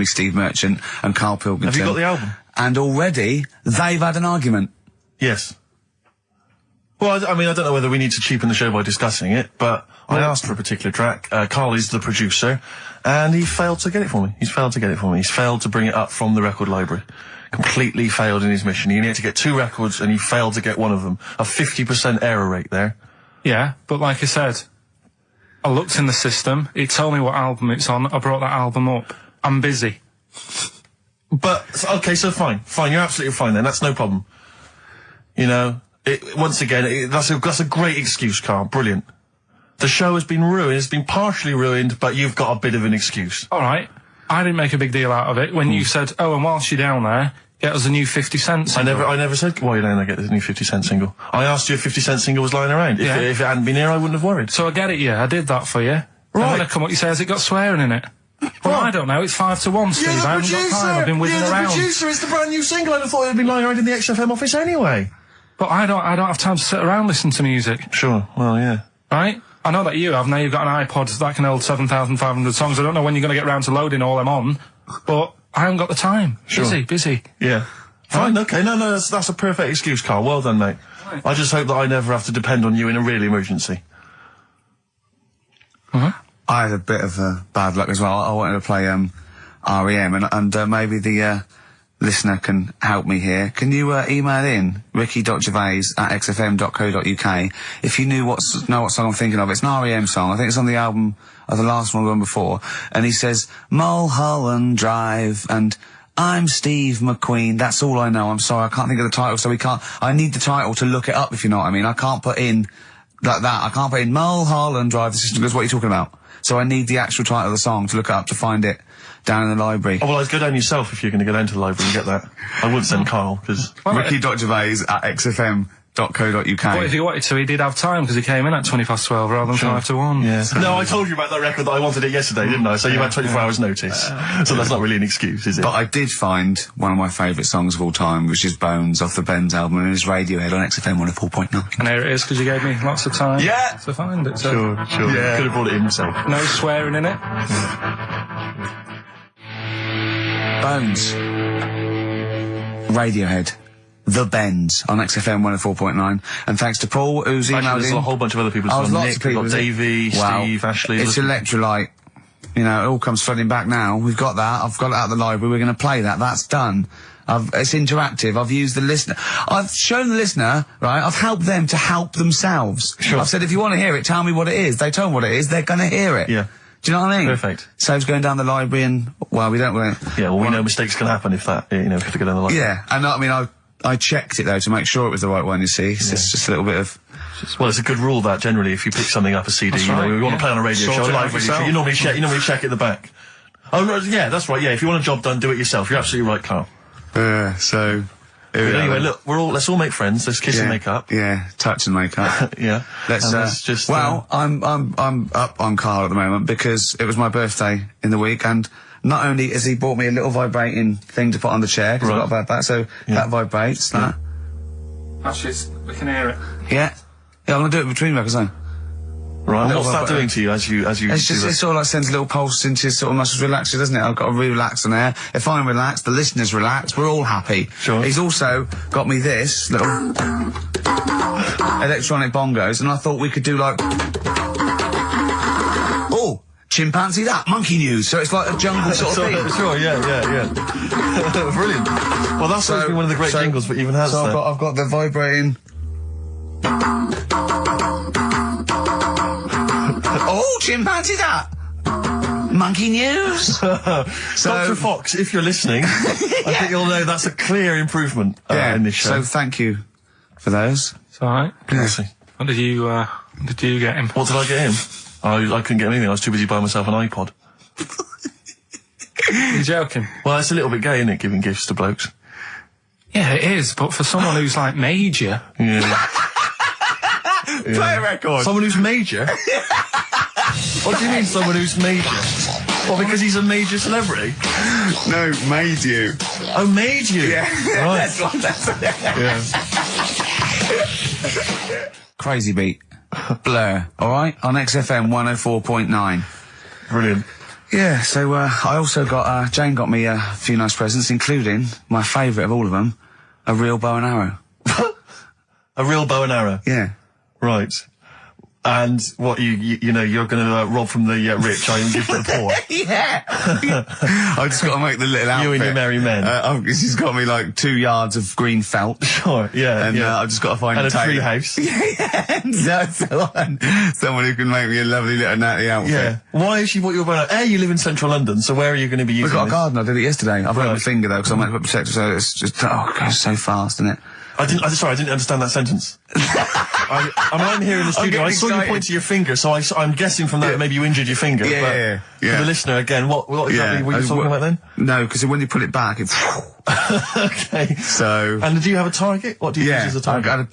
me, Steve Merchant and Karl Pilkington. Have you got the album? And already, they've had an argument. Yes. Well, I mean, I don't know whether we need to cheapen the show by discussing it, but I asked for a particular track. Karl is the producer, and he failed to get it for me. He's failed to get it for me. He's failed to bring it up from the record library. Completely failed in his mission. He needed to get 2 records, and he failed to get one of them. A 50% error rate there. Yeah, but like I said, I looked in the system, it told me what album it's on, I brought that album up. I'm busy. But, okay, so fine, you're absolutely fine then, that's no problem. You know, once again, that's a great excuse, Karl, brilliant. The show has been ruined, it's been partially ruined, but you've got a bit of an excuse. Alright, I didn't make a big deal out of it when you said, oh, and whilst you're down there, get us a new 50 Cent single. I never said, while you're down there, get this new 50 Cent single. I asked you if 50 Cent single was lying around. If it hadn't been here, I wouldn't have worried. So I get it, yeah, I did that for you. Right. And when I come up, you say, has it got swearing in it? Well, I don't know, it's 5 to 1, Steve. You're the I haven't got time, I've been whizzing around. You're the producer, it's the brand new single. I'd have thought it had been lying around in the XFM office anyway. But I don't have time to sit around listening to music. Sure, well, yeah. Right? I know that you have. Now you've got an iPod that can hold 7,500 songs. I don't know when you're going to get round to loading all them on, but I haven't got the time. Sure. Busy. Yeah. Fine, okay. No, that's a perfect excuse, Karl. Well done, mate. Right. I just hope that I never have to depend on you in a real emergency. I had a bit of bad luck as well. I wanted to play R.E.M. and maybe the listener can help me here. Can you email in ricky.gervais@xfm.co.uk if you know what song I'm thinking of? It's an R.E.M. song. I think it's on the album of the last one before. And he says Mulholland Drive and I'm Steve McQueen. That's all I know. I'm sorry, I can't think of the title, so I need the title to look it up, if you know what I mean. I can't put in like that. I can't put in Mulholland Drive. The system goes, what are you talking about? So I need the actual title of the song to look up to find it down in the library. Oh, well, I'd go down yourself if you're going to go down to the library and get that. I wouldn't send Karl, because... ricky.gervais@xfm.co.uk. But if he wanted to, he did have time, because he came in at 12 rather than 5 to 1. Yeah. No, I told you about that record that I wanted it yesterday, didn't I? So you had 24 hours notice. So that's not really an excuse, is it? But I did find one of my favourite songs of all time, which is Bones off the Bends album, and it's Radiohead on XFM 104.9. And here it is, because you gave me lots of time to find it. So. Sure. Yeah. Could have brought it in himself. No swearing in it. Bones. Radiohead. The Bends on XFM 104.9. And thanks to Paul, who's emailed in. There's a whole bunch of other people. Lots Nick, of people. Davey, Steve, Ashley. It's Electrolyte. You know, it all comes flooding back now. We've got that. I've got it out of the library. We're going to play that. That's done. It's interactive. I've used the listener. I've shown the listener, right? I've helped them to help themselves. Sure. I've said, if you want to hear it, tell me what it is. They told me what it is. They're going to hear it. Yeah. Do you know what I mean? Perfect. Saves going down the library and, well, we don't... Yeah, well, we know mistakes can happen if that, you know, if you have to go down the library. Yeah, and I mean, I checked it, though, to make sure it was the right one, you see. So it's just a little bit of... Well, it's a good rule that, generally, if you pick something up, a CD, that's you know, right, we want to play on a radio show, a live radio show, you normally check it at the back. Oh, yeah, that's right, yeah, if you want a job done, do it yourself. You're absolutely right, Karl. So... But anyway, look, let's all make friends, let's kiss and make up. Yeah, touch and make up. Yeah. Let's just... Well, I'm up on Karl at the moment because it was my birthday in the week, and not only has he bought me a little vibrating thing to put on the chair, because I've got a bad back, so that vibrates, that. Actually, we can hear it. Yeah, I'm gonna do it between records, though. Right, what's that doing to you as you It's just, it sort of like sends a little pulse into your sort of muscles, relax you, doesn't it? I've got to relax on air. If I'm relaxed, the listeners relax, we're all happy. Sure. He's also got me this little electronic bongos, and I thought we could do like... Oh! Chimpanzee that, monkey news, so it's like a jungle sort of thing. Sure, yeah. Brilliant. Well, that's supposed to be one of the great jingles that even has that. I've got the vibrating... Oh, chimpanzee that! Monkey news! Dr. Fox, if you're listening, I think you'll know that's a clear improvement in this show. So thank you for those. It's alright. Yeah. What did you get him? What did I get him? I couldn't get him anything, I was too busy buying myself an iPod. You're joking? Well, it's a little bit gay, isn't it, giving gifts to blokes? Yeah, it is, but for someone who's like major... Yeah. Play a record! Someone who's major? What do you mean, someone who's major? Well, because he's a major celebrity? No, made you. Oh, made you? Yeah. Right. Yeah. Crazy Beat. Blur, alright? On XFM 104.9. Brilliant. Yeah, so I also got, Jane got me a few nice presents, including my favourite of all of them, a real bow and arrow. A real bow and arrow? Yeah. Right. And what, you know, you're going to rob from the rich, and give to the poor? Yeah! I just got to make the little outfit. You and your merry men. She's got me like 2 yards of green felt. Sure, yeah. And yeah. I've just got to find and a tailor. tree house. Yeah, and someone who can make me a lovely little natty outfit. Yeah. Why has she bought you a bow and arrow? You live in central London, so where are you going to be using We've got this? a garden, I did it yesterday. I've got my finger though, because I'm meant to put protector, so it's just, it goes so fast, isn't it? Sorry, I didn't understand that sentence. I'm here in the studio. I saw you point to your finger, so I'm guessing from that maybe you injured your finger. Yeah. For the listener, again, what exactly were you talking about then? No, because when you pull it back, it's... Okay. So... And do you have a target? What do you use as a target? I had a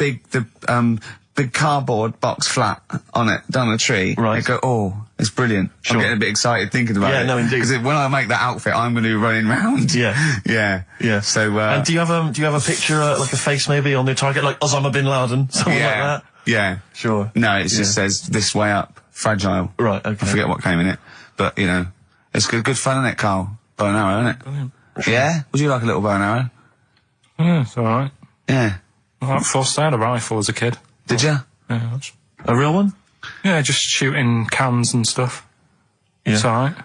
big cardboard box flat on it, down the tree. Right. I go, oh, it's brilliant. Sure. I'm getting a bit excited thinking about it. Yeah, no, indeed. Because when I make that outfit, I'm going to be running around. Yeah. Yeah. So, and do you have a picture, like a face maybe on the target, like Osama bin Laden, something like that? Yeah. Sure. No, it just says this way up, fragile. Right, okay. I forget what came in it. But, you know, it's good fun, isn't it, Carl? Bow and arrow, isn't it? Brilliant. Yeah? Would you like a little bow and arrow? Yeah, it's alright. Yeah. I forced out a rifle as a kid. Did you? Yeah, that's... A real one? Yeah, just shooting cans and stuff. Yeah. It's alright.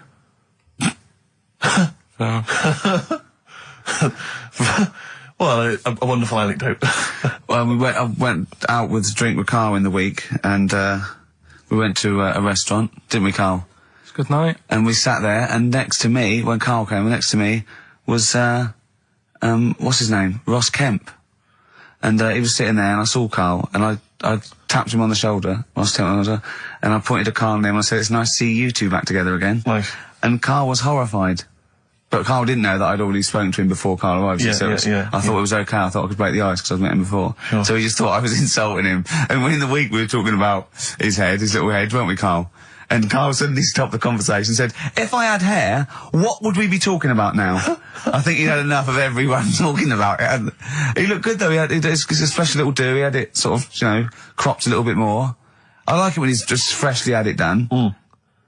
So... Well, a wonderful anecdote. Well, I went out with a drink with Carl in the week, and we went to a restaurant, didn't we, Carl? It's a good night. And we sat there, and next to me, when Carl came, next to me was, what's his name? Ross Kemp. And he was sitting there, and I saw Carl, and I tapped him on the shoulder, Ross Kemp on the shoulder, and I pointed to Carl and him, and I said, it's nice to see you two back together again. Nice. And Carl was horrified. But Carl didn't know that I'd already spoken to him before Carl arrived. I thought it was okay. I thought I could break the ice because I'd met him before. Sure. So he just thought I was insulting him. And when in the week we were talking about his little head, weren't we, Carl? And Carl suddenly stopped the conversation and said, if I had hair, what would we be talking about now? I think he'd had enough of everyone talking about it. And he looked good though. It's a special little do. He had it sort of, you know, cropped a little bit more. I like it when he's just freshly had it dane. Mm.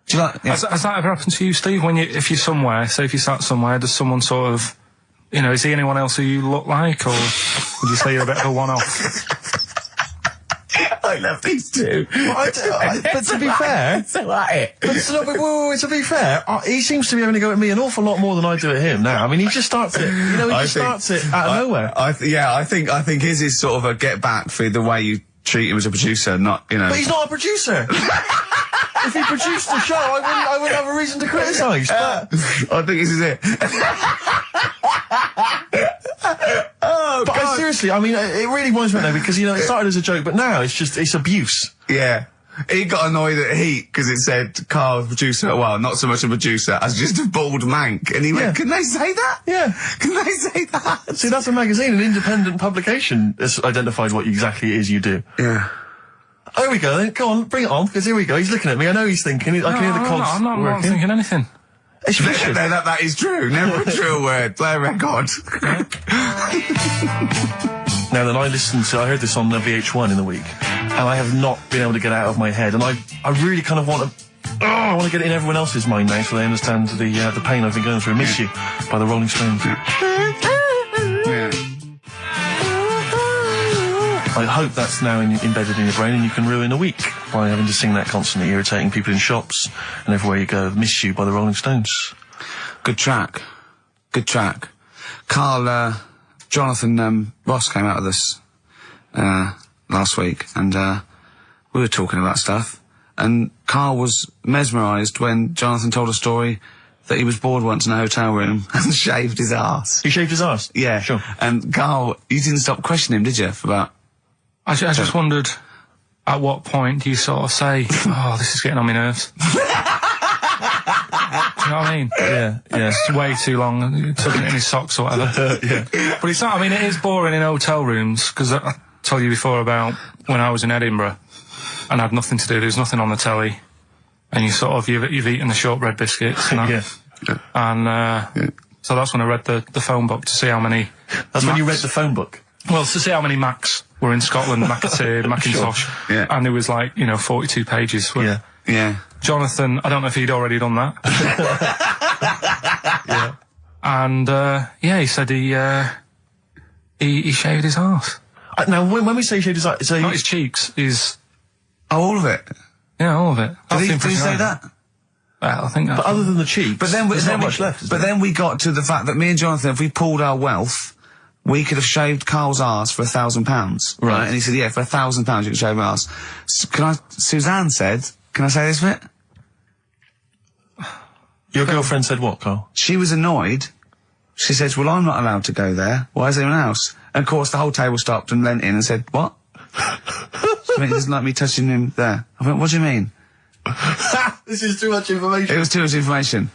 Do you like? Yeah. Has that ever happened to you, Steve? If you're somewhere, say if you sat somewhere, does someone sort of, you know, is he anyone else who you look like, or would you say you're a bit of a one-off? I love these two. But to be fair, to be fair, he seems to be having a go at me an awful lot more than I do at him now. I mean, he just starts it. You know, he starts it out of nowhere. I think his is sort of a get back for the way you treat him as a producer, not, you know. But he's not a producer. If he produced the show, I wouldn't have a reason to criticise. But I think this is it. But seriously, I mean, it really winds me up though, because, you know, it started as a joke, but now it's abuse. Yeah. He got annoyed at Heat because it said Carl, producer, well, not so much a producer as just a bald mank. And he went, can they say that? Yeah. Can they say that? See, that's a magazine, an independent publication that's identified what exactly it is you do. Yeah. Oh, here we go then. Go on, bring it on, because here we go. He's looking at me. I know he's thinking. I can hear the cogs I'm not thinking anything. It's No, that is true. Never a true word. Play a record. Now then, I heard this on VH1 in the week, and I have not been able to get it out of my head, and I really kind of want to, I want to get it in everyone else's mind now so they understand the pain I've been going through. Miss You by the Rolling Stones. Yeah. I hope that's now embedded in your brain and you can ruin a week by having to sing that constantly, irritating people in shops and everywhere you go. Miss You by the Rolling Stones. Good track. Good track. Carl, Jonathan, Ross came out with us, last week, and, we were talking about stuff, and Carl was mesmerised when Jonathan told a story that he was bored once in a hotel room and shaved his arse. He shaved his arse? Yeah. Sure. And Carl, you didn't stop questioning him, did you, for about... I just wondered, at what point do you sort of say, oh, this is getting on my nerves? Do you know what I mean? Yeah. It's way too long, tucking it in his socks or whatever. Yeah. But it's not, I mean, it is boring in hotel rooms, because I told you before about when I was in Edinburgh and had nothing to do, there was nothing on the telly, and you sort of, you've eaten the shortbread biscuits, you know? Yeah. And, so that's when I read the phone book to see how many... That's when you read the phone book? Well, to see how many Macs were in Scotland, McAteer, Macintosh. Sure. Yeah. And there was like, 42 pages. Yeah. Yeah. Jonathan, I don't know if he'd already done that. Yeah. And, he said he shaved his arse. Now, when we say shaved his arse, so Not his cheeks, his... Oh, all of it? Yeah, all of it. Did he say that? Well, I think that... But other than the cheek, But then, there's not much left, is But there? then we got to the fact that me and Jonathan, if we pooled our wealth, we could have shaved Carl's arse for £1,000. Right. And he said, yeah, for £1,000 you could shave my arse. Suzanne said, can I say this bit? Your girlfriend said what, Carl? She was annoyed. She says, well, I'm not allowed to go there. Why is anyone else? And of course, the whole table stopped and leant in and said, what? She went, he doesn't like me touching him there. I went, what do you mean? This is too much information. It was too much information.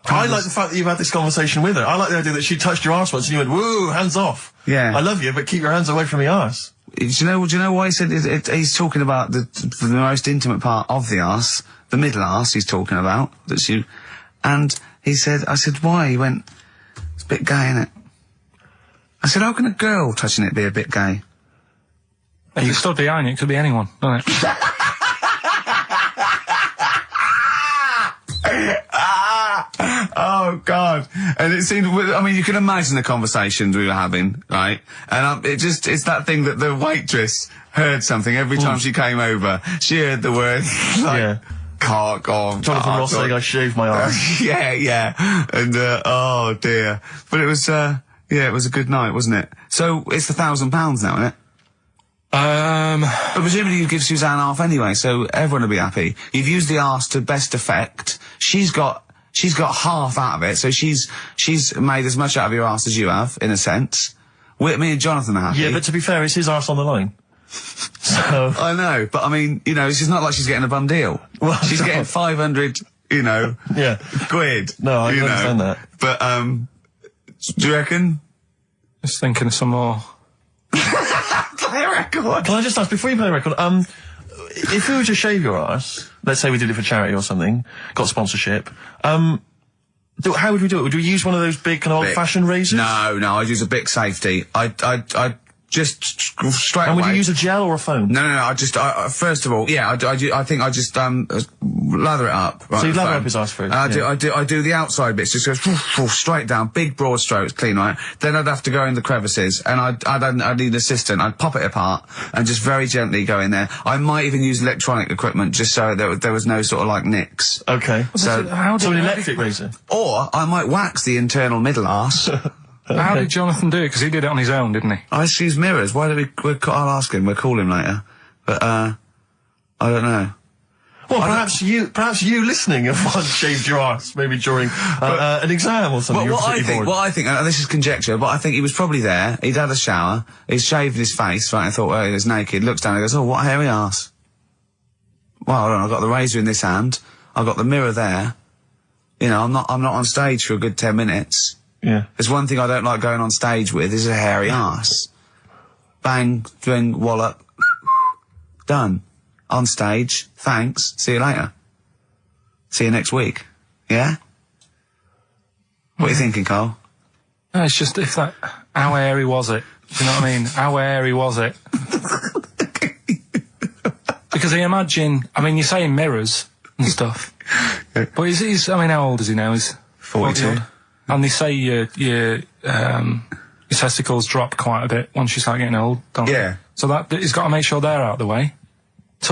I like the fact that you've had this conversation with her. I like the idea that she touched your arse once and you went, woo, hands off. Yeah. I love you, but keep your hands away from the arse. Do you know why he said he's talking about the most intimate part of the arse, the middle arse he's talking about, and he said, I said, why? He went, it's a bit gay, innit? I said, how can a girl touching it be a bit gay? If you stood behind it, it could be anyone, doesn't it? Oh, God. And it seemed, I mean, you can imagine the conversations we were having, right? And it's that thing that the waitress heard something every time she came over. She heard the word, like, Yeah. cock or... Jonathan Ross saying I shaved my arse. yeah. And, oh, dear. But it was, it was a good night, wasn't it? So, it's the £1,000 now, isn't it? But presumably you give Suzanne half anyway, so everyone will be happy. You've used the arse to best effect. She's got half out of it, so she's made as much out of your arse as you have, in a sense. Me and Jonathan are happy. Yeah, but to be fair, it's his arse on the line. So... I know, but I mean, it's not like she's getting a bum deal. Well, she's getting 500, Yeah. quid. No, I understand that. But, do you reckon? Just thinking of some more... Play a record. Can I just ask, before you play the record, if we were to shave your arse, let's say we did it for charity or something, got sponsorship, how would we do it? Would we use one of those big kind of old-fashioned razors? No, I'd use a Bic Safety. I'd just straight And away. would you use a gel or a foam? No, first of all, yeah, I think I just, lather it up. Right, So you'd lather foam. up his arse first? I do the outside bits, just goes straight down, big broad strokes, clean, right? Then I'd have to go in the crevices, and I'd need an assistant. I'd pop it apart, and just very gently go in there. I might even use electronic equipment, just so there was no sort of, like, nicks. Okay. So, So an electric razor? or I might wax the internal middle arse. How did Jonathan do it? Because he did it on his own, didn't he? I just use mirrors. Why do I'll ask him, we'll call him later. But, I don't know. Well, perhaps you listening have once shaved your arse, maybe during an exam or something. What I think, and this is conjecture, but I think he was probably there, he'd had a shower, he's shaved his face, right, and thought, oh, he was naked, looks down and goes, oh, what a hairy arse. Well, hold on, I've got the razor in this hand, I've got the mirror there, I'm not on stage for a good 10 minutes. Yeah. There's one thing I don't like going on stage with, is a hairy arse. Bang, drink, wallop, done. On stage, thanks, see you later. See you next week. Yeah? What are you thinking, Carl? No, it's just how hairy was it? Do you know what I mean? How hairy was it? Because I imagine, you're saying mirrors and stuff. But how old is he now? He's 42. And they say your testicles drop quite a bit once you start getting old, don't they? Yeah. So he's got to make sure they're out of the way.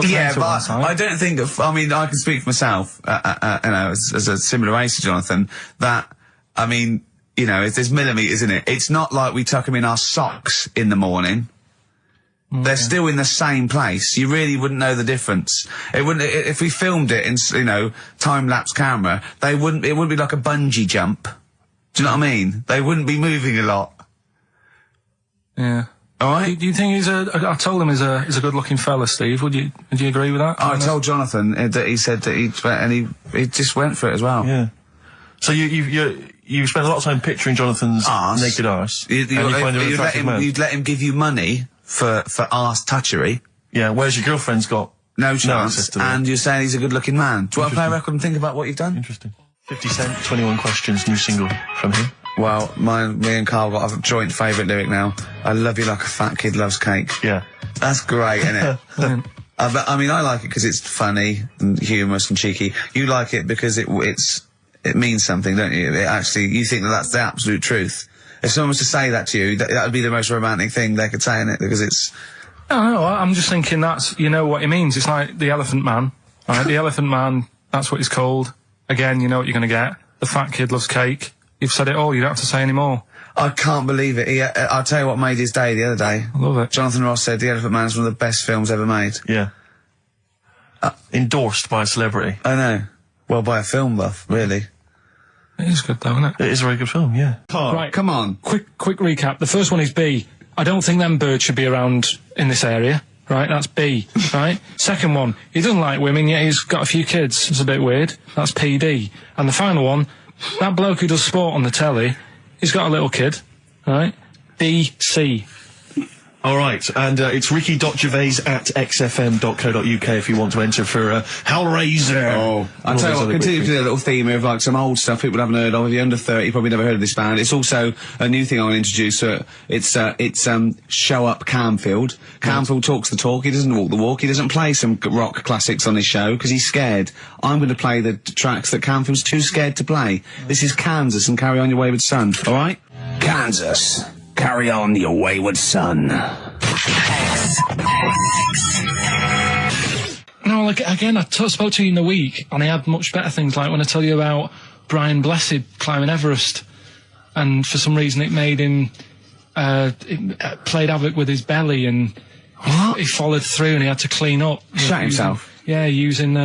Yeah, but I don't think I can speak for myself, as a similar age to Jonathan, that, there's millimetres in it. It's not like we tuck them in our socks in the morning. Okay. They're still in the same place. You really wouldn't know the difference. If we filmed it in, time-lapse camera, it wouldn't be like a bungee jump. Do you know what I mean? They wouldn't be moving a lot. Yeah. All right. Do you think I told him he's a good-looking fella, Steve? Would you agree with that? I told Jonathan that he said that he just went for it as well. Yeah. So you spent a lot of time picturing Jonathan's naked arse. You'd let him give you money for arse touchery. Yeah. Whereas your girlfriend's got no chance, and you're saying he's a good-looking man. Do you want to play a record and think about what you've done? Interesting. 50 Cent, 21 Questions, new single from him. Well, me and Carl got a joint favourite lyric now. I love you like a fat kid loves cake. Yeah. That's great, isn't it? I mean, I like it because it's funny and humorous and cheeky. You like it because it means something, don't you? You think that's the absolute truth. If someone was to say that to you, that would be the most romantic thing they could say in it, because it's... No, I'm just thinking you know what it means. It's like the Elephant Man, right? The Elephant Man, that's what he's called. Again, you know what you're going to get. The fat kid loves cake. You've said it all, you don't have to say any more. I can't believe it. I'll tell you what made his day the other day. I love it. Jonathan Ross said The Elephant Man is one of the best films ever made. Yeah. Endorsed by a celebrity. I know. Well, by a film buff, really. It is good though, isn't it? It is a very good film, yeah. Right, come on. Quick recap. The first one is B. I don't think them birds should be around in this area. Right, that's B. Right? Second one, he doesn't like women, yet he's got a few kids. It's a bit weird. That's PD. And the final one, that bloke who does sport on the telly, he's got a little kid. Right? D, C. All right, and it's ricky.gervais@xfm.co.uk if you want to enter for Hellraiser. Oh, I'll tell you what, continue to do a little theme of like some old stuff people haven't heard of. If you're under 30, you probably never heard of this band. It's also a new thing I want to introduce. It's Show Up Camfield. Camfield talks the talk, he doesn't walk the walk. He doesn't play some rock classics on his show because he's scared. I'm going to play the tracks that Camfield's too scared to play. This is Kansas and Carry On Your Wayward Son, alright? Kansas. Carry on your wayward son. No, like, again, I spoke to you in the week, and I had much better things, like when I tell you about Brian Blessed climbing Everest, and for some reason it made him, it played havoc with his belly, and he followed through, and he had to clean up. Shut himself? Yeah, using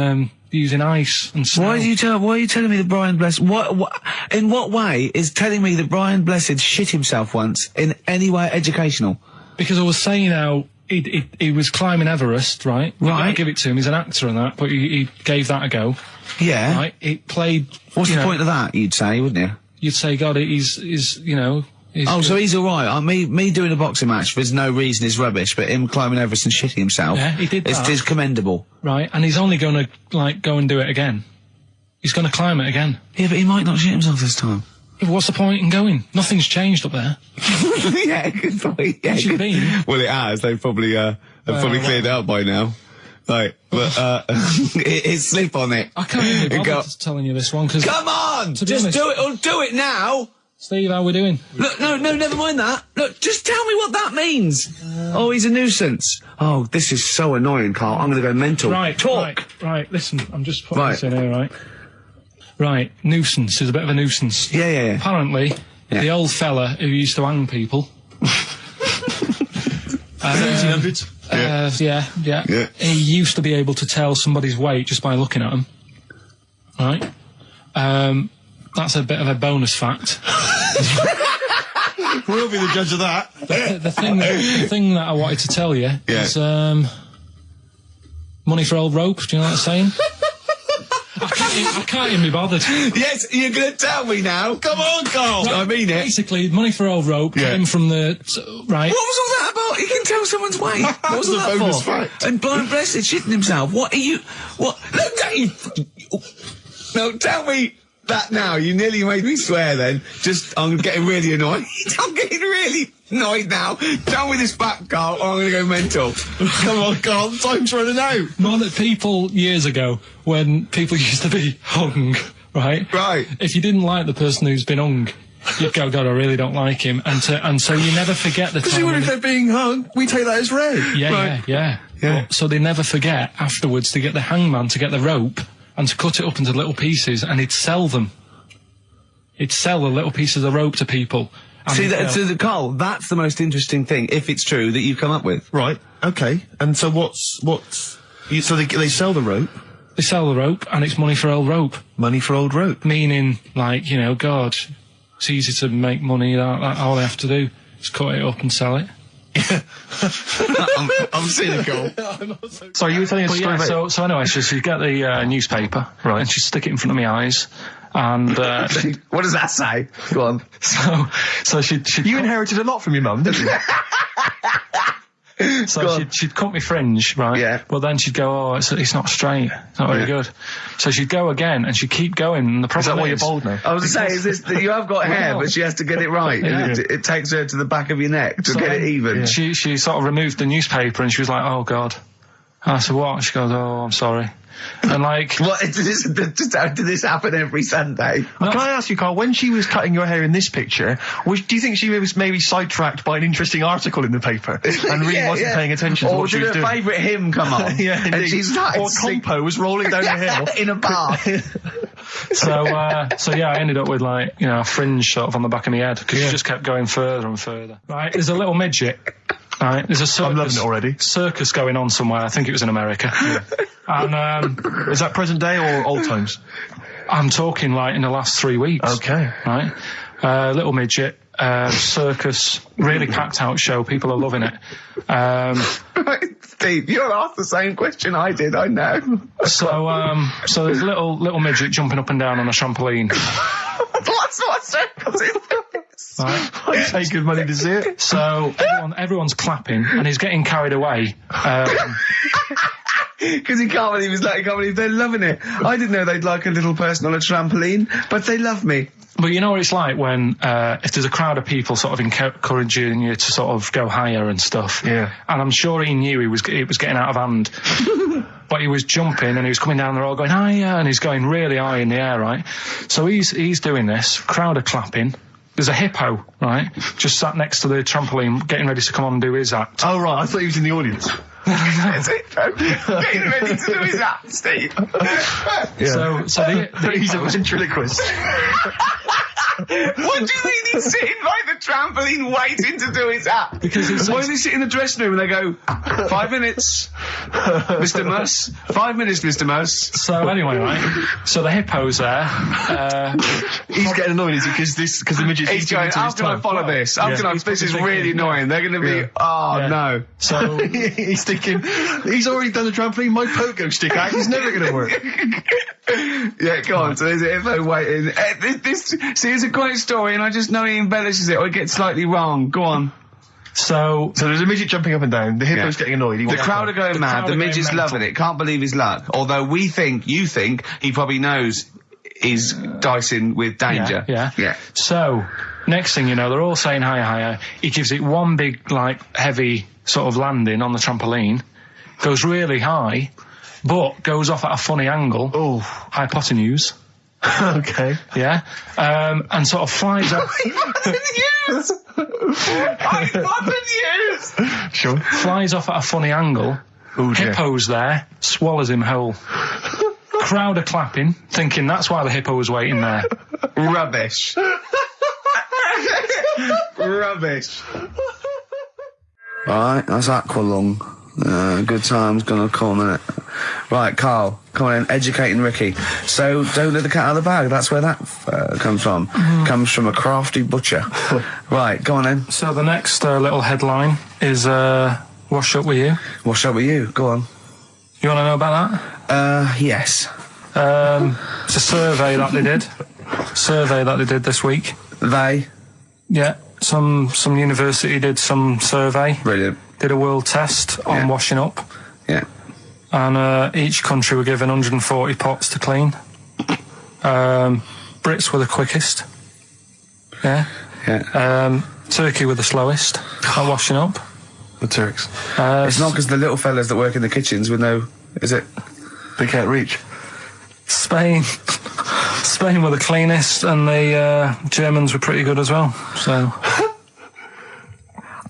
ice and snow. Why are you telling me that Brian Blessed... in what way is telling me that Brian Blessed shit himself once in any way educational? Because I was saying how he was climbing Everest, right? Right. I give it to him, he's an actor and that, but he gave that a go. Yeah. Right? It played... What's the point of that, you'd say, wouldn't you? You'd say, God, he's you know... So he's alright. Me doing a boxing match for no reason is rubbish, but him climbing Everest and shitting himself... Yeah, he did that. It's commendable. Right, and he's only going to, like, go and do it again. He's going to climb it again. Yeah, but he might not shit himself this time. Yeah, what's the point in going? Nothing's changed up there. Yeah, good point. Yeah, What's it been? Well, it has. They've probably cleared it up by now. Right, but it's slip on it. I can't even be bothered telling you this one, because... Come on! Just do it, or do it now! Steve, how we doing? Look, no, never mind that. Look, just tell me what that means. Oh, he's a nuisance. Oh, this is so annoying, Carl. I'm going to go mental. Right, talk. Right, listen, I'm just putting this in here, right? Right, nuisance is a bit of a nuisance. Yeah. Apparently, the old fella who used to hang people... 1800s? Yeah. He used to be able to tell somebody's weight just by looking at them. Right? That's a bit of a bonus fact. We'll be the judge of that. The thing that I wanted to tell you is money for old rope. Do you know what I'm saying? I can't even be bothered. Yes, you're going to tell me now. Come on, Carl. Right, I mean it. Basically, money for old rope came from the... Right. What was all that about? You can tell someone's weight. What was all that bonus for? fact. And Brian Blessed shitting himself. What are you... What? Look, no, tell me... That now, you nearly made me swear then. I'm getting really annoyed. I'm getting really annoyed now. Tell me this back, Carl, or I'm going to go mental. Come on, Carl, time's running out. More that people, years ago, when people used to be hung, right? Right. If you didn't like the person who's been hung, you'd go, God, I really don't like him. And so you never forget the time. Because if they're being hung, we take that as read. Yeah. So they never forget afterwards to get the hangman to get the rope and to cut it up into little pieces, and he'd sell them. He'd sell the little pieces of rope to people. See, Carl, that's the most interesting thing, if it's true, that you've come up with. Right, okay. And so so they sell the rope? They sell the rope, and it's money for old rope. Money for old rope? Meaning, like, you know, God, it's easy to make money, all they have to do is cut it up and sell it. I'm cynical. Sorry, you were telling us a story about... So anyway, she'd get the newspaper, right, and she'd stick it in front of my eyes, and... what does that say? Go on. So she'd... You inherited a lot from your mum, didn't you? So she'd cut me fringe, right? Yeah. But then she'd go, oh, it's not straight. It's not very good. So she'd go again, and she'd keep going, and the problem is... that why you're bald now? I was going to say, is this that you have got hair, but she has to get it right. Yeah. It takes her to the back of your neck to get it even. Yeah. She sort of removed the newspaper, and she was like, oh, God. And I said, what? She goes, oh, I'm sorry. And like... What, did this happen every Sunday? Can I ask you, Carl, when she was cutting your hair in this picture, do you think she was maybe sidetracked by an interesting article in the paper and really wasn't paying attention to what she was doing? Or did her favourite hymn come on? Yeah, and she started or Compo was rolling down the hill. In a bar. So yeah, I ended up with like, you know, a fringe sort of on the back of my head because she just kept going further and further. Right, there's a little midget. Right, there's a circus. I'm loving it already. Circus going on somewhere. I think it was in America. And is that present day or old times? I'm talking like in the last 3 weeks. Okay. Right, little midget. Circus, really packed out show. People are loving it. Steve, you're asked the same question I did. I know. So there's a little midget jumping up and down on a trampoline. That's what circus is. Right. I pay good money to see it. So everyone's clapping, and he's getting carried away. Because he can't believe they're loving it. I didn't know they'd like a little person on a trampoline, but they love me. But you know what it's like when, if there's a crowd of people sort of encouraging you to sort of go higher and stuff. Yeah. And I'm sure he knew it was getting out of hand. But he was jumping and he was coming down the road going higher, and he's going really high in the air, right? So he's doing this, crowd are clapping. There's a hippo, right, just sat next to the trampoline getting ready to come on and do his act. Oh, right, I thought he was in the audience. That's it, getting ready to do his act, Steve. Yeah. So he's a ventriloquist. What do you mean he's sitting by the trampoline waiting to do his act? Because why does he sit in the dressing room and they go, 5 minutes, Mr. Muss, 5 minutes, Mr. Muss. So anyway, right, so the hippo's there. He's getting annoyed, is it, because the midget's he's going, how can I follow this? This is really annoying. They're going to be, no. So he's thinking, he's already done the trampoline, my pogo stick act is never going to work. Yeah, go on. So there's a hippo waiting. See, it's a great story, and I just know he embellishes it or it gets slightly wrong. Go on. So there's a midget jumping up and down. The hippo's getting annoyed. The crowd are going mad. The midget's loving it. Can't believe his luck. Although you think he probably knows he's dicing with danger. Yeah. So next thing you know, they're all saying higher. He gives it one big, like, heavy sort of landing on the trampoline. Goes really high, but goes off at a funny angle. Oh, hypotenuse. Okay. Yeah. And sort of flies up. Hypotenuse! Sure. Flies off at a funny angle. Ooh, Hippo's there, swallows him whole. Crowd are clapping, thinking that's why the hippo was waiting there. Rubbish. Rubbish. Right, that's Aqualung. Good time's gonna come, innit? Right, Carl, come on in, educating Ricky. So, don't let the cat out of the bag, that's where that comes from. Comes from a crafty butcher. Right, go on then. So the next little headline is, Wash Up With You. Wash Up With You, go on. You want to know about that? Yes. It's a survey that they did this week. They? Yeah, some university did some survey. Brilliant. Did a world test on washing up. Yeah. And each country were given 140 pots to clean. Brits were the quickest. Yeah. Yeah. Turkey were the slowest at washing up. The Turks. It's not because the little fellas that work in the kitchens with no... Is it? They can't reach. Spain were the cleanest, and the Germans were pretty good as well. So...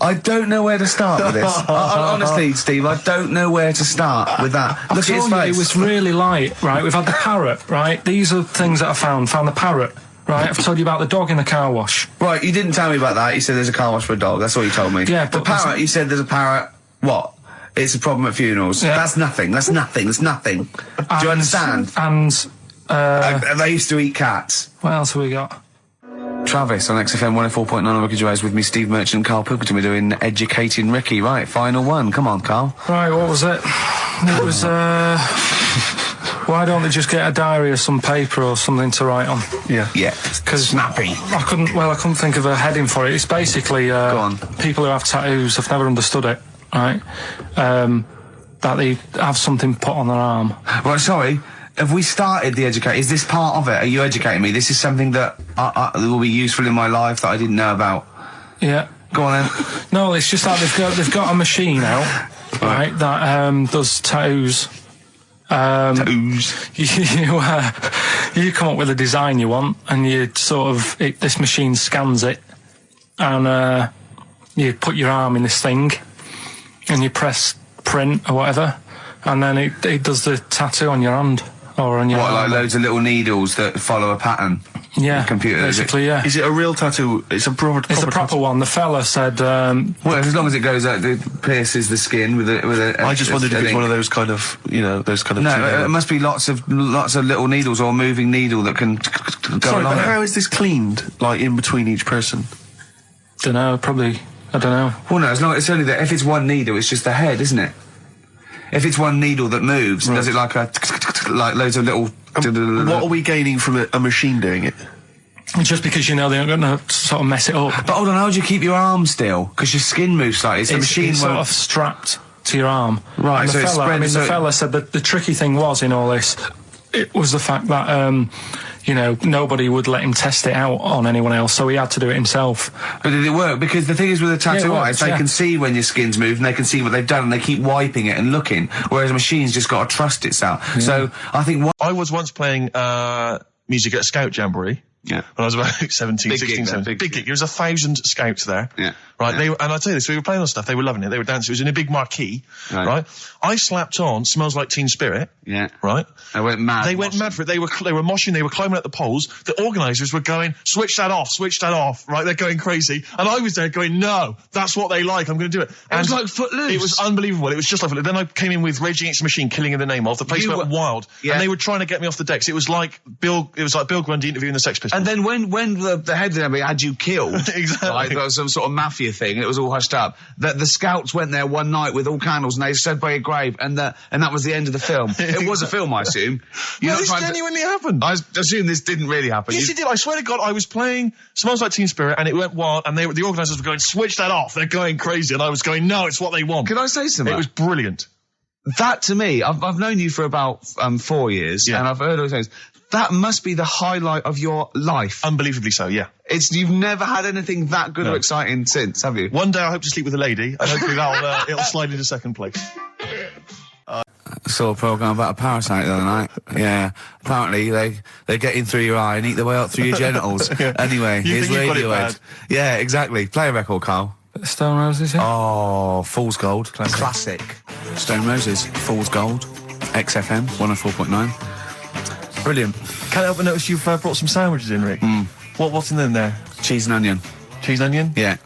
I don't know where to start with this. Honestly, Steve, I don't know where to start with that. Look at his face. It was really light, right? We've had the parrot, right? These are things that I found. Found the parrot, right? I've told you about the dog in the car wash. Right, you didn't tell me about that. You said there's a car wash for a dog. That's all you told me. Yeah, the but parrot, you said there's a parrot. What? It's a problem at funerals. Yeah. That's nothing. That's nothing. That's nothing. Do you understand? And they used to eat cats. what else have we got? Travis on XFM 104.9 on Ricky Gervais with me, Steve Merchant and Karl Pilkington. We're doing Educating Ricky. Right, final one. Come on, Karl. Right, what was it? It was, why don't they just get a diary or some paper or something to write on? Yeah. Because snappy. I couldn't think of a heading for it. It's basically, Go on. people who have tattoos have never understood it, right? That they have something put on their arm. Right, sorry. Have we started the educate? Is this part of it? Are you educating me? This is something that will be useful in my life that I didn't know about. Yeah. Go on then. No, it's just that they've got a machine out, right, that does tattoos. You come up with a design you want, and you sort of this machine scans it, and you put your arm in this thing, and you press print or whatever, and then it does the tattoo on your hand or on your arm. Like loads of little needles that follow a pattern? Yeah, the computer, basically, yeah. Is it a real tattoo? It's a proper It's a proper one. The fella said... well, as long as it goes out, it pierces the skin with a I just wondered if it's one of those kind of, those kind of... No, it must be lots of little needles or a moving needle that can go Sorry, along but it. how is this cleaned, like, in between each person? Dunno, probably... I don't know. Well, no, it's only that if it's one needle, it's just the head, isn't it? If it's one needle that moves, does it like like loads of little... What are we gaining from a machine doing it? Just because they're going to sort of mess it up. But hold on, how do you keep your arm still? Because your skin moves slightly, so the machine it's won't... sort of strapped to your arm. Right, and so it's spread... the fella said that the tricky thing was in all this, it was the fact that, nobody would let him test it out on anyone else, so he had to do it himself. But did it work? Because the thing is with the tattoo artists, they yeah. can see when your skin's moved and they can see what they've done and they keep wiping it and looking, whereas a machine's just got to trust itself. Yeah. So I think... I was once playing music at a scout jamboree. Yeah. When I was about 17, Big 16, gig, 17. Big gig. There was 1,000 scouts there. Yeah. Right. Yeah. And I tell you this, we were playing on stuff, they were loving it, they were dancing, it was in a big marquee. Right. I slapped on Smells Like Teen Spirit. Yeah. Right. They went mad. They went mad for it. They were moshing, they were climbing up the poles. The organisers were going, switch that off, right? They're going crazy. And I was there going, no, that's what they like, I'm going to do it. And it was like Footloose. It was unbelievable. It was just like Footloose. Then I came in with Rage Against the Machine, Killing in the Name of. The place went wild. Yeah. And they were trying to get me off the decks. It was like Bill Grundy interviewing the Sex Pistols. And then when the head of everybody had you killed, exactly, like there was some sort of mafia thing, it was all hushed up. That the scouts went there one night with all candles and they stood by a grave, and that was the end of the film. It was a film, I assume. No, this genuinely happened. I assume this didn't really happen. Yes, it did. I swear to God, I was playing Smells Like Teen Spirit, and it went wild, and the organisers were going, switch that off. They're going crazy, and I was going, no, it's what they want. Can I say something? It was brilliant. That to me, I've known you for about 4 years, and I've heard all those things. That must be the highlight of your life. Unbelievably so, yeah. You've never had anything that good or exciting since, have you? One day I hope to sleep with a lady, and hopefully it'll slide into second place. I saw a programme about a parasite the other night. Yeah. Apparently they get in through your eye and eat their way up through your genitals. Anyway, here's Radiohead. Yeah, exactly. Play a record, Carl. Stone Roses, yeah? Oh, Fool's Gold. Classic. Stone Roses, Fool's Gold. XFM, 104.9. Brilliant. Can't help but notice you've brought some sandwiches in, Rick. What's in them there? Cheese and onion. Cheese and onion? Yeah.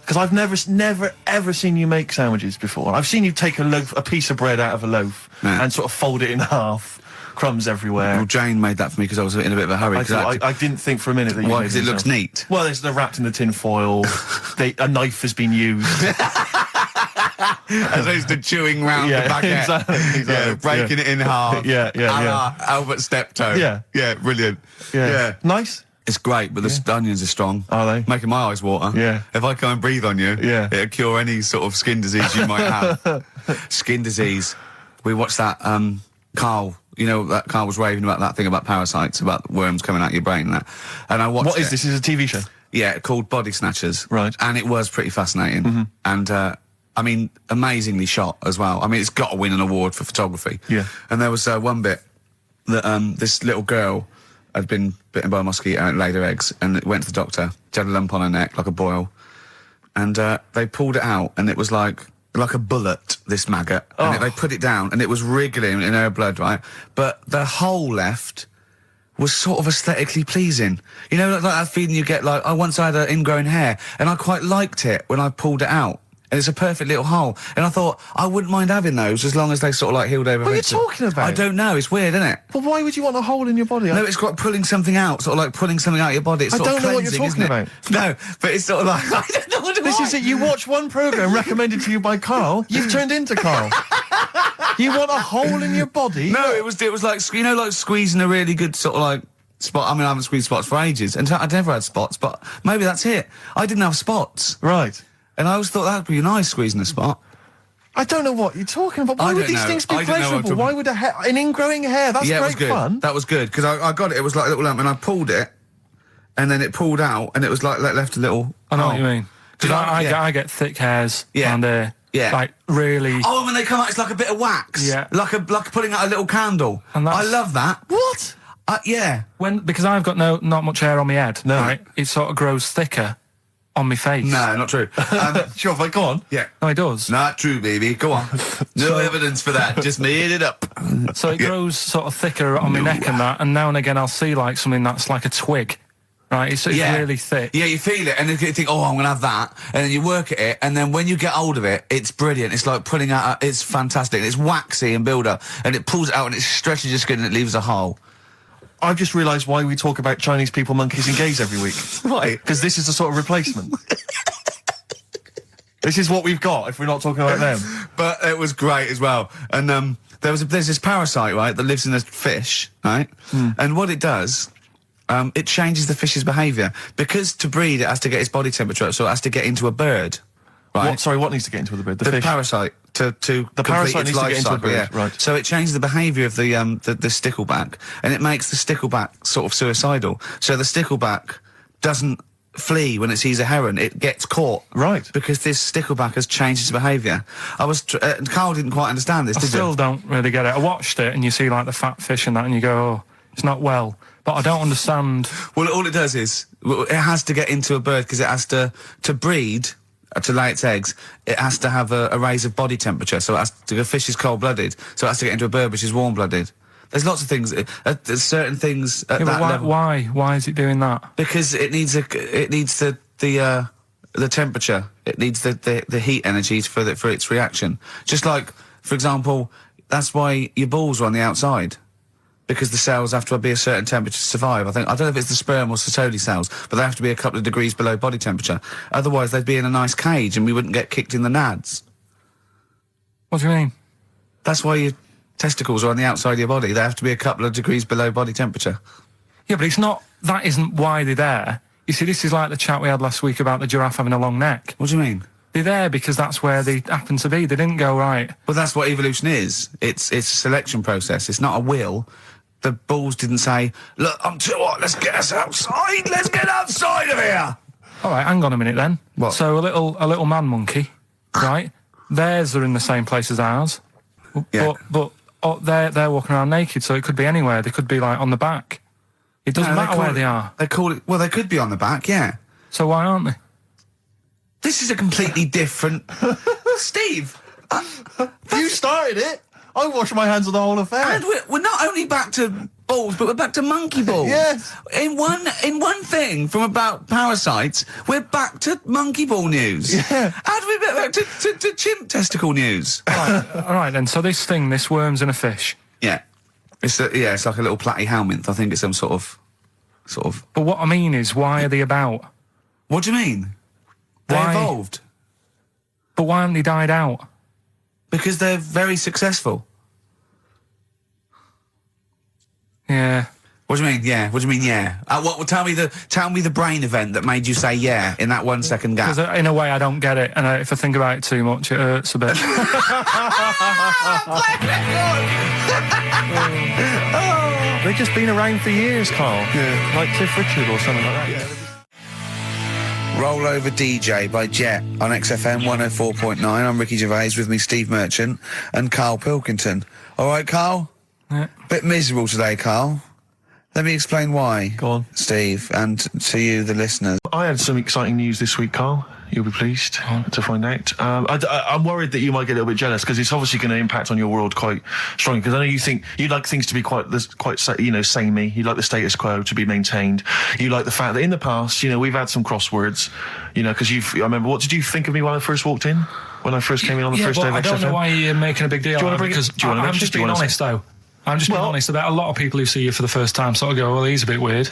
Because I've never, ever seen you make sandwiches before. I've seen you take a piece of bread out of a loaf and sort of fold it in half. Crumbs everywhere. Well, Jane made that for me because I was in a bit of a hurry. I didn't think for a minute that you Why? made Because it looks neat. Well, they're wrapped in the tin foil. A knife has been used. As opposed to chewing round the baguette. Exactly. Yeah, breaking it in half. Yeah. Albert Steptoe. Yeah, brilliant. Yeah. Nice. It's great, but the onions are strong. Are they? Making my eyes water. Yeah. If I come and breathe on you, it'll cure any sort of skin disease you might have. Skin disease. We watched that, Carl, that Carl was raving about that thing about parasites, about worms coming out your brain and that. And I watched What is this? Is it a TV show? Yeah, called Body Snatchers. Right. And it was pretty fascinating. And, amazingly shot as well. I mean, it's got to win an award for photography. Yeah. And there was one bit that this little girl had been bitten by a mosquito and it laid her eggs, and it went to the doctor. She had a lump on her neck, like a boil. And they pulled it out, and it was like a bullet, this maggot. And they put it down, and it was wriggling in her blood, right? But the hole left was sort of aesthetically pleasing. Like that feeling you get, like, once I had an ingrown hair, and I quite liked it when I pulled it out. And it's a perfect little hole. And I thought, I wouldn't mind having those as long as they sort of like healed over. What are you talking about? I don't know. It's weird, isn't it? But why would you want a hole in your body? No, it's got pulling something out, sort of like pulling something out of your body. It's I sort don't of know what you're cleansing, talking isn't it? No, but it's sort of like, I don't know what This is it. You watch one programme recommended to you by Carl, you've turned into Carl. You want a hole in your body? No, it was like, like squeezing a really good sort of like spot. I mean, I haven't squeezed spots for ages, and I'd never had spots, but maybe that's it. I didn't have spots. Right. And I always thought that'd be nice, squeezing a spot. I don't know what you're talking about. Why would these things be pleasurable? Why would an ingrowing hair? That's great fun. That was good, because I got it. It was like a little lump, and I pulled it, and then it pulled out, and it was like left a little... I know what you mean. Because I get thick hairs and Yeah. Like, really... Oh, when they come out, it's like a bit of wax. Yeah. Like putting out a little candle. And I love that. What? Yeah. Because I've got not much hair on my head, No. right? It sort of grows thicker on my face. No, not true. Sure, but go on. Yeah. No, it does. Not true, baby. Go on. No evidence for that. Just made it up. So it grows sort of thicker on my neck and that, and now and again I'll see like something that's like a twig, right? It's really thick. Yeah, you feel it, and then you think, oh, I'm going to have that, and then you work at it, and then when you get hold of it, it's brilliant. It's like pulling out, it's fantastic. It's waxy and build up, and it pulls it out, and it stretches your skin, and it leaves a hole. I've just realised why we talk about Chinese people, monkeys and gays every week. Right. Because this is the sort of replacement. This is what we've got if we're not talking about them. But it was great as well. And there's this parasite, right, that lives in a fish, right? And what it does, it changes the fish's behaviour. Because to breed, it has to get its body temperature up, so it has to get into a bird. Right? What needs to get into the bird? The fish? parasite to The parasite its needs to life get into a cycle, bird, yeah. right. So it changes the behaviour of the stickleback, and it makes the stickleback sort of suicidal. So the stickleback doesn't flee when it sees a heron; it gets caught. Right. Because this stickleback has changed its behaviour. Carl didn't quite understand this. I Did still you? don't really get it. I watched it and you see like the fat fish and that, and you go, oh, it's not well. But I don't understand. Well, all it does is it has to get into a bird because it has to breed. To lay its eggs, it has to have a raise of body temperature. So the fish is cold-blooded, so it has to get into a bird which is warm-blooded. There's lots of things. There's certain things at that level. Why? Why is it doing that? Because it needs the temperature. It needs the heat energy for its reaction. Just like, for example, that's why your balls are on the outside. Because the cells have to be a certain temperature to survive. I don't know if it's the sperm or Sertoli cells, but they have to be a couple of degrees below body temperature. Otherwise, they'd be in a nice cage and we wouldn't get kicked in the nads. What do you mean? That's why your testicles are on the outside of your body. They have to be a couple of degrees below body temperature. Yeah, but it's not. That isn't why they're there. You see, this is like the chat we had last week about the giraffe having a long neck. What do you mean? They're there because that's where they happen to be. They didn't go right. Well, that's what evolution is. It's a selection process. It's not a will. The balls didn't say, look, I'm too hot, let's get us outside, let's get outside of here! All right, hang on a minute then. What? So a little man monkey, right? Theirs are in the same place as ours. Yeah. But they're walking around naked, so it could be anywhere. They could be, like, on the back. It doesn't matter where they are. They call it, well, they could be on the back, yeah. So why aren't they? This is a completely different... Steve! You started it! I wash my hands of the whole affair. And we're not only back to balls, but we're back to monkey balls. Yes. In one thing from about parasites, we're back to monkey ball news. Yeah. How do we get back to chimp testicle news? All right then. So this worm's in a fish. Yeah. It's like a little platyhelminth. I think it's some sort of. But what I mean is, why are they about? What do you mean? They Why? evolved. But why haven't they died out? Because they're very successful. Yeah. What do you mean? Yeah. What do you mean? Yeah. Tell me the brain event that made you say yeah in that 1 second gap. Because in a way I don't get it, and if I think about it too much, it hurts a bit. They've just been around for years, Carl. Yeah. Like Cliff Richard or something like that. Yeah. Roll Over DJ by Jet on XFM 104.9. I'm Ricky Gervais, with me Steve Merchant and Karl Pilkington. All right, Karl? Yeah. Bit miserable today, Karl. Let me explain why. Go on. Steve, and to you, the listeners. I had some exciting news this week, Carl. You'll be pleased to find out. I'm worried that you might get a little bit jealous because it's obviously going to impact on your world quite strongly. Because I know you think you'd like things to be quite samey. You like the status quo to be maintained. You like the fact that in the past, we've had some crosswords. Because I remember. What did you think of me when I first walked in? When I first came in on the first day of XFM? I don't know why you're making a big deal. Do you want to bring because it? Do you want to I'm just being honest, though. I'm just being honest about a lot of people who see you for the first time sort of go, well, he's a bit weird.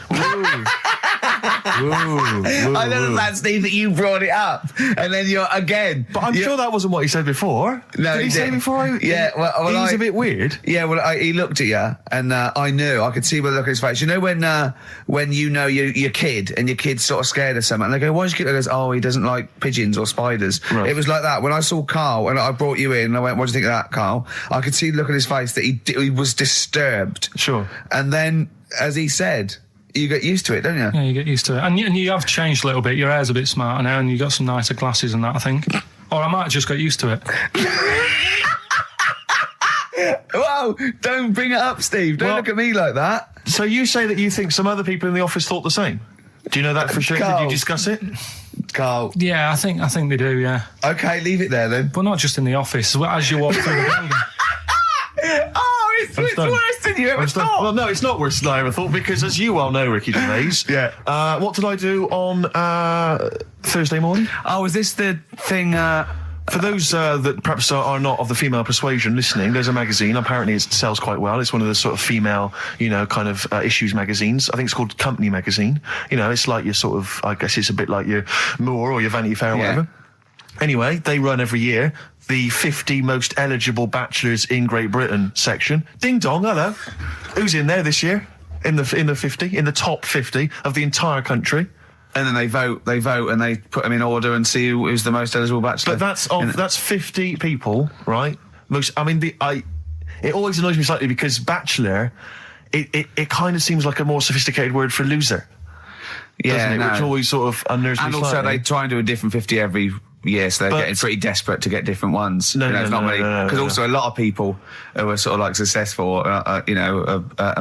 I love that, Steve, that you brought it up, and then you're again. But I'm sure that wasn't what he said before. No, did he say before? Yeah, well, he's a bit weird. Yeah, well, he looked at you, and I knew. I could see by the look on his face. You know when you know your kid, and your kid's sort of scared of something, and they go, "Why's your kid?" He goes, "Oh, he doesn't like pigeons or spiders." Right. It was like that when I saw Karl, and I brought you in, and I went, "What do you think of that, Karl?" I could see the look on his face that he was disturbed. Sure. And then, as he said, you get used to it, don't you? Yeah, you get used to it. And you have changed a little bit. Your hair's a bit smarter now, and you've got some nicer glasses and that, I think. Or I might have just got used to it. Whoa, don't bring it up, Steve. Don't look at me like that. So you say that you think some other people in the office thought the same? Do you know that for sure? Carl. Did you discuss it? Carl. Yeah, I think they do, yeah. Okay, leave it there then. But not just in the office, as you walk through the building. Oh, it's worse than you ever thought. Well, no, it's not worse than I ever thought, because as you well know, Ricky Gervais, what did I do on Thursday morning? Oh, is this the thing... For those that perhaps are not of the female persuasion listening, there's a magazine. Apparently, it sells quite well. It's one of the sort of female, kind of issues magazines. I think it's called Company Magazine. It's like your sort of, I guess it's a bit like your Moore or your Vanity Fair or whatever. Anyway, they run every year the 50 most eligible bachelors in Great Britain section. Ding dong, hello. Who's in there this year? In the 50, in the top 50 of the entire country. And then they vote, and they put them in order and see who's the most eligible bachelor. But that's 50 people, right? It always annoys me slightly because bachelor, it kind of seems like a more sophisticated word for loser. Yeah, doesn't it? no. Which always sort of unnerves me And also slightly. they try and do a different 50 every year, so they're getting pretty desperate to get different ones. No, because also a lot of people who are sort of like successful, are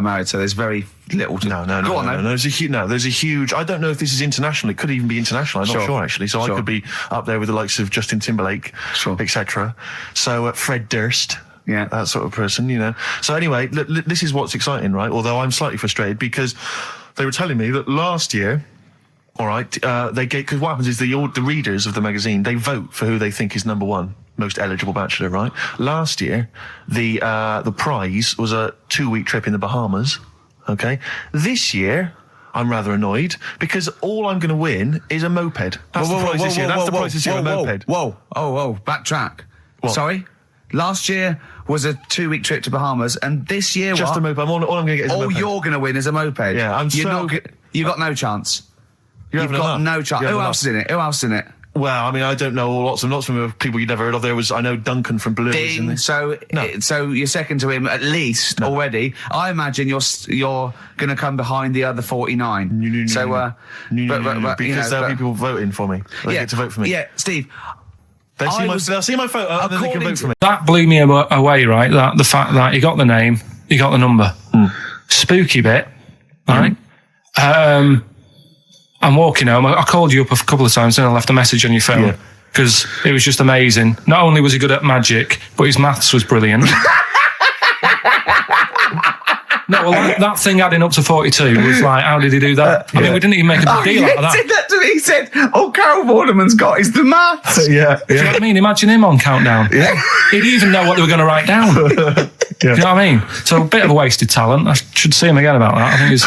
married, so there's very little to... No. There's a huge... I don't know if this is international. It could even be international. I'm not sure, actually. So I could be up there with the likes of Justin Timberlake, etc. So Fred Durst... Yeah, that sort of person, So anyway, this is what's exciting, right? Although I'm slightly frustrated because they were telling me that last year... All right, because what happens is the readers of the magazine, they vote for who they think is number one most eligible bachelor, right? Last year, the prize was a 2-week trip in the Bahamas. Okay, this year I'm rather annoyed because all I'm going to win is a moped. That's the prize this year. That's the prize this year, a moped. Whoa, backtrack. What? Sorry, last year was a 2-week trip to Bahamas, and this year just a moped. All I'm going to get is a moped. All you're going to win is a moped. Yeah, you got no chance. You've got no chance. Who else is in it? Well, I mean, I don't know lots of people you'd never heard of. I know Duncan from Blue. Ding. So you're second to him at least already. I imagine you're going to come behind the other 49. But because there are people voting for me. They get to vote for me. Yeah, Steve. They'll see my photo and then they can vote for me. That blew me away, right? That the fact that you got the name, you got the number. Spooky bit, right? I'm walking home. I called you up a couple of times and I left a message on your phone because it was just amazing. Not only was he good at magic, but his maths was brilliant. No, well, that thing adding up to 42 was like, how did he do that? I mean, we didn't even make a big deal out of that. He said that to me. He said, all Carol Vorderman's got is the maths. Do you know what I mean? Imagine him on Countdown. Yeah. He'd even know what they were going to write down. Do you know what I mean? So a bit of a wasted talent. I should see him again about that. I think it's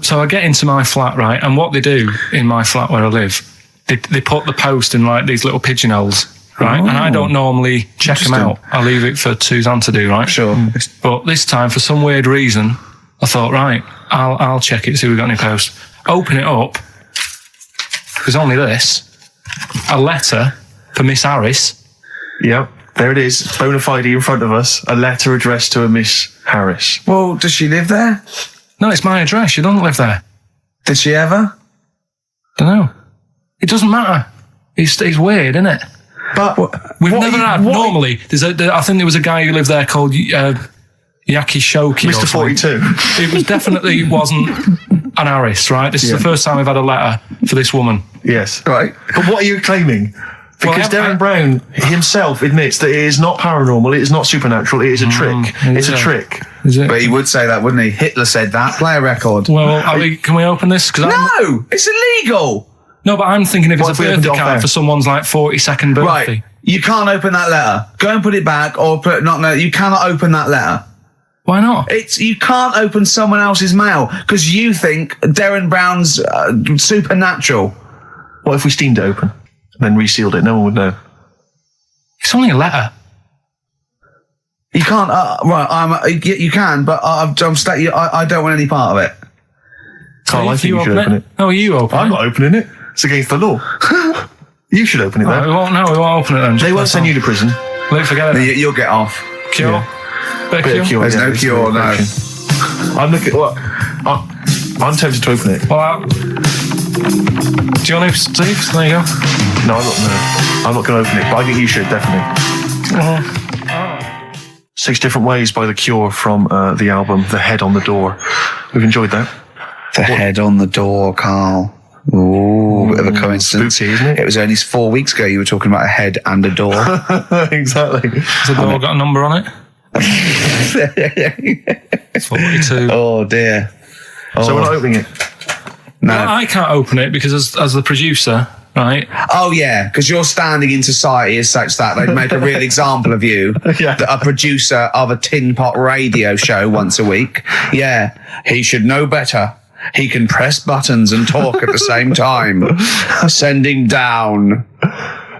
so I get into my flat, right? And what they do in my flat where I live, they put the post in like these little pigeonholes, right? And I don't normally check them out. I leave it for Suzanne to do, right? Sure. But this time, for some weird reason, I thought, right, I'll check it, see if we've got any posts. Open it up. There's only this. A letter for Miss Harris. Yep. There it is, bona fide in front of us, a letter addressed to a Miss Harris. Well, does she live there? No, it's my address. She doesn't live there. Did she ever? Don't know. It doesn't matter. It's weird, isn't it? But we've never had. Normally, I think there was a guy who lived there called Yaki Shoki. Mr. 42. It was definitely wasn't an Harris, right? This is the first time we've had a letter for this woman. Yes. Right. But what are you claiming? Because Darren Brown himself admits that it is not paranormal, it is not supernatural, it is a trick. It's a trick. Is it? But he would say that, wouldn't he? Hitler said that. Play a record. Well, can we open this? No! It's illegal! No, but I'm thinking if it's a birthday card for someone's like 42nd birthday. Right. You can't open that letter. Go and put it back or you cannot open that letter. Why not? You can't open someone else's mail because you think Darren Brown's supernatural. What if we steamed it open? Then resealed it, no one would know. It's only a letter. You can't, you can, but I don't want any part of it. Carl, I think you should open it. No, you open it. I'm not opening it. It's against the law. You should open it then. We won't open it then. They won't send you to prison. Forget it. You'll get off. Cure? Yeah. Bit of cure? There's no cure, no. I'm tempted to open it. Well, Do you want to, Steve? There you go. No, I'm not going to open it, but I think you should, definitely. 6 Different Ways by The Cure from the album The Head on the Door. We've enjoyed that. The head on the door, Carl. Ooh, bit of a coincidence. Spooky, isn't it? It was only 4 weeks ago you were talking about a head and a door. Exactly. Has the door got a number on it? 42. Oh, dear. So we're not opening it? No. Well, I can't open it because as the producer, right? Oh, yeah, because your standing in society is such that they'd make a real example of you, Yeah. a producer of a tin pot radio show once a week. Yeah, he should know better. He can press buttons and talk at the same time. Sending down.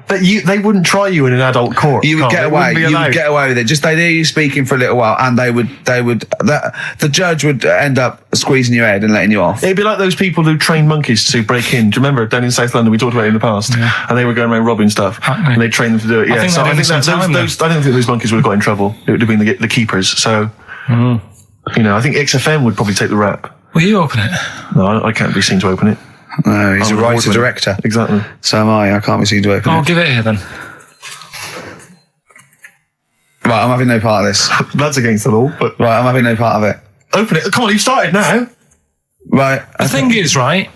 But they wouldn't try you in an adult court. You would get away. You allowed. would get away with it. Just they'd hear you speaking for a little while, and the judge would end up squeezing your head and letting you off. It'd be like those people who train monkeys to break in. Do you remember down in South London? We talked about it in the past, and they were going around robbing stuff, and they trained them to do it. Yeah, I think so I think that I don't think those monkeys would have got in trouble. It would have been the keepers. So, I think XFM would probably take the rap. Will you open it? No, I can't be seen to open it. No, he's a writer-director. Exactly. So am I. I can't be seen to open I'll it. give it here then. Right, I'm having no part of this. That's against the law, but Right, I'm having no part of it. open it. Come on, you started now. Right. The thing is, right,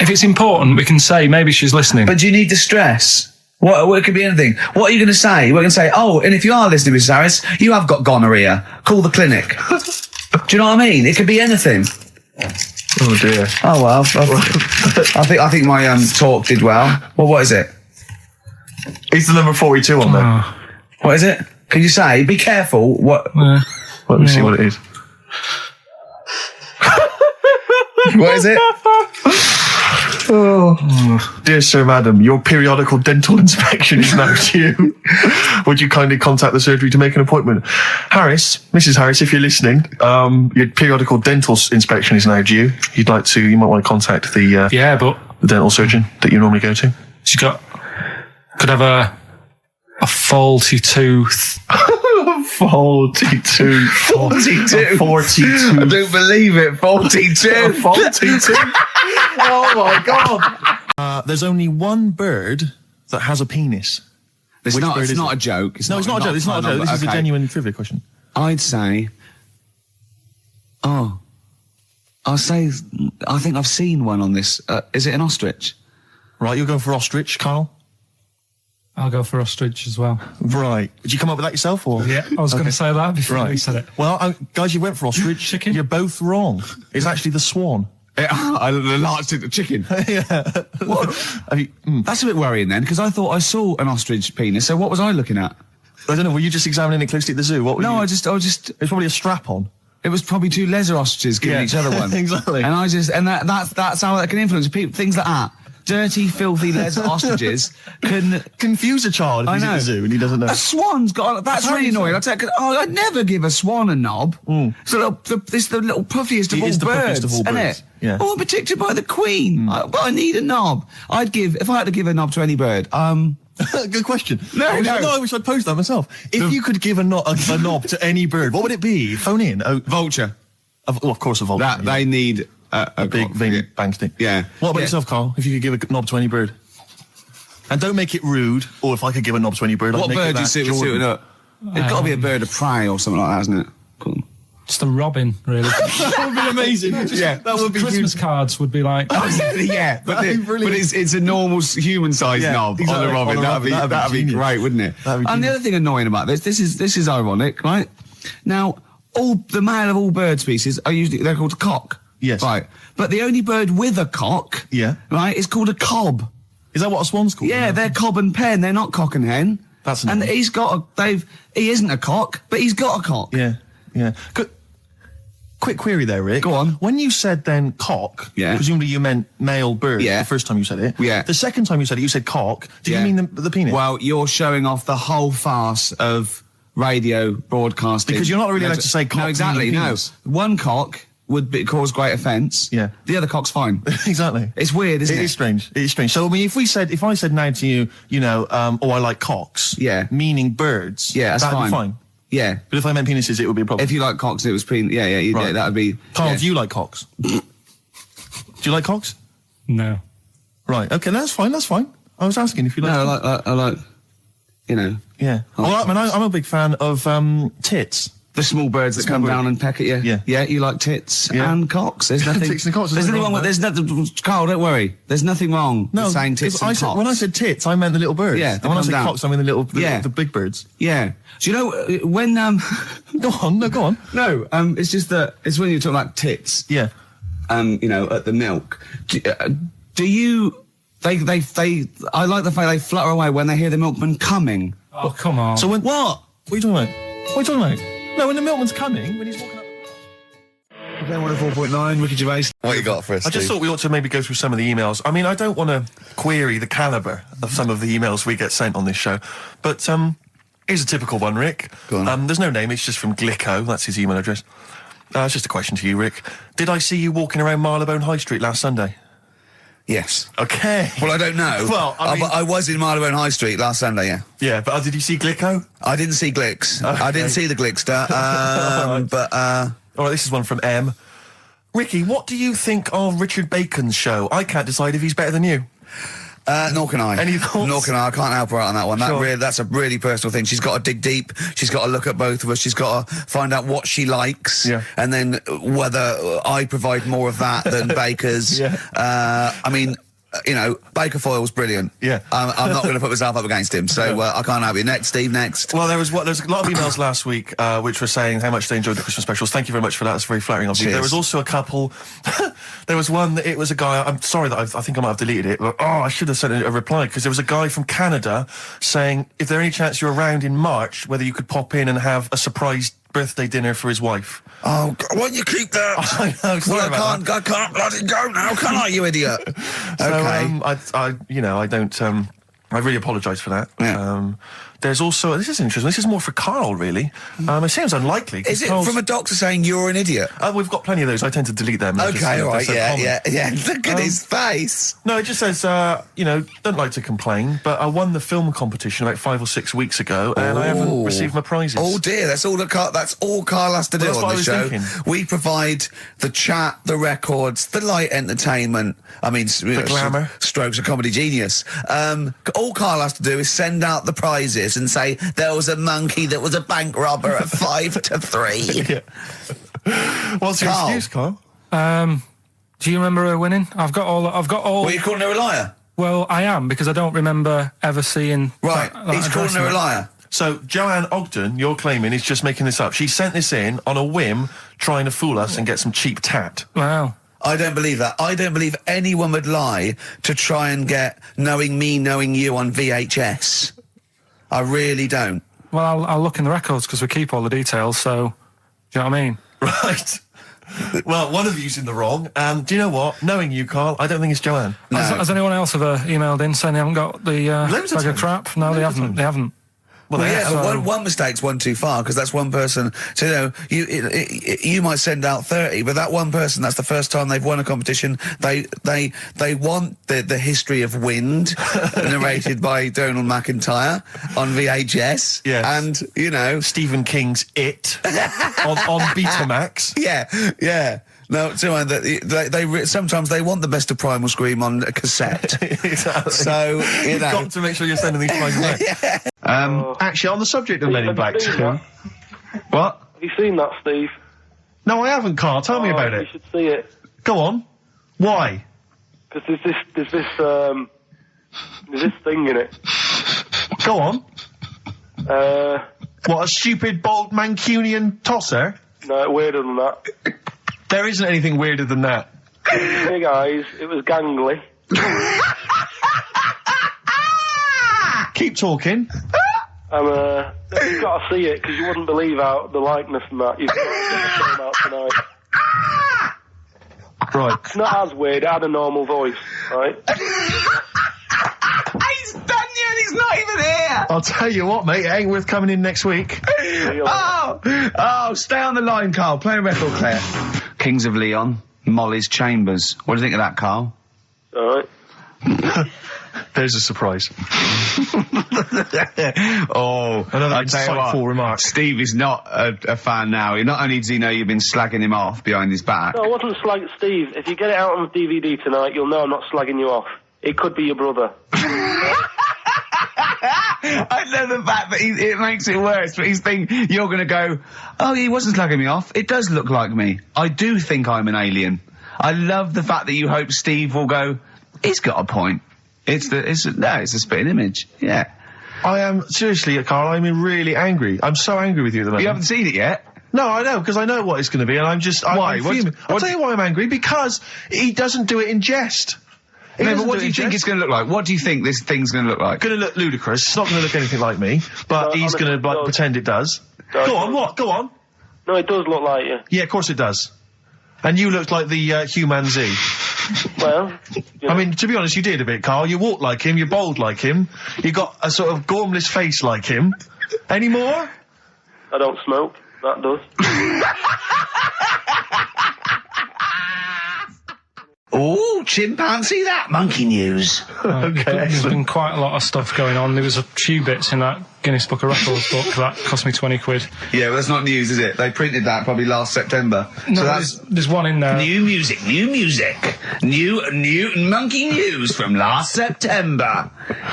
if it's important, we can say maybe she's listening. But do you need to stress? What it could be anything. What are you going to say? We're going to say, oh, and if you are listening, Mrs. Harris, you have got gonorrhea. Call the clinic. Do you know what I mean? It could be anything. Oh dear. Oh well, I think my talk did well. Well, what is it? It's the number 42 on there. What is it? Can you say? Be careful. What? Let me see what it is. What is it? Dear Sir, Madam, your periodical dental inspection is now due. Would you kindly contact the surgery to make an appointment? Harris, Mrs. Harris, if you're listening, your periodical dental inspection is now due. You might want to contact the But the dental surgeon that you normally go to. she could have a faulty tooth. 42. 42. 42. I don't believe it. 42. 42. Oh my God. There's only one bird that has a penis. It's Which not. bird It's is not it? a joke. No, it's not a joke. It's not a joke. This is a genuine trivia question. I'd say. Oh. I think I've seen one on this. Is it an ostrich? Right, you're going for ostrich, Carl? I'll go for ostrich as well. Right. Did you come up with that yourself, or? Yeah, I was going to say that before you said it. Well, guys, you went for ostrich. Chicken? You're both wrong. It's actually the swan. I larged into chicken. Yeah. What? That's a bit worrying then, because I thought I saw an ostrich penis. So what was I looking at? I don't know. Were you just examining it closely at the zoo? What? Were No, you? I just. It's probably a strap on. It was probably two leather ostriches giving each other one. Exactly. And that's how that can influence people. Things like that. Dirty, filthy leather ostriches can Confuse a child if he's at the zoo and he doesn't know. A swan's got. That's really annoying. I'd never give a swan a knob. So it's the little puffiest of all It is the birds, puffiest of all isn't birds. it? Yeah. Oh, I'm protected by the queen. But I need a knob. If I had to give a knob to any bird, Good question. No. I wish I'd posed that myself. If you could give a knob to any bird, what would it be? Phone in. Oh, vulture. of course, a vulture. That they need a big vein bang stick. Yeah. What about yourself, Carl? If you could give a knob to any bird, and don't make it rude. Or if I could give a knob to any bird, What I'd make bird it do you that suit Jordan. up? It's got to be a bird of prey or something like that, isn't it? Cool. Just a robin, really. That would be amazing. Yeah. that would be Christmas cards would be like. Yeah, but That'd be brilliant. it's a normal human-sized Yeah, knob exactly. on a robin. On a robin. That'd be genius. great, wouldn't it? That'd be And the genius. other thing annoying about this is ironic, right? Now, the male of all bird species they're called a cock. Yes. Right. But the only bird with a cock, Yeah. right, is called a cob. Is that what a swan's called? Yeah, they're cob and pen. They're not cock and hen. That's and annoying. he isn't a cock, but he's got a cock. Yeah. Good. Quick query there, Rick. Go on. When you said then cock, Yeah. presumably you meant male bird. Yeah. The first time you said it. Yeah. The second time you said it, you said cock. Did Yeah. you mean the penis? Well, you're showing off the whole farce of radio broadcasting. Because you're not really allowed to say cock. No, exactly, meaning no. penis. One cock would cause great offence. Yeah. The other cock's fine. Exactly. It's weird, isn't it? It is strange. It is strange. So, I mean, if I said now to you, I like cocks. Yeah. Meaning birds. Yeah, that's that'd fine. be fine. Yeah. But if I meant penises, it would be a problem. If you like cocks, it was Right. that would be... Carl, yeah. do you like cocks? Do you like cocks? No. Right. Okay, that's fine. That's fine. I was asking if you like. No, I like, you know. Yeah. Well, I mean, I'm a big fan of tits. The small birds that come down and peck at you. Yeah. Yeah, you like tits and cocks. There's nothing. Tits and cocks, There's nothing nothing wrong wrong with. There's nothing. Carl, don't worry. There's nothing wrong with saying tits and cocks. When I said tits, I meant the little birds. Yeah, and when I said cocks, I mean the big birds. Yeah. Do you know when Go on. No, go on. No, it's just that it's when you talk like tits. Yeah. You know, at the milk. Do you? They. I like the fact they flutter away when they hear the milkman coming. Oh, come on. So when What? What are you talking about? What are you talking about? No, when the milkman's coming, when he's walking up. Okay, 104.9, Ricky Gervais. What you got for us, I just thought we ought to maybe go through some of the emails. I mean, I don't want to query the calibre of some of the emails we get sent on this show, but here's a typical one, Rick. Go on. There's no name, it's just from Glicko, that's his email address. It's just a question to you, Rick. Did I see you walking around Marylebone High Street last Sunday? Yes. Okay. Well, I don't know. Well, I mean- I was in Marylebone High Street last Sunday, yeah. Yeah, but did you see Glicko? I didn't see Glicks. Okay. I didn't see the Glickster, but... All right, this is one from M. Ricky, what do you think of Richard Bacon's show? I can't decide if he's better than you. Nor can I. Any thoughts? Nor can I. I can't help her out on that one. Sure. That's a really personal thing. She's got to dig deep. She's got to look at both of us. She's got to find out what she likes. Yeah. And then whether I provide more of that than Baker's. Yeah. I mean... You know, Baker Foyle's brilliant. Yeah. I'm not going to put myself up against him, so I can't help you. Next, Steve, next. Well, there's a lot of emails last week which were saying how much they enjoyed the Christmas specials. Thank you very much for that. That's very flattering of you. Cheers. There was also a couple. There was one that it was a guy. I'm sorry that I think I might have deleted it. But, I should have sent a reply because there was a guy from Canada saying if there any chance you're around in March, whether you could pop in and have a surprise birthday dinner for his wife. Oh, God, why don't you keep that? I know. Sorry Well, about that. I can't bloody go now, can I, you idiot? Okay. So, I really apologise for that. Yeah. There's also, this is interesting, this is more for Carl, really. It seems unlikely. 'cause Is it Carl's- from a doctor saying you're an idiot? We've got plenty of those. I tend to delete them. They're just, Okay, all they're right, so yeah. common. Look at his face. No, it just says, don't like to complain, but I won the film competition about 5 or 6 weeks ago, and I haven't Ooh. received my prizes. Oh dear, that's all Carl has to do Well, that's on what I the was show. thinking. We provide the chat, the records, the light entertainment. I mean, the glamour. Strokes of comedy genius. All Carl has to do is send out the prizes and say there was a monkey that was a bank robber at 5 to 3. Yeah. What's your Carl. excuse, Carl? Do you remember her winning? I've got all. Well, you're calling her a liar, Well, I am because I don't remember ever seeing. right? that He's calling her a advertisement. liar. So, Joanne Ogden, you're claiming, is just making this up. She sent this in on a whim, trying to fool us and get some cheap tat. Wow. I don't believe that. I don't believe anyone would lie to try and get knowing me, knowing you on VHS. I really don't. Well, I'll look in the records because we keep all the details. So, do you know what I mean? Right. Well, one of you's in the wrong, and do you know what? Knowing you, Carl, I don't think it's Joanne. No. Has anyone else ever emailed in saying they haven't got the Loads of bag of times. crap? No, Loads they of haven't. times. They haven't. Well, Well, they yeah, have. one mistake's one too far because that's one person. So you might send out 30, but that one person, that's the first time they've won a competition. They want the history of Wind narrated by Donald McIntyre on VHS. Yes. And Stephen King's It on Betamax. yeah. No, they sometimes they want the best of Primal Scream on a cassette. Exactly. So You've got to make sure you're sending these prizes out. Actually, on the subject of Men in Black, what? Have you seen that, Steve? No, I haven't, Carl. Tell me about You it. should see it. Go on. Why? Because there's this thing in it. Go on. No, What, a stupid, bald Mancunian tosser? weirder than that. There isn't anything weirder than that. Big eyes, it was gangly. Keep talking. And you've got to see it because you wouldn't believe how the likeness and that. You've got to get the film out tonight. Right. It's not as weird, it had a normal voice, right? He's done you and he's not even here. I'll tell you what, mate, it ain't worth coming in next week. Oh, stay on the line, Carl. Play a record, Claire. Kings of Leon, Molly's Chambers. What do you think of that, Carl? Alright. There's a surprise. Oh, Another I tell you insightful what, remark. Steve is not a fan now. Not only does he know you've been slagging him off behind his back. No, I wasn't slagging Steve. If you get it out on DVD tonight, you'll know I'm not slagging you off. It could be your brother. I love the fact that it makes it worse, but he's thinking, you're gonna go, oh, he wasn't slugging me off. It does look like me. I do think I'm an alien. I love the fact that you hope Steve will go, he's got a point. It's a spitting image. Yeah. I am, seriously, Carl, I'm really angry. I'm so angry with you at the moment. You haven't seen it yet? No, I know, because I know what it's going to be, and I'm just... Why? I'm fuming. I'll tell you why I'm angry, because he doesn't do it in jest. No, but what do you think it's going to look like? What do you think this thing's going to look like? Going to look ludicrous. It's not going to look anything like me, but he's going to pretend it does. Go on, what? Go on. No, it does look like you. Yeah, of course it does. And you looked like the Human Z. Well, I mean, to be honest, you did a bit, Carl. You walk like him, you're bold like him, you got a sort of gormless face like him. Any more? I don't smoke. That does. Oh, chimpanzee, that monkey news. Okay, There's been quite a lot of stuff going on. There was a few bits in that Guinness Book of Records book that cost me 20 quid. Yeah, well, that's not news, is it? They printed that probably last September. No, so that's there's one in there. new music. New monkey news from last September.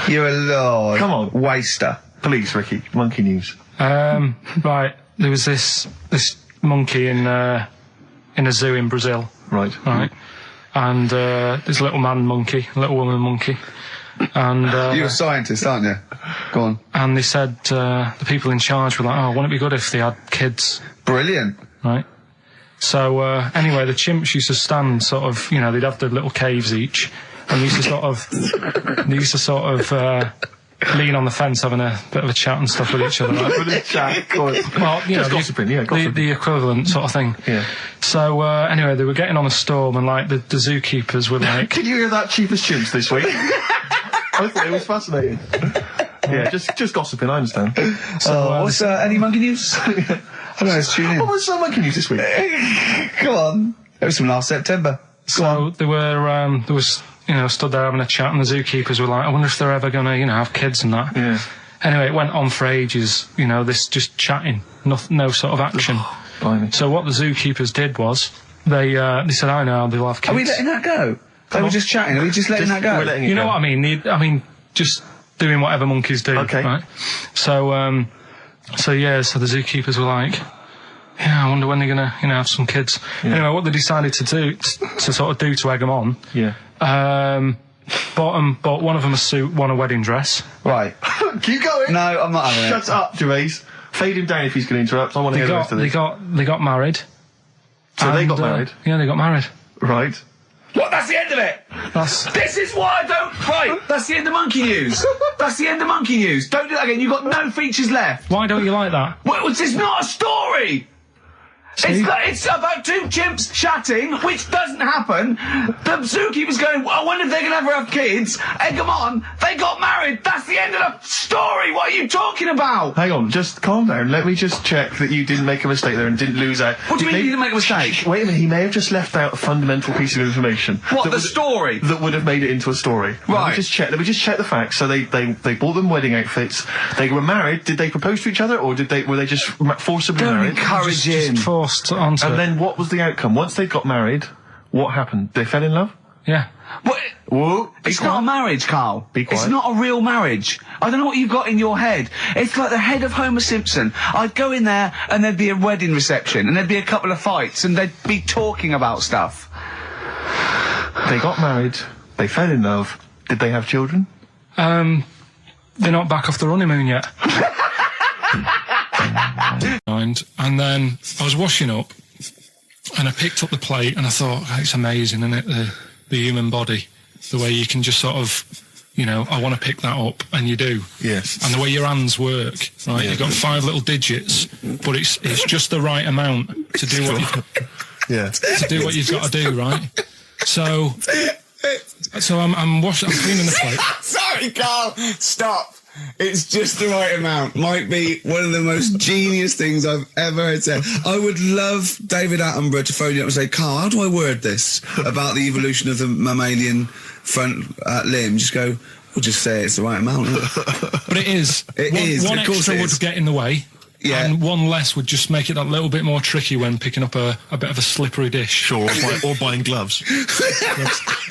You're a lord. Come on. Waster. Please, Ricky, monkey news. Right, there was this monkey in a zoo in Brazil. Right. And there's a little man monkey, a little woman monkey. And You're a scientist, aren't you? Go on. and they said the people in charge were like, oh, wouldn't it be good if they had kids? Brilliant. Right. So anyway, the chimps used to stand sort of, they'd have their little caves each, and they used to sort of lean on the fence having a bit of a chat and stuff with each other. Right? Well, Just gossiping, gossiping. The equivalent sort of thing. Yeah. So anyway, they were getting on a storm, and like the zookeepers were like, Can you hear that, cheapest chimps this week? I thought it was fascinating. Yeah, just gossiping, I understand. so, what's any monkey news? I don't know, let's tune in. What was monkey news this week? Go on. It was from last September. so they were there was stood there having a chat, and the zookeepers were like, I wonder if they're ever gonna have kids and that. Yeah. Anyway, it went on for ages. This just chatting, no sort of action. Blimey. So what the zookeepers did was they said, I know they'll have kids. Are we letting that go? They were just chatting. Are we just letting that go? We're letting it You know go. what I mean? Just doing whatever monkeys do. Okay. Right? So the zookeepers were like, yeah, I wonder when they're gonna, have some kids. Yeah. Anyway, what they decided to do, to sort of do to egg them on, Yeah. bought one of them a suit, one a wedding dress. Right. Keep going. No, I'm not having it. Shut up, Gervais. Fade him down if he's going to interrupt. I want to hear the rest of this. They got married. So they And, got married? Yeah, they got married. Right. What? That's the end of it. This is why I don't. Right. That's the end of monkey news. That's the end of monkey news. Don't do that again. You've got no features left. Why don't you like that? Well, it's not a story. It's about two chimps chatting, which doesn't happen. The zookeeper's going, I wonder if they're going to ever have kids. Egg them on. They got married. That's the end of the story. What are you talking about? Hang on, just calm down. Let me just check that you didn't make a mistake there and didn't lose out. What do you mean you didn't make a mistake? Wait a minute, he may have just left out a fundamental piece of information. What, that the would- story? That would have made it into a story. Right. Let me just check the facts. So they bought them wedding outfits. They were married. Did they propose to each other, or were they just forcibly Don't married? encourage him. Just forced onto And it. then what was the outcome? Once they got married, what happened? They fell in love? Yeah. What? Whoa. It's not a marriage, Carl. Be quiet. It's not a real marriage. I don't know what you've got in your head. It's like the head of Homer Simpson. I'd go in there and there'd be a wedding reception and there'd be a couple of fights and they'd be talking about stuff. They got married. They fell in love. Did they have children? They're not back off the honeymoon yet. And then I was washing up, and I picked up the plate, and I thought, oh, it's amazing, isn't it? The human body, the way you can just sort of, I want to pick that up, and you do. Yes. And the way your hands work, right? You've got 5 little digits, but it's just the right amount to do what you've got to do, right? So I'm cleaning the plate. Sorry, Carl. Stop. It's just the right amount. Might be one of the most genius things I've ever heard said. I would love David Attenborough to phone you up and say, Carl, how do I word this about the evolution of the mammalian front limb? Just go, we'll just say it's the right amount. But it is. It is, One of course extra it would is. get in the way. Yeah. And one less would just make it that little bit more tricky when picking up a bit of a slippery dish. Sure, or buying gloves.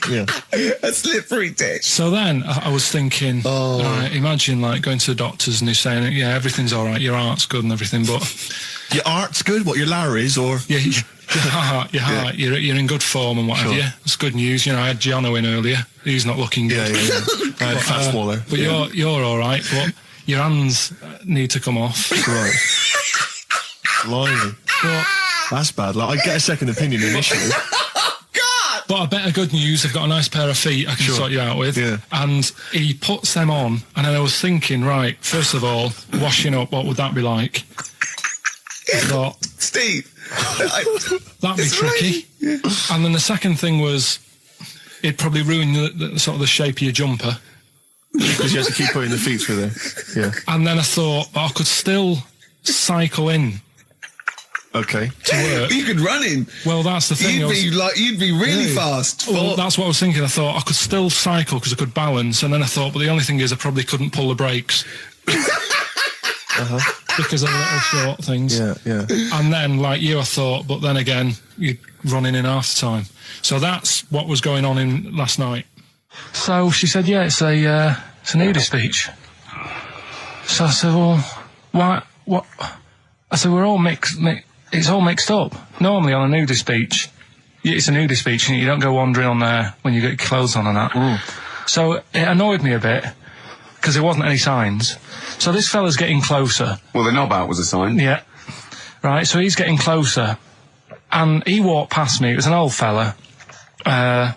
Yeah. A slippery dish. So then I was thinking, right, imagine like going to the doctors and they're saying, yeah, everything's all right, your heart's good and everything, but Your art's good? What, your Larry's, or...? yeah, your heart, you're in good form and what have you. It's good news. You know, I had Gianno in earlier. He's not looking good. Yeah. I had fat swallow. But you're all right. But your hands need to come off. Right. Blimey. But, That's bad. Like, I'd get a second opinion initially. but a bit of good news. I've got a nice pair of feet I can sort you out with. Yeah. And he puts them on, and then I was thinking, right, first of all, washing up, what would that be like? I thought, Steve. that'd be tricky. Yeah. And then the second thing was, it'd probably ruin the sort of the shape of your jumper. Because you have to keep putting the feet through there. Yeah. And then I thought, I could still cycle in Okay. to work. You could run in. Well, that's the thing. You'd be really fast. Well, that's what I was thinking. I thought I could still cycle because I could balance, and then I thought, but the only thing is I probably couldn't pull the brakes. Because of the little short things. Yeah. And then, like you, I thought, but then again, you're running in half the time. So that's what was going on in last night. So she said, yeah, it's a nudist beach. So I said, well, why, what? I said, we're all it's all mixed up. Normally on a nudist beach, it's a nudist beach and you don't go wandering on there when you get clothes on and that. So it annoyed me a bit, because there wasn't any signs. So this fella's getting closer. Well, the knob out was a sign. Yeah. Right, so he's getting closer. And he walked past me. It was an old fella. And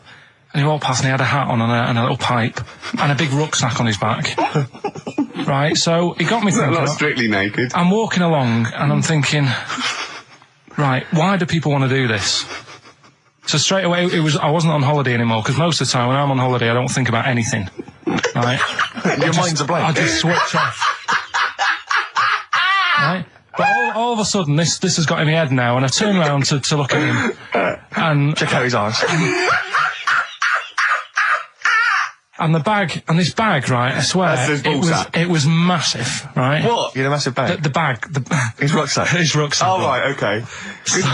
he walked past and he had a hat on and a little pipe. And a big rucksack on his back. Right, so he got me thinking. Not strictly naked. I'm walking along and I'm thinking, right, why do people want to do this? So straight away, I wasn't on holiday anymore, because most of the time when I'm on holiday, I don't think about anything. Right? Your mind's a blank. I just switch off. Right? But all of a sudden, this has got in my head now, and I turn around to look at him, and Check out his arse. and this bag, right? I swear, it was massive, right? What? You had a massive bag? The bag. His rucksack? His rucksack. Oh, right, okay.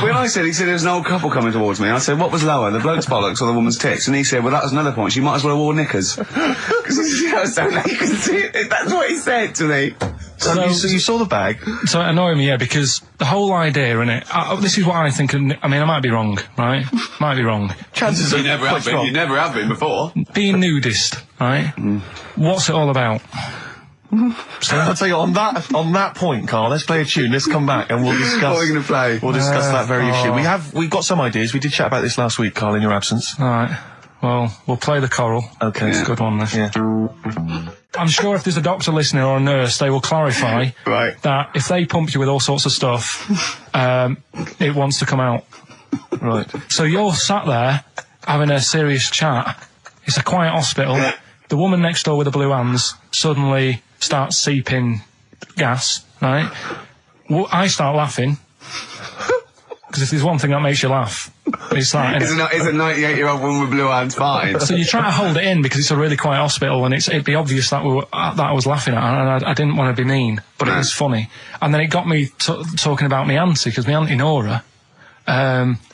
When he said there was an old couple coming towards me, I said, what was lower, the bloke's bollocks or the woman's tits? And he said, well, that was another point. She might as well have worn knickers. Because you know, so you can see it. That's what he said to me. So you saw the bag? So it annoyed me, yeah, because the whole idea in it, this is what I think, I mean, I might be wrong, right? Might be wrong. Chances are You never have been. You never have been before. Being nudist, right? What's it all about? So I'll tell you, on that point, Carl, let's play a tune, let's come back and we'll discuss... What are we going to play? We'll discuss that very issue. We've got some ideas. We did chat about this last week, Carl, in your absence. All right. Well, we'll play the choral. Okay. It's a good one, this. Yeah. I'm sure if there's a doctor listening or a nurse, they will clarify Right. that if they pump you with all sorts of stuff, it wants to come out. Right. So you're sat there having a serious chat. It's a quiet hospital. The woman next door with the blue hands suddenly starts seeping gas, right? Well, I start laughing. Because if there's one thing that makes you laugh, it's that. Is a 98-year-old woman with blue hands fine? So you try to hold it in because it's a really quiet hospital, and it'd be obvious that that I was laughing at, and I didn't want to be mean, but it was funny. And then it got me talking about my auntie, because my auntie Nora,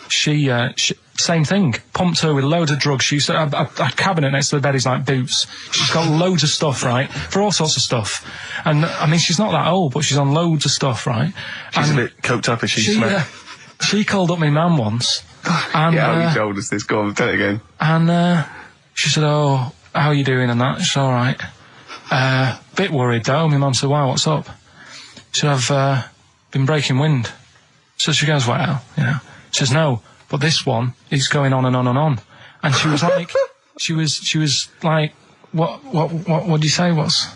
she same thing, pumped her with loads of drugs. She used to have a cabinet next to the bed is like boots. She's got loads of stuff, right, for all sorts of stuff. And I mean, she's not that old, but she's on loads of stuff, right? She's a bit coked up, is she? She called up my mum once. And, yeah, you told us this. Go on, tell it again. And she said, oh, how are you doing and that? She said, all right. Bit worried though. My mum said, wow, what's up? She said, I've been breaking wind. So she goes, well, you know. She says, no, but this one is going on and on and on. And she was like, she was like, what do you say? What's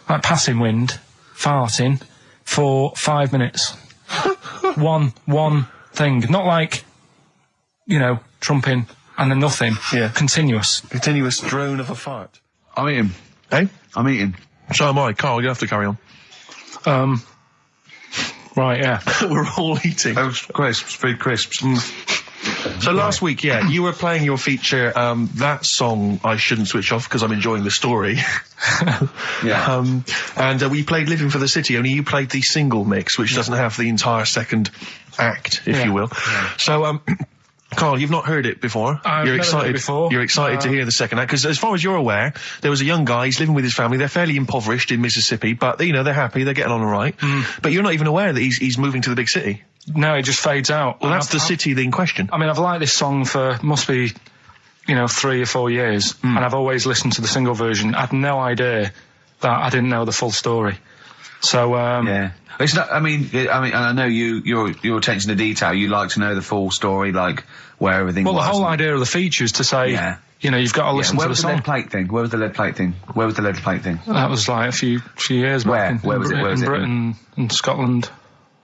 like passing wind, farting for 5 minutes. One thing, not like, you know, trumping and then nothing. Yeah. Continuous drone of a fart. I'm eating. Hey? I'm eating. So am I. Carl, you have to carry on. Right, yeah. We're all eating. Those crisps, food crisps. So last week, you were playing your feature, that song I shouldn't switch off because I'm enjoying the story. Yeah. And we played Living for the City, only you played the single mix, which doesn't have the entire second act, if you will. Yeah. So, Carl, you've not heard it before. You're excited. Heard it before. You're excited to hear the second act because, as far as you're aware, there was a young guy. He's living with his family. They're fairly impoverished in Mississippi, but they're happy. They're getting on all right. But you're not even aware that he's moving to the big city. No, it just fades out. Well, that's the city in question. I mean, I've liked this song for must be, 3 or 4 years, and I've always listened to the single version. I had no idea that I didn't know the full story. So yeah, it's not. I mean, I know your attention to detail. You like to know the full story, like where everything. Well, was. the whole idea of the feature is to say, you've got to listen to the song. Where was the lead plate thing? Where was the lead plate thing? That was like a few years back. Where was it? In Britain and Scotland.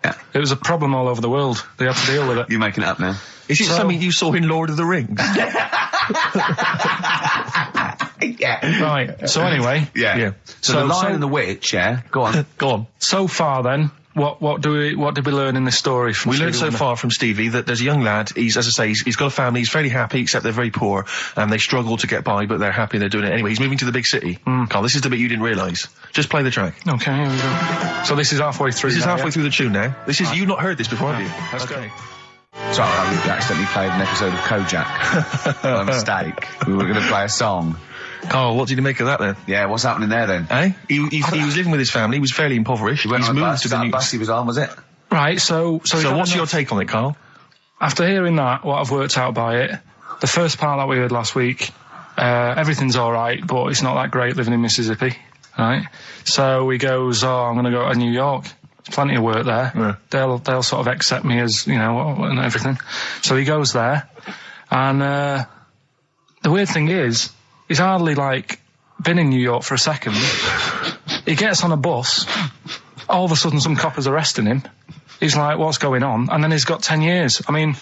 Yeah. It was a problem all over the world. They had to deal with it. You're making it up now. Is it something you saw in Lord of the Rings? Yeah. Right. So anyway. Yeah. So the Lion and the Witch. Yeah. Go on. Go on. So far, then, what did we learn in this story from? We learned so far from Stevie that there's a young lad. He's got a family. He's fairly happy, except they're very poor and they struggle to get by, but they're happy. They're doing it anyway. He's moving to the big city. Carl, this is the bit you didn't realise. Just play the track. Okay. Here we go. So this is halfway through. This is halfway through the tune now. You've not heard this before, have you? Let's go. Sorry, I accidentally played an episode of Kojak by mistake. We were going to play a song. Oh, what did you make of that then? Yeah, what's happening there then? Eh? He was living with his family. He was fairly impoverished. He's moved to the new bus he was on, was it? Right. So what's your take on it, Carl? After hearing that, what I've worked out by it, the first part that we heard last week, everything's all right, but it's not that great living in Mississippi, right? So he goes, I'm going to go to New York. There's plenty of work there. Yeah. They'll sort of accept me as, and everything. So he goes there, and the weird thing is, he's hardly, been in New York for a second. He gets on a bus, all of a sudden some cop is arresting him. He's like, what's going on? And then he's got 10 years. I mean,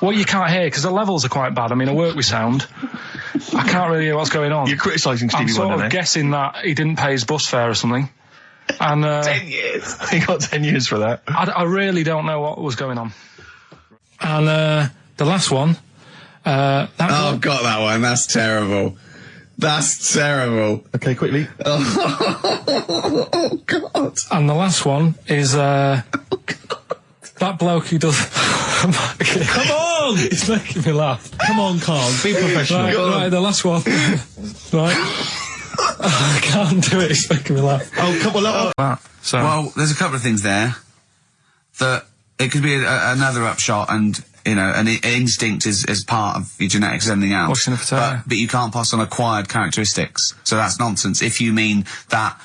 what you can't hear, because the levels are quite bad. I mean, I work with sound. I can't really hear what's going on. You're criticising Stevie Wonder, I'm sort of guessing that he didn't pay his bus fare or something. And 10 years. He got 10 years for that. I really don't know what was going on. And the last one. Got that one. That's terrible. That's terrible. Okay, quickly. Oh, God. And the last one is that bloke who does. Come on! It's making me laugh. Come on, Carl. Be professional. Right, the last one. Right. I can't do it. It's making me laugh. Oh, come on. Well, there's a couple of things there that it could be another upshot, and an instinct is part of your genetics as anything else. Washing a potato. But you can't pass on acquired characteristics, so that's nonsense. If you mean that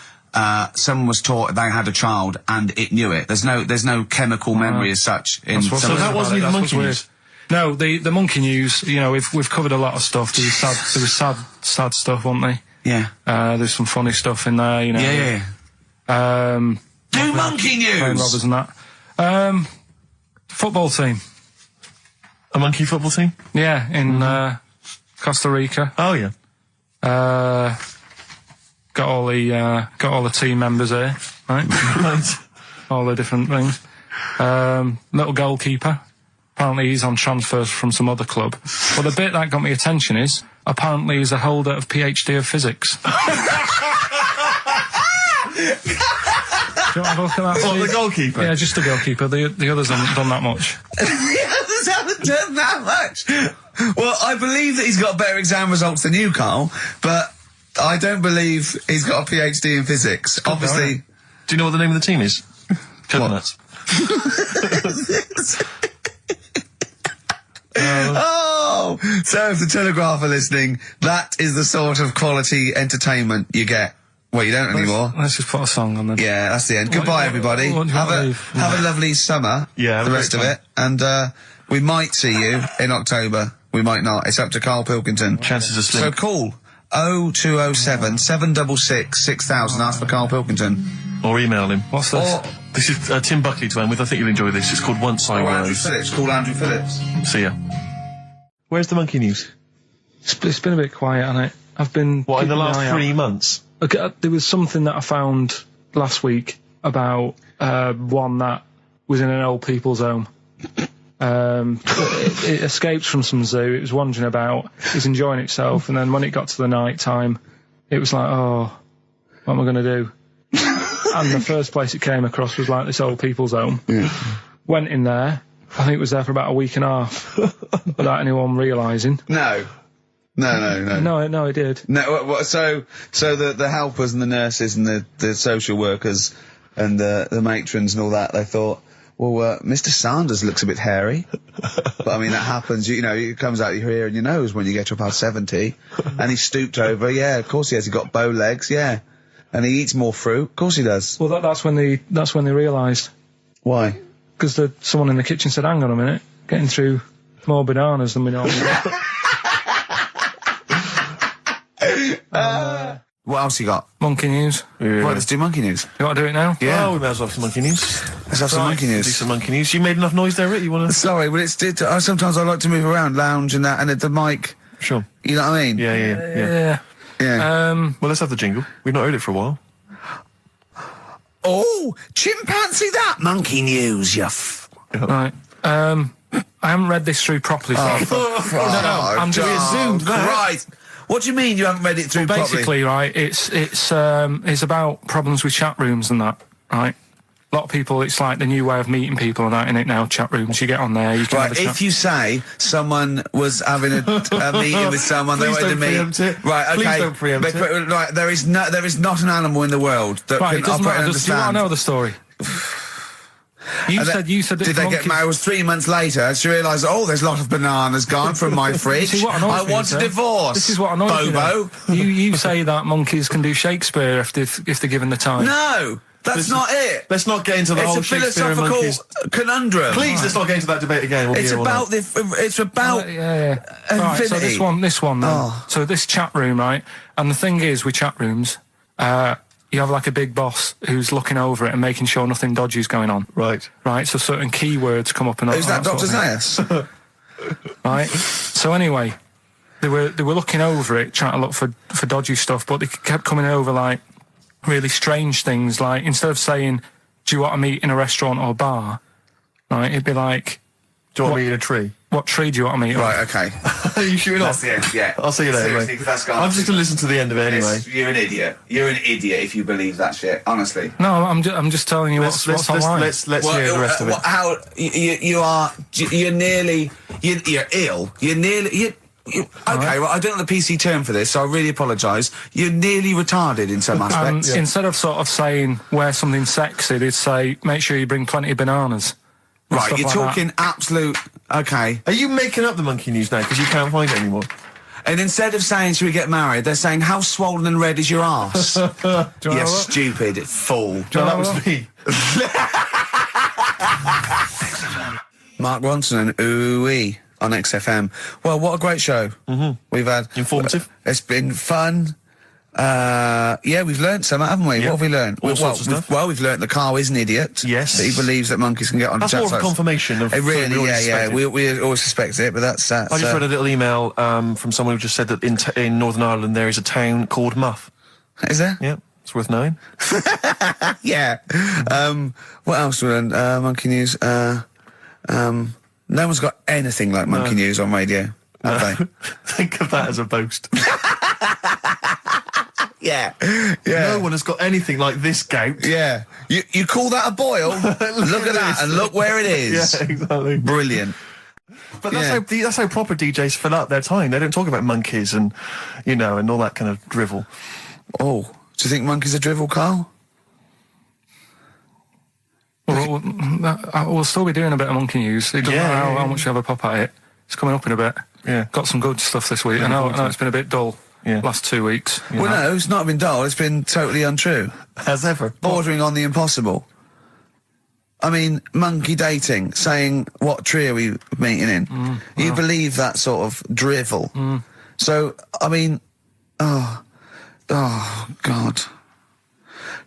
someone was taught they had a child and it knew it, there's no chemical memory as such. So that wasn't even monkey news. No, the monkey news. We've covered a lot of stuff. There was sad stuff, wasn't there? Yeah. There's some funny stuff in there. Yeah. Do monkey news. Playing robbers and that. Football team. A monkey football team? Yeah, in Costa Rica. Oh yeah. Got all the team members here, right? Right. All the different things. Little goalkeeper. Apparently he's on transfers from some other club. But the bit that got me attention is, apparently he's a holder of PhD of physics. Do you want to have a look at that, What, the goalkeeper? Yeah, just the goalkeeper. The others haven't done that much. The others haven't done that much. Well, I believe that he's got better exam results than you, Carl, but I don't believe he's got a PhD in physics. Obviously. Do you know what the name of the team is? Coconuts. Oh, so if the Telegraph are listening, that is the sort of quality entertainment you get. Well, you don't anymore. Let's just put a song on then. Yeah, that's the end. Goodbye, everybody. Have a lovely summer. Yeah, the rest of it, and we might see you in October. We might not. It's up to Karl Pilkington. Chances are slim. So call 0207 766 6000. Ask for Karl Pilkington. Or email him. What's this? This is Tim Buckley to end with. I think you'll enjoy this. It's called Once I Andrew Was. Phillips. Call Andrew Phillips. See ya. Where's the monkey news? It's been a bit quiet, hasn't it? I've been. What, in the last keeping an eye 3 out. months? Okay, there was something that I found last week about one that was in an old people's home. It escaped from some zoo. It was wandering about. It was enjoying itself. And then when it got to the night time, it was like, oh, what am I going to do? And the first place it came across was like this old people's home. Went in there. I think it was there for about a week and a half without anyone realising. No, it did. No, so the helpers and the nurses and the social workers and the matrons and all that, they thought, well, Mr. Sanders looks a bit hairy. But I mean, that happens, you know, it comes out your ear and your nose when you get to about 70. And he stooped over, yeah, of course he has. He got bow legs, yeah. And he eats more fruit, of course he does. Well, that's when they realised. Why? Because someone in the kitchen said, hang on a minute, getting through more bananas than we normally get. What else you got? Monkey news. Yeah. Well, let's do monkey news. You want to do it now? Yeah. Oh, we might as well have some monkey news. Let's have some monkey news. Do some monkey news. You made enough noise there, Rick? You want to... Sorry, but sometimes I like to move around, lounge and that, and the mic... Sure. You know what I mean? Yeah. Well, let's have the jingle. We've not heard it for a while. Oh, chimpanzee that! Monkey news, Right. I haven't read this through properly. No, I'm just zoomed that. Right. What do you mean you haven't read it through properly? Basically, right, it's about problems with chat rooms and that, right? A lot of people, it's like the new way of meeting people and that, in it now, chat rooms. You get on there, you can have a chat. If you say someone was having a meeting with someone, they wanted to meet... Right, okay. Please don't preempt it. Right, there is not an animal in the world that can operate and understand... Do you want to know the story? You said did they get married? It was 3 months later. She realised, oh, there's a lot of bananas gone from my fridge. I want a divorce. This is what annoys Bobo. You say that monkeys can do Shakespeare if they're given the time. No, that's not it. Let's not get into the whole Shakespeare and monkeys. It's a philosophical conundrum. Please, let's not get into that debate again. It's about Right, so this one then. Oh. So this chat room, right? And the thing is, with chat rooms, you have like a big boss who's looking over it and making sure nothing dodgy is going on. Right. Right, so certain keywords come up and... Who's that, Dr. Zayas? Right. So anyway, they were looking over it, trying to look for dodgy stuff, but they kept coming over like really strange things. Like, instead of saying, do you want to meet in a restaurant or bar? Right, it'd be like... Do you want to meet in a tree? What tree do you want to meet? Right, okay. Are you shooting off? That's the end, yeah. I'll see you later, Seriously, because that's gone. I'm just going to listen to the end of it anyway. You're an idiot. You're an idiot if you believe that shit, honestly. No, I'm just telling you what's online. Let's hear the rest of it. You're ill. Okay, well, I don't know the PC term for this, so I really apologise. You're nearly retarded in some aspects. Instead of sort of saying wear something sexy, they'd say make sure you bring plenty of bananas. Right, you're talking absolute... Okay. Are you making up the monkey news now because you can't find it anymore? And instead of saying, should we get married, they're saying, how swollen and red is your arse? You stupid fool. No, that was me. Mark Ronson and Ooh-wee on XFM. Well, what a great show. We've had... Informative. It's been fun. We've learnt some, haven't we? Yep. What have we learnt? All sorts of stuff. We've learnt that Carl is an idiot. Yes. That he believes that monkeys can get on That's more of a confirmation of... It really, we always suspect it, but that's... I just read a little email from someone who just said that in Northern Ireland there is a town called Muff. Is there? Yeah, it's worth knowing. Yeah. What else we learned? Monkey news. No one's got anything like monkey news on radio, have they? Think of that as a boast. Yeah. No one has got anything like this gout. Yeah. You call that a boil? Look at that and look where it is. Yeah, exactly. Brilliant. But that's how proper DJs fill up their time. They don't talk about monkeys and, and all that kind of drivel. Oh, do you think monkeys are drivel, Carl? We'll still be doing a bit of monkey news. It doesn't matter how much you have a pop at it. It's coming up in a bit. Yeah. Got some good stuff this week. I know it's been a bit dull. Yeah. Last 2 weeks. Well, no, it's not been dull. It's been totally untrue. As ever. Bordering on the impossible. I mean, monkey dating, saying, what tree are we meeting in? You believe that sort of drivel. So, I mean, oh, God.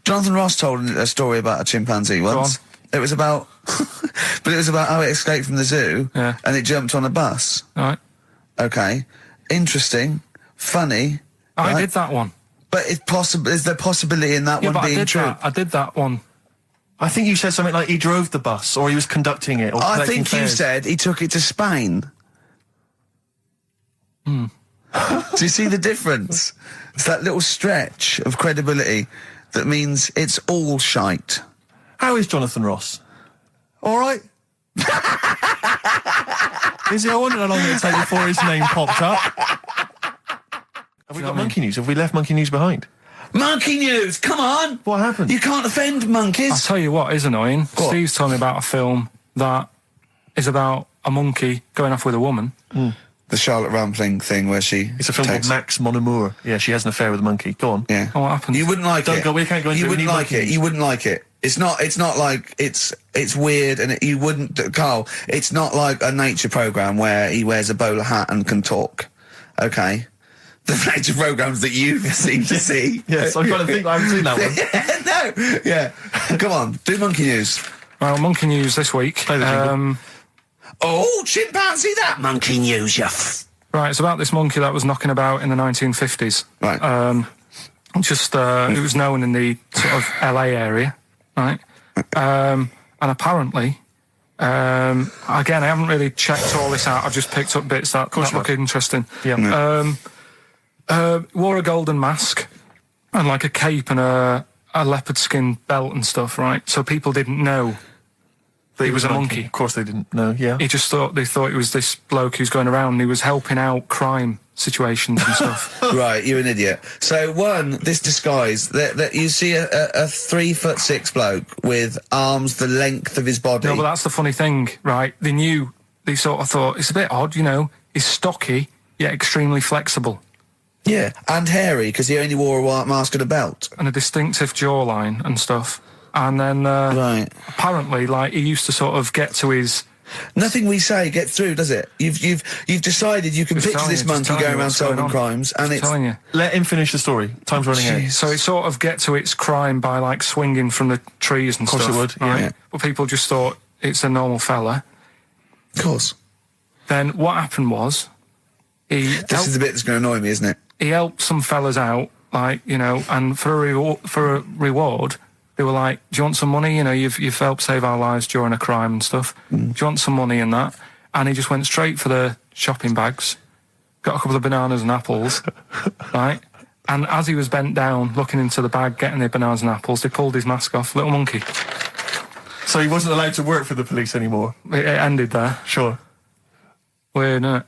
Jonathan Ross told a story about a chimpanzee once. It was about, but it was about how it escaped from the zoo and it jumped on a bus. Right. Okay. Interesting. Funny. I right? did that one. But is there possibility in that one being true? I did that one I think you said something like he drove the bus, or he was conducting it, or I collecting think you fares. said he took it to Spain. Do you see the difference? It's that little stretch of credibility that means it's all shite. How is Jonathan Ross? All right. Is he? I wonder how long it would take before his name popped up. Have we got monkey news? Have we left monkey news behind? Monkey news, come on! What happened? You can't offend monkeys. I'll tell you what is annoying. What? Steve's told me about a film that is about a monkey going off with a woman. The Charlotte Rampling thing where she It's a film takes... called Max Mon Amour. Yeah, she has an affair with a monkey. Go on. Yeah. Oh, what happens? You wouldn't like Don't it. go- we can't go into You it. We wouldn't need like it. monkeys. You wouldn't like it. It's not like it's weird and you wouldn't, Carl, it's not like a nature program where he wears a bowler hat and can talk. Okay? The nature programs that you seem to see. Yes, I'm trying to think. I haven't seen that one. No. Yeah. Come on. Do monkey news. Well, monkey news this week. Play the jingle. Oh, chimpanzee, that monkey news, Right, it's about this monkey that was knocking about in the 1950s. Right. It was known in the sort of LA area, right? And apparently, again, I haven't really checked all this out. I've just picked up bits that look interesting. Yeah. Wore a golden mask and like a cape and a leopard skin belt and stuff, right? So people didn't know that he was a monkey. Of course they didn't know, yeah. They thought it was this bloke who's going around and he was helping out crime situations and stuff. Right, you're an idiot. So this disguise, that you see a 3'6" bloke with arms the length of his body. No, but that's the funny thing, right? They sort of thought, it's a bit odd, he's stocky, yet extremely flexible. Yeah, and hairy, because he only wore a white mask and a belt. And a distinctive jawline and stuff. And then, Right. apparently, like, he used to sort of get to his... Nothing we say gets through, does it? You've decided you can Just picture telling this you, just monkey telling going you around what's going solving on. crimes, and it's... telling you. Let him finish the story. Time's running out. So it sort of get to its crime by, like, swinging from the trees and Of course stuff. it would, yeah. right? But people just thought it's a normal fella. Of course. Then what happened was... This is the bit that's going to annoy me, isn't it? He helped some fellas out, like, and for a reward, they were like, do you want some money? You've helped save our lives during a crime and stuff. Do you want some money and that? And he just went straight for the shopping bags, got a couple of bananas and apples, right? And as he was bent down, looking into the bag, getting the bananas and apples, they pulled his mask off. Little monkey. So he wasn't allowed to work for the police anymore? It ended there. Sure. Weird, isn't it?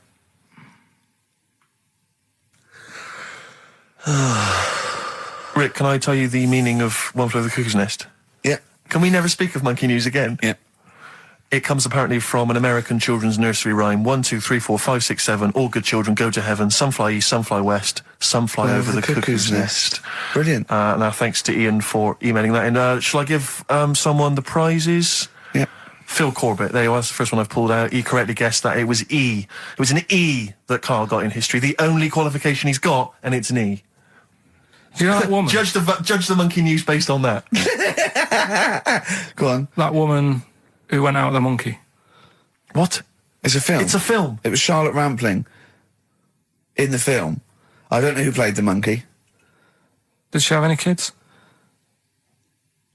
Rick, can I tell you the meaning of One Flew Over the Cuckoo's Nest? Yeah. Can we never speak of monkey news again? Yeah. It comes apparently from an American children's nursery rhyme. 1, 2, 3, 4, 5, 6, 7. All good children go to heaven. Some fly east, some fly west. Some fly over the cuckoo's nest. Brilliant. Now, thanks to Ian for emailing that in. Shall I give someone the prizes? Yeah. Phil Corbett, there you are, that's the first one I've pulled out. He correctly guessed that it was E. It was an E that Carl got in history. The only qualification he's got, and it's an E. Do you know that woman? Judge the monkey news based on that. Go on. That woman who went out with the monkey. What? It's a film. It's a film. It was Charlotte Rampling in the film. I don't know who played the monkey. Did she have any kids?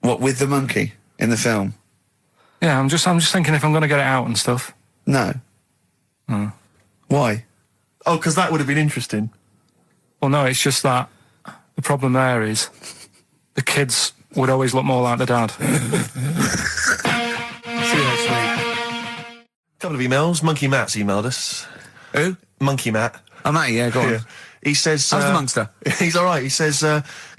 What, with the monkey in the film? Yeah, I'm just thinking if I'm going to get it out and stuff. No. Why? Oh, because that would have been interesting. Well, no, it's just that the problem there is the kids would always look more like the dad. See you next week. Couple of emails. Monkey Matt's emailed us. Who? Monkey Matt. Oh, Matty, yeah, go on. Yeah. He says... How's the monster? He's all right. He says,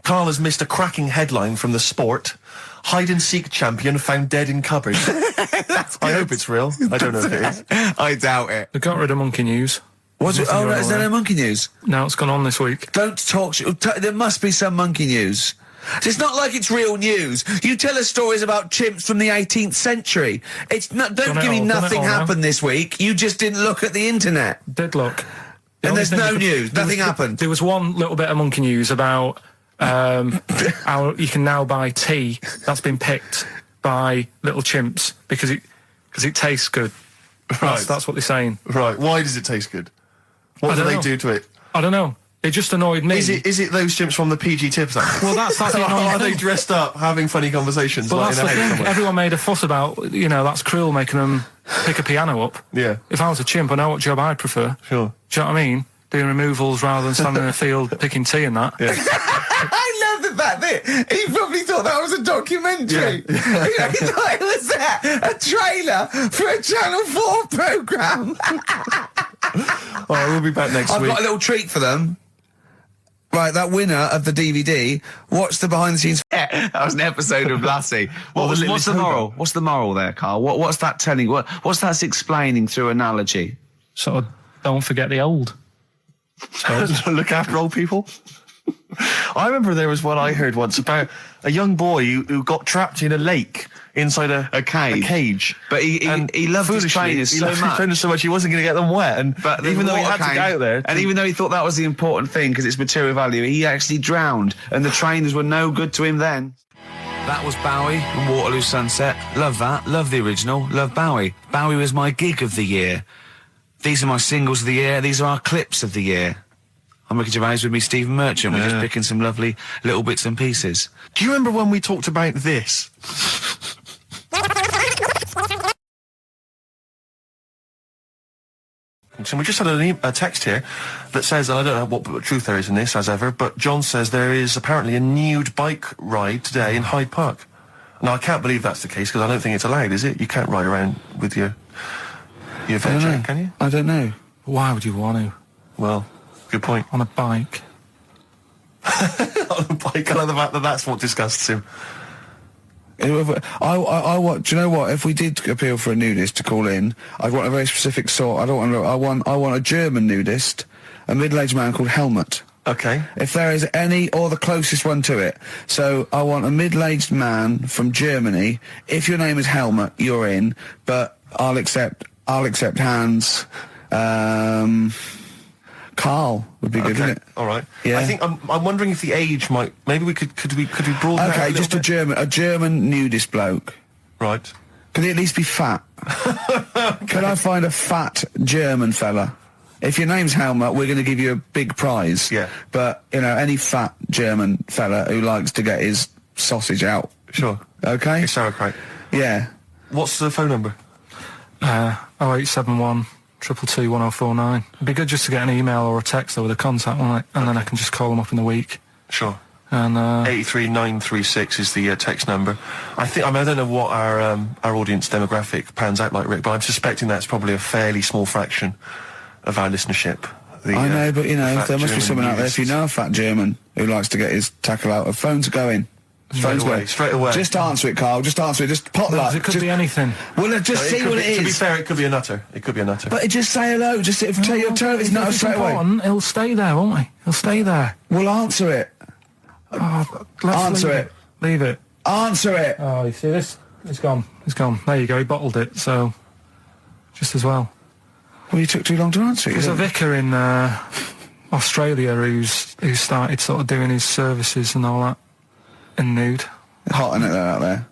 Carl has missed a cracking headline from The Sport. Hide-and-seek champion found dead in cupboard. I hope it's real. I don't know if it is. I doubt it. They got rid of monkey news. Was it? Nothing Oh, going no, is there on no monkey news? No, it's gone on this week. Don't talk. There must be some monkey news. It's not like it's real news. You tell us stories about chimps from the 18th century. It's not. Don't give me nothing happened this week. You just didn't look at the internet. Did look. And there's no news. Nothing happened. There was one little bit of monkey news about how you can now buy tea that's been picked by little chimps because it tastes good. Right. That's what they're saying. Right. Why does it taste good? What do they do to it? I don't know. It just annoyed me. Is it those chimps from the PG Tips Act? Well, that's the annoying Are thing. they dressed up, having funny conversations? Well, like that's the in a house thing. somewhere? Everyone made a fuss about, that's cruel, making them pick a piano up. Yeah. If I was a chimp, I know what job I'd prefer. Sure. Do you know what I mean? Doing removals rather than standing in a field picking tea and that. Yeah. I love the fact that he probably thought that was a documentary. He thought it was a trailer for a Channel 4 programme. Alright, we'll be back next I've week. got a little treat for them. Right, that winner of the DVD, watch the behind-the-scenes... Yeah, that was an episode of Lassie. What's the moral? What's the moral there, Carl? What's that telling? What's that explaining through analogy? Sort of, don't forget the old. Look after old people. I remember there was one I heard once about a young boy who got trapped in a lake inside a cage. But he loved his trainers so much. He wasn't going to get them wet. But even though he had to get out there, and even though he thought that was the important thing because it's material value, he actually drowned, and the trainers were no good to him then. That was Bowie and Waterloo Sunset. Love that. Love the original. Love Bowie. Bowie was my gig of the year. These are my singles of the year. These are our clips of the year. I'm Ricky Gervais, with me Stephen Merchant. We're just picking some lovely little bits and pieces. Do you remember when we talked about this? So we just had a text here that says, and I don't know what truth there is in this, as ever, but John says there is apparently a nude bike ride today in Hyde Park. Now, I can't believe that's the case, because I don't think it's allowed, is it? You can't ride around with your veg, can you? I don't know. Why would you want to? Well, good point. On a bike. On a bike, I love the fact that that's what disgusts him. I want. Do you know what? If we did appeal for a nudist to call in, I'd want a very specific sort. I want a German nudist, a middle-aged man called Helmut. Okay. If there is any, or the closest one to it. So I want a middle-aged man from Germany. If your name is Helmut, you're in. But I'll accept Hans. Carl would be good, wouldn't it? All right. Yeah. I think I'm wondering if the age might. Maybe we could we broaden it out Okay, just a German nudist bloke. Right. Could he at least be fat? Could I find a fat German fella? If your name's Helmut, we're going to give you a big prize. Yeah. But, any fat German fella who likes to get his sausage out. Sure. Okay? It's sauerkraut. Yeah. What's the phone number? 0871 222 1049. It'd be good just to get an email or a text with a contact on it, and then I can just call them up in the week. Sure. And 83936 is the text number. I don't know what our audience demographic pans out like, Rick, but I'm suspecting that's probably a fairly small fraction of our listenership. I know, but there must be someone out there, if you know a fat German who likes to get his tackle out, of phones are going. Straight away. Just answer it, Carl. Just answer it. Just potluck. it could be anything. Well, just see what it is. To be fair, it could be a nutter. But just say hello. Just tell your turn. It's not straight away. He'll stay there, won't he? He'll stay there. Well, answer it. Answer it. Leave it. Answer it. Oh, you see this? It's gone. It's gone. There you go. He bottled it. So, just as well. Well, you took too long to answer it. There's a vicar in Australia who started sort of doing his services and all that in nude. Hot, isn't it, out there?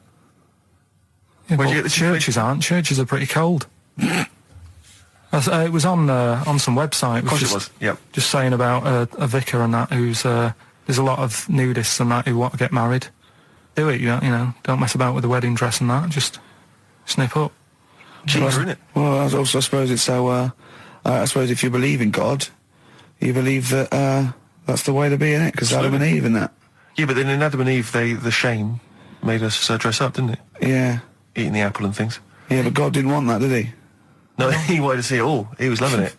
Yeah, Where'd but you get the churches aren't. Churches are pretty cold. It was on some website. Of course it was. Yep. Just saying about a vicar and that who's there's a lot of nudists and that who want to get married. Do it, don't mess about with the wedding dress and that. Just snip up. Cheaper, isn't it? Well, I suppose it's so. I suppose if you believe in God, you believe that that's the way to be, innit? Because Adam and Eve and that. Yeah, but then in Adam and Eve, the shame made us dress up, didn't it? Yeah. Eating the apple and things. Yeah, but God didn't want that, did he? No, he wanted to see it all. He was loving it.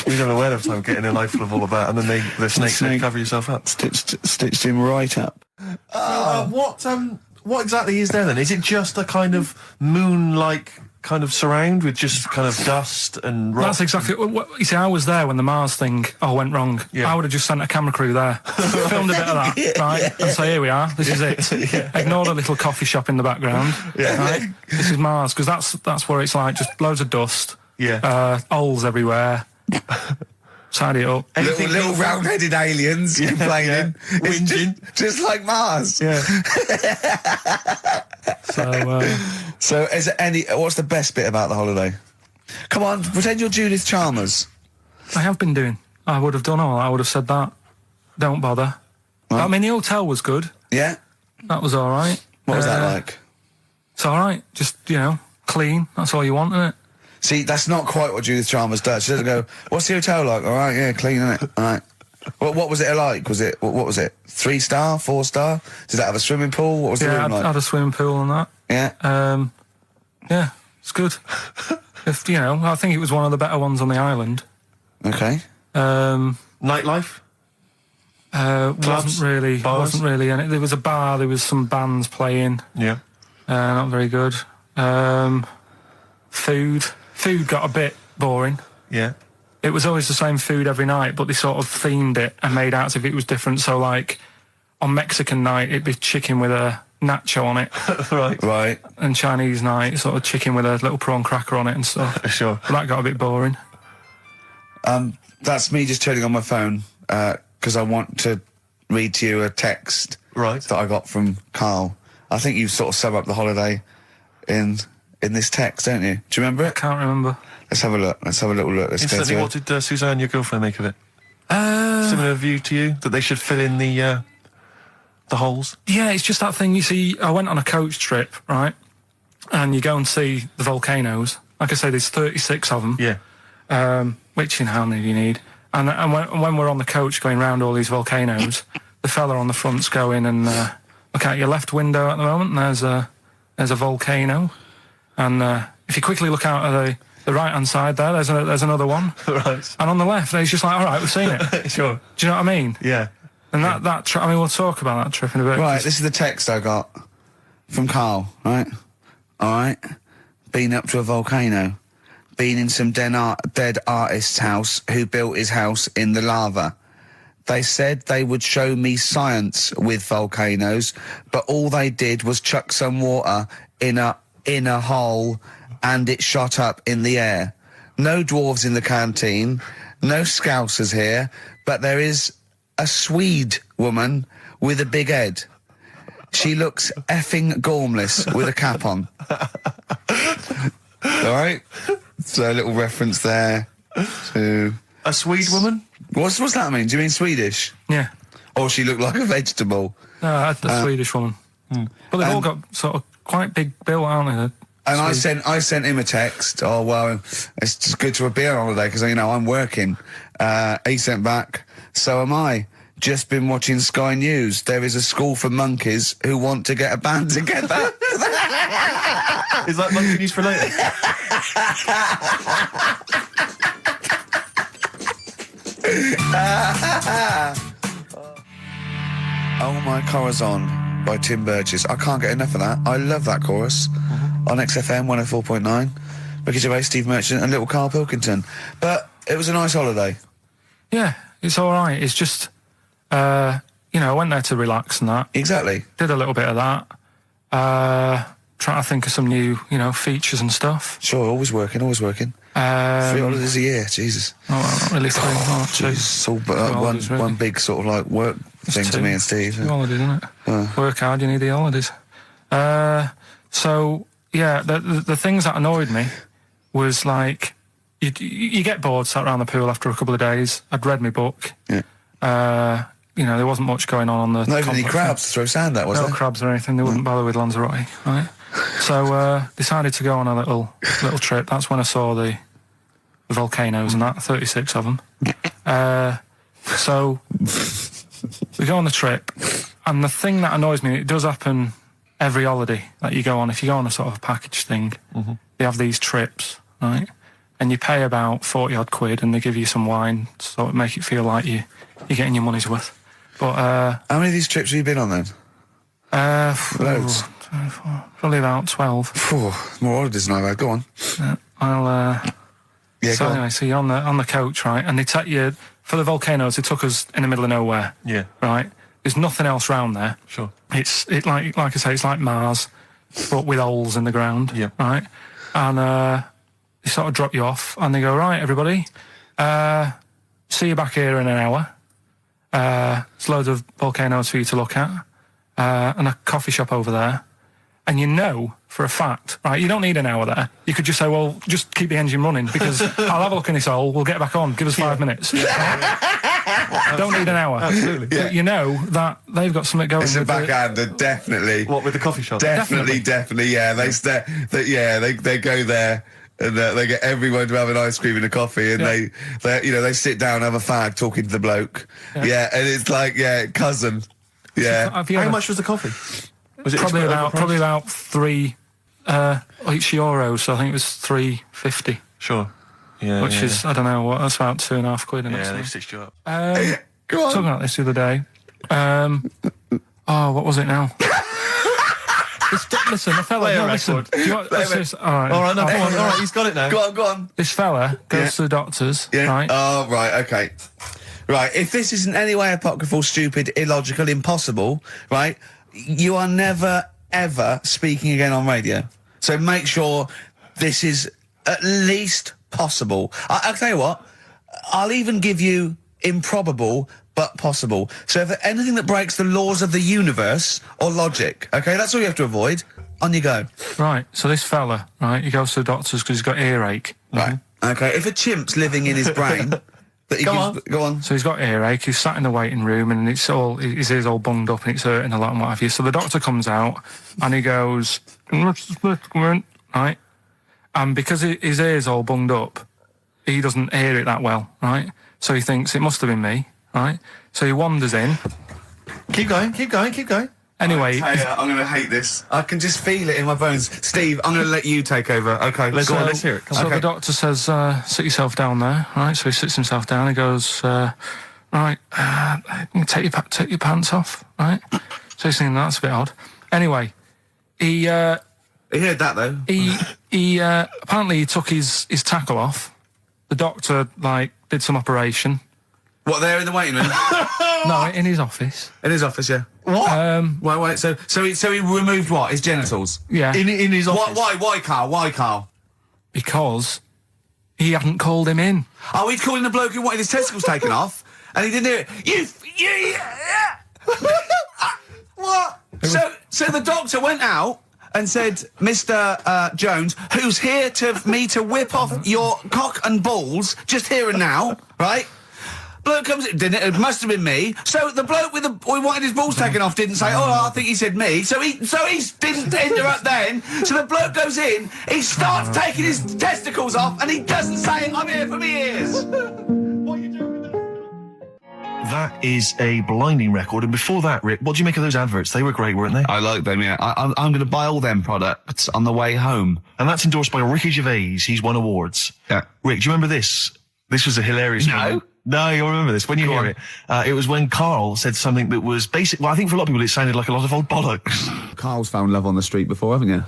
He was having a whale of time getting a life full of all of that, and then the snake said, cover yourself up. Stitched him right up. What exactly is there then? Is it just a kind of moon-like kind of surround with just kind of dust and rock? That's exactly. You see, I was there when the Mars thing went wrong. Yeah. I would have just sent a camera crew there, filmed a bit of that, right, and say, here we are, this is it. Yeah. Ignore the little coffee shop in the background. Yeah. Right? This is Mars, because that's where it's like just loads of dust. Yeah. Holes everywhere. Tidy it up. Little round-headed aliens complaining. Yeah. Whinging. Just like Mars. Yeah. So is there what's the best bit about the holiday? Come on, pretend you're Judith Chalmers. I have been doing. I would have done all. I would have said that. don't bother. Right. I mean, the hotel was good. Yeah? That was all right. What was that like? It's all right. Just, clean. That's all you want, isn't it? See, that's not quite what Judith Chalmers does. She doesn't go, what's the hotel like? All right, yeah, clean, innit? All right. What was it like? What was it? 3-star, 4-star? Did that have a swimming pool? What was the room like? Yeah, had a swimming pool and that. Yeah? Yeah, it's good. I think it was one of the better ones on the island. Okay. Nightlife? Wasn't really in it. There was a bar, there was some bands playing. Yeah. Not very good. Food got a bit boring. Yeah. It was always the same food every night, but they sort of themed it and made out as if it was different. So, like, on Mexican night, it'd be chicken with a nacho on it. Right. And Chinese night, sort of chicken with a little prawn cracker on it and stuff. Sure. But that got a bit boring. That's me just turning on my phone, because I want to read to you a text that I got from Karl. I think you sort of sum up the holiday in this text, don't you? Do you remember I it? can't remember. Let's have a look. Let's have a little look. Let's Instantly, what did Suzanne, your girlfriend, make of it? Similar view to you? That they should fill in the holes? Yeah, it's just that thing, you see, I went on a coach trip, right? And you go and see the volcanoes. Like I say, there's 36 of them. Yeah. Which, how many do you need? And when we're on the coach going round all these volcanoes, the fella on the front's going and look out your left window at the moment, and there's a volcano. And if you quickly look out at the right-hand side there, there's another one. Right. And on the left, he's just like, all right, we've seen it. Sure. Do you know what I mean? Yeah. And that trip, we'll talk about that trip in a bit. Right, this is the text I got from Karl, right? All right. Been up to a volcano. Been in some dead artist's house who built his house in the lava. They said they would show me science with volcanoes, but all they did was chuck some water in a hole and it shot up in the air. No dwarves in the canteen, no scousers here, but there is a Swede woman with a big head. She looks effing gormless with a cap on. All right? So a little reference there to... A Swede woman? What's that mean? Do you mean Swedish? Yeah. Or she looked like a vegetable? No, I had the Swedish woman. But they've all got sort of quite big bill, aren't they? And I sent him a text. Oh, well, it's just good to be on holiday because, I'm working. He sent back, so am I. Just been watching Sky News. There is a school for monkeys who want to get a band together. Is that monkey news for later? Oh My Corazon by Tim Burgess. I can't get enough of that. I love that chorus. On XFM 104.9. Ricky Gervais, Steve Merchant and little Karl Pilkington. But it was a nice holiday. Yeah, it's all right. It's just, I went there to relax and that. Exactly. Did a little bit of that. Trying to think of some new, features and stuff. Sure, always working. 3 holidays a year, Jesus. Oh, well, not really 3, not 2. It's all holidays, really. one big sort of like work thing to me and Steve. 2 holidays, isn't it? Work hard, you need the holidays. So, yeah, the things that annoyed me was like, you get bored sat around the pool after a couple of days. I'd read my book. Yeah. There wasn't much going on the... Not even any crabs to throw sand at, was there? No crabs or anything. They wouldn't bother with Lanzarote, right? So, decided to go on a little trip. That's when I saw the volcanoes and that, 36 of them. So, we go on the trip, and the thing that annoys me, it does happen every holiday that you go on. If you go on a sort of package thing, they have these trips, right? And you pay about 40 odd quid, and they give you some wine, to sort of make it feel like you're getting your money's worth. But how many of these trips have you been on then? Loads. Probably about 12. More holidays than I've had. Go on. Yeah, so anyway, so you're on the coach, right? And they take you for the volcanoes. They took us in the middle of nowhere. Yeah. Right. There's nothing else round there. Sure. It's like I say, it's like Mars, but with holes in the ground. Yeah. Right. And they sort of drop you off, and they go, right, everybody, see you back here in an hour. There's loads of volcanoes for you to look at, and a coffee shop over there. and you know for a fact, right, you don't need an hour there. You could just say, well, just keep the engine running, because I'll have a look in this hole, we'll get back on, give us 5 minutes. Don't need an hour. Absolutely. But you know that they've got something going. It's a backhander, definitely. What, with the coffee shop? Definitely, yeah. They go there. And they get everyone to have an ice cream and a coffee, and they sit down, have a fag, talking to the bloke. Yeah, and it's like, cousin. Yeah. How much was the coffee? Was it probably about €3 each euro? So I think it was $3.50. Sure. Yeah. Which is, I don't know what. That's about £2.50. Yeah, they've stitched you up. Go on. Talking about this the other day. What was it now? Listen, the fella. No, listen. Do you want, all right, All right, he's got it now. Go on. This fella goes to the doctors, right? Oh, right, okay. Right, if this isn't any way apocryphal, stupid, illogical, impossible, right, you are never, ever speaking again on radio. So make sure this is at least possible. I'll tell you what, I'll even give you improbable but possible. So if anything that breaks the laws of the universe or logic, okay, that's all you have to avoid. On you go. Right, so this fella, right, he goes to the doctors because he's got earache. Right, okay, if a chimp's living in his brain... Go on. So he's got earache, he's sat in the waiting room, and his ears all bunged up and it's hurting a lot and what have you. So the doctor comes out and he goes, right? And because his ear's all bunged up, he doesn't hear it that well, right? So he thinks it must have been me, right? So he wanders in. Keep going. Anyway, I'm going to hate this. I can just feel it in my bones. Steve, I'm going to let you take over. Okay, let's hear it. So the doctor says, sit yourself down there, right? So he sits himself down. He goes, right, take your pants off, right? So he's thinking that's a bit odd. Anyway, he heard that though. He apparently he took his tackle off. The doctor did some operation. What, there in the waiting room? No, in his office. In his office, yeah. What? Wait. So he removed what? His genitals? Yeah. In his office. Why, Carl? Because he hadn't called him in. Oh, he'd called in the bloke who wanted his testicles taken off, and he didn't hear it. What? So the doctor went out and said, Mr. Jones, who's here to whip off your cock and balls, just here and now, right? Bloke comes in, didn't it? It must have been me. So the bloke with who wanted his balls taken off didn't say, I think he said me. So he didn't interrupt then. So the bloke goes in, he starts taking his testicles off, and he doesn't say, I'm here for me ears. What are you doing with that? That is a blinding record. And before that, Rick, what do you make of those adverts? They were great, weren't they? I like them, yeah. I'm going to buy all them products on the way home. And that's endorsed by Ricky Gervais. He's won awards. Yeah. Rick, do you remember this? This was a hilarious moment. No, you'll remember this when you hear it. It was when Karl said something that was basic. Well, I think for a lot of people it sounded like a lot of old bollocks. Carl's found love on the street before, haven't you?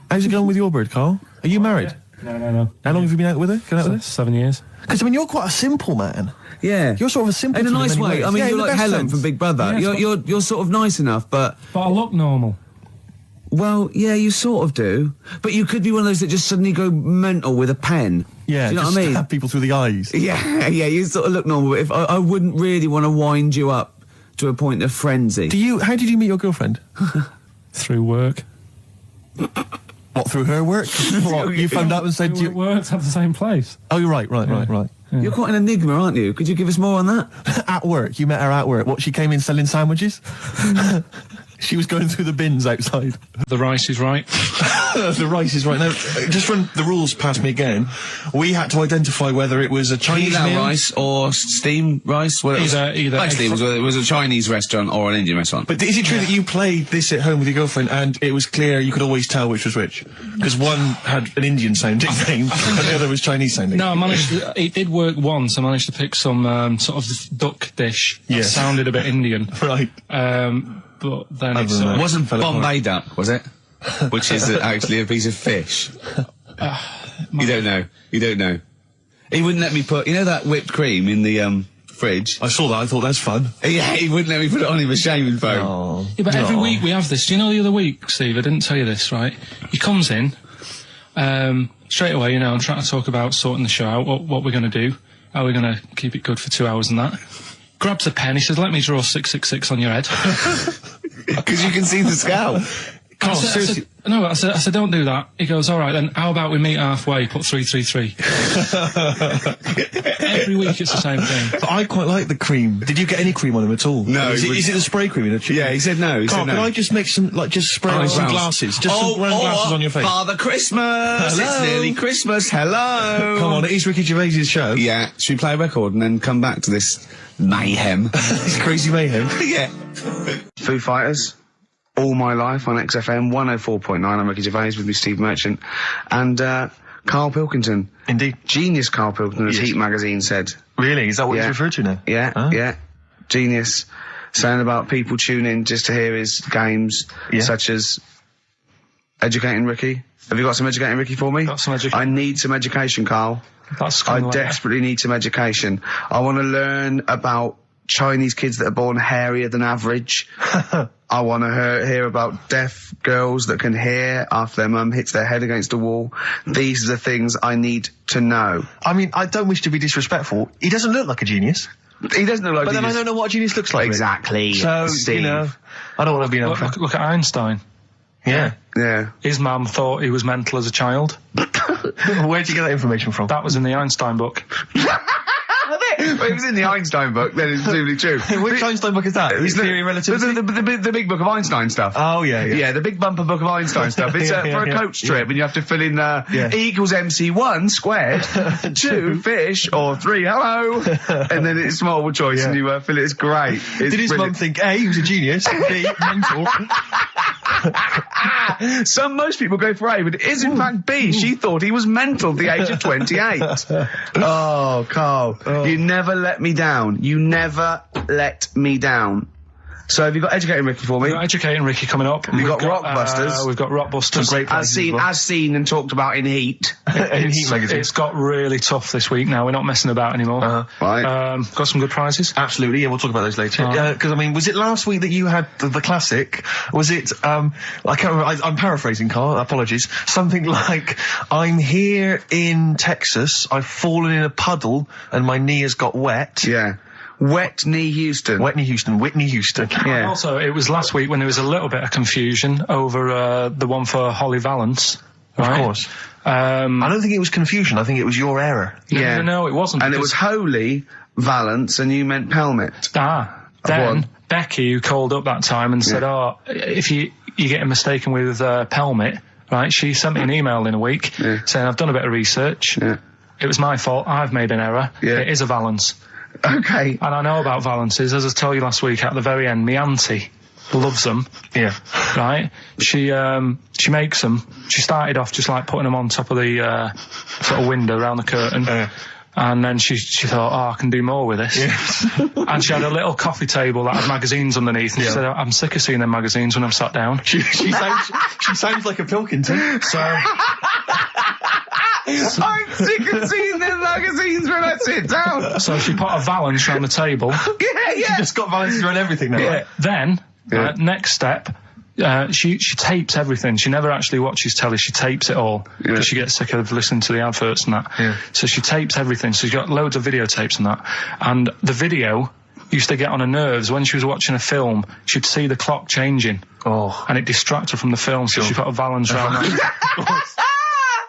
How's it going with your bird, Karl? Are you married? No. How long have you been out with her? Going out with her? 7 years. Because, you're quite a simple man. Yeah. You're sort of a simple in a nice way. Ways. I mean, you're like Helen sense. from Big Brother. Yeah, you're sort of nice enough, but I look normal. Well, yeah, you sort of do. But you could be one of those that just suddenly go mental with a pen. Yeah, do you know what I mean? Stab people through the eyes. Yeah, you sort of look normal. If I wouldn't really want to wind you up to a point of frenzy. How did you meet your girlfriend? Through work. What, through her work? What, you phoned up and said you worked at the same place. Oh, you're right. Yeah. You're quite an enigma, aren't you? Could you give us more on that? At work, you met her at work. What, she came in selling sandwiches? She was going through the bins outside. The rice is right. The rice is right. Now, just run the rules past me again. We had to identify whether it was a Chinese meal, rice or steam rice. Well, either. Basically, it was a Chinese restaurant or an Indian restaurant. But is it true that you played this at home with your girlfriend and it was clear you could always tell which was which? Because one had an Indian sounding name and the other was Chinese sounding. No, I managed to, it did work once. I managed to pick some sort of duck dish that sounded a bit Indian. Right. But then it wasn't Bombay duck, was it? Which is actually a piece of fish. You don't know. He wouldn't let me put, that whipped cream in the fridge. I saw that. I thought that's fun. Yeah, he wouldn't let me put it on. He was shaming phone. Oh. Yeah, but every week we have this. Do you know the other week, Steve? I didn't tell you this, right? He comes in straight away. I'm trying to talk about sorting the show out. What we're going to do? How we're going to keep it good for 2 hours and that. Grabs a pen. He says, "Let me draw 666 on your head." Because you can see the scalp. Carl, I seriously. said, don't do that. He goes, all right, then how about we meet halfway, put 333. Every week it's the same thing. But I quite like the cream. Did you get any cream on him at all? No, Is it the spray cream? Yeah, he said no. Carl, can I just make some, just spray on some glasses? Just some round glasses on your face. Father Christmas! Hello? It's nearly Christmas, hello! Come on, it is Ricky Gervais' show. Yeah, should we play a record and then come back to this mayhem? It's crazy mayhem. Yeah. Foo Fighters, All My Life on XFM 104.9. I'm Ricky Gervais, with me Steve Merchant and Karl Pilkington. Indeed. Genius Karl Pilkington, as Heat magazine said. Really? Is that what he's referred to now? Yeah, yeah. Genius. Saying about people tune in just to hear his games, such as Educating Ricky. Have you got some Educating Ricky for me? Got some education. I need some education, Karl. I desperately need some education. I want to learn about Chinese kids that are born hairier than average. I want to hear about deaf girls that can hear after their mum hits their head against a wall. These are the things I need to know. I mean, I don't wish to be disrespectful. He doesn't look like a genius. He doesn't look like But then I don't know what a genius looks like. Exactly. So, Steve. I don't want to be an Look at Einstein. Yeah. Yeah. His mum thought he was mental as a child. Where'd you get that information from? That was in the Einstein book. Well, it was in the Einstein book, then it's presumably true. Which Einstein book is that? His Theory of Relativity? The big book of Einstein stuff. Oh, yeah. Yeah, the big bumper book of Einstein stuff. It's for a coach trip, and you have to fill in E equals MC1 squared, 2 fish, or 3 hello, and then it's multiple choice, and you fill it. It's great. It's Did his mum think, A, he was a genius, B, mental? Most people go for A, but it is in fact B. She thought he was mental at the age of 28. Oh, Karl, you never let me down. You never let me down. So have you got Educating Ricky for me? We've got Educating Ricky coming up. We've got Rockbusters. We've got Rockbusters. Great as seen and talked about in Heat. In Heat magazine. It's got really tough this week now. We're not messing about anymore. Right. Got some good prizes. Absolutely, yeah, we'll talk about those later. Because, I mean, was it last week that you had the classic? Was it, I can't remember, I'm paraphrasing, Karl, apologies. Something like, I'm here in Texas, I've fallen in a puddle, and my knee has got wet. Yeah. Whitney Houston. Whitney Houston. Yeah. And also, it was last week when there was a little bit of confusion over the one for Holly Valance. Right? Of course. I don't think it was confusion, I think it was your error. No, it wasn't. And it was Holy Valance, and you meant Pelmet. Then Becky, who called up that time and said, if you're getting mistaken with Pelmet, right, she sent me an email in a week saying, I've done a bit of research. Yeah. It was my fault. I've made an error. Yeah. It is a Valance. Okay. And I know about Valances. As I told you last week, at the very end, my auntie loves them. Yeah. Right? She makes them. She started off just like putting them on top of the sort of window around the curtain. And then she thought, I can do more with this. Yeah. And she had a little coffee table that had magazines underneath. And she said, I'm sick of seeing them magazines when I'm sat down. She sounds like a Pilkington. So... I'm sick of seeing them magazines when I sit down. So she put a Valance around the table. She just got Valances around everything now. Yeah. Then, next step, she tapes everything. She never actually watches telly. She tapes it all because she gets sick of listening to the adverts and that. Yeah. So she tapes everything. So she's got loads of videotapes and that. And the video used to get on her nerves. When she was watching a film, she'd see the clock changing. Oh. And it distracted her from the film. So she put a Valance around that.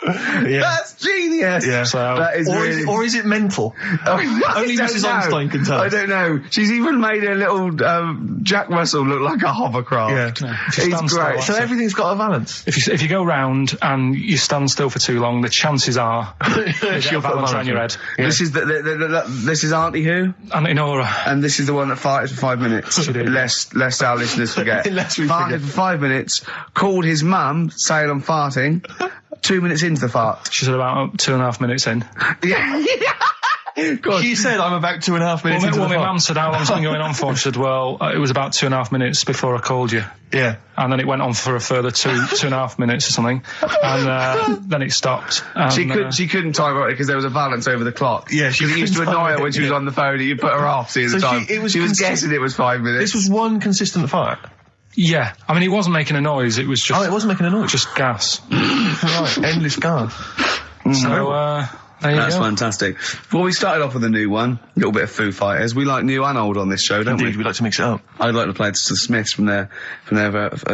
That's genius. Yeah. So that is or is it mental? Only Mrs. Einstein can tell. I don't know. She's even made a little Jack Russell look like a hovercraft. Yeah. It's great. So everything's got a Valance. If you go round and you stand still for too long, the chances are she'll put a Valance around your head. Yeah. This is this is Auntie who? Auntie Nora. And this is the one that farted for 5 minutes. Lest our listeners forget. Farted for 5 minutes. Called his mum saying I'm farting. 2 minutes into the fart. She said about 2.5 minutes in. Yeah. God. She said I'm about 2.5 minutes into the fart. My mum said, how long's it been going on for? She said, well, it was about 2.5 minutes before I called you. Yeah. And then it went on for a further 2.5 minutes or something. And then it stopped. She couldn't time it because there was a Valance over the clock. Yeah, she used to annoy her when she was on the phone and you put her off seeing the time. She was guessing it was 5 minutes. This was one consistent fart. Yeah, I mean, it wasn't making a noise, it was just... Oh, it wasn't making a noise? Just gas. Right, endless gas. So, There you That's go. fantastic. Well, we started off with a new one, a little bit of Foo Fighters. We like new and old on this show, don't Indeed, we like to mix it up. I'd like to play the Smiths from their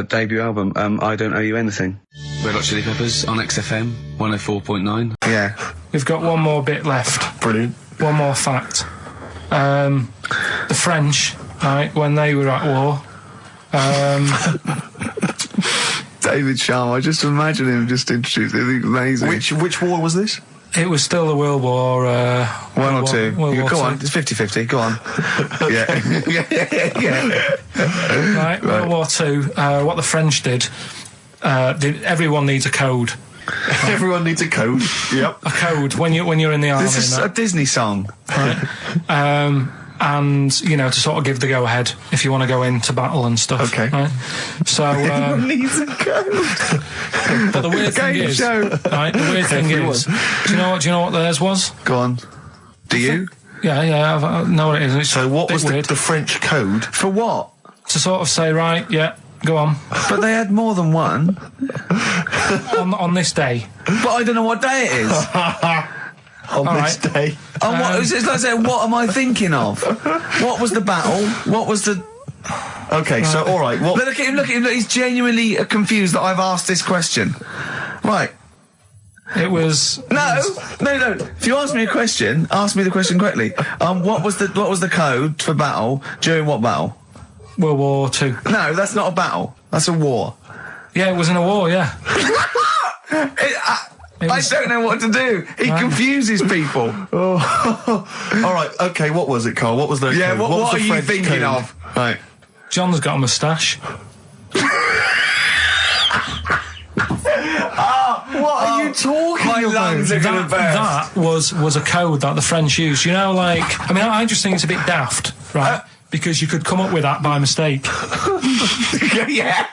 debut album, I Don't Owe You Anything. Red Hot Chili Peppers on XFM 104.9. Yeah. We've got one more bit left. Brilliant. One more fact. The French, right, when they were at war, David Sharma, I just imagine him just introduced it. It's amazing. Which war was this? it was still the World War... One or two. World War Go II. on, it's 50-50, go on. yeah. Right, World War II, what the French did, everyone needs a code. Everyone needs a code. Yep. A code when you're in the army. This is a Disney song. Right? And, you know, to sort of give the go-ahead if you want to go into battle and stuff. Okay. Right? So, Everyone needs a code. but the weird thing is, right, the weird thing is, do you know what theirs was? Go on. Do you? Yeah, I know what it is. It's So what a bit was weird. the French code? For what? To sort of say, right, yeah, go on. But they had more than one. on this day. But I don't know what day it is. On this right. day. And what, it's like saying, what am I thinking of? What was the battle? What was the... Okay, so all right. What? Look at him, look, he's genuinely confused that I've asked this question. Right. It was... No. If you ask me a question, ask me the question correctly. What was the code for battle during what battle? World War II. No, that's not a battle. That's a war. Yeah, it was in a war, yeah. I don't know what to do. He confuses people. All right. Okay. What was it, Carl? What was the Yeah. code? What was are the you French thinking code? of? Right. John's got a moustache. What are you talking My about? lungs are gonna That burst. was a code that the French used. You know, like, I mean, I just think it's a bit daft, right? Because you could come up with that by mistake. yeah.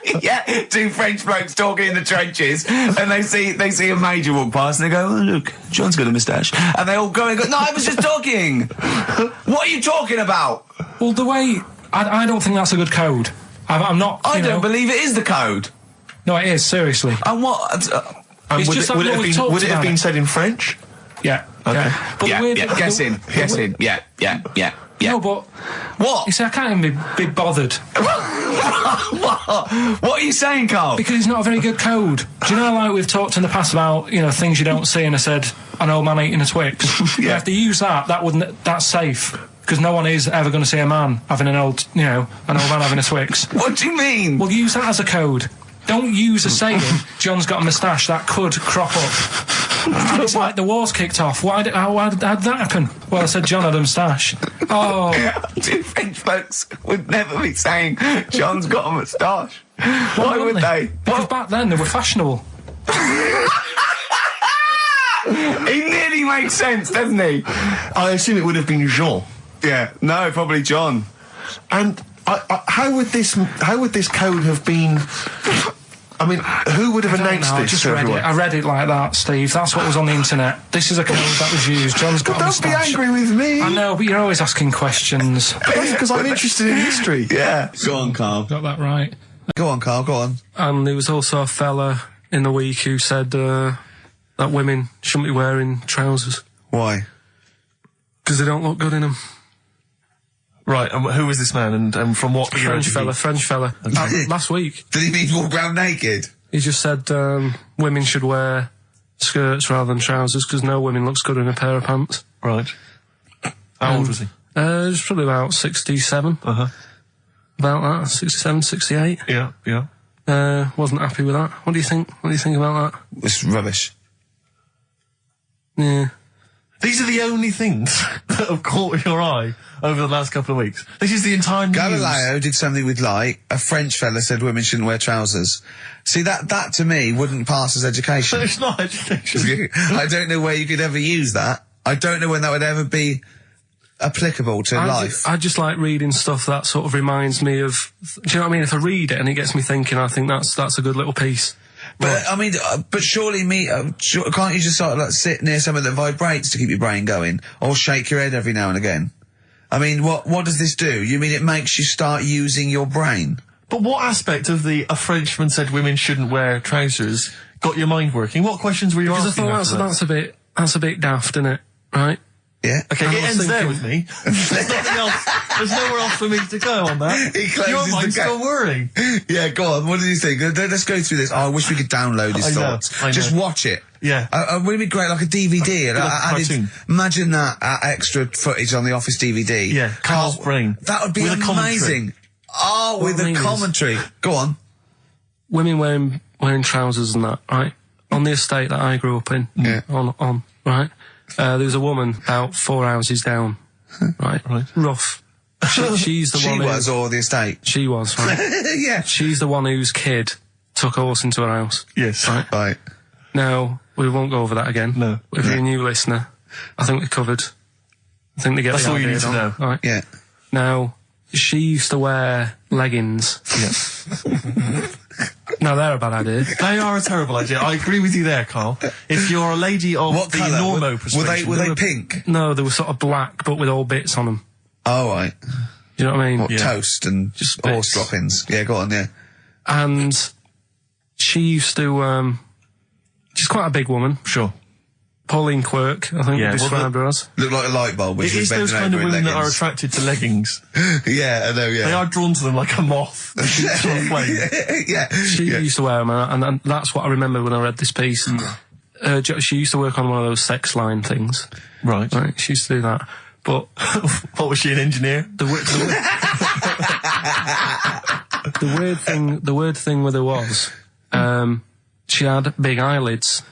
Two French blokes talking in the trenches, and they see a major walk past, and they go, "Oh, look, John's got a moustache," and they all go and go, "No, I was just talking. What are you talking about?" Well, the way... I don't think that's a good code. I'm not... I you don't know, believe it is the code. No, it is, seriously. And what? And It's would just it, that would it no have one been, talked would it have about been it. said in French? Yeah. Okay. Yeah. But the weird... Guessing. Yeah. No, but... What? You see, I can't even be bothered. What are you saying, Carl? Because it's not a very good code. Do you know, like, we've talked in the past about, you know, things you don't see, and I said, an old man eating a Twix. Yeah. If they use that's safe. Because no one is ever going to see a man having an old man having a Twix. What do you mean? Well, use that as a code. Don't use a saying, John's got a moustache, that could crop up. It's like the war's kicked off. How did that happen? Well, I said John had a moustache. Oh. Two French folks would never be saying John's got a moustache. Why would they? Because back then they were fashionable. He nearly makes sense, doesn't he? I assume it would have been Jean. Yeah. No, probably John. And how would this code have been? I mean, who would have announced I this just to read everyone? it. I read it like that, Steve. That's what was on the internet. This is a code that was used. John's got a Don't be moustache. angry with me. I know, but you're always asking questions. That's because I'm interested in history. Yeah. Go on, Carl. Got that right. Go on, Carl. Go on. And there was also a fella in the week who said that women shouldn't be wearing trousers Why? because they don't look good in them. Right. And who was this man? And from what era did he- French fella. Last week, Did he mean walk around naked? he just said women should wear skirts rather than trousers because no woman looks good in a pair of pants. Right. How old was he? He was probably about 67. Uh-huh. About that, 67, 68. Yeah. Wasn't happy with that. What do you think? What do you think about that? It's rubbish. Yeah. These are the only things that have caught your eye over the last couple of weeks. This is the entire news. Galileo did something with light. A French fella said women shouldn't wear trousers. See, that to me wouldn't pass as education. It's not education. I don't know where you could ever use that. I don't know when that would ever be applicable to life. I just like reading stuff that sort of reminds me of. Do you know what I mean? If I read it and it gets me thinking, I think that's a good little piece. But I mean, but surely can't you just sort of like sit near something that vibrates to keep your brain going, or shake your head every now and again? I mean, what does this do? You mean it makes you start using your brain? But what aspect of a Frenchman said women shouldn't wear trousers got your mind working? What questions were you Because I asking? thought after that? that's a bit. that's a bit daft, isn't it? Right? Yeah. Okay, And it I was ends there thinking- with me. There's nothing else. There's nowhere else for me to go on that. He closes Your the mind's gate. still worrying. Yeah, go on. What did you think? Let's go through this. Oh, I wish we could download his I know, thoughts. I know. Just watch it. Yeah. Wouldn't it be great, like a DVD? And Like a cartoon. imagine that extra footage on the Office DVD. Yeah, Carl's brain. That would be With a commentary. amazing. Oh, with What I a mean is- commentary. Go on. Women wearing trousers and that, right? On the estate that I grew up in, Yeah. on, right? There was a woman about 4 houses down, right? Right. Rough. She's the She one was, who, or the estate. she was, right? Yeah. She's the one whose kid took a horse into her house. Yes. Right. Right. Now, we won't go over that again. No. If you're a new listener, I think we covered. I think they get That's the all you idea need to on, know. Right. Yeah. Now, she used to wear leggings. Yeah. Now, they're a bad idea. They are a terrible idea. I agree with you there, Carl. If you're a lady of What the colour? normo persuasion... Were they pink? No, they were sort of black, but with all bits on them. Oh, right. Do you know what I mean? What, toast and Just horse bits. droppings? Yeah, go on, yeah. And she used to, she's quite a big woman. Sure. Pauline Quirk, I think Yeah, we well, described her as. Look like a light bulb when It she was is those bending kind over of in women that are leggings. attracted to leggings. Yeah, I know, yeah. They are drawn to them like a moth that shoots on a flame. Yeah. She yeah. used to wear them, and that's what I remember when I read this piece. She used to work on one of those sex line things. Right. Right, she used to do that. But What, was she, an engineer? the weird thing with her was, she had big eyelids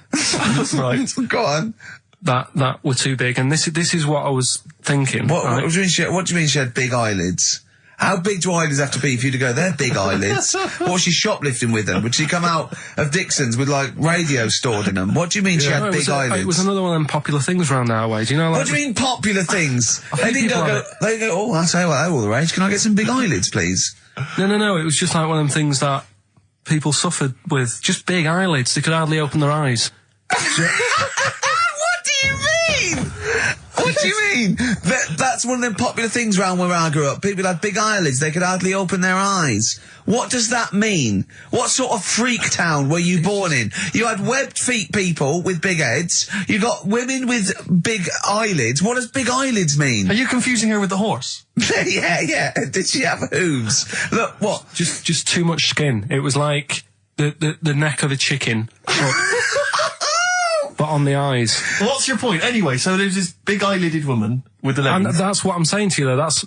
Right. Go on. that were too big, and this is what I was thinking. What right? do you mean she had big eyelids? How big do eyelids have to be for you to go, they're big eyelids? What was she shoplifting with them? Would she come out of Dixon's with, like, radio stored in them? What do you mean she No, had it big was eyelids? It was another one of them popular things around our way. Do you know? Like, What do you mean popular things? They think didn't people go, have they go, oh, I'll tell you what, they're all the rage. Can I get some big eyelids, please? No. It was just like one of them things that people suffered with. Just big eyelids. They could hardly open their eyes. What do you mean? What do you mean? That's one of them popular things around where I grew up. People had big eyelids. They could hardly open their eyes. What does that mean? What sort of freak town were you born in? You had webbed feet people with big heads. You got women with big eyelids. What does big eyelids mean? Are you confusing her with the horse? yeah. Did she have hooves? Look, what? Just too much skin. It was like the neck of a chicken, but on the eyes. Well, what's your point? Anyway, so there's this big eyelidded woman with the And leggings. that's what I'm saying to you though. That's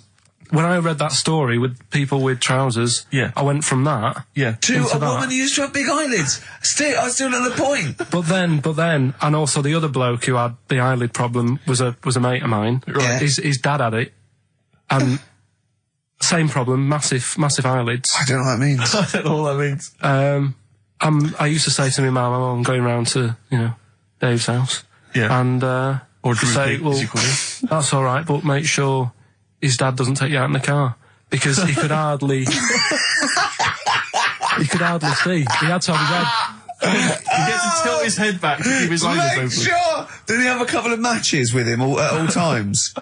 when I read that story with people with trousers. Yeah. I went from that. Yeah. To into a that. woman who used to have big eyelids. I still know the point. But then, and also the other bloke who had the eyelid problem was a mate of mine. Right. His dad had it, and same problem, massive eyelids. I don't know what that means. I don't know what that means. I used to say to my mum, I'm going round to Dave's house, Yeah. and Or Drew say, Pig, well, as you call him. that's all right, but make sure his dad doesn't take you out in the car because he could hardly see. He had to have his head. He gets to tilt his head back to keep his eyes Make open. sure! Did he have a couple of matches with him at all times?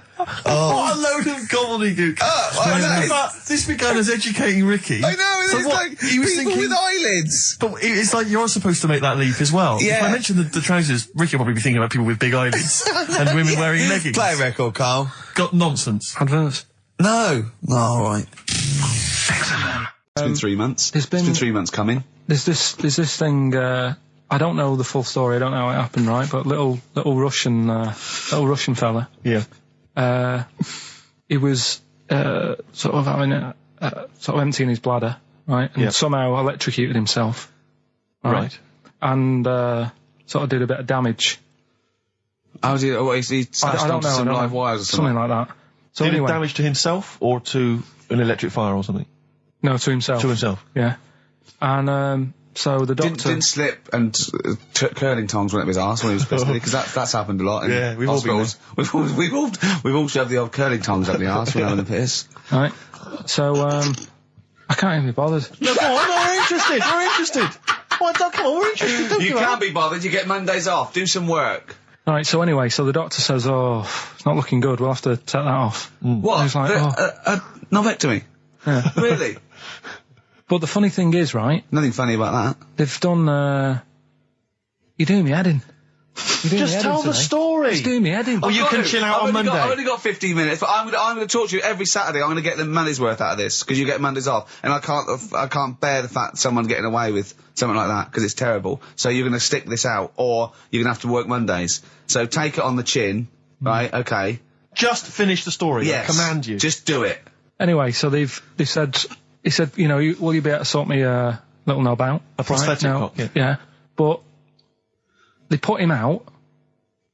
Oh. What a load of gobbledygook. I know. But this began as educating Ricky. I know, So it's what, like he was people thinking, with eyelids. But it's like you're supposed to make that leap as well. Yeah. If I mentioned the trousers, Ricky will probably be thinking about people with big eyelids and women wearing leggings. Play a record, Carl. Got nonsense. Adverts. No. Oh, all right. It's been 3 months. There's been- It's been 3 months coming. There's this thing. I don't know the full story. I don't know how it happened, right? But little Russian fella. Yeah. He was sort of having sort of emptying his bladder, right? And Yeah. somehow electrocuted himself, Right. And sort of did a bit of damage. How did he I smashed don't onto know. some I don't live know. wires or something? Something like that. So Did anyway, damage to himself or to an electric fire or something? no, to himself. To himself. Yeah. And so the doctor. Didn't slip and curling tongs went up his arse when he was pissed, because that's happened a lot in Yeah, we've all been hospitals. We've all shoved the old curling tongs up the arse when having a piss. Right. So I can't even be bothered. No, go on, we're interested. We're interested. Come on, we're interested. Don't You give up. can't be bothered. You get Mondays off. Do some work. Right. So anyway, so the doctor says, "Oh, it's not looking good. We'll have to take that off." What? I was like, A novectomy? Yeah. Really? But the funny thing is, right? Nothing funny about that. They've done. You're doing me head in. You're doing Just me head tell in the today. story. Just doing me head in. Oh, you can chill out on Monday. I've only got 15 minutes, but I'm gonna talk to you every Saturday. I'm gonna get the money's worth out of this, because you get Mondays off, and I can't bear the fact someone getting away with something like that, because it's terrible. So you're gonna stick this out, or you're gonna have to work Mondays. So take it on the chin, right? Okay. Just finish the story. Yes. I command you. Just do it. Anyway, so they said, he said, you know, will you be able to sort me a little knob out? A prosthetic cock, yeah. Yeah. But they put him out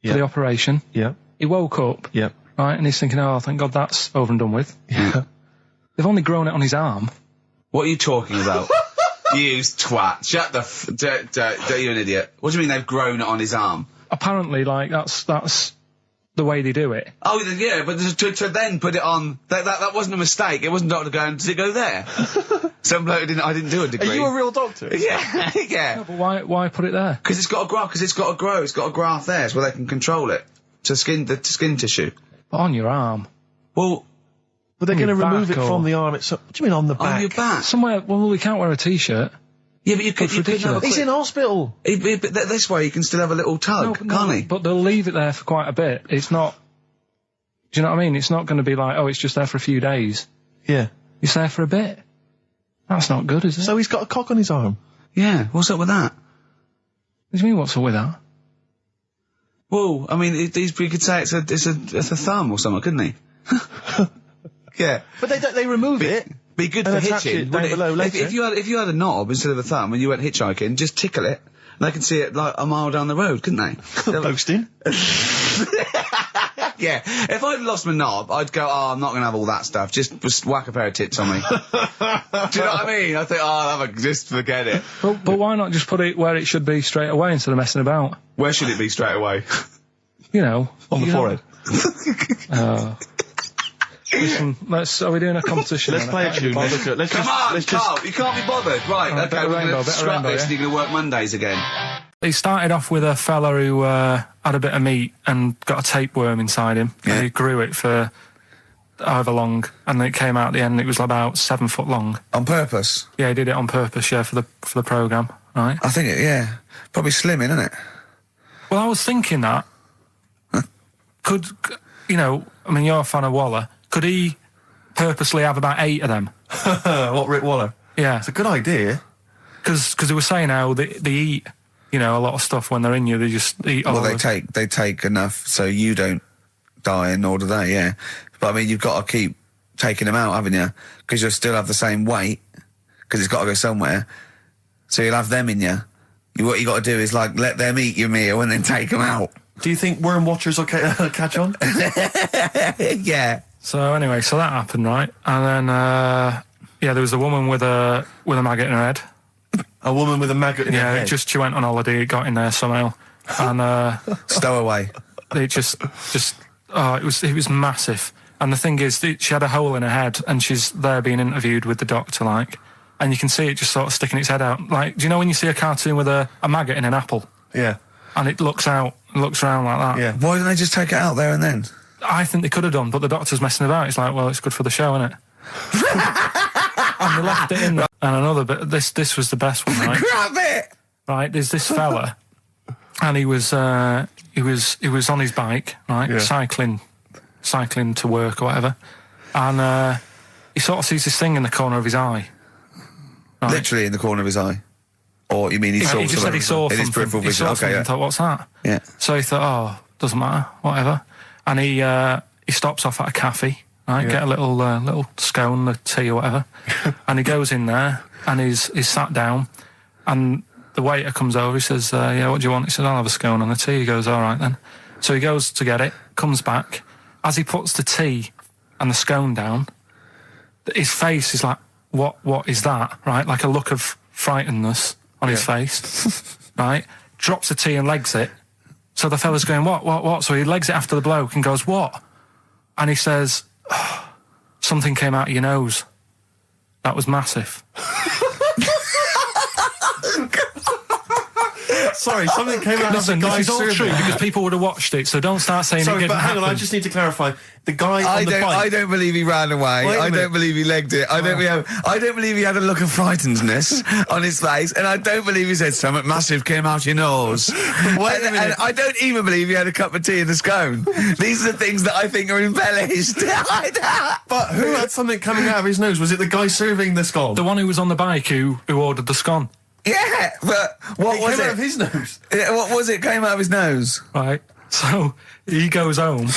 for the operation. Yeah. He woke up. Yeah. Right, and he's thinking, oh, thank God that's over and done with. Yeah. They've only grown it on his arm. What are you talking about? You twat. Shut the you're an idiot. What do you mean they've grown it on his arm? Apparently, like, that's the way they do it. Oh, yeah, but to then put it on, that wasn't a mistake. It wasn't doctor going, does it go there? Some bloke I didn't do a degree. Are you a real doctor? Yeah, yeah. No, but why put it there? Because it's got to grow, it's got a graft there, so they can control it. To skin tissue. But on your arm. Well, But they're On going to your remove back it from the arm itself. What do you mean on the back? on your back. Somewhere, well, we can't wear a t-shirt. Yeah, but you could have a ridiculous. He's in hospital. But this way you can still have a little tug, can't he? But they'll leave it there for quite a bit. It's not, do you know what I mean? It's not going to be like, oh, it's just there for a few days. Yeah. It's there for a bit. That's not good, is it? So he's got a cock on his arm. Yeah, what's up with that? What do you mean, what's up with that? Well, I mean, you could say it's a thumb or something, couldn't he? Yeah. But they remove it. Be good And for attach hitching. it down wouldn't below later. If you had a knob instead of a thumb and you went hitchhiking, just tickle it, and they can see it like a mile down the road, couldn't they? Boasting. Yeah. If I'd lost my knob, I'd go, oh, I'm not going to have all that stuff. Just whack a pair of tits on me. Do you know what I mean? I think, oh, just forget it. But why not just put it where it should be straight away instead of messing about? Where should it be straight away? You know. On the you know. forehead. Listen, are we doing a competition? Let's then? play I a can't be tune. bothered. Let's Come on, let's Carl, you can't be bothered. Right, Bit okay, of we're rainbow, going to bit of scrap rainbow, this yeah? and you're going to work Mondays again. He started off with a fella who had a bit of meat and got a tapeworm inside him. Yeah. And he grew it for however long, and then it came out at the end. It was about 7 foot long. On purpose? Yeah, he did it on purpose. Yeah, for the program, right? I think yeah. Probably slimming, isn't it? Well, I was thinking that could you know? I mean, you're a fan of Waller. Could he purposely have about 8 of them? what, Rick Waller? Yeah, It's a good idea. because they were saying how they eat, you know, a lot of stuff when they're in you. They just eat all Well, of it. they take enough so you don't die, and nor do they. Yeah, but I mean, you've got to keep taking them out, haven't you? Because you'll still have the same weight, because it's got to go somewhere. So you'll have them in you. What you got to do is like let them eat your meal and then take them out. Do you think worm watchers will catch on? Yeah. So anyway, so that happened, right? And then yeah, there was a woman with a maggot in her head. A woman with a maggot in her Yeah, head. she went on holiday, it got in there somehow, and Stowaway. it just oh, it was massive. And the thing is, she had a hole in her head, and she's there being interviewed with the doctor, like, and you can see it just sort of sticking its head out. Like, do you know when you see a cartoon with a maggot in an apple, Yeah. and it looks around like that? Yeah. Why didn't they just take it out there and then? I think they could have done, but the doctor's messing about. It's like, well, it's good for the show, isn't it? And they left it in there. And another bit. This was the best one, right? Grab it! Right, there's this fella, and he was on his bike, right, Yeah. cycling to work or whatever, and he sort of sees this thing in the corner of his eye. Right? Literally in the corner of his eye. Or you mean he saw He just said he saw in his something. peripheral He vision? saw Okay, something yeah. and thought, what's that? Yeah. So he thought, oh, doesn't matter, whatever. And he stops off at a cafe, right, get a little scone, a tea or whatever, and he goes in there and he's sat down, and the waiter comes over. He says, yeah, what do you want? He says, I'll have a scone and a tea. He goes, all right then. So he goes to get it, comes back. As he puts the tea and the scone down, his face is like, what is that? Right, like a look of frightenedness on his face. Right, drops the tea and legs it. So the fella's going, what? So he legs it after the bloke and goes, what? And he says, oh, something came out of your nose. That was massive. Sorry, something came out Listen, of the this guy is all serving. true because people would have watched it, so don't start saying it Sorry, didn't but hang on, I happen. just need to clarify. The guy I on the don't. bike. I don't believe he ran away. Wait a I minute. don't believe he legged it. I don't believe he had a look of frightenedness on his face, and I don't believe he said something massive came out your nose. Wait a minute. And I don't even believe he had a cup of tea and a scone. These are the things that I think are embellished. But who had something coming out of his nose? Was it the guy serving the scone? The one who was on the bike who ordered the scone. Yeah, but what it was came it? out of his nose. Yeah, what was it? Came out of his nose. Right. So he goes home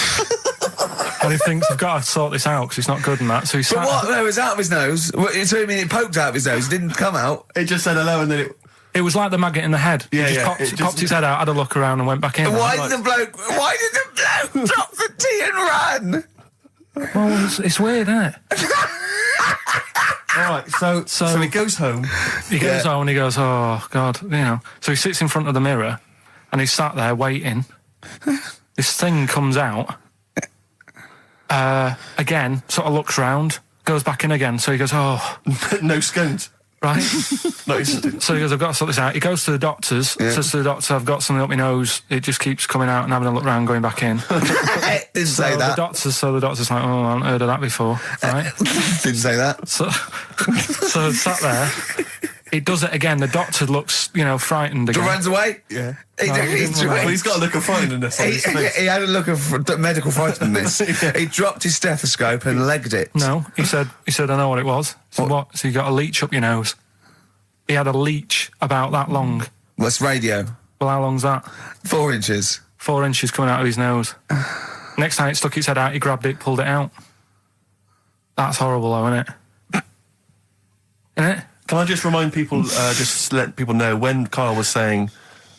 and he thinks, I've got to sort this out because it's not good and that. So he But sat. what? No, it was out of his nose. So you mean it poked out of his nose? It didn't come out. It just said hello and then it... It was like the maggot in the head. Yeah, He yeah, just it just- popped his head out, had a look around and went back in. Why did the bloke drop the tea and run? Well, it's weird, isn't it? All right, so he goes home. He goes home and he goes, oh, God, you know. So he sits in front of the mirror and he's sat there waiting. This thing comes out. Again, sort of looks round, goes back in again. So he goes, oh, No scones. right. No, it's... So he goes, I've got to sort this out. He goes to the doctor's, says to the doctor, I've got something up my nose. It just keeps coming out and having a look round, going back in. Didn't say So that. the doctor's like, oh, I haven't heard of that before, right? Didn't say that. So sat there. He does it again. The doctor looks, frightened again. Runs away. Yeah. Well, He's got a look of frightenness on his face. He had a look of medical frightenness. Yeah. He dropped his stethoscope and legged it. No, he said, I know what it was. So what? So you got a leech up your nose. He had a leech about that long. What's radio? Well, how long's that? 4 inches. 4 inches coming out of his nose. Next time it stuck its head out, he grabbed it, pulled it out. That's horrible, though, isn't it? Isn't it? Can I just remind people, just let people know, when Karl was saying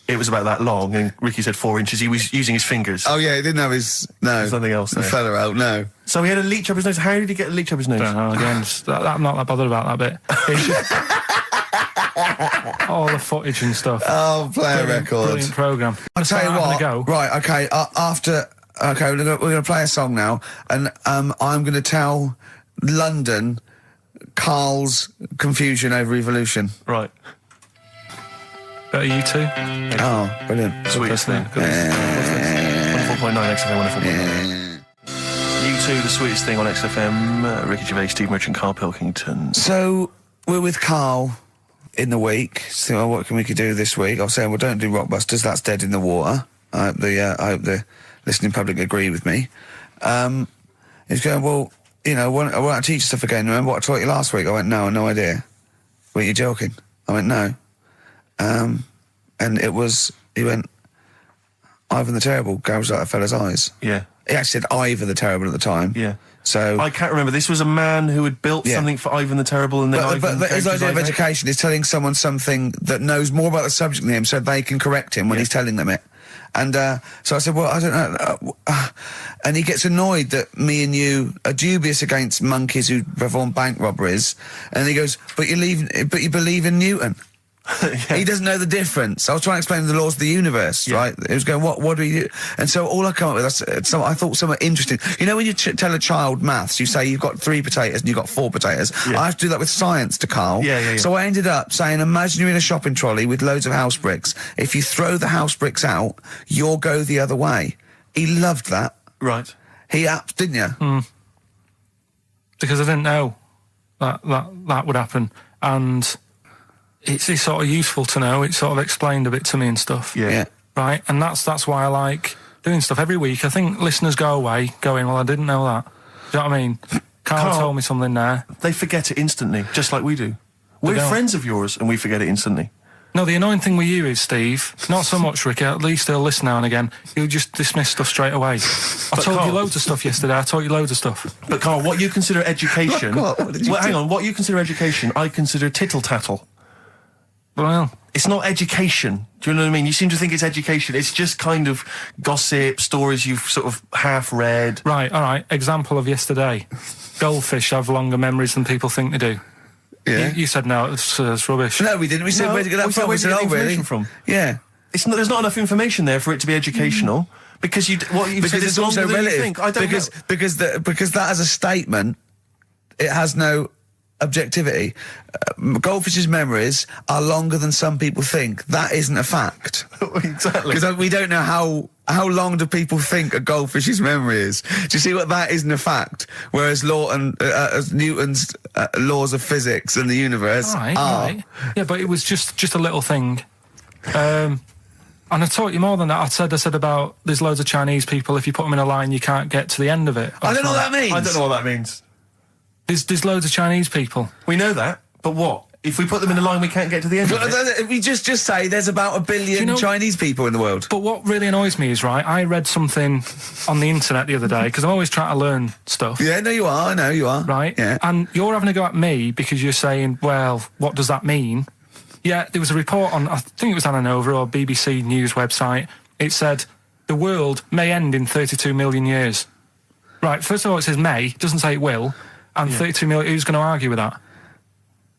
it was about that long and Ricky said 4 inches, he was using his fingers. Oh yeah, he didn't have his Something else there. fella out. No. So he had a leech up his nose. How did he get a leech up his nose? Don't know, again, I'm not that bothered about that bit. It's just all the footage and stuff. Oh, play a record. Brilliant programme. I'll tell you what. Go. Right. Okay. After. Okay, we're going to play a song now, and I'm going to tell London Karl's confusion over evolution. Right. Better you two? Oh, brilliant. Sweet. Listening. Good. 104.9 XFM, 104.9. You2, the sweetest thing on XFM. Ricky Gervais, Steve Merchant, Karl Pilkington. So we're with Karl in the week. So what can we do this week? I was saying, well, don't do Rockbusters. That's dead in the water. I hope the listening public agree with me. He's going, well, I want to teach stuff again. Remember what I taught you last week? I went, no, no idea. Were you joking? I went, no. And it was, he went, Ivan the Terrible gouged out a fella's eyes. Yeah. He actually said Ivan the Terrible at the time. Yeah. So I can't remember. This was a man who had built something for Ivan the Terrible, and then But his idea of education is telling someone something that knows more about the subject than him, so they can correct him when he's telling them it. And so I said, well, I don't know. And he gets annoyed that me and you are dubious against monkeys who perform bank robberies. And he goes, but you believe in Newton. He doesn't know the difference. I was trying to explain the laws of the universe, right? He was going, what do you do? And so all I come up with, I thought somewhat interesting. You know when you tell a child maths, you say you've got 3 potatoes and you've got 4 potatoes. Yeah. I have to do that with science to Karl. Yeah. So I ended up saying, imagine you're in a shopping trolley with loads of house bricks. If you throw the house bricks out, you'll go the other way. He loved that. Right. He didn't you? Because I didn't know that would happen. And it's sort of useful to know. It sort of explained a bit to me and stuff. Yeah. Right? And that's why I like doing stuff every week. I think listeners go away going, well, I didn't know that. Do you know what I mean? Karl told me something there. They forget it instantly, just like we do. We're don't. friends of yours, and we forget it instantly. No, the annoying thing with you is, Steve, not so much, Ricky, at least he'll listen now and again, he'll just dismiss stuff straight away. I told Karl- you loads of stuff yesterday, I taught you loads of stuff. But Karl, what you consider education... What did you hang do? on, what you consider education, I consider tittle-tattle. Well, It's not education. Do you know what I mean? You seem to think it's education. It's just kind of gossip, stories you've sort of half read. right, all right, example of yesterday. Goldfish have longer memories than people think they do. Yeah. You said no, it's rubbish. No, we didn't. We said, No, where'd you get that we from? said, We where'd said, you get oh, the really? information from? Yeah. There's not enough information there for it to be educational, because what you've said Because is it's also longer than you relative. think. I don't know. Because that as a statement, it has no objectivity. Goldfish's memories are longer than some people think. That isn't a fact. Exactly. Because we don't know how long do people think a goldfish's memory is. Do you see what that isn't a fact? Whereas Newton's laws of physics and the universe are. Right. Yeah, but it was just a little thing. And I taught you more than that. I said about there's loads of Chinese people. If you put them in a line, you can't get to the end of it. I don't know what that means. I don't know what that means. There's loads of Chinese people. We know that, but what? If we put them in a line, we can't get to the end of it? We just say there's about 1 billion Chinese people in the world. But what really annoys me is, right, I read something on the internet the other day, because I'm always trying to learn stuff. Yeah, no, you are. I know you are. Right? Yeah. And you're having a go at me because you're saying, well, what does that mean? Yeah, there was a report on, I think it was on Anova or BBC News website. It said, the world may end in 32 million years. Right, first of all, it says may, it doesn't say it will. And 32 million, who's going to argue with that?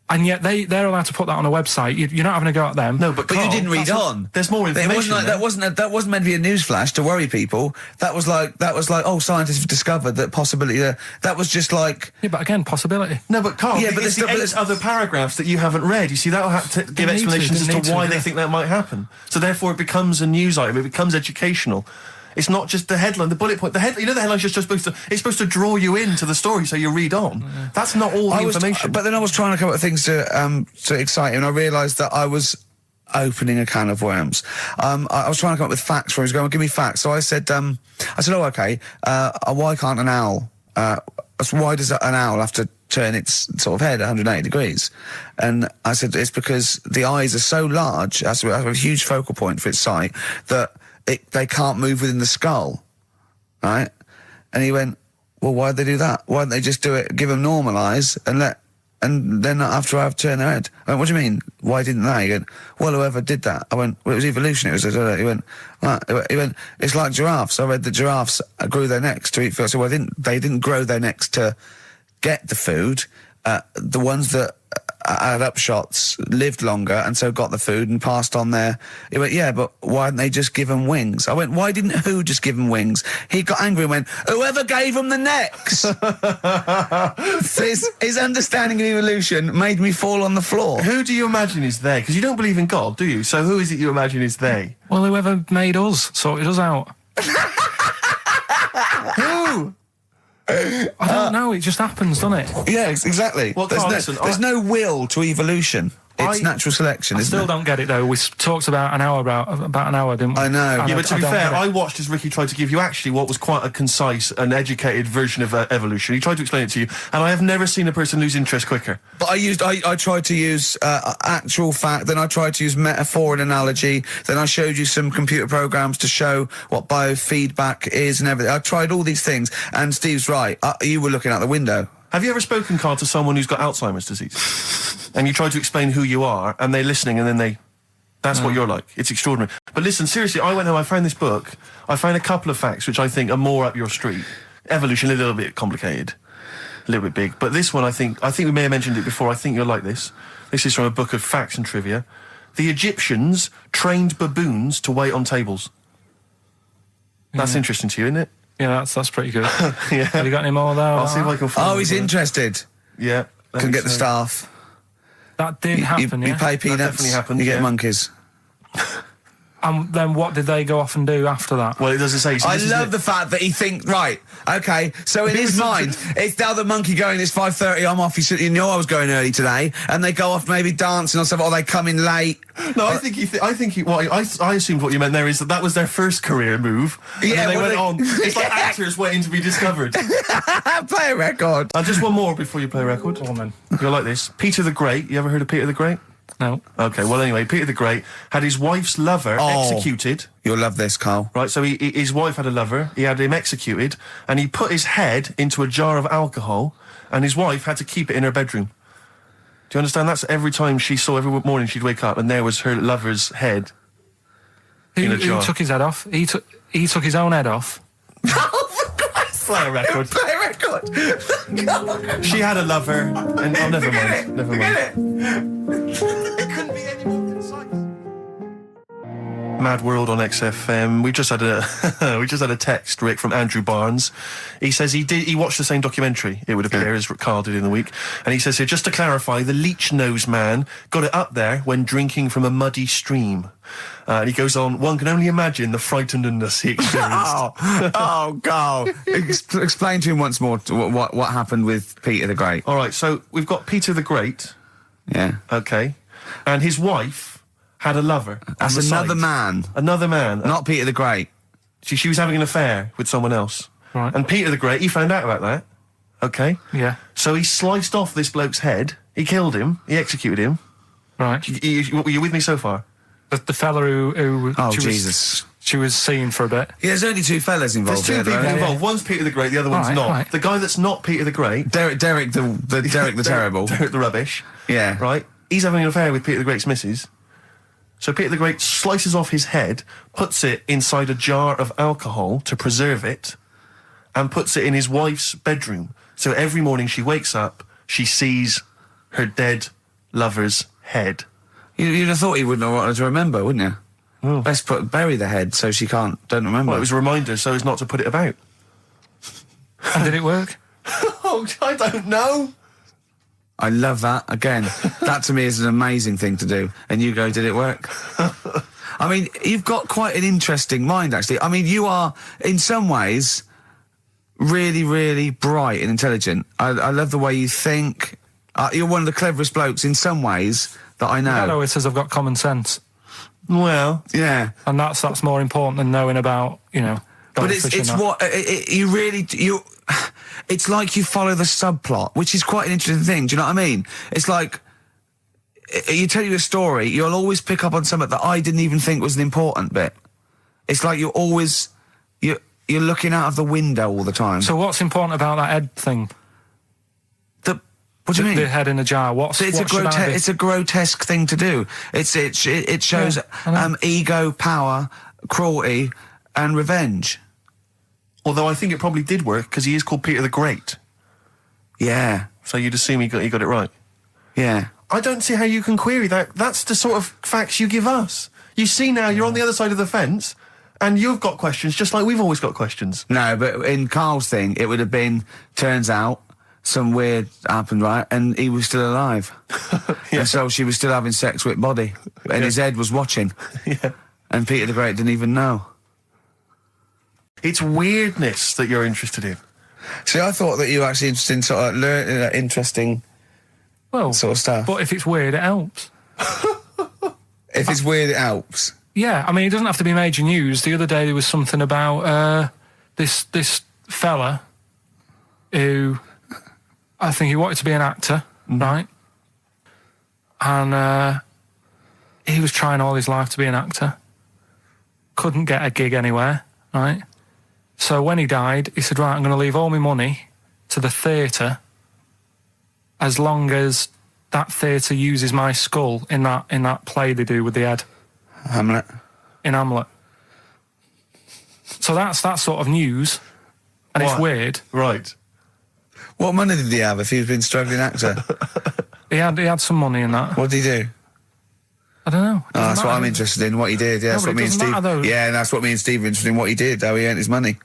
And yet they're allowed to put that on a website. You're not having a go at them. No, but you didn't read on. There's more information. That wasn't meant to be a news flash to worry people. That was like, oh, scientists have discovered that possibility. That was just like. Yeah, but again, possibility. No, but Karl, yeah, but there's other paragraphs that you haven't read. You see, that'll have to give explanations as to why they think that might happen. So therefore, it becomes a news item. It becomes educational. It's not just the headline, the bullet point. The headline's just supposed to draw you into the story so you read on. That's not all the information. But then I was trying to come up with things to excite you, and I realised that I was opening a can of worms. I was trying to come up with facts for him. He was going, give me facts. So I said, oh, okay, why can't an owl, why does an owl have to turn its sort of head 180 degrees? And I said, it's because the eyes are so large, it has to have a huge focal point for its sight, that they can't move within the skull, right? And he went, well, why'd they do that? Why didn't they just do it, give them normal eyes, and then after I've turned their head? I went, what do you mean? Why didn't they? He went, well, whoever did that. I went, well, it was evolution. He went, it's like giraffes. I read that giraffes grew their necks to eat food. So they didn't grow their necks to get the food. The ones that had upshots lived longer and so got the food and passed on their. He went, yeah, but why didn't they just give them wings? I went, why didn't who just give them wings? He got angry and went, whoever gave them the necks. his understanding of evolution made me fall on the floor. Who do you imagine is they? Because you don't believe in God, do you? So who is it you imagine is they? Well, whoever made us sorted us out. Who? I don't know, it just happens, doesn't it? Yeah, exactly. Well, there's no will to evolution. It's natural selection, isn't it? I still don't get it, though. We talked about an hour, didn't we? I know. Yeah, but to be fair, I watched as Ricky tried to give you actually what was quite a concise and educated version of evolution. He tried to explain it to you, and I have never seen a person lose interest quicker. But I tried to use actual fact, then I tried to use metaphor and analogy, then I showed you some computer programs to show what biofeedback is and everything. I tried all these things, and Steve's right. You were looking out the window. Have you ever spoken, Karl, to someone who's got Alzheimer's disease? And you try to explain who you are, and they're listening, and then that's what you're like. It's extraordinary. But listen, seriously, I went home, I found this book, I found a couple of facts which I think are more up your street. Evolution, a little bit complicated, a little bit big. But this one, I think we may have mentioned it before, I think you'll like this. This is from a book of facts and trivia. The Egyptians trained baboons to wait on tables. That's interesting to you, isn't it? Yeah, that's pretty good. Yeah. Have you got any more there? I'll see if I can find he's interested. Yeah. Can get the staff. That did happen, You pay peanuts, That definitely happened, you get yeah. monkeys. And then what did they go off and do after that? Well, it doesn't say. So I love the fact that he thinks, right, okay, so in his mind, it's now the monkey going, it's 5:30, I'm off, you know I was going early today, and they go off maybe dancing or something, or they come in late. No, I assumed what you meant there is that was their first career move. And Yeah, then they well, went on. It's like actors waiting to be discovered. Play a record. Just one more before you play a record. Oh, man. You'll like this. Peter the Great. You ever heard of Peter the Great? No. Okay, well anyway, Peter the Great had his wife's lover executed. You'll love this, Karl. Right, so his wife had a lover, he had him executed, and he put his head into a jar of alcohol, and his wife had to keep it in her bedroom. Do you understand? That's every time every morning she'd wake up, and there was her lover's head in a jar. Who took his head off? He took his own head off. Play a record. Play a record. She had a lover, and never mind. It couldn't be any more concise. Mad World on XFM. We just had a text, Rick, from Andrew Barnes. He says he watched the same documentary, it would appear, as Carl did in the week. And he says here, just to clarify, the leech nose man got it up there when drinking from a muddy stream. And he goes on, one can only imagine the frightenedness he experienced. Carl. Explain to him once more what happened with Peter the Great. All right, so we've got Peter the Great. Yeah. Okay. And his wife had a lover. That's another man. Another man. Not Peter the Great. She was having an affair with someone else. Right. And Peter the Great, he found out about that. Okay. Yeah. So he sliced off this bloke's head. He killed him. He executed him. Right. Were you with me so far? The fella who Oh, Jesus. she was seeing for a bit. Yeah, there's only two fellas involved. There's two people here, though. involved. One's Peter the Great, the other one's Right, not. right. The guy that's not Peter the Great... Derek the Terrible. Derek the Rubbish. Yeah. Right? He's having an affair with Peter the Great's missus. So Peter the Great slices off his head, puts it inside a jar of alcohol to preserve it, and puts it in his wife's bedroom. So every morning she wakes up, she sees her dead lover's head. You'd have thought he wouldn't have wanted to remember, wouldn't you? Oh. Best bury the head so she don't remember. Well, it was a reminder so as not to put it about. And did it work? Oh, I don't know. I love that. Again, that to me is an amazing thing to do. And you go, did it work? I mean, you've got quite an interesting mind, actually. I mean, you are, in some ways, really, really bright and intelligent. I love the way you think. You're one of the cleverest blokes in some ways that I know. Hello, it says I've got common sense. Well, Yeah. And that's more important than knowing about, But it's it's like you follow the subplot, which is quite an interesting thing. Do you know what I mean? It's like you tell you a story, you'll always pick up on something that I didn't even think was an important bit. It's like you're looking out of the window all the time. So what's important about that head thing? What do you mean? The head in a jar. It's a grotesque thing to do. It shows ego, power, cruelty, and revenge. although I think it probably did work, because he is called Peter the Great. Yeah. So you'd assume he got it right. Yeah. I don't see how you can query that. That's the sort of facts you give us. You see now, you're on the other side of the fence, and you've got questions, just like we've always got questions. No, but in Carl's thing, it would have been, turns out, some weird happened, right? And he was still alive. Yeah. And so she was still having sex with body. And his head was watching. Yeah. And Peter the Great didn't even know. It's weirdness that you're interested in. See, I thought that you were actually interested in sort of interesting sort of stuff. But if it's weird, it helps. If it's weird, it helps. Yeah, I mean, it doesn't have to be major news. The other day there was something about this fella who, I think he wanted to be an actor, right? And he was trying all his life to be an actor. Couldn't get a gig anywhere, right? So when he died, he said, right, I'm going to leave all my money to the theatre as long as that theatre uses my skull in that play they do with the head. Hamlet. In Hamlet. So that's that sort of news, and What? it's weird. Right. What money did he have if he'd been a struggling actor? He had some money in that. What did he do? I don't know. Oh, that's what I'm interested in, what he did. Yeah, that's but what it me and doesn't Steve... matter, though. Yeah, that's what me and Steve are interested in, what he did, how he earned his money.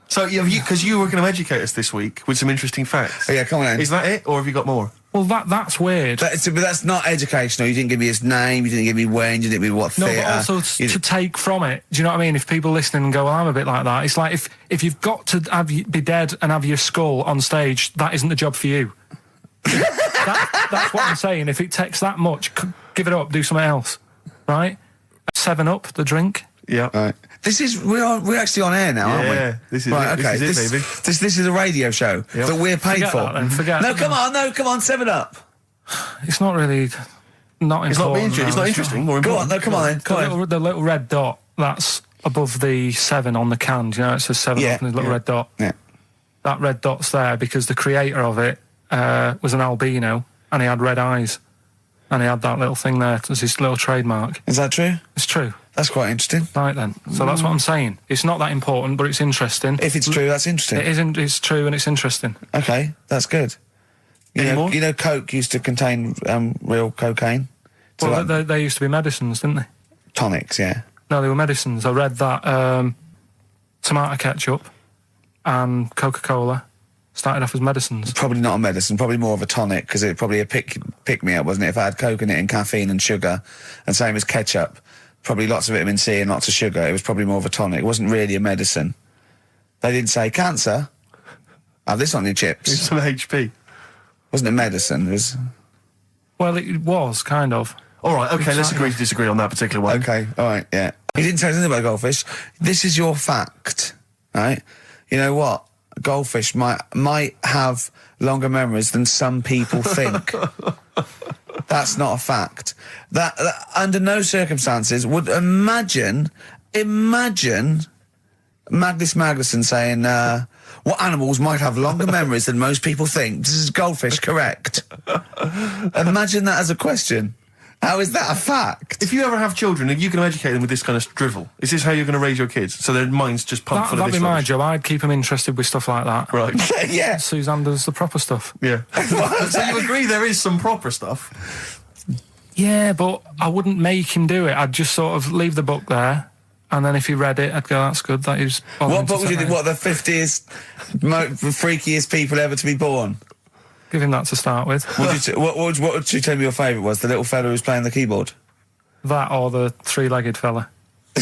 So, because you were going to educate us this week with some interesting facts. Oh, yeah, come on then. Is that it, or have you got more? Well, that's weird. But that's not educational. You didn't give me his name, you didn't give me when, you didn't give me what No, theatre. but also to take from it. Do you know what I mean? If people listening and go, well, I'm a bit like that. It's like if you've got to be dead and have your skull on stage, that isn't the job for you. That's what I'm saying. If it takes that much, give it up, do something else. Right? 7-Up, the drink. Yeah. Right. We're actually on air now, aren't we? Yeah, this is right, it. okay. This is it, baby. This is a radio show that we're paid Forget for. that then, forget no, that. come on, 7-Up. It's not really not important. It's not interesting or Go on, important. no, come on then. Come on. The little red dot, that's above the 7 on the can. Do you know, it says 7 Yeah, up and there's a little red dot. Yeah. That red dot's there because the creator of it was an albino and he had red eyes. And he had that little thing there as his little trademark. Is that true? It's true. That's quite interesting. Right then. So that's what I'm saying. It's not that important, but it's interesting. If it's true, that's interesting. It isn't. It's true and it's interesting. Okay, that's good. You Any know, more? you know, Coke used to contain real cocaine. Well, they used to be medicines, didn't they? Tonics, yeah. No, they were medicines. I read that tomato ketchup and Coca-Cola started off as medicines. Probably not a medicine, probably more of a tonic, because it probably a pick-me-up, wasn't it? If I had coke in it and caffeine and sugar, and same as ketchup, probably lots of vitamin C and lots of sugar, it was probably more of a tonic. It wasn't really a medicine. They didn't say, cancer, have this on your chips. It's some HP. Wasn't a medicine, it was... Well, it was, kind of. All right, okay, let's agree to disagree on that particular one. Okay, all right, yeah. He didn't tell us anything about goldfish. This is your fact, right? You know what? Goldfish might have longer memories than some people think. That's not a fact. That under no circumstances would imagine Magnus Magnuson saying, what animals might have longer memories than most people think? This is goldfish correct. Imagine that as a question. How is that a fact? If you ever have children and you can educate them with this kind of drivel, is this how you're going to raise your kids? So their minds just pumped full of this That'd be my rubbish? job. I'd keep them interested with stuff like that. Right. Yeah. Suzanne does the proper stuff. Yeah. So you agree there is some proper stuff? Yeah, but I wouldn't make him do it. I'd just sort of leave the book there, and then if he read it, I'd go, that's good. That is. What book would you do? What, the 50th freakiest people ever to be born? Give him that to start with. What would you tell me your favourite was? The little fella who's playing the keyboard? That or the three-legged fella.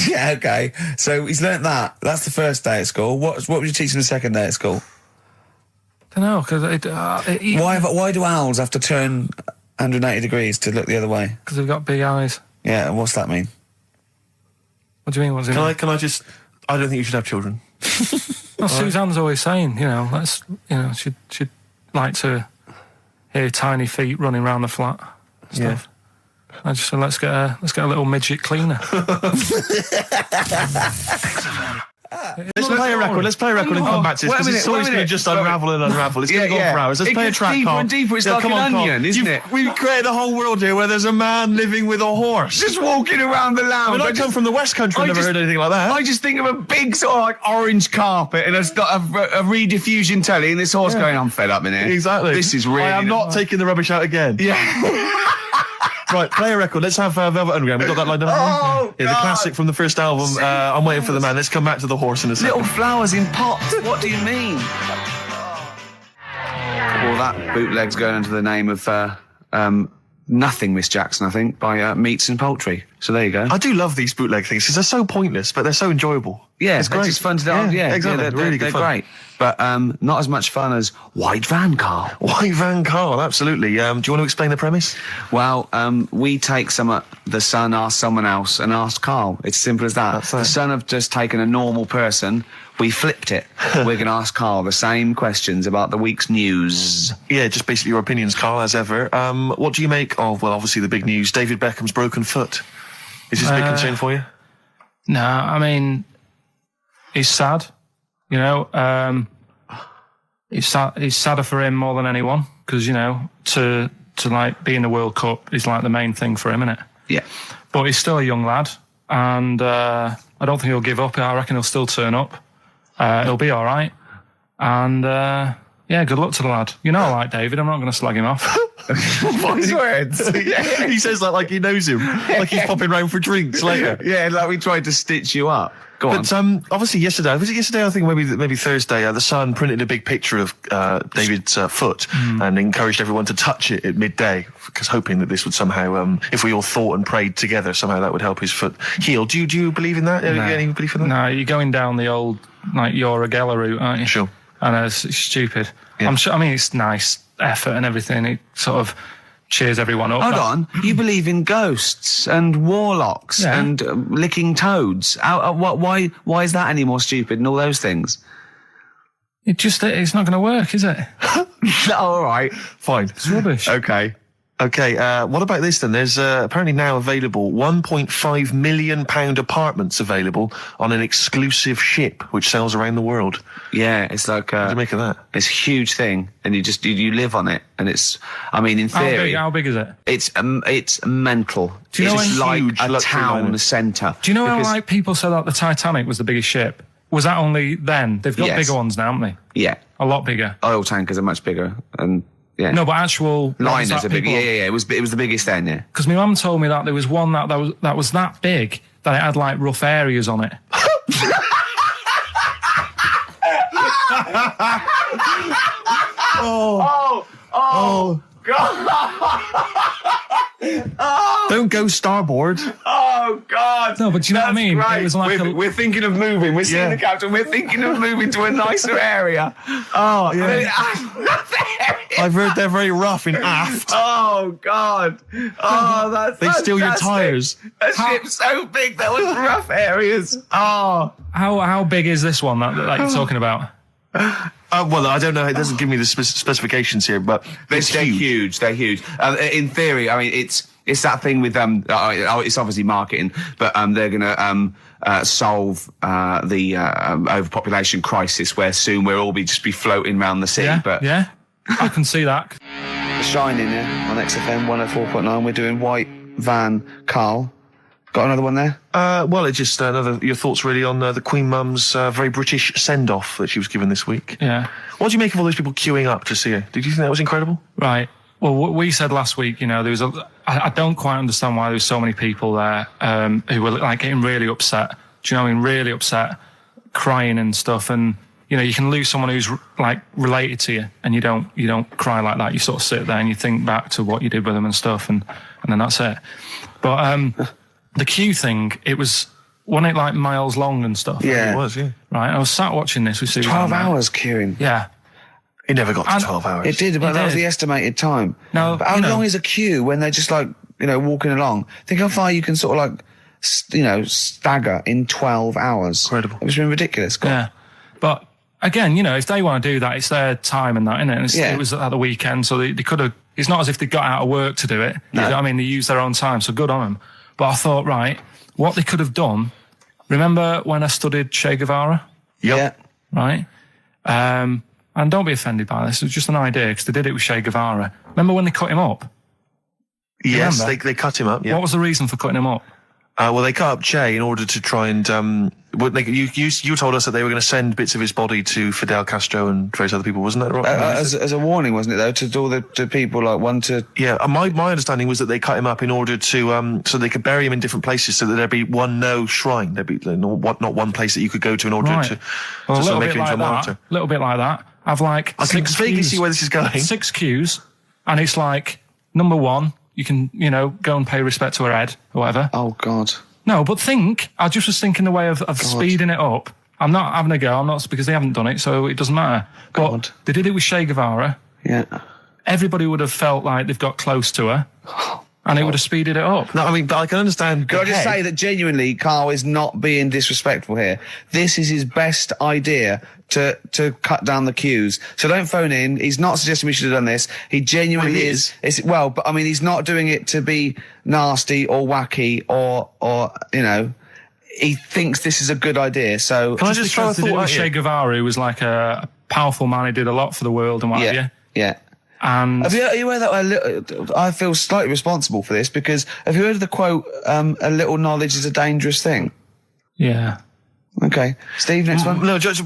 Yeah, okay. So he's learnt that. That's the first day at school. What would you teach him the second day at school? I don't know, because Why do owls have to turn 180 degrees to look the other way? Because they've got big eyes. Yeah, and what's that mean? What do you mean? What's it mean? Can I just... I don't think you should have children. Well, Suzanne's always saying, she'd like to hear tiny feet running around the flat. Stuff. Yeah. I just said, let's get a little midget cleaner. Let's play a record. Let's play a record and come back to this, because it's always going to just unravel and unravel. It's going to go on for hours. Let's play a track, deeper Carl. and deeper. It's like an onion, isn't it? We've created a whole world here where there's a man living with a horse. Just walking around the lounge. I come from the West Country. I've never heard anything like that. I just think of a big sort of like orange carpet, and it's got a rediffusion telly, and this horse going, I'm fed up in here. Exactly. This is really... I am not taking the rubbish out again. Yeah. Right, play a record. Let's have Velvet Underground. We've got that lined up. Oh, yeah, the classic from the first album. I'm Waiting for the Man. Let's come back to the horse in a second. Little flowers in pots. What do you mean? Well, that bootleg's going under the name of Nothing, Miss Jackson, I think, by Meats and Poultry. So there you go. I do love these bootleg things because they're so pointless, but they're so enjoyable. Yeah, it's great. It's fun to do. Yeah, exactly. They're really good they're fun. Great. But not as much fun as White Van Carl. White Van Carl, absolutely. Do you want to explain the premise? Well, we take the Sun asks someone else and asks Carl. It's as simple as that. The Sun have just taken a normal person. We flipped it. We're going to ask Carl the same questions about the week's news. Yeah, just basically your opinions, Carl, as ever. What do you make of, well, obviously the big news, David Beckham's broken foot? Is this a big concern for you? No, I mean, he's sad. You know, it's sadder for him more than anyone because, you know, to like be in the World Cup is like the main thing for him, isn't it? Yeah. But he's still a young lad, and I don't think he'll give up. I reckon he'll still turn up. He'll be all right. And yeah, good luck to the lad. You know, I like David. I'm not going to slag him off. Voice words. Yeah. He says that like he knows him, like he's popping round for drinks later. Yeah, like we tried to stitch you up. Go on. But obviously yesterday, was it yesterday? I think maybe Thursday. The Sun printed a big picture of David's foot and encouraged everyone to touch it at midday, because hoping that this would somehow, if we all thought and prayed together, somehow that would help his foot heal. Do you believe in that? No. Any belief in that? No, you're going down the old like Yora Geller route, aren't you? Sure. I know it's stupid. Yeah. I'm sure. I mean, it's nice effort and everything. It sort of cheers everyone up. Hold on, you believe in ghosts and warlocks and licking toads? Why is that any more stupid than all those things? It's not going to work, is it? All right, fine. It's rubbish. Okay. Okay, what about this then? There's apparently now available £1.5 million apartments available on an exclusive ship which sails around the world. Yeah, it's like what do you make of that? It's a huge thing, and you live on it, and it's. I mean, in theory, how big is it? It's mental. Do you know it's like huge a town liner. centre. Do you know how like people said that the Titanic was the biggest ship? Was that only then? They've got bigger ones now, haven't they? Yeah, A lot bigger. oil tankers are much bigger, and Yeah. No, but actual Liners are big. Yeah. It was the biggest then. Yeah. Because my mum told me that there was one that was that big that it had like rough areas on it. Oh, don't go starboard. Oh God! No, but do you know what I mean? Right. It was like we're thinking of moving. We're seeing Yeah. the captain. We're thinking of moving to a nicer area. Oh, yeah. I've heard they're very rough in aft. Oh God! Oh, that's They steal your fantastic. tyres. A ship's so big there was rough areas. Oh, how big is this one that you're talking about? Well, I don't know. It doesn't give me the specifications here, but they're it's huge. They're huge. In theory, I mean, it's that thing with it's obviously marketing, but they're going to solve the overpopulation crisis, where soon we'll all just be floating around the sea. Yeah, But yeah, I can see that. The Shining on XFM 104.9. We're doing White Van Karl. Got another one there? well, it's just your thoughts really on the Queen Mum's very British send-off that she was given this week. Yeah. What do you make of all those people queuing up to see her? Did you think that was incredible? Right. Well, what we said last week, there was I don't quite understand why there was so many people there who were like getting really upset. Do you know what I mean? Really upset, crying and stuff. And you can lose someone who's like related to you, and you don't cry like that. You sort of sit there and you think back to what you did with them and stuff, and then that's it. But the queue thing, wasn't it like miles long and stuff? Yeah. It was, yeah. Right. I was sat watching this with Susan. 12 hours queuing. Yeah. It never got to And 12 hours. It did, but It that was did. the estimated time. No, but how long is a queue when they're just like, walking along? Think how far you can sort of like, stagger in 12 hours. Incredible. It's been ridiculous. God. Yeah. But again, if they want to do that, it's their time and that, isn't it? And Yeah. it was at the weekend, so they could have. It's not as if they got out of work to do it. No. You know what I mean, they used their own time, so good on them. But I thought, right, what they could have done. Remember when I studied Che Guevara? Yep. Yeah. Right. And don't be offended by this. It was just an idea because they did it with Che Guevara. Remember when they cut him up? Yes, Remember? they cut him up, yeah. What was the reason for cutting him up? Well, they cut up Che in order to try and... you told us that they were going to send bits of his body to Fidel Castro and various other people, wasn't that right? As a warning, wasn't it, though, to all the people, like, one to... Yeah, my understanding was that they cut him up in order to so they could bury him in different places, so that there'd be no shrine. There'd be not one place that you could go to in order Right. to Well, a sort little of make bit him into like a martyr. that. A little bit like that. I've like I can 6 vaguely queues. see where this is going. 6 queues, and it's like number 1. You can go and pay respect to her head or whatever. Oh, God. No, but I just was thinking the way of speeding it up. I'm not having a go. I'm not, because they haven't done it, so it doesn't matter. God. But they did it with Che Guevara. Yeah. Everybody would have felt like they've got close to her, and it would have speeded it up. No, I mean, but I can understand. Can I just say that genuinely, Karl is not being disrespectful here. This is his best idea to cut down the queues. So don't phone in. He's not suggesting we should have done this. He genuinely Well, he is. But I mean, he's not doing it to be nasty or wacky or he thinks this is a good idea. So Can I just throw a Because they did it thought with at Che you? Guevara, who was like a powerful man who did a lot for the world and what have yeah, you. yeah. And Are you aware that I feel slightly responsible for this, because have you heard of the quote, a little knowledge is a dangerous thing? yeah. Okay. Steve, next one. No, just a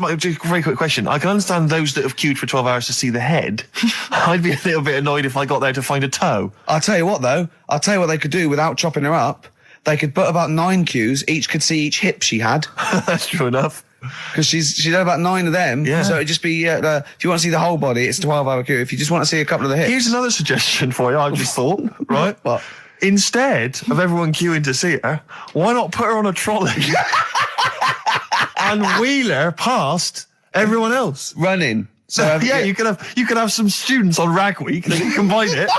very quick question. I can understand those that have queued for 12 hours to see the head. I'd be a little bit annoyed if I got there to find a toe. I'll tell you what, though. I'll tell you what they could do without chopping her up. They could put about 9 queues. Each could see each hip she had. That's true enough. Because she's had about 9 of them. Yeah. So it'd just be, if you want to see the whole body, it's a 12-hour queue. If you just want to see a couple of the hips. Here's another suggestion for you, I've just thought, right? What? Instead of everyone queuing to see her, why not put her on a trolley and wheel her past everyone else? Running. So Yeah, you could have some students on Rag Week. They could combine it,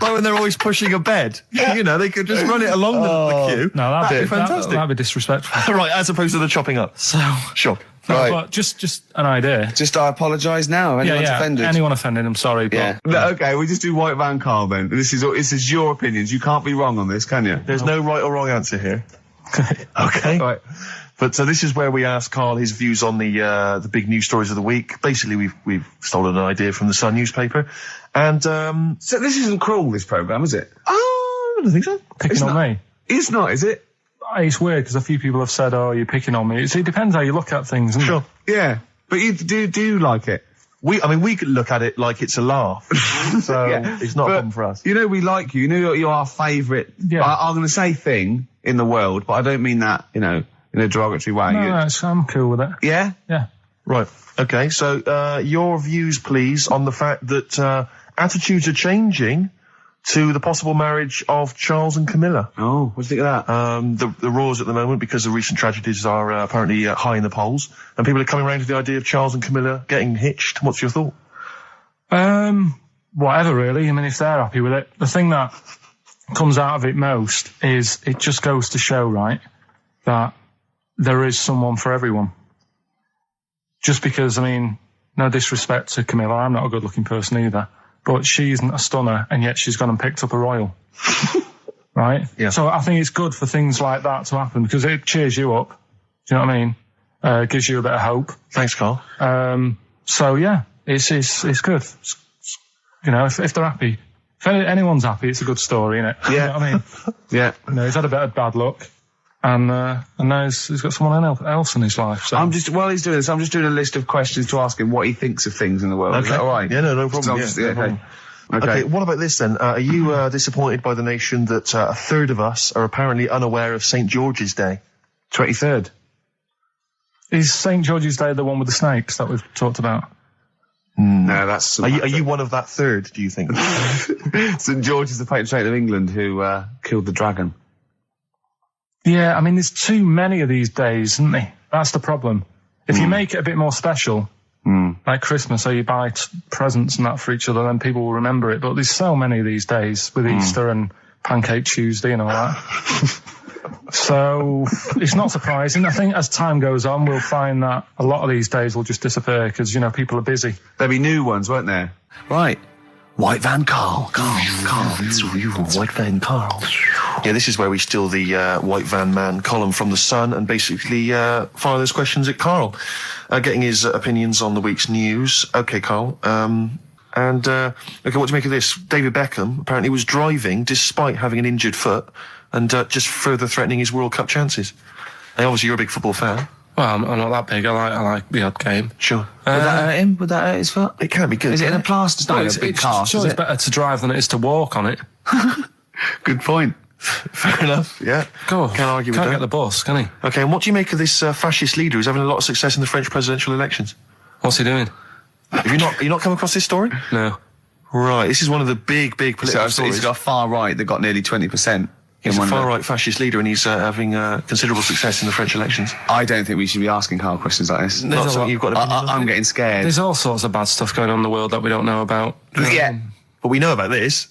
like when they're always pushing a bed. They could just run it along the queue. No, that'd be fantastic. fantastic. That'd be disrespectful. Right, as opposed to the chopping up. So, Sure. no, Right. but just an idea. Just I apologise now. If anyone's offended. Anyone offended, I'm sorry. But Yeah. No, okay, we just do White Van Karl then. This is your opinions. You can't be wrong on this, can you? There's no right or wrong answer here. Okay. Right. But so this is where we ask Karl his views on the big news stories of the week. Basically, we've stolen an idea from the Sun newspaper, and So this isn't cruel, this programme, is it? I don't think so. picking on me. It's not, is it? It's weird because a few people have said, "Oh, you're picking on me." It depends how you look at things. Isn't Sure. Yeah. But you do like it? we could look at it like it's a laugh. So it's not a problem for us. You know we like you. You know you're our favourite. Yeah. I'm going to say thing in the world, but I don't mean that, in a derogatory way. No, I'm cool with it. Yeah? Yeah. Right. Okay. So your views, please, on the fact that attitudes are changing to the possible marriage of Charles and Camilla. Oh, what do you think of that? The roars at the moment, because the recent tragedies are apparently high in the polls, and people are coming around to the idea of Charles and Camilla getting hitched. What's your thought? Whatever, really. I mean, if they're happy with it. The thing that comes out of it most is it just goes to show, right, that there is someone for everyone. Just because, I mean, no disrespect to Camilla, I'm not a good-looking person either, but she isn't a stunner, and yet she's gone and picked up a royal. Right? Yeah. So I think it's good for things like that to happen, because it cheers you up. Do you know what I mean? Gives you a bit of hope. Thanks, Carl. So yeah, it's good. You know, if they're happy, if anyone's happy, it's a good story, isn't it? Yeah. You know what I mean? Yeah. You know, he's had a bit of bad luck, and now he's got someone else in his life. So While he's doing this, I'm just doing a list of questions to ask him what he thinks of things in the world. Is that all right? Yeah, no problem. So problem. Okay. Okay, what about this then? Are you disappointed by the nation that a third of us are apparently unaware of St. George's Day? 23rd. is St. George's Day the one with the snakes that we've talked about? No, that's... Are you one of that third, do you think? St. George is the patron saint of England who killed the dragon. Yeah, I mean, there's too many of these days, isn't there? That's the problem. If you make it a bit more special, like Christmas, so you buy presents and that for each other, then people will remember it. But there's so many of these days with Easter and Pancake Tuesday and all that. So it's not surprising. I think as time goes on, we'll find that a lot of these days will just disappear because, you know, people are busy. There'll be new ones, won't there? Right. White Van Karl. White Van Karl. Yeah, this is where we steal the White Van Man column from The Sun and basically fire those questions at Karl, getting his opinions on the week's news. Okay, Karl. Okay, what do you make of this? David Beckham apparently was driving despite having an injured foot and just further threatening his World Cup chances. Now, obviously, you're a big football fan. Well, I'm not that big. I like the odd game. Sure. Would that hurt him? Would that hurt his foot? It can be good. Is it in a plaster? It's not it's a big it's, cast, sure is it's it? better to drive than it is to walk on it. Good point. Fair enough, yeah. Go. Can't argue with Can't that. get the bus, can he? Okay, and what do you make of this fascist leader who's having a lot of success in the French presidential elections? What's he doing? Have you not come across this story? No. Right, this is one of the big political So stories. he's got a far right that got nearly 20%. He's a far-right fascist leader and he's having considerable success in the French elections. I don't think we should be asking Karl questions like this. Not something you've got to I'm getting scared. There's all sorts of bad stuff going on in the world that we don't know about. Yeah. But we know about this.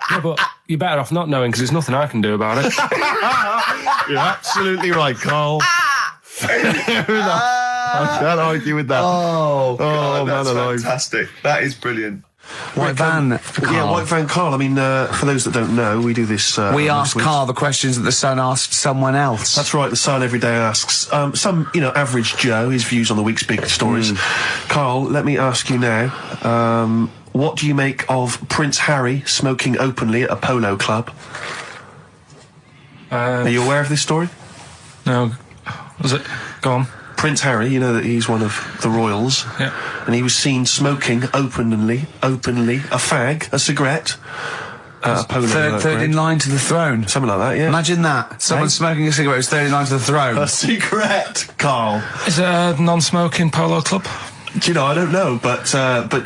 Yeah, but you're better off not knowing because there's nothing I can do about it. You're absolutely right, Karl. Fair enough. I can't argue with that. Oh, God, man that's alive. fantastic. That is brilliant. White Van Yeah, White Van Karl. I mean, for those that don't know, we do this... We on ask this Karl the questions that the Sun asked someone else. That's right, the Sun every day asks some, average Joe, his views on the week's big stories. Karl, let me ask you now, what do you make of Prince Harry smoking openly at a polo club? Are you aware of this story? No. Was it? Go on. Prince Harry, you know that he's one of the royals. Yeah. And he was seen smoking openly, a fag, a cigarette, a polo Third in line to the throne. Something like that, yeah. Imagine that. Someone smoking a cigarette who's third in line to the throne. A cigarette, Karl. Is it a non-smoking polo club? Do you know, I don't know, but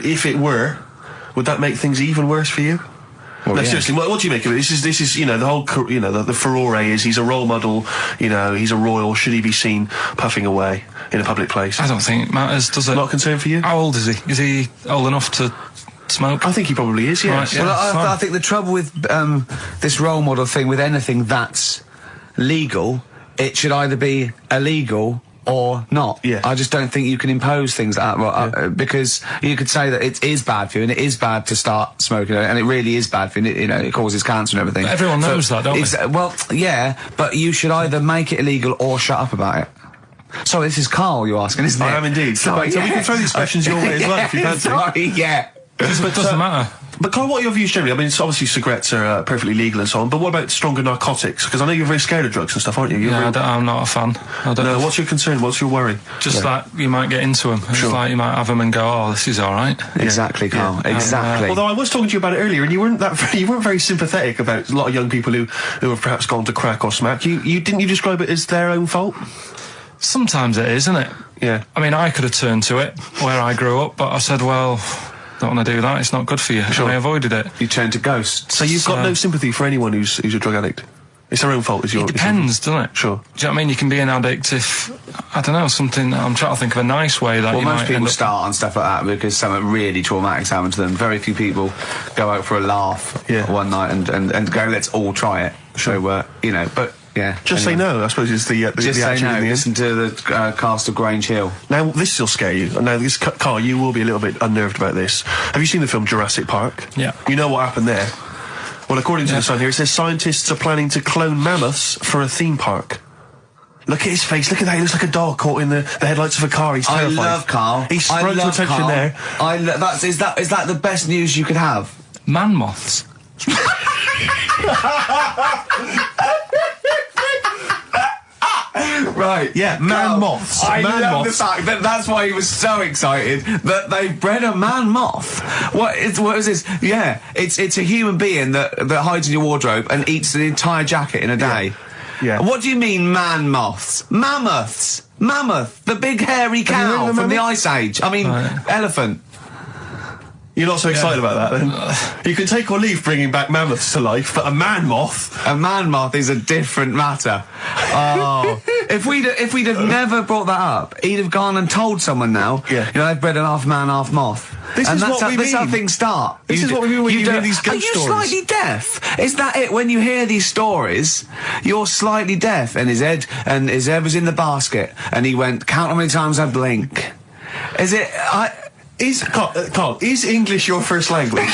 if it were, would that make things even worse for you? Well, No, yeah. seriously, what do you make of it? This is, the whole, the furore is he's a role model, he's a royal, should he be seen puffing away in a public place? I don't think it matters, does it? Not a concern for you? How old is he? Is he old enough to smoke? I think he probably is, yes. Right, yeah. Well, fine. I think the trouble with this role model thing, with anything that's legal, it should either be illegal or not. Yeah. I just don't think you can impose things like that, because you could say that it is bad for you, and it is bad to start smoking, and it really is bad for you, it causes cancer and everything. But everyone knows that, don't they? Well, yeah, but you should either make it illegal or shut up about it. So this is Karl you're asking, isn't it? I am indeed. Sorry, So we can throw these questions your way as well if you fancy. Sorry, yeah. It doesn't matter. But Carl, what are your views generally? I mean, it's obviously cigarettes are perfectly legal and so on, but what about stronger narcotics? Because I know you're very scared of drugs and stuff, aren't you? I'm not a fan. No, what's your concern? What's your worry? Just like you might get into them. It's like you might have them and go, oh, this is all right. Exactly, Carl. Exactly. Although I was talking to you about it earlier, and you weren't very sympathetic about a lot of young people who have perhaps gone to crack or smack. Didn't you describe it as their own fault? Sometimes it is, isn't it? Yeah. I mean, I could have turned to it where I grew up, but I said, well, don't want to do that. It's not good for you. Sure. And I avoided it. You turned to ghosts. So you've got no sympathy for anyone who's a drug addict. It's their own fault. It depends, doesn't it? Sure. Do you know what I mean? You can be an addict if, I don't know, something. I'm trying to think of a nice way that Well, you most might people end up. start on stuff like that because something really traumatic's happened to them. Very few people go out for a laugh one night and go, let's all try it. Sure. So, you know, but yeah. Just say no, I suppose, is the Just say action no. in the end. Listen to the cast of Grange Hill. Now, this will scare you. Now, Carl, you will be a little bit unnerved about this. Have you seen the film Jurassic Park? Yeah. You know what happened there? Well, according to the Sun here, it says scientists are planning to clone mammoths for a theme park. Look at his face. Look at that. He looks like a dog caught in the headlights of a car. He's terrified. I love Carl. He sprung to attention Carl. there. Is that the best news you could have? Man moths. Right. Yeah, man moths. I Man love moths. the fact that that's why he was so excited that they bred a man moth. What is this? Yeah, it's a human being that hides in your wardrobe and eats an entire jacket in a day. Yeah. What do you mean, man moths? Mammoths. Mammoth, the big hairy Have you heard cow of a from the mammoth? Ice Age. I mean, elephant. You're not so excited about that, then? You can take or leave bringing back mammoths to life, but a man moth... A man moth is a different matter. Oh, if we'd have never brought that up, he'd have gone and told someone now. Yeah. You know, they've bred an half man, half moth. This and is that's what how, we this is how mean. things start. This is what we mean when you hear these ghost Are you stories. slightly deaf? Is that it? When you hear these stories, you're slightly deaf. And his head was in the basket, and he went, count how many times I blink. Is it? Carl, is English your first language?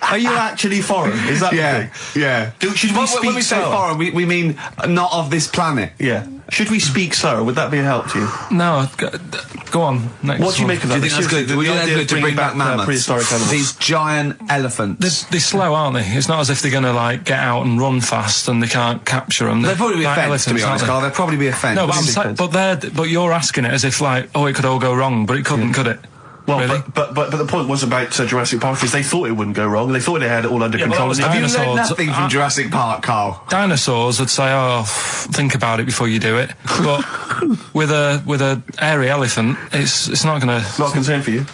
Are you actually foreign? Is that the thing? Yeah. Should we speak when we say sour? foreign, we mean not of this planet. Yeah. Should we speak sour? Would that be a help to you? No, go on. Next What do you one. make of Do that? you think that's good? The Would you think idea that's of good to bring back mammoths? prehistoric animals. These giant elephants. They're slow, aren't they? It's not as if they're going to like get out and run fast and they can't capture them. They'd probably be a like fence, to be elephants, honest, aren't Carl. They'd probably be a fence. they? No, but This is but you're asking it as if like, oh, it could all go wrong, but it couldn't, could it? Well, Really? but the point was about Jurassic Park is they thought it wouldn't go wrong. They thought they had it all under Yeah, but control. that was and Have you dinosaurs. learned nothing from Jurassic Park, Carl? Dinosaurs would say, oh, think about it before you do it. But with a hairy elephant, it's not going to. Not a concern for you.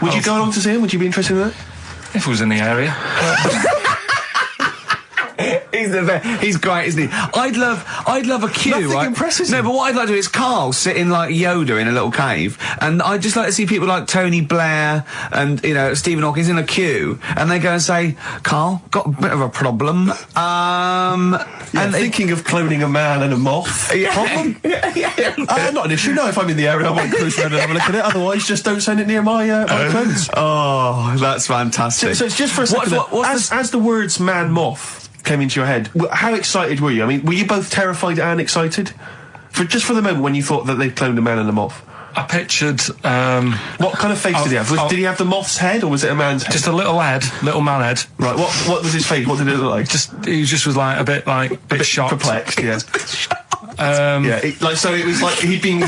Would you go along to see him? Would you be interested in that? If it was in the area. He's great, isn't he? I'd love a queue, Nothing right? impresses No, him. but what I'd like to do is Carl sitting like Yoda in a little cave, and I'd just like to see people like Tony Blair and, you know, Stephen Hawking's in a queue, and they go and say, Carl, got a bit of a problem. And thinking of cloning a man and a moth. Problem? Not an issue. No, if I'm in the area, I might cruise around and have a look at it. Otherwise, just don't send it near my clothes. Oh, that's fantastic. So it's just for a second. As the words man moth came into your head, how excited were you? I mean, were you both terrified and excited? For the moment when you thought that they cloned a man and a moth? I pictured What kind of face did he have? Did he have the moth's head or was it a man's head? just a little man head. Right, what was his face? What did it look like? He just was like a bit shocked. Perplexed, yeah. So it was like he'd been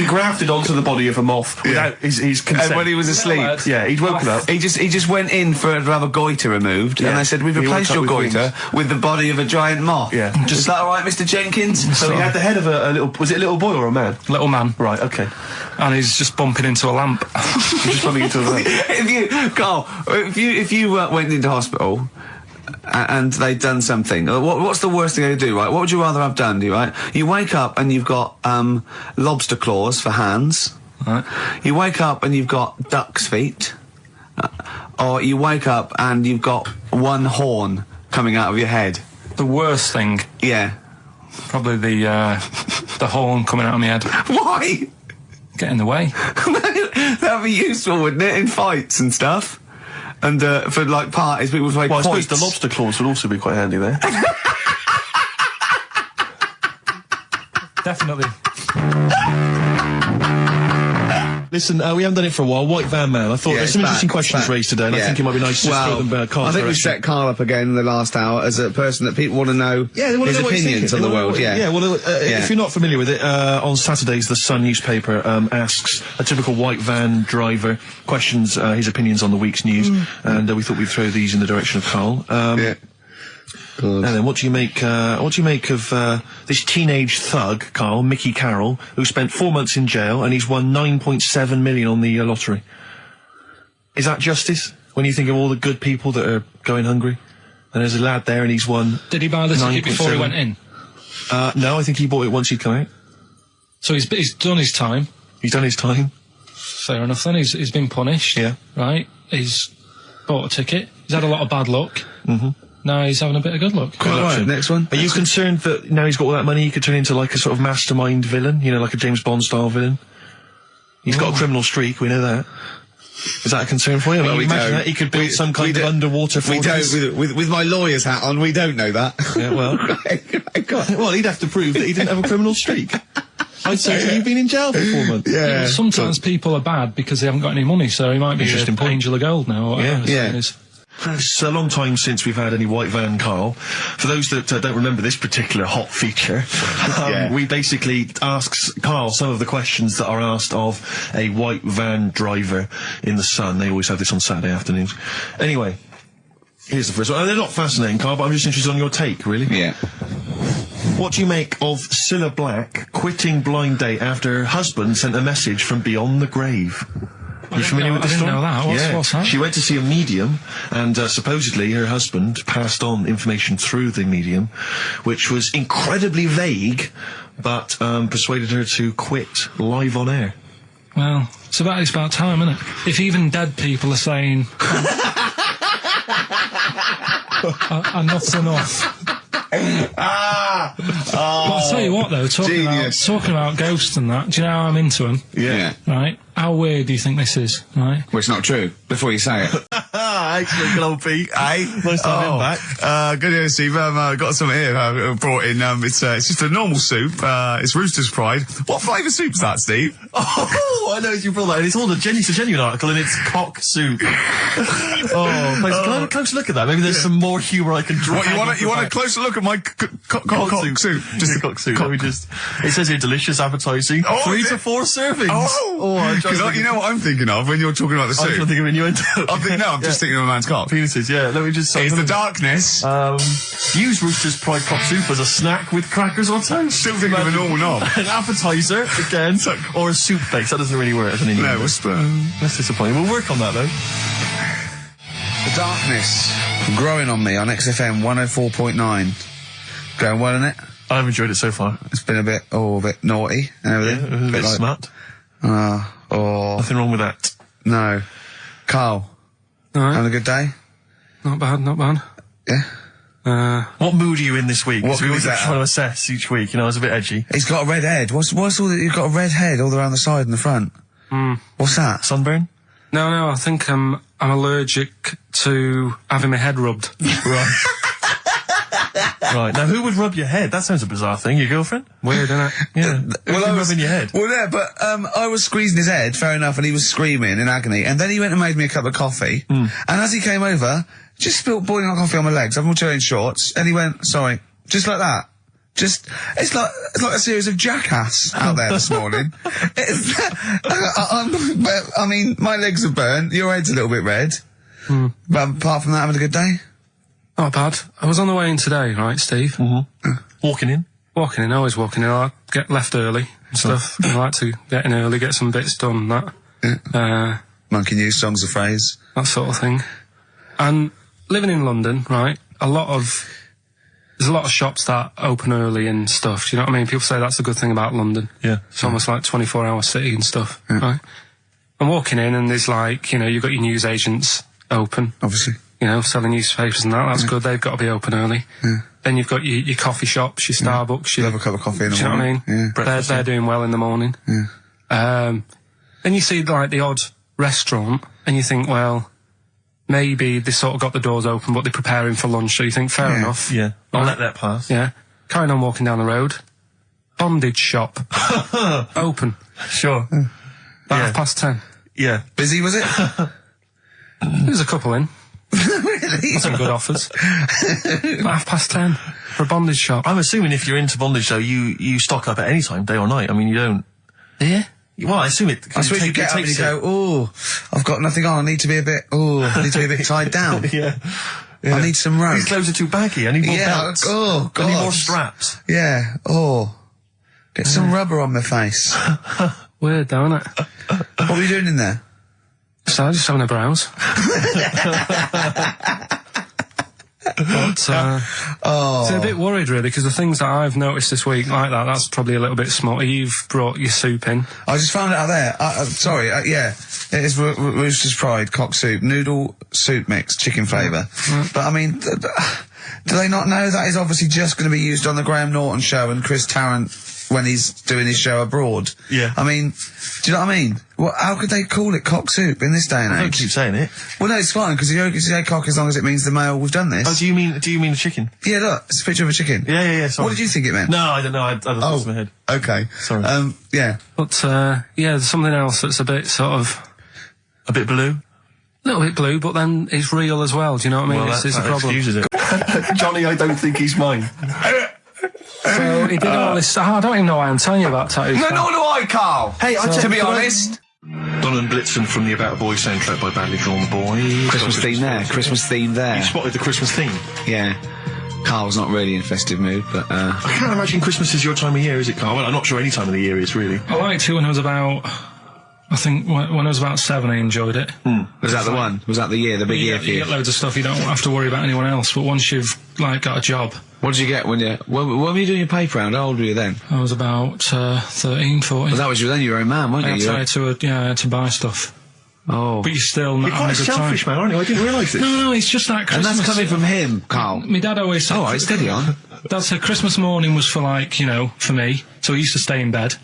grafted onto the body of a moth without his consent. And when he was asleep, lad. Yeah, he'd woken up. he just went in to have a goiter removed, and they said, we've He replaced woke your up with goiter with the body of a giant moth. Yeah. Is that all right, Mr. Jenkins? So he had the head of a little. Was it a little boy or a man? Little man. Right. Okay. And he's just bumping into a lamp. He's just bumping into a lamp. If you went into hospital and they'd done something, what's the worst thing they do, right? What would you rather have done, right? You wake up and you've got lobster claws for hands. Right. You wake up and you've got duck's feet. Or you wake up and you've got one horn coming out of your head. The worst thing, Yeah. probably the horn coming out of my head. Why? Get in the way. That'd be useful, wouldn't it, in fights and stuff? And for like parties, people would play Well, I suppose quoits. the lobster claws would also be quite handy there. Definitely. Listen, we haven't done it for a while. White Van Man. I thought there's some interesting questions raised today, and I think it might be nice to throw them Carl. I think we set Carl up again in the last hour as a person that people want to know his opinions on the world. If you're not familiar with it, on Saturdays the Sun newspaper asks a typical white van driver questions his opinions on the week's news, and we thought we'd throw these in the direction of Carl. And then what do you make of this teenage thug, Carl, Mickey Carroll, who spent 4 months in jail and he's won 9.7 million on the lottery? Is that justice? When you think of all the good people that are going hungry? And there's a lad there and he's won. Did he buy the ticket before he went in? No, I think he bought it once he'd come out. So he's done his time. He's done his time. Fair enough then, he's been punished. Yeah. Right? He's bought a ticket. He's had a lot of bad luck. Now he's having a bit of good luck. Right, next one. Are you concerned that now he's got all that money he could turn into like a sort of mastermind villain? You know, like a James Bond style villain? He's got a criminal streak, we know that. Is that a concern for you? Well, I mean, imagine that he could build some kind of underwater fortress. We don't, with my lawyer's hat on, we don't know that. Yeah, well. Well, he'd have to prove that he didn't have a criminal streak. I'd say you've been in jail for 4 months. Yeah, well, sometimes people are bad because they haven't got any money, so he might be an angel of gold now. Or whatever It's a long time since we've had any White Van Carl. For those that don't remember this particular hot feature, we basically ask Carl some of the questions that are asked of a white van driver in the Sun. They always have this on Saturday afternoons. Anyway, here's the first one. They're not fascinating, Carl, but I'm just interested on your take, really. Yeah. What do you make of Cilla Black quitting Blind Date after her husband sent a message from beyond the grave? Are you familiar with this story? I didn't know that. What's that? She went to see a medium, and supposedly her husband passed on information through the medium, which was incredibly vague, but persuaded her to quit live on air. Well, it's about time, isn't it? If even dead people are saying, enough's enough. But I'll tell you what, though, talking about ghosts and that, do you know how I'm into them? Yeah. Right? How weird do you think this is, right? Well, it's not true, before you say it. Excellent, good old Pete. Nice to have him back. Good to see you, Steve. Got some here brought in. It's just a normal soup. It's Rooster's Pride. What flavour soup's that, Steve? Oh, I know you brought that. And it's all it's a genuine article, and it's cock soup. Can I have a closer look at that? Maybe there's some more humour I can draw. What, you want a closer look at my cock soup? Just a cock soup. Let me just. It says here, delicious, appetising. 3 to 4 servings. Because you know what I'm thinking of when you're talking about the soup? I'm thinking of innuendo. I'm just thinking of a man's cock. Penises, yeah. Let me just. It's the darkness. Use Rooster's Pride cock soup as a snack with crackers or toast. Still thinking of a normal knob. An appetiser, again, or a soup base. That doesn't really work as an Indian. No, that's disappointing. We'll work on that, though. The darkness growing on me on XFM 104.9. Going well, isn't it? I've enjoyed it so far. It's been a bit naughty and everything. Yeah, a bit smut. Nothing wrong with that. No. Carl. All right. Having a good day? Not bad. Yeah. What mood are you in this week? What we always mood is trying that? to assess each week. You know, it's a bit edgy. He's got a red head. What's all that? You've got a red head all around the side and the front. What's that? Sunburn? No, I think I'm allergic to having my head rubbed. Right. Right. Now, who would rub your head? That sounds a bizarre thing. Your girlfriend? Weird, isn't it? Yeah. Well, rubbing your head. Well, yeah, but I was squeezing his head, fair enough, and he was screaming in agony. And then he went and made me a cup of coffee. And as he came over, just spilled boiling hot coffee on my legs. I'm all wearing shorts, and he went, "Sorry," just like that. It's like a series of Jackass out there this morning. I mean, my legs are burnt. Your head's a little bit red. But apart from that, having a good day. Not bad. I was on the way in today, right, Steve? Walking in? Always walking in. I get left early and stuff. I like to get in early, get some bits done, that. Monkey News, songs of phrase. That sort of thing. And living in London, right, there's a lot of shops that open early and stuff. Do you know what I mean? People say that's a good thing about London. Yeah. It's almost like 24-hour city and stuff, right? I'm walking in and there's like, you've got your news agents open. Obviously. Selling newspapers and that. That's good. They've got to be open early. Then you've got your coffee shops, your Starbucks. Have a cup of coffee in the morning. morning. Do you know what I mean? They're doing well in the morning. Then you see like the odd restaurant and you think, well, maybe they sort of got the doors open, but they're preparing for lunch. So you think, fair enough. Yeah. I'll let that pass. Yeah. Carrying on walking down the road. Bondage shop. Open. Sure. About 10:30. Yeah. Busy, was it? There's a couple in. Really? Some good offers. About 10:30 for a bondage shop. I'm assuming if you're into bondage, though, you stock up at any time, day or night. I mean, you don't... Yeah. Well, I assume it... I suppose you get up and you go, oh, I've got nothing on, I need to be a bit tied down. Yeah. I need some rope. These clothes are too baggy. I need more belts. Oh, God. I need more straps. Yeah, get some rubber on my face. Weird, though, isn't it? What were you doing in there? So, just having a browse. But, so a bit worried, really, because the things that I've noticed this week like that's probably a little bit small. You've brought your soup in. I just found it out there. Sorry, yeah. It is Rooster's Pride, cock soup, noodle soup mix, chicken flavour. But, I mean, do they not know that is obviously just going to be used on the Graham Norton show and Chris Tarrant when he's doing his show abroad? Yeah. I mean, do you know what I mean? Well, how could they call it cock soup in this day and age? Don't keep saying it. Well, no, it's fine, because you can say cock as long as it means the male we've done this. Oh, do you mean the chicken? Yeah, look, it's a picture of a chicken. Yeah, sorry. What did you think it meant? No, I don't know. I don't know. It's in my head. Okay. Sorry. Yeah. But, there's something else that's a bit sort of... A bit blue? A little bit blue, but then it's real as well, do you know what I mean? Well, it's a that problem. excuses it. Johnny, I don't think he's mine. So he did all this... I don't even know why I'm telling you about tattoos. No, nor do I, Carl. Hey, to be honest. Don and Blitzen from the About a Boy soundtrack by Badly Drawn Boys. Christmas theme there. You spotted the Christmas theme. Yeah. Carl's not really in festive mood, but, I can't imagine Christmas is your time of year, is it, Carl? Well, I'm not sure any time of the year is, really. I liked it when I was about... I think when I was about 7, I enjoyed it. Was that the one? Was that the year, the big year for You you? get loads of stuff, you don't have to worry about anyone else, but once you've, got a job... What did you get when were you doing your paper round? How old were you then? I was about 13, 14. Well, that was then you were a man, weren't you? I had to buy stuff. Oh. But you're still not You're quite a having a good selfish time. man, aren't you? I didn't realise this. No, it's just that And Christmas... that's coming from him, Carl. My dad always said... All right, steady on. Dad said Christmas morning was for, for me, so he used to stay in bed.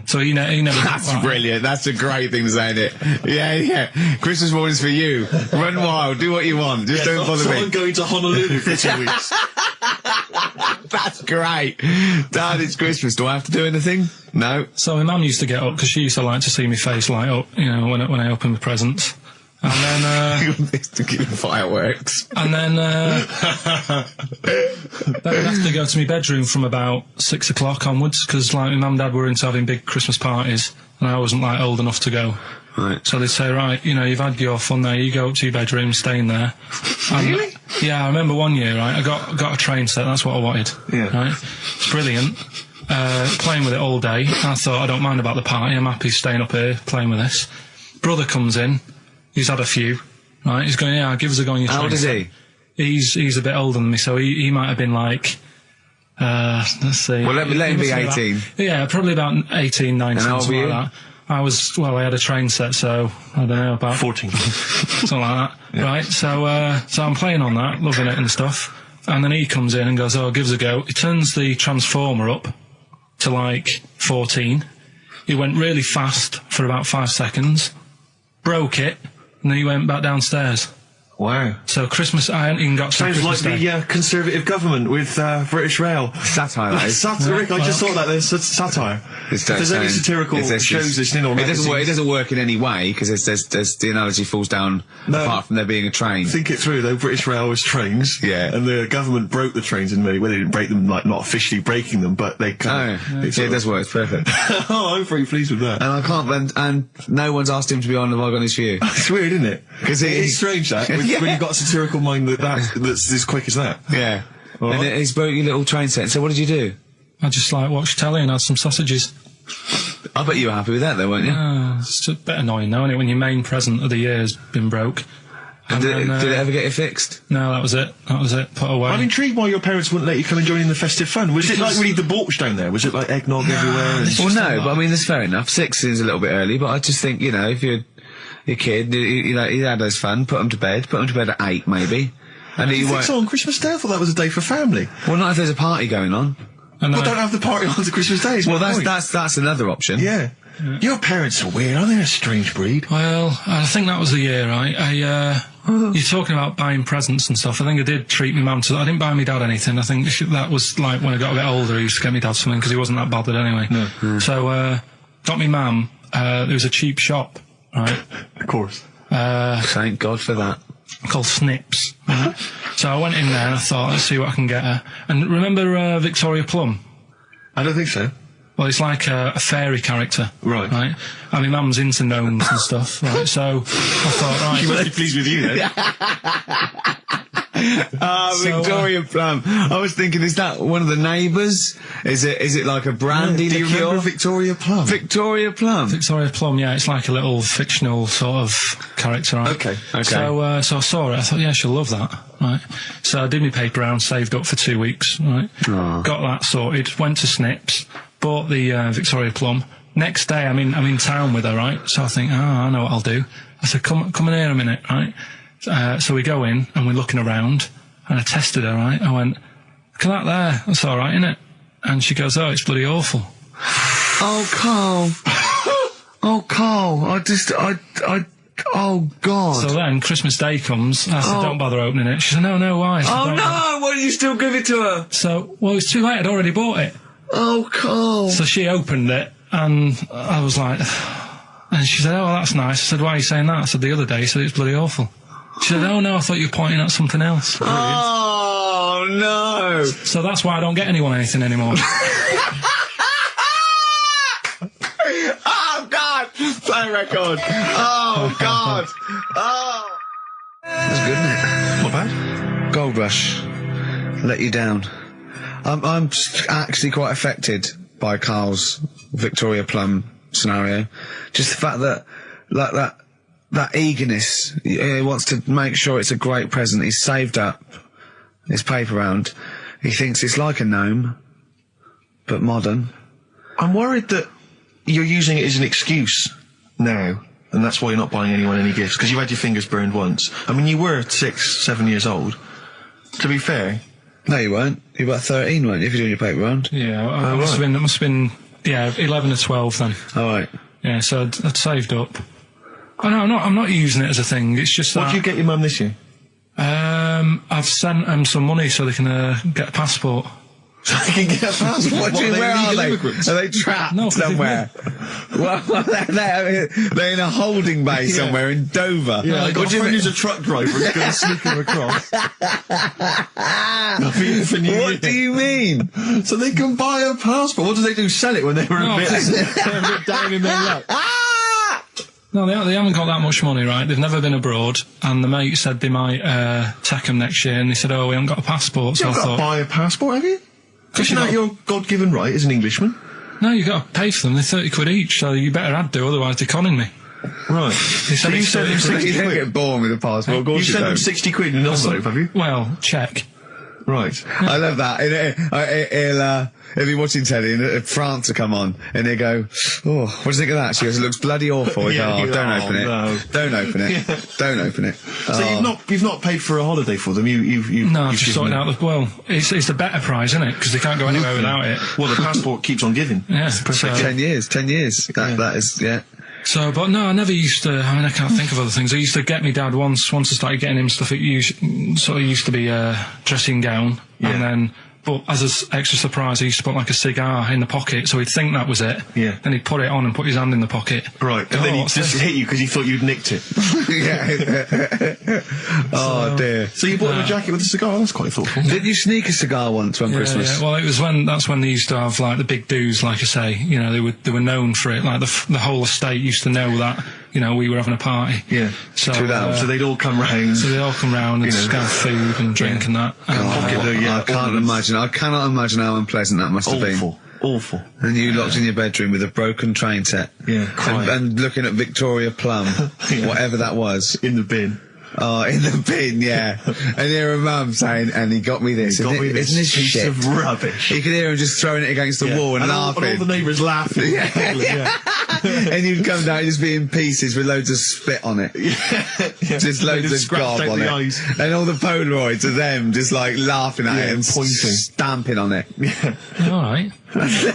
So he never... That's brilliant. That's a great thing to say, isn't it? Yeah. Christmas morning's for you. Run wild. Do what you want. Just don't bother me. I'm going to Honolulu for 2 weeks. That's great. Dad, it's Christmas. Do I have to do anything? No. So my mum used to get up, because she used to like to see my face light up, when I opened the presents. And then, to give fireworks. And then, then I'd have to go to my bedroom from about 6 o'clock onwards, because, my mum and dad were into having big Christmas parties, and I wasn't, old enough to go. Right. So they'd say, right, you've had your fun there, you go up to your bedroom, stay in there. Really? Yeah, I remember one year, right, I got a train set, that's what I wanted. Yeah. Right? It's brilliant. Playing with it all day. I thought, I don't mind about the party, I'm happy staying up here, playing with this. Brother comes in, he's had a few, right, he's going, yeah, give us a go on your train. How old is he? He's a bit older than me, so he might have been let's see. Well, let him be must 18. Yeah, probably about 18, 19, And how old something were like that. I had a train set, so, I don't know, about... 14. something like that, right? So I'm playing on that, loving it and stuff, and then he comes in and goes, oh, give us a go. He turns the transformer up to, 14. He went really fast for about 5 seconds, broke it, and then he went back downstairs. Wow. So Christmas, I hadn't even got to Sounds Christmas like Day. the Conservative government with British Rail. Satire, that is. Rick, I just thought that there's satire. If there's any satirical shows listening or it doesn't work in any way, because there's the analogy falls down apart from there being a train. Think it through, though. British Rail was trains. Yeah. And the government broke the trains in many ways. They didn't break them, not officially breaking them, but they kind of... It does work. It's perfect. Oh, I'm very pleased with that. And I can't, and no one's asked him to be on Have I Got News For You. It's weird, isn't it? Because it's strange, that, when you've got a satirical mind that's as quick as that. Yeah. All and right. he's broke your little train set. So what did you do? I just watched telly and had some sausages. I bet you were happy with that, though, weren't you? It's a bit annoying, though, isn't it, when your main present of the year has been broke. And did it ever get it fixed? No, that was it. Put away. I'm intrigued why your parents wouldn't let you come and join in the festive fun. Was it really debauched down there? Was it eggnog everywhere? Well, no, but I mean, that's fair enough. 6 is a little bit early, but I just think, if you're a kid, he had his fun, put him to bed at 8, maybe. And you think so on Christmas Day? I thought that was a day for family. Well, not if there's a party going on. And Well, don't have the party on to Christmas Day. Well, that's another option. Yeah. Your parents are weird, aren't they? A strange breed. Well, I think that was the year, right? You're talking about buying presents and stuff. I think I did treat my mum to... I didn't buy my dad anything. I think that was when I got a bit older, I used to get my dad something because he wasn't that bothered anyway. No. So, got my mum there was a cheap shop, right? Of course. Thank God for that. Called Snips. Right? So I went in there and I thought, let's see what I can get her. And remember Victoria Plum? I don't think so. Well, it's like a fairy character. Right. Right? I mean, Mum's into gnomes and stuff, right? So I thought, right. She must be pleased with you then. Victoria Plum. I was thinking, is that one of the neighbours? Is it like a brandy Do you liqueur? remember Victoria Plum? Victoria Plum. Victoria Plum, yeah, it's like a little fictional sort of character, right? Okay. So I saw it, I thought, yeah, she'll love that, right? So I did my paper round, saved up for 2 weeks, right? Aw. Got that sorted, went to Snips, bought the Victoria Plum. Next day, I'm in town with her, right? So I think, I know what I'll do. I said, come in here a minute, right? So we go in and we're looking around, and I tested her, right? I went, look at that there, that's all right, innit? And she goes, oh, it's bloody awful. Oh, Carl. Oh, Carl. Oh, God. So then Christmas Day comes, I said, don't bother opening it. She said, no, why? I said, Oh, "Don't bother." no. Why did you still give it to her? So, well, it's too late, I'd already bought it. Oh, Carl. So she opened it, and I was like, and she said, oh, that's nice. I said, why are you saying that? I said, the other day you said it's bloody awful. She said, oh, no, I thought you were pointing at something else. Oh, no. So that's why I don't get anyone anything anymore. Oh, God. Play record. Oh, God. Oh. That's good, isn't it? Not bad. Gold Rush. Let you down. I'm actually quite affected by Carl's Victoria Plum scenario. Just the fact that, like, that eagerness. He wants to make sure it's a great present. He's saved up his paper round. He thinks it's like a gnome, but modern. I'm worried that you're using it as an excuse now, and that's why you're not buying anyone any gifts, because you've had your fingers burned once. I mean, you were 6, 7 years old. To be fair. No, you weren't. You were about 13, weren't you, if you're doing your paper round? Yeah, it must have been, yeah, 11 or 12 then. All right. Yeah, so I'd saved up. Oh, no, I'm not using it as a thing, it's just that... What did you get your mum this year? I've sent them some money so they can get a passport. So they can get a passport? What do you mean, where are they? Immigrants? Are they trapped No, somewhere? Well, they're in a holding bay somewhere in Dover. Yeah, I got What do you a friend mean? who's a truck driver who's going to sneak them across. What do you mean? So they can buy a passport. What do they do? Sell it when they were No, a bit down in their luck? No, they haven't got that much money, right? They've never been abroad, and the mate said they might take them next year, and they said, oh, we haven't got a passport, so You've I got to thought... buy a passport, have you? Isn't that your God-given right as an Englishman? No, you've got to pay for them, they're 30 quid each, so you better had to, otherwise they're conning me. Right. They So said you it's sent them 30 quid. 60 You don't quid? get born with a passport, of course You you sent them don't. 60 quid in an envelope, have you? Well, check. Right. I love that. He'll be watching telly and France will come on and he'll go, oh, what do you think of that? She goes, it looks bloody awful. He Yeah, goes, you don't go, open it. no. Don't open it. Don't open it. So you've not paid for a holiday for them. You've No, I've you've just given sorted them- out the... Well, it's the better prize, isn't it? Because they can't go anywhere without it. Well, the passport keeps on giving. Yeah, It's the perfect so- 10 years. That is, yeah. So, but no, I never used to. I mean, I can't think of other things. I used to get me dad once I started getting him stuff. It used to be a dressing gown, Yeah. and then. But as an extra surprise, I used to put like a cigar in the pocket, so he'd think that was it. Yeah. Then he'd put it on and put his hand in the pocket. Right, and then he what's just this? hit you because he thought you'd nicked it. Yeah. Oh, dear. So you bought him a jacket with a cigar? That's quite thoughtful. Did you sneak a cigar once on Christmas? Yeah. Well, that's when they used to have like the big do's, like I say. You know, they were known for it. Like the whole estate used to know that. You know, we were having a party. Yeah. So, So they'd all come round. so they all come round and just have food and drink and that. And, pocket the, I can't ornaments. imagine. I cannot imagine how unpleasant that must have been. Awful. And you locked in your bedroom with a broken train set. Yeah, crying. And looking at Victoria Plum, Yeah. whatever that was. In the bin. Oh, in the bin, yeah. And hear a mum saying, and he got me this. Got me this Isn't this piece shit? of rubbish. You could hear him just throwing it against the wall and all, laughing. and all the neighbours laughing. And you'd come down and just be in pieces with loads of spit on it. Just loads of scratched gob out on the it. eyes. And all the Polaroids of them just like laughing at Yeah, it and pointing. stamping on it. all right. That's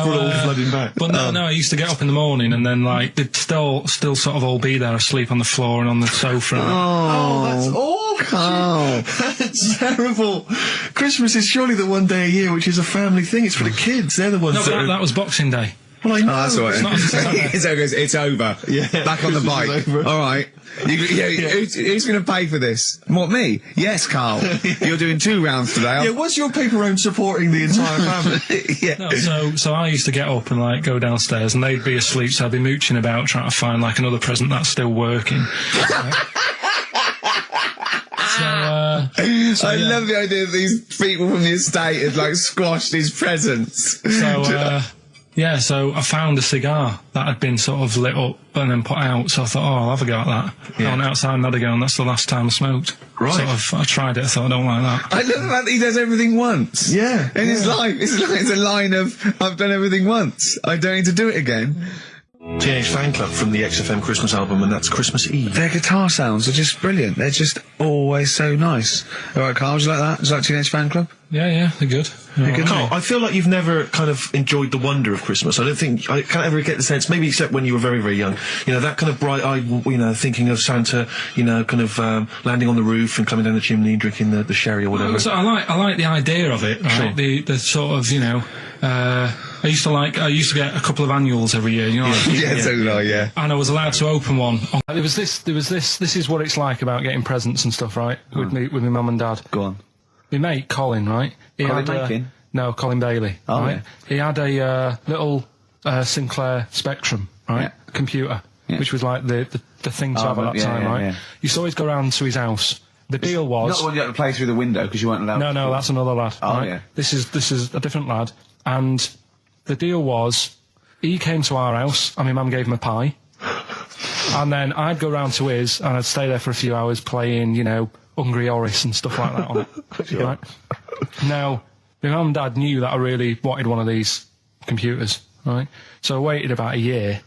brought it all flooding back. But no, I used to get up in the morning and then like they'd still sort of all be there asleep on the floor and on the sofa. And Oh, that's awful. Oh. That's terrible. Christmas is surely the one day a year which is a family thing. It's for the kids. They're the ones no, but that are... that was Boxing Day. Well, I know. Oh, that's all right. It's over. Yeah. Back on the Christmas bike. is over. All right. Who's going to pay for this? What, me? Yes, Carl. You're doing 2 rounds today. Yeah, what's your paper round supporting the entire family? Yeah. No, so I used to get up and like go downstairs, and they'd be asleep, so I'd be mooching about trying to find like another present that's still working. I love the idea that these people from the estate had like squashed his presents. So I found a cigar that had been sort of lit up and then put out, so I thought, I'll have a go at that. Yeah. I went outside and had a go, and that's the last time I smoked. Right. I tried it, I thought, I don't like that. I love the fact that he does everything once. Yeah. In his life, it's a line of, I've done everything once. I don't need to do it again. Teenage Fan Club from the XFM Christmas album, and that's Christmas Eve. Their guitar sounds are just brilliant. They're just always so nice. All right, Carl, would you like that? Is that Teenage Fan Club? Yeah, they're good. They're good. Carl, I feel like you've never kind of enjoyed the wonder of Christmas. I can't ever get the sense, maybe except when you were very, very young, you know, that kind of bright-eyed, you know, thinking of Santa, you know, kind of landing on the roof and coming down the chimney and drinking the sherry or whatever. So I like the idea of it, right? Sure. The sort of, you know, I used to get a couple of annuals every year, you know. Yeah, so did I, yeah. And I was allowed to open one. This is what it's like about getting presents and stuff, right? With my mum and dad. Go on. My mate, Colin, right? Colin Mackin? No, Colin Bailey. Oh, right? yeah. He had a little Sinclair Spectrum, right? Yeah. Computer, Yeah. which was like the thing to have at that yeah, time, yeah, right? yeah. You used to always go round to his house. The deal was... Not the one you had to play through the window because you weren't allowed to. No, that's another lad. Oh, right? yeah. This is a different lad. And the deal was, he came to our house, and my mum gave him a pie. And then I'd go round to his, and I'd stay there for a few hours playing, you know, Hungry Horace and stuff like that on it. Right? Now, my mum and dad knew that I really wanted one of these computers, right? So I waited about a year.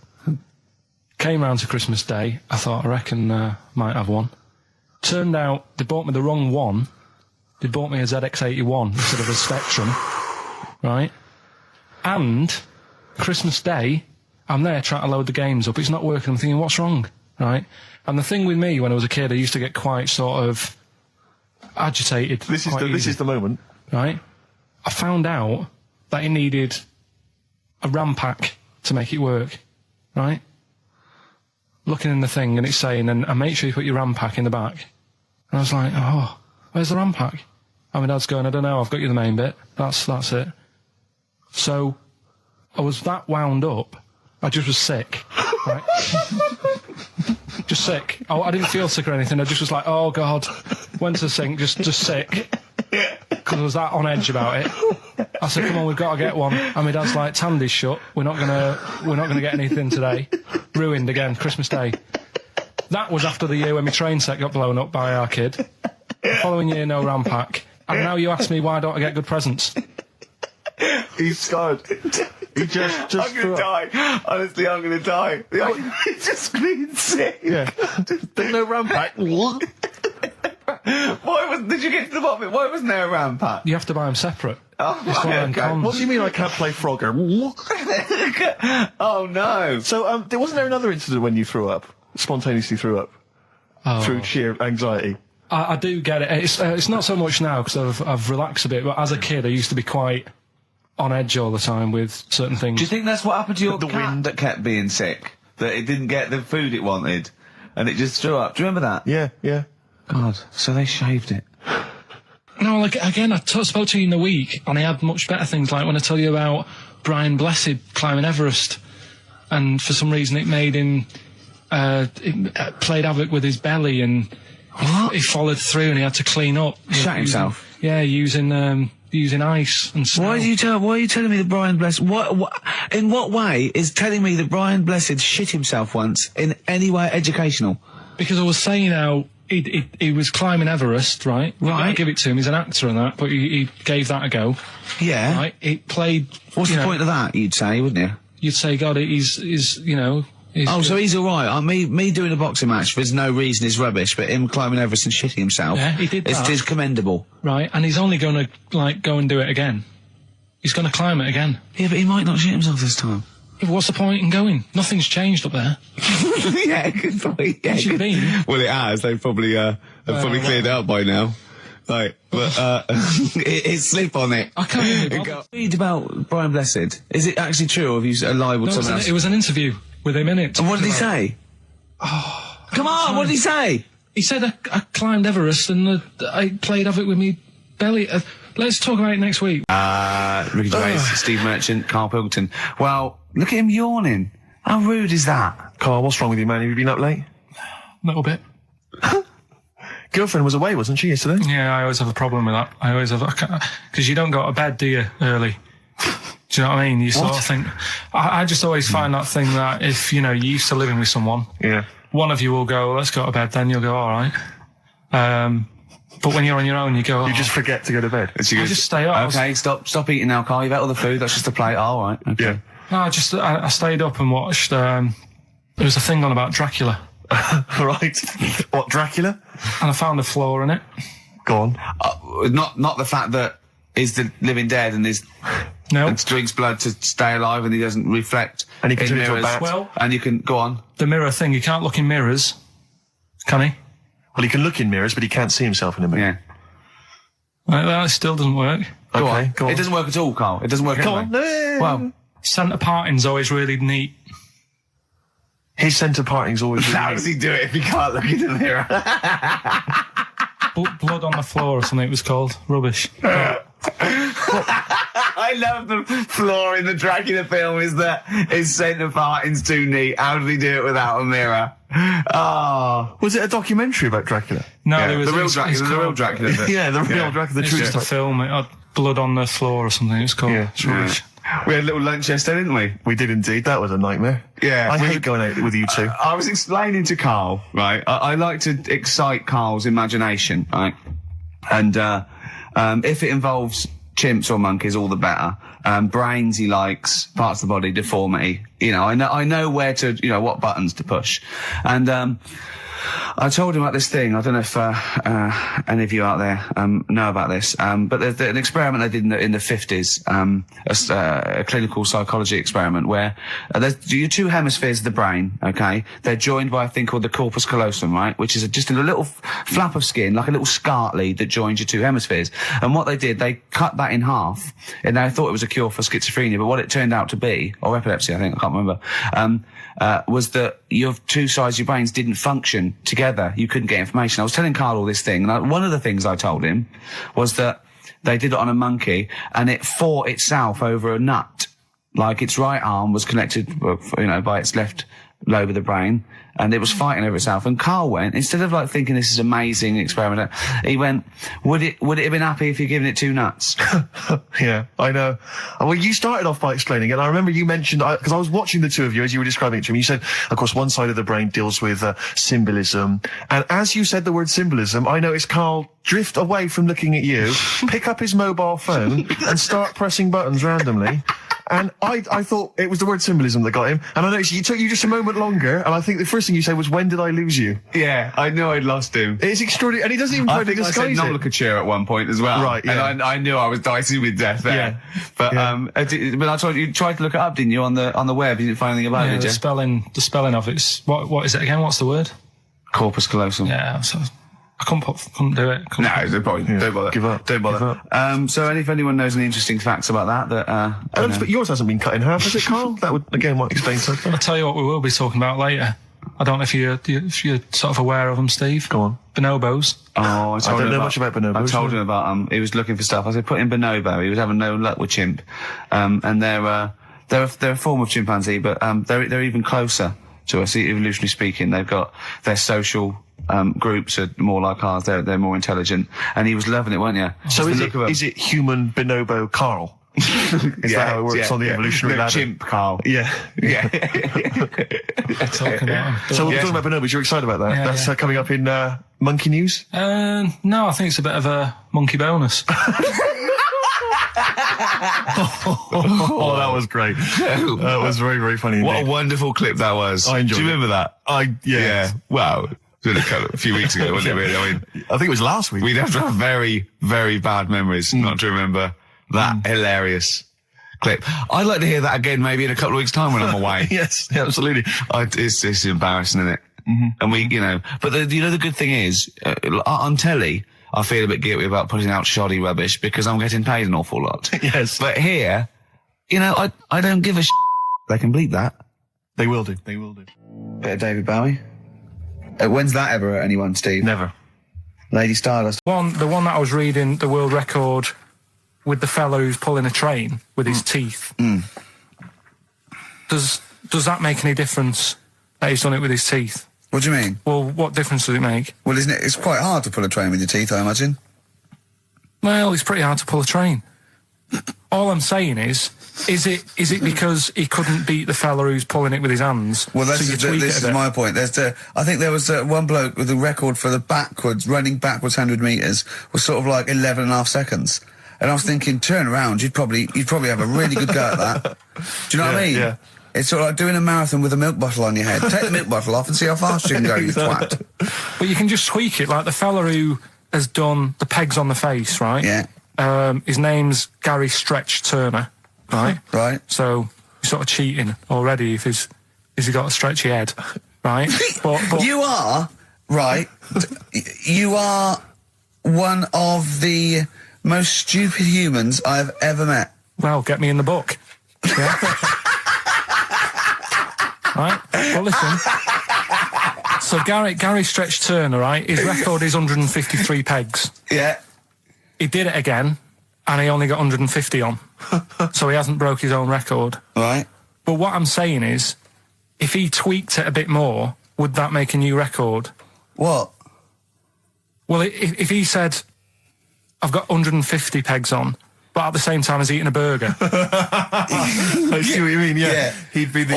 Came round to Christmas Day. I thought, I reckon might have one. Turned out they bought me the wrong one. They bought me a ZX81 instead of a Spectrum, right? And Christmas Day, I'm there trying to load the games up. It's not working. I'm thinking, what's wrong, right? And the thing with me, when I was a kid, I used to get quite sort of agitated. This is the moment. Right? I found out that it needed a RAM pack to make it work, right? Looking in the thing and it's saying, and make sure you put your RAM pack in the back. And I was like, oh, where's the RAM pack? And my dad's going, I don't know, I've got you the main bit. That's it. So I was that wound up, I just was sick, right? Just sick. I didn't feel sick or anything, I just was like, oh God, went to the sink, just sick. Because I was that on edge about it. I said, come on, we've got to get one. And my dad's like, Tandy's shut, we're not gonna get anything today. Ruined again, Christmas Day. That was after the year when my train set got blown up by our kid. The following year, no RAM pack. And now you ask me, why don't I get good presents? He's scarred. He just I'm gonna die. Honestly, I'm gonna die. He's just being sick. Yeah. There's no RAM pack. What? Did you get to the bottom of it? Why wasn't there a RAM pack? You have to buy them separate. Oh, It's one of them okay. cons. What do you mean I can't play Frogger? Oh no. So, wasn't there another incident when you threw up? Spontaneously threw up? Through sheer anxiety? I do get it. It's not so much now because I've relaxed a bit, but as a kid I used to be quite on edge all the time with certain things. Do you think that's what happened to your The cat wind. that kept being sick? That it didn't get the food it wanted, and it just threw up? Do you remember that? Yeah. God, so they shaved it. No, like, again, I spoke to you in the week, and I had much better things, like when I tell you about Brian Blessed climbing Everest, and for some reason it made him, it played havoc with his belly, and he followed through, and he had to clean up. Shut himself? Yeah, using ice and snow. Why are you telling me that Brian Blessed... in what way is telling me that Brian Blessed shit himself once in any way educational? Because I was saying how he was climbing Everest, right? Right. I give it to him, he's an actor and that, but he gave that a go. Yeah. Right? It played... What's you the know, point of that, you'd say, wouldn't you? You'd say, God, he's you know... Oh, so he's all right. Me doing a boxing match for no reason is rubbish, but him climbing Everest and shitting himself, Yeah, he did that. is commendable. Right, and he's only going to, like, go and do it again. He's going to climb it again. Yeah, but he might not shit himself this time. Yeah, what's the point in going? Nothing's changed up there. Yeah, good point. Yeah, Has it been? Well, it has. They've probably cleared out by now. Right, but it's slip on it. I can't even Read about Brian Blessed. Is it actually true, or have you libelled No, someone else? it was an interview with him in it. And what did he say? Oh, come on, what did he say? He said I climbed Everest and I played havoc with me belly. Let's talk about it next week. Ricky Gervais, Steve Merchant, Karl Pilkington. Well, look at him yawning. How rude is that? Carl, what's wrong with you, man? Have you been up late? A little bit. Girlfriend was away, wasn't she, yesterday? Yeah, I always have a problem with that. I always have, because you don't go to bed, do you, early? Do you know what I mean? You sort of think, I just always find that thing that if, you're used to living with someone, Yeah. one of you will go, let's go to bed, then you'll go, all right. But when you're on your own, you go, You just forget to go to bed. I just stay up. Okay, stop eating now, Carl. You've ate all the food. That's just a plate. All right. Okay. Yeah. No, I stayed up and watched, there was a thing on about Dracula, Right. What, Dracula? and I found a flaw in it. Go on. Not the fact that he's the living dead and No. and drinks blood to stay alive and he doesn't reflect. And he can in turn into a mirrors. bat. Well, And you can go on. the mirror thing, you can't look in mirrors, can he? Well, he can look in mirrors, but he can't see himself in a mirror. Yeah. That still doesn't work. Go Okay, on. go on. It doesn't work at all, Carl. It doesn't work. Go anyway. on. Well, Centre parting's always really neat. His centre parting's always... how does he do it if he can't look in the mirror? Blood on the floor or something it was called. Rubbish. I love the flaw in the Dracula film is that his centre parting's too neat. How did he do it without a mirror? Oh. Was it a documentary about Dracula? No, Yeah, there was the real it's Dracula, the real called- Dracula bit. Yeah, the real Dracula, the It's true just a stuff. film. It had blood on the floor or something. It's called. Yeah. It's rubbish. We had a little lunch yesterday, didn't we? We did indeed. That was a nightmare. Yeah. I hate going out with you two. I was explaining to Carl, right? I like to excite Carl's imagination, right? And if it involves chimps or monkeys, all the better. Brains he likes, parts of the body, deformity. I know where to, what buttons to push. And I told him about this thing. I don't know if any of you out there know about this, but there's an experiment they did in the 50s, a clinical psychology experiment where there's your two hemispheres of the brain, okay? They're joined by a thing called the corpus callosum, right? Which is just a little flap of skin, like a little scarlet lead that joins your two hemispheres. And what they did, they cut that in half, and they thought it was a cure for schizophrenia, but what it turned out to be, or epilepsy, I think, I can't remember, was that your two sides of your brains didn't function together. You couldn't get information. I was telling Carl all this thing, and one of the things I told him was that they did it on a monkey, and it fought itself over a nut. Like its right arm was connected, by its left lobe of the brain, and it was fighting over itself. And Carl went, instead of thinking this is amazing experiment, he went, would it have been happy if you'd given it two nuts? Yeah, I know. Well, you started off by explaining it. I remember you mentioned, because I was watching the two of you as you were describing it to me. You said, of course, one side of the brain deals with symbolism. And as you said the word symbolism, I noticed Carl drift away from looking at you, pick up his mobile phone and start pressing buttons randomly. And I thought it was the word symbolism that got him. And I noticed it took you just a moment longer. And I think the first thing you said was, when did I lose you? Yeah, I knew I'd lost him. It's extraordinary. And he doesn't even try I to think I said disguise it. nomenclature at one point as well. Right, yeah. And I knew I was dicing with death there. Yeah. But, Yeah. but I told you tried to look it up, didn't you, on the web? You didn't find anything about it, Yeah, did the you? spelling of it's what is it again? What's the word? Corpus callosum. Yeah, so I couldn't do it. No, don't bother. Don't bother. Give up. Don't bother. Give up. So if anyone knows any interesting facts about that, But yours hasn't been cut in half, has it, Carl? That would, again, might explain something. I'll tell you what we will be talking about later. I don't know if you're sort of aware of them, Steve. Go on. Bonobos. Oh, I don't know much about bonobos. I told him about he was looking for stuff. I said put in bonobo. He was having no luck with chimp. And they're a form of chimpanzee, but they're even closer to us, evolutionarily speaking. They've got their social groups are more like ours. They're more intelligent. And he was loving it, weren't you? So Just the look of 'em. is it human bonobo Carl? Is that how it works on the evolutionary No, ladder? chimp, Carl. Yeah. Yeah. Talking about So we're Yeah. talking about bonobos. You're excited about that? Yeah, That's yeah. Coming up in Monkey News? No, I think it's a bit of a monkey bonus. Oh, that was great. That was very, very funny What a indeed. wonderful clip that was. I enjoyed Do you it. remember that? Yeah. Wow. It was a few weeks ago, wasn't it, really? I mean, I think it was last week. we'd have to have very, very bad memories not to remember that hilarious clip. I'd like to hear that again maybe in a couple of weeks' time when I'm away. Yes, absolutely. It's embarrassing, isn't it? Mm-hmm. And we, but the good thing is, on telly, I feel a bit guilty about putting out shoddy rubbish because I'm getting paid an awful lot. Yes. But here, you know, I don't give a They can bleep that. They will do. They will do. Bit of David Bowie. When's that ever hurt anyone, Steve? Never. Lady Stardust. The one that I was reading, the world record with the fellow who's pulling a train with his teeth. Does that make any difference that he's done it with his teeth? What do you mean? Well, what difference does it make? Well, isn't it? It's quite hard to pull a train with your teeth, I imagine. Well, it's pretty hard to pull a train. All I'm saying is it because he couldn't beat the fella who's pulling it with his hands? Well, so this is my point. I think there was one bloke with the record for the running backwards 100 metres was sort of like 11 and a half seconds. And I was thinking, turn around, you'd probably have a really good go at that. Do you know what I mean? Yeah. It's sort of like doing a marathon with a milk bottle on your head. Take the milk bottle off and see how fast you can go, you twat. But you can just tweak it, like the fella who has done the pegs on the face, right? Yeah. His name's Gary Stretch Turner, right? Right. So you're sort of cheating already if he's got a stretchy head, right? but You are, right, you are one of the most stupid humans I've ever met. well, get me in the book. Yeah. Right? Well, listen. So Gary Stretch Turner, right? His record is 153 pegs. Yeah. He did it again, and he only got 150 on. So he hasn't broke his own record. Right. But what I'm saying is, if he tweaked it a bit more, would that make a new record? What? Well, if he said, I've got 150 pegs on, but at the same time as eating a burger. I see what you mean, yeah. He'd be the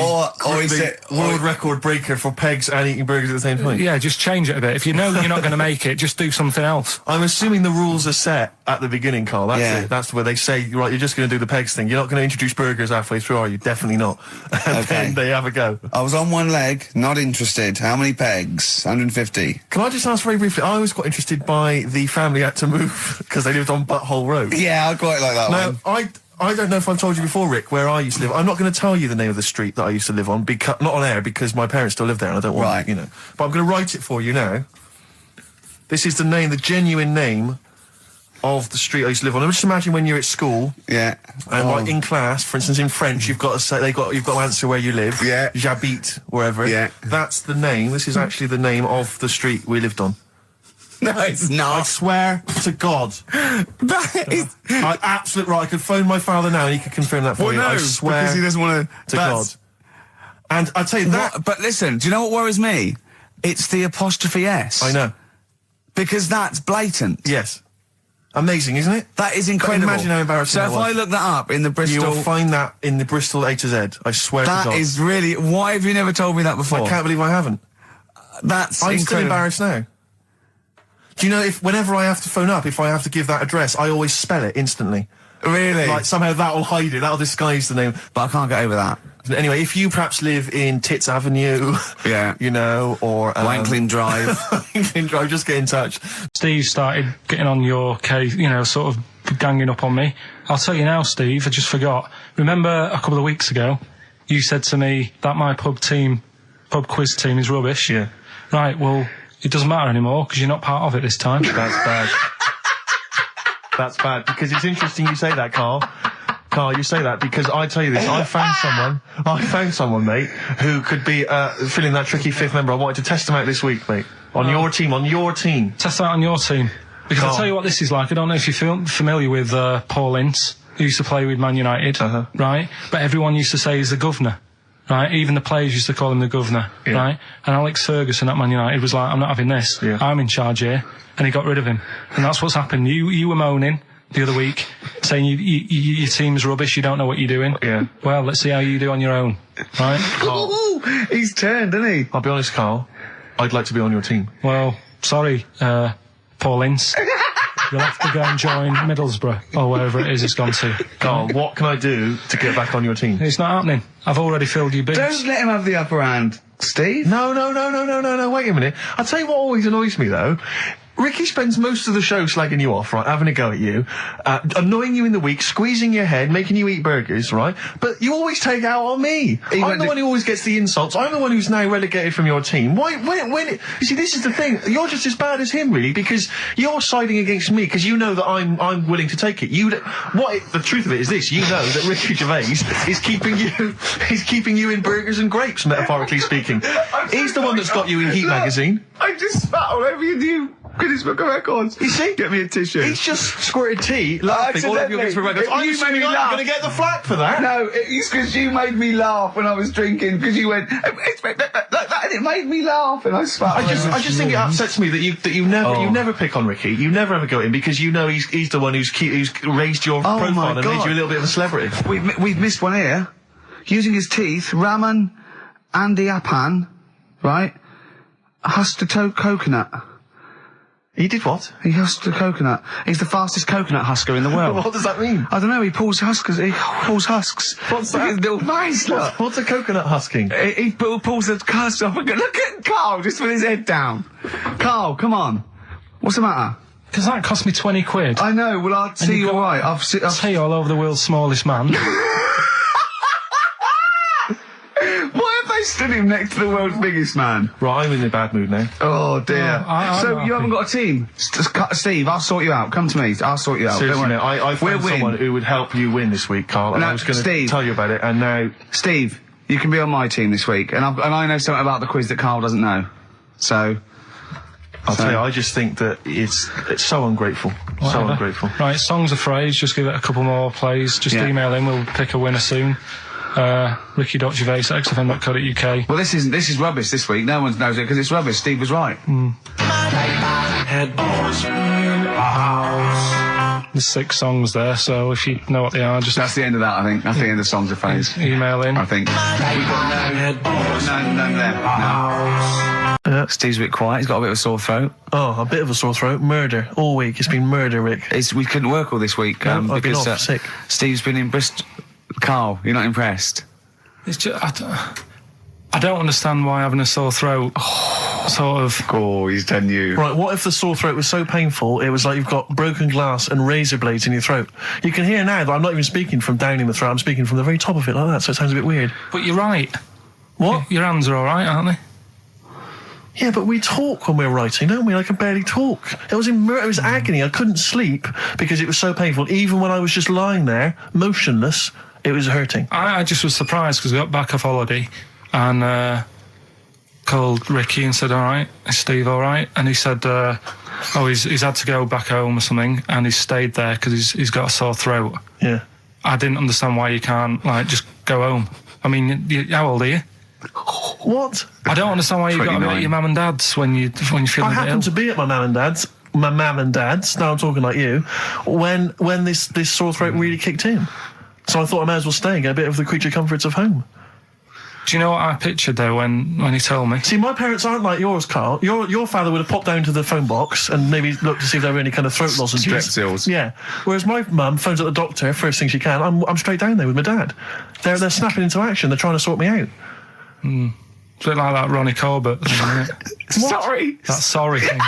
world record breaker for pegs and eating burgers at the same time. Yeah, just change it a bit. If you know you're not going to make it, just do something else. I'm assuming the rules are set at the beginning, Carl. That's Yeah. it. That's where they say, right, you're just going to do the pegs thing. You're not going to introduce burgers halfway through, are you? Definitely not. And then they have a go. I was on one leg, not interested. How many pegs? 150. Can I just ask very briefly, I was quite interested by the family had to move because they lived on Butthole Road. Yeah, I quite like that Now, one. I don't know if I've told you before, Rick, where I used to live. I'm not going to tell you the name of the street that I used to live on, because not on air, because my parents still live there and I don't want, Right. you know. But I'm going to write it for you now. This is the name, the genuine name of the street I used to live on. Just imagine when you're at school. Yeah. And like in class, for instance, in French, you've got to say you've got to answer where you live. Yeah. J'habite, wherever. Yeah. That's the name. This is actually the name of the street we lived on. No, it's I not. swear to God. That is... I absolutely right. I could phone my father now and he could confirm that for Well, you. no, I swear because he doesn't want to God. And I tell you that. But listen, do you know what worries me? It's the apostrophe S. I know. Because that's blatant. Yes. Amazing, isn't it? That is incredible. Imagine how embarrassing So that if I was. look that up in the You Bristol... will find that in the Bristol A to Z. I swear to God. That is really... Why have you never told me that before? I can't believe I haven't. That's I'm still incredible. embarrassed now. Do you know, if whenever I have to phone up, if I have to give that address, I always spell it instantly. Really? Like, somehow that will hide it, that'll disguise the name. But I can't get over that. Anyway, if you perhaps live in Tits Avenue, Yeah. you know, or... Wanklin Drive. Wanklin Drive, just get in touch. Steve started getting on your case, you know, sort of ganging up on me. I'll tell you now, Steve, I just forgot. Remember a couple of weeks ago, you said to me that my pub quiz team is rubbish? Yeah. Right, well, it doesn't matter anymore because you're not part of it this time. That's bad. That's bad, because it's interesting you say that, Carl. Carl, you say that because I tell you this, I found someone, mate, who could be filling that tricky fifth member. I wanted to test him out this week, mate. On your team. Test out on your team. Because I'll tell you what this is like. I don't know if you're familiar with Paul Ince, who used to play with Man United, right? But everyone used to say he's the governor, right? Even the players used to call him the governor, right? And Alex Ferguson at Man United was like, I'm not having this. Yeah. I'm in charge here. And he got rid of him. And that's what's happened. You were moaning the other week, saying your team's rubbish, you don't know what you're doing. Yeah. Well, let's see how you do on your own, right? Ooh, he's turned, isn't he? I'll be honest, Carl, I'd like to be on your team. Well, sorry, Paul Ince. You'll have to go and join Middlesbrough, or wherever it is it's gone to. Carl, what can I do to get back on your team? It's not happening. I've already filled your bins. Don't let him have the upper hand, Steve. No, wait a minute. I'll tell you what always annoys me, though. Ricky spends most of the show slagging you off, right, having a go at you, annoying you in the week, squeezing your head, making you eat burgers, right? But you always take out on me. I'm the one who always gets the insults. I'm the one who's now relegated from your team. Why? You see, this is the thing. You're just as bad as him, really, because you're siding against me because you know that I'm willing to take it. The truth of it is this: you know that Ricky Gervais is keeping you in burgers and grapes, metaphorically speaking. He's the one that's got you in Heat magazine. I just spat all over your new Guinness Book of Records. You see? Get me a tissue. He's just squirted tea, laughing all over your Guinness Book of Records. I'm assuming I'm going to get the flak for that. No, it's because you made me laugh when I was drinking, because you went, it's like that, and it made me laugh, and I spat. I just think it upsets me that you never pick on Ricky. You never ever go at him because you know he's the one who's raised your profile and made you a little bit of a celebrity. We've missed one here. Using his teeth, Raman Andiapan, right, husked a coconut. He did what? He husked a coconut. He's the fastest coconut husker in the world. What does that mean? I don't know, he pulls husks. What's that? His little face, look. What's a coconut husking? He pulls the husk off and look at Carl, just with his head down. Carl, come on. What's the matter? Because that cost me 20 quid. I know, well, I'll see you alright. I've Tea all over the world's smallest man. Why have they stood him next to the world's biggest man? Right, I'm in a bad mood now. Oh dear. I'm you haven't got a team? Steve, I'll sort you out. Come to me. I'll sort you out. Seriously, Don't no, worry. I found someone who would help you win this week, Carl, and No, I was going to Steve. tell you about it, and now... Steve, you can be on my team this week, and I know something about the quiz that Carl doesn't know. So... I'll tell you, I just think that it's so ungrateful. Whatever. So ungrateful. Right, Songs of Phrase, just give it a couple more plays. Just email in, we'll pick a winner soon. Ricky.gervais@xfm.co.uk. Well, this is rubbish this week. No one knows it because it's rubbish. Steve was right. There's 6 songs there, so if you know what they are, just That's the end of that, I think. That's the end of Songs of Phrase. email in. I think. We've got none there. No. Steve's a bit quiet. He's got a bit of a sore throat. Oh, a bit of a sore throat. Murder. All week. It's been murder, Rick. We couldn't work all this week I've been because off sick. Steve's been in Bristol. Carl, you're not impressed? It's just, I don't understand why having a sore throat sort of... Oh, he's done you. Right, what if the sore throat was so painful it was like you've got broken glass and razor blades in your throat? You can hear now that I'm not even speaking from down in the throat, I'm speaking from the very top of it like that, so it sounds a bit weird. But you're right. What? Your hands are alright, aren't they? Yeah, but we talk when we're writing, don't we? I can barely talk. It was agony. I couldn't sleep because it was so painful. Even when I was just lying there, motionless, it was hurting. I just was surprised because I got back off holiday and called Ricky and said, alright, is Steve alright? And he said, he's had to go back home or something and he's stayed there because he's got a sore throat. Yeah. I didn't understand why you can't, just go home. I mean, how old are you? What? I don't understand why you got to be at your mum and dad's when you're feeling I happened ill. to be at my mum and dad's. Now I'm talking like you. When this sore throat really kicked in, so I thought I may as well stay and get a bit of the creature comforts of home. Do you know what I pictured though when he told me? See, my parents aren't like yours, Carl. Your father would have popped down to the phone box and maybe looked to see if there were any kind of throat lozenges. Strepsils. Yeah. Whereas my mum phones up the doctor first thing she can. I'm straight down there with my dad. They're snapping into action. They're trying to sort me out. It's a bit like that Ronnie Corbett thing, isn't it? Sorry. That sorry thing.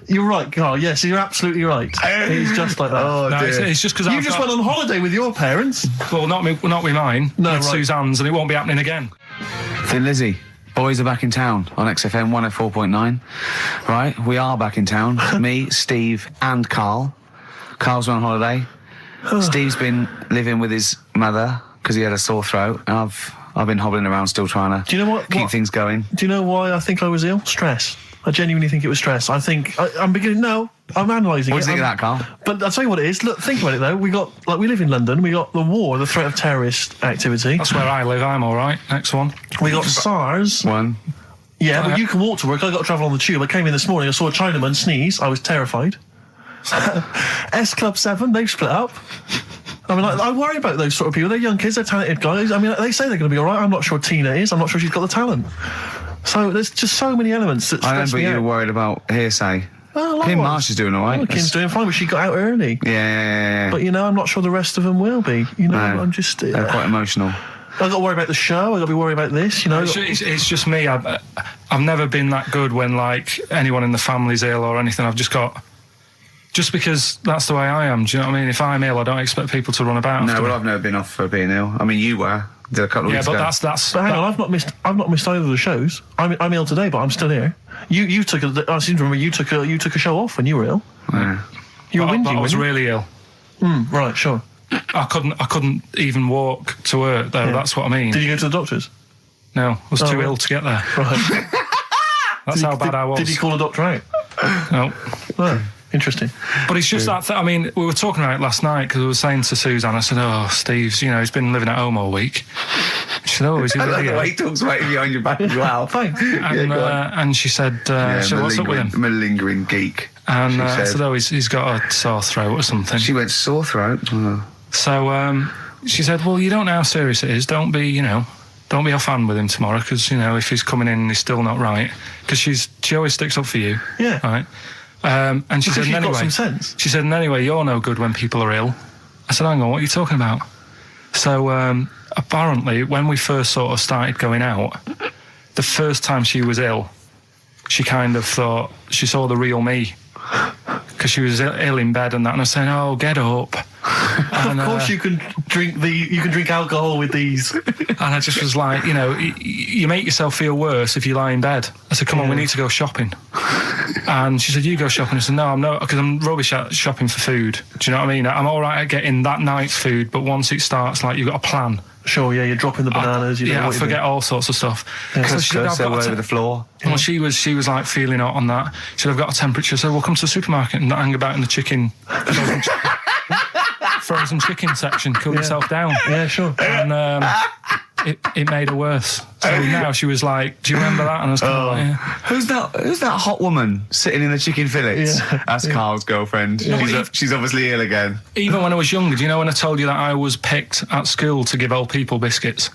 You're right, Carl. Yes, you're absolutely right. He's just like that. Oh, No, dear. it's just because You just went on holiday with your parents. Well, not with mine. No, with right. Suzanne's, and it won't be happening again. Thin Lizzy, boys are back in town on XFM 104.9. Right, we are back in town. Me, Steve, and Carl. Carl's on holiday. Steve's been living with his mother because he had a sore throat, and I've been hobbling around still trying to Do you know what? keep things going. Do you know why I think I was ill? Stress. I genuinely think it was stress. I think I'm beginning. No, I'm analysing it. What do you think of that, Carl? But I'll tell you what it is. Look, think about it though. We live in London. We got the war, the threat of terrorist activity. That's where I live. I'm all right. Next one. We got SARS. One. Yeah, well, you can walk to work. I got to travel on the tube. I came in this morning. I saw a Chinaman sneeze. I was terrified. S Club 7. They've split up. I mean, I worry about those sort of people. They're young kids. They're talented guys. I mean, they say they're going to be all right. I'm not sure Tina is. I'm not sure she's got the talent. So there's just so many elements that I stress remember me you out. were worried about hearsay. Well, Kim likewise. Marsh is doing all right. Well, Kim's doing fine, but she got out early. Yeah. But, I'm not sure the rest of them will be. No, I'm just... they're quite emotional. I've got to worry about the show. I've got to be worried about this, It's just me. I've never been that good when, like, anyone in the family's ill or anything. I've just got... Just because that's the way I am, do you know what I mean? If I'm ill, I don't expect people to run about. No, well, I've never been off for being ill. I mean, you were. Did a couple of weeks ago. Yeah, but that's... But hang on, I've not missed either of the shows. I'm ill today, but I'm still here. You took I seem to remember you took a show off when you were ill. Yeah. You were But whinging. I was weren't you? really ill. Right, sure. I couldn't even walk to work, though. Yeah. That's what I mean. Did you go to the doctors? No, I was too right. ill to get there. Right. That's how bad I was. Did you call a doctor out? No. No. Interesting. But it's just that, I mean, we were talking about it last night because I was saying to Suzanne, I said, oh, Steve's, you know, he's been living at home all week. She said, oh, is he I love really the ill? way he talks right behind your back as well. Thanks. And she said, what's up with him? Malingering geek. And I said. said, oh, he's got a sore throat or something. She went sore throat. Oh. So she said, well, you don't know how serious it is. Don't be offhand with him tomorrow because, you know, if he's coming in and he's still not right. Because she always sticks up for you. Yeah. Right? And she Because said, you've anyway, got some sense. she said, and anyway, you're no good when people are ill. I said, hang on, what are you talking about? So apparently, when we first sort of started going out, the first time she was ill, she kind of thought she saw the real me. Because she was ill in bed and that, and I was saying, oh, get up. And, Of course you can drink alcohol with these. And I just was like, you know, you make yourself feel worse if you lie in bed. I said, come on, we need to go shopping. And she said, you go shopping. I said, no, I'm not, because I'm rubbish at shopping for food. Do you know what I mean? I'm all right at getting that night's food, but once it starts, like, you've got a plan. Sure, yeah, you're dropping the bananas. I forget all sorts of stuff. So she said, all over the floor. Well, she was like feeling hot on that. She said, I've got a temperature, so we'll come to the supermarket and not hang about in the chicken. Frozen chicken section, cool yourself down. Yeah, sure. And it made her worse. So now she was like, do you remember that? And I was kind of like, yeah. Who's that hot woman sitting in the chicken fillets? Yeah. That's Carl's girlfriend. Yeah. She's obviously ill again. Even when I was younger, do you know when I told you that I was picked at school to give old people biscuits?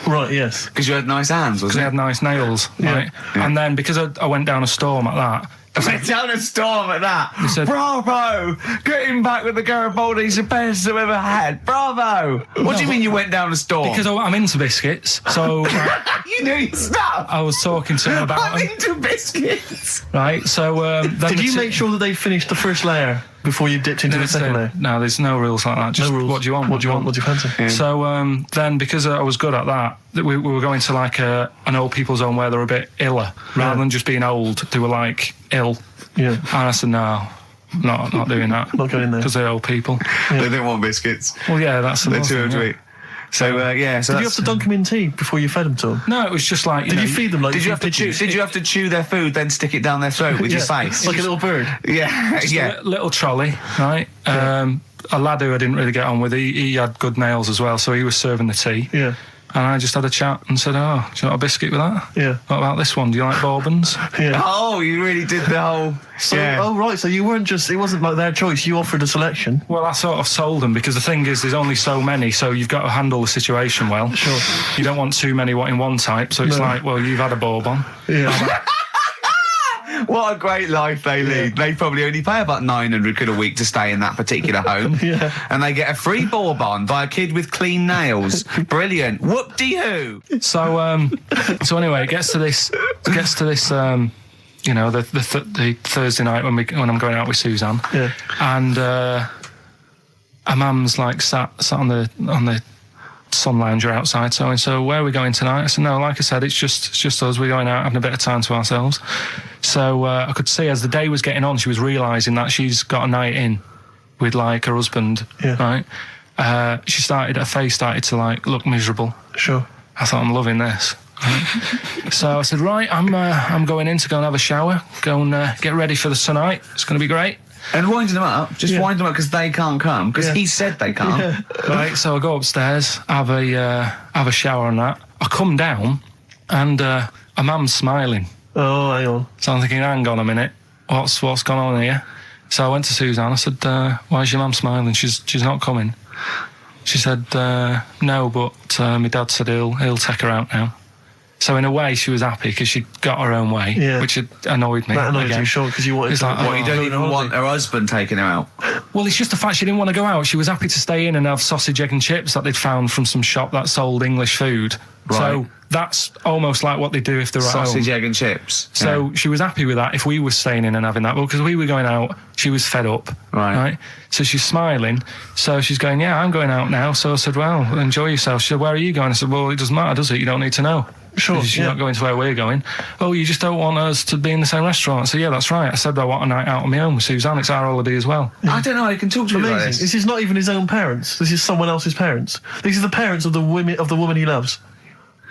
Right, yes. Because you had nice hands, Because wasn't they it? had nice nails, right? Yeah. And then because I went down a storm at that, Went down a storm at that. said- Bravo! Getting back with the Garibaldi's the best I've ever had. Bravo! What do you mean you went down a storm? because I'm into biscuits, so you knew your stuff. I was talking to him about I'm them, into biscuits. right? So then Did you make sure that they finished the first layer before you dipped into the second layer? No, there's no rules like that. Just No rules. what do you want? What do you want? What do you fancy? Yeah. So then, because I was good at that, we were going to like an old people's home where they were a bit iller, rather than just being old. They were like ill, Yeah. and I said no, not doing that. Not going there. Because they're old people. They didn't want biscuits. Well, yeah, that's the They're thing, too old to yeah. eat. So yeah. So Did you have to dunk them in tea before you fed them to them? No, it was just like Did know, you feed them like Did you feed have to chew? pigeons? Did you have to chew their food, then stick it down their throat with your face? Like a little bird. Yeah, just yeah. a little trolley, right? A lad who I didn't really get on with, he had good nails as well, so he was serving the tea. Yeah. And I just had a chat and said, oh, do you want a biscuit with that? Yeah. What about this one? Do you like bourbons? Yeah. Oh, you really did the whole. So, yeah. oh right, so you weren't just, it wasn't like their choice, you offered a selection. Well, I sort of sold them because the thing is there's only so many, so you've got to handle the situation well. Sure. You don't want too many in one type, so it's No. like, well, you've had a bourbon. Yeah. What a great life they lead. They probably only pay about 900 quid a week to stay in that particular home. Yeah. And they get a free bourbon by a kid with clean nails. Brilliant. Whoop-de-hoo. So anyway, it gets to this, you know, the Thursday night when I'm going out with Suzanne. Yeah. And her mum's like sat on the sun lounger outside, so where are we going tonight? I said, no, like I said, it's just us. We're going out having a bit of time to ourselves. So I could see as the day was getting on, she was realising that she's got a night in with like her husband, Yeah. right? Her face started to like look miserable. Sure. I thought, I'm loving this. Right? So I said, right, I'm going in to go and have a shower, go and get ready for the tonight. It's going to be great. And wind them up. Just Yeah. wind them up because they can't come. Because Yeah. he said they can't. Yeah. Right, so I go upstairs, have a shower and that. I come down, and a mum's smiling. Oh, hang on. So I'm thinking, hang on a minute, what's gone on here? So I went to Suzanne. I said, why is your mum smiling? She's not coming. She said, no, but my dad said he'll take her out now. So in a way, she was happy because she got her own way, Yeah. which had annoyed me. That annoyed again. you, sure, because you wanted It's to... like, What, you don't go even on want holiday. her husband taking her out? Well, it's just the fact she didn't want to go out. She was happy to stay in and have sausage, egg and chips that they'd found from some shop that sold English food. So Right. that's almost like what they do if they're at home. Sausage, egg and chips. So she was happy with that if we were staying in and having that. Well, because we were going out, she was fed up. Right. So she's smiling. So she's going, yeah, I'm going out now. So I said, well, enjoy yourself. She said, where are you going? I said, well, it doesn't matter, does it? You don't need to know. Sure, Because you're yeah. not going to where we're going. Oh, you just don't want us to be in the same restaurant. So yeah, that's right. I said I want a night out on my own with Suzanne. It's our holiday as well. I don't know how you can talk to me like Amazing. this. This is not even his own parents. This is someone else's parents. These are the parents of the woman he loves.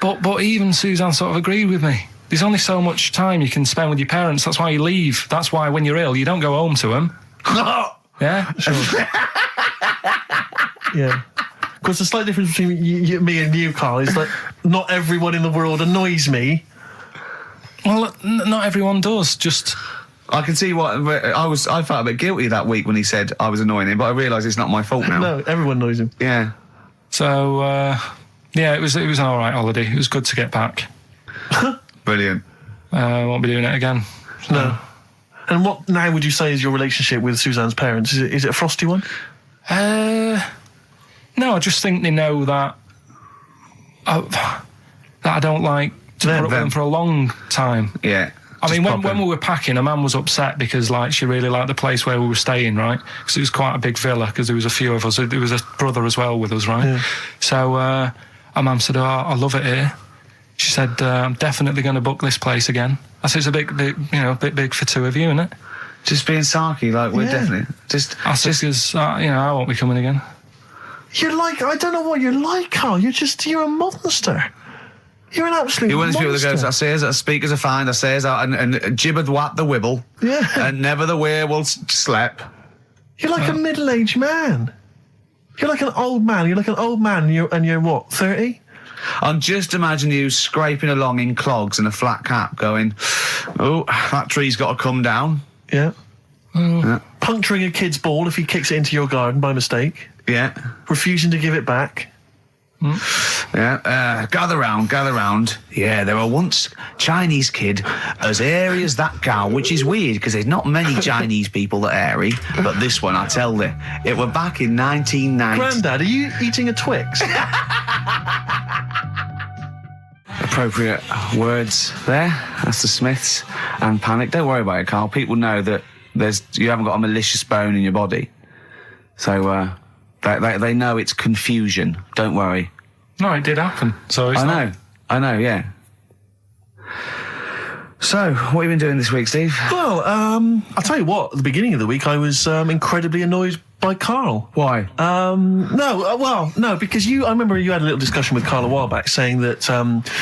But even Suzanne sort of agreed with me. There's only so much time you can spend with your parents. That's why you leave. That's why when you're ill, you don't go home to them. Yeah? Yeah. Of course, the slight difference between me and you, Carl, is that not everyone in the world annoys me. Well, not everyone does. Just... I can see what I felt a bit guilty that week when he said I was annoying him, but I realise it's not my fault now. No, everyone annoys him. Yeah. So, yeah, it was an all right holiday. It was good to get back. Brilliant. Won't be doing it again. No. And what now would you say is your relationship with Suzanne's parents? Is it a frosty one? No, I just think they know that I don't like to put up with them for a long time. Yeah. I mean, Just when we were packing, a man was upset because, like, she really liked the place where we were staying, right? Because it was quite a big villa, because there was a few of us. There was a brother as well with us, right? Yeah. So, our mum said, oh, I love it here. She said, I'm definitely going to book this place again. I said, it's a bit big for two of you, isn't it? Just being sarky, like, we're Yeah. definitely... I said, because, I won't be coming again. You're like, I don't know what you're like, Carl. You're a monster. You're an absolute You're one of these people that monster. goes, I says that speakers are fine, I says that, and jibbered whap the wibble, Yeah. and never the wear slep. You're like a middle-aged man. You're like an old man. You're like an old man, and you're what, 30? I'm just imagine you scraping along in clogs and a flat cap going, oh, that tree's got to come down. Yeah. Yeah. Puncturing a kid's ball if he kicks it into your garden by mistake. Yeah. Refusing to give it back. Yeah, gather round. Yeah, there were once Chinese kid as airy as that cow, which is weird because there's not many Chinese people that airy, but this one, I tell you, it were back in 1990. Grandad, are you eating a Twix? Appropriate words there. That's the Smiths and Panic. Don't worry about it, Carl. People know that you haven't got a malicious bone in your body, so they know it's confusion. Don't worry. No, it did happen. So it's I know, yeah. So, what have you been doing this week, Steve? Well, I'll tell you what, at the beginning of the week I was incredibly annoyed by Carl. Why? No, because I remember you had a little discussion with Carl a while back saying that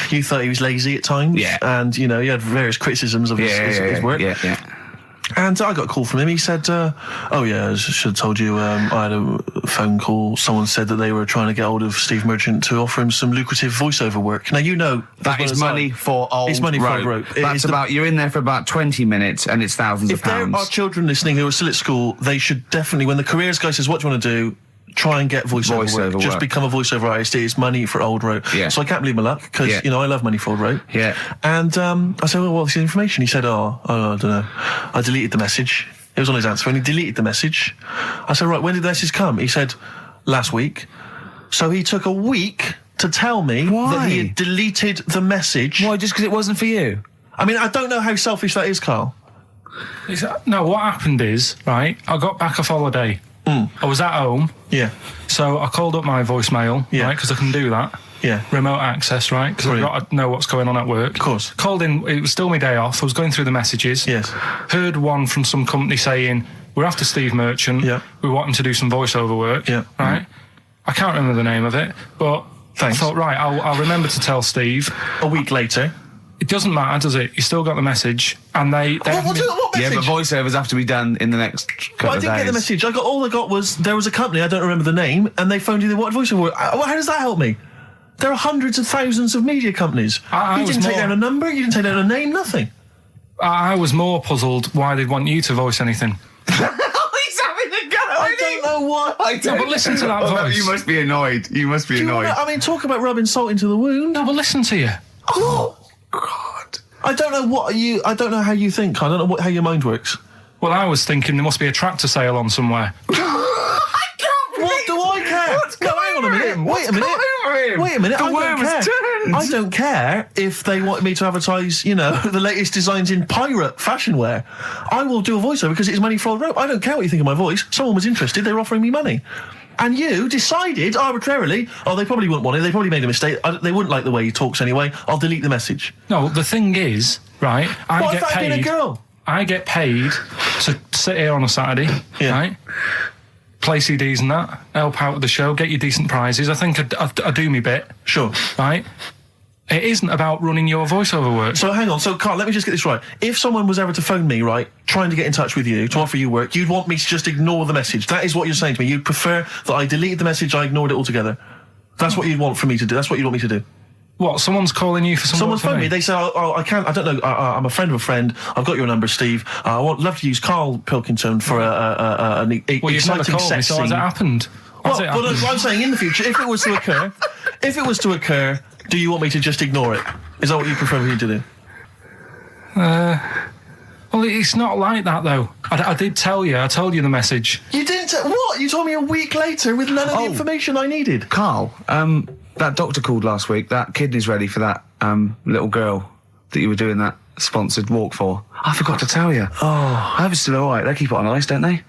you thought he was lazy at times. Yeah. And, you had various criticisms of his work. Yeah. And I got a call from him. He said, oh yeah, I should have told you, I had a phone call. Someone said that they were trying to get hold of Steve Merchant to offer him some lucrative voiceover work. Now, that is money for old It's money for old rope. That's you're in there for about 20 minutes and it's thousands of pounds. If there are children listening who are still at school, they should definitely, when the careers guy says, what do you want to do? Try and get voiceover work. Just become a voiceover artist. It's money for old rope. Yeah. So I can't believe my luck because, I love money for old rope. Yeah. And I said, well, what's the information? He said, I don't know. I deleted the message. It was on his answer and he deleted the message. I said, right, when did the message come? He said, last week. So he took a week to tell me that he had deleted the message. Why, just because it wasn't for you? I mean, I don't know how selfish that is, Carl. No, what happened is, right, I got back off holiday. I was at home. Yeah. So I called up my voicemail, right, because I can do that. Yeah. Remote access, right, because I've got to know what's going on at work. Of course. Called in, it was still my day off, I was going through the messages. Yes. Heard one from some company saying, we're after Steve Merchant, we want him to do some voiceover work, right? I can't remember the name of it, but Thanks. I thought, right, I'll remember to tell Steve. A week later. It doesn't matter, does it? You still got the message, and they What message? Yeah, but voiceovers have to be done in the next couple I of days. didn't get the message. All I got was there was a company, I don't remember the name, and they phoned you the what voiceover work. How does that help me? There are hundreds of thousands of media companies. You didn't take down a number, you didn't take down a name, nothing. I was more puzzled why they'd want you to voice anything. He's having a go. I don't know what. No, but listen to that voice. You must be annoyed. You must be annoyed. I mean, talk about rubbing salt into the wound. No, but listen to you. Oh, God. I don't know how you think. I don't know how your mind works. Well, I was thinking there must be a tractor sale on somewhere. What do I care? No, hang on a minute. Wait a minute. The worm has turned. I don't care if they want me to advertise, the latest designs in pirate fashion wear. I will do a voiceover because it's money for old rope. I don't care what you think of my voice. Someone was interested. They were offering me money. And you decided arbitrarily, they probably wouldn't want it. They probably made a mistake. They wouldn't like the way he talks anyway. I'll delete the message. No, the thing is, right, What if I'd been a girl? I get paid to sit here on a Saturday, right? Play CDs and that, help out with the show, get you decent prizes. I think I do me bit. Sure. Right? It isn't about running your voiceover work. So hang on, Carl, let me just get this right. If someone was ever to phone me, right, trying to get in touch with you, to offer you work, you'd want me to just ignore the message. That is what you're saying to me. You'd prefer that I deleted the message, I ignored it altogether. That's what you'd want for me to do. That's what you'd want me to do. What, someone's calling you for Someone's phoned me. They say, I can't, I don't know, I'm a friend of a friend, I've got your number, Steve. I would love to use Karl Pilkington for an well, you've never exciting called me, sex so scene. has it happened? I'm saying in the future, if it was to occur, do you want me to just ignore it? Is that what you prefer me to do? Well, it's not like that, though. I did tell you. I told you the message. You didn't what? You told me a week later with none of the information I needed. Carl, that doctor called last week. That kidney's ready for that little girl that you were doing that sponsored walk for. I forgot to tell you. Oh, I hope it's still all right. They keep it on ice, don't they?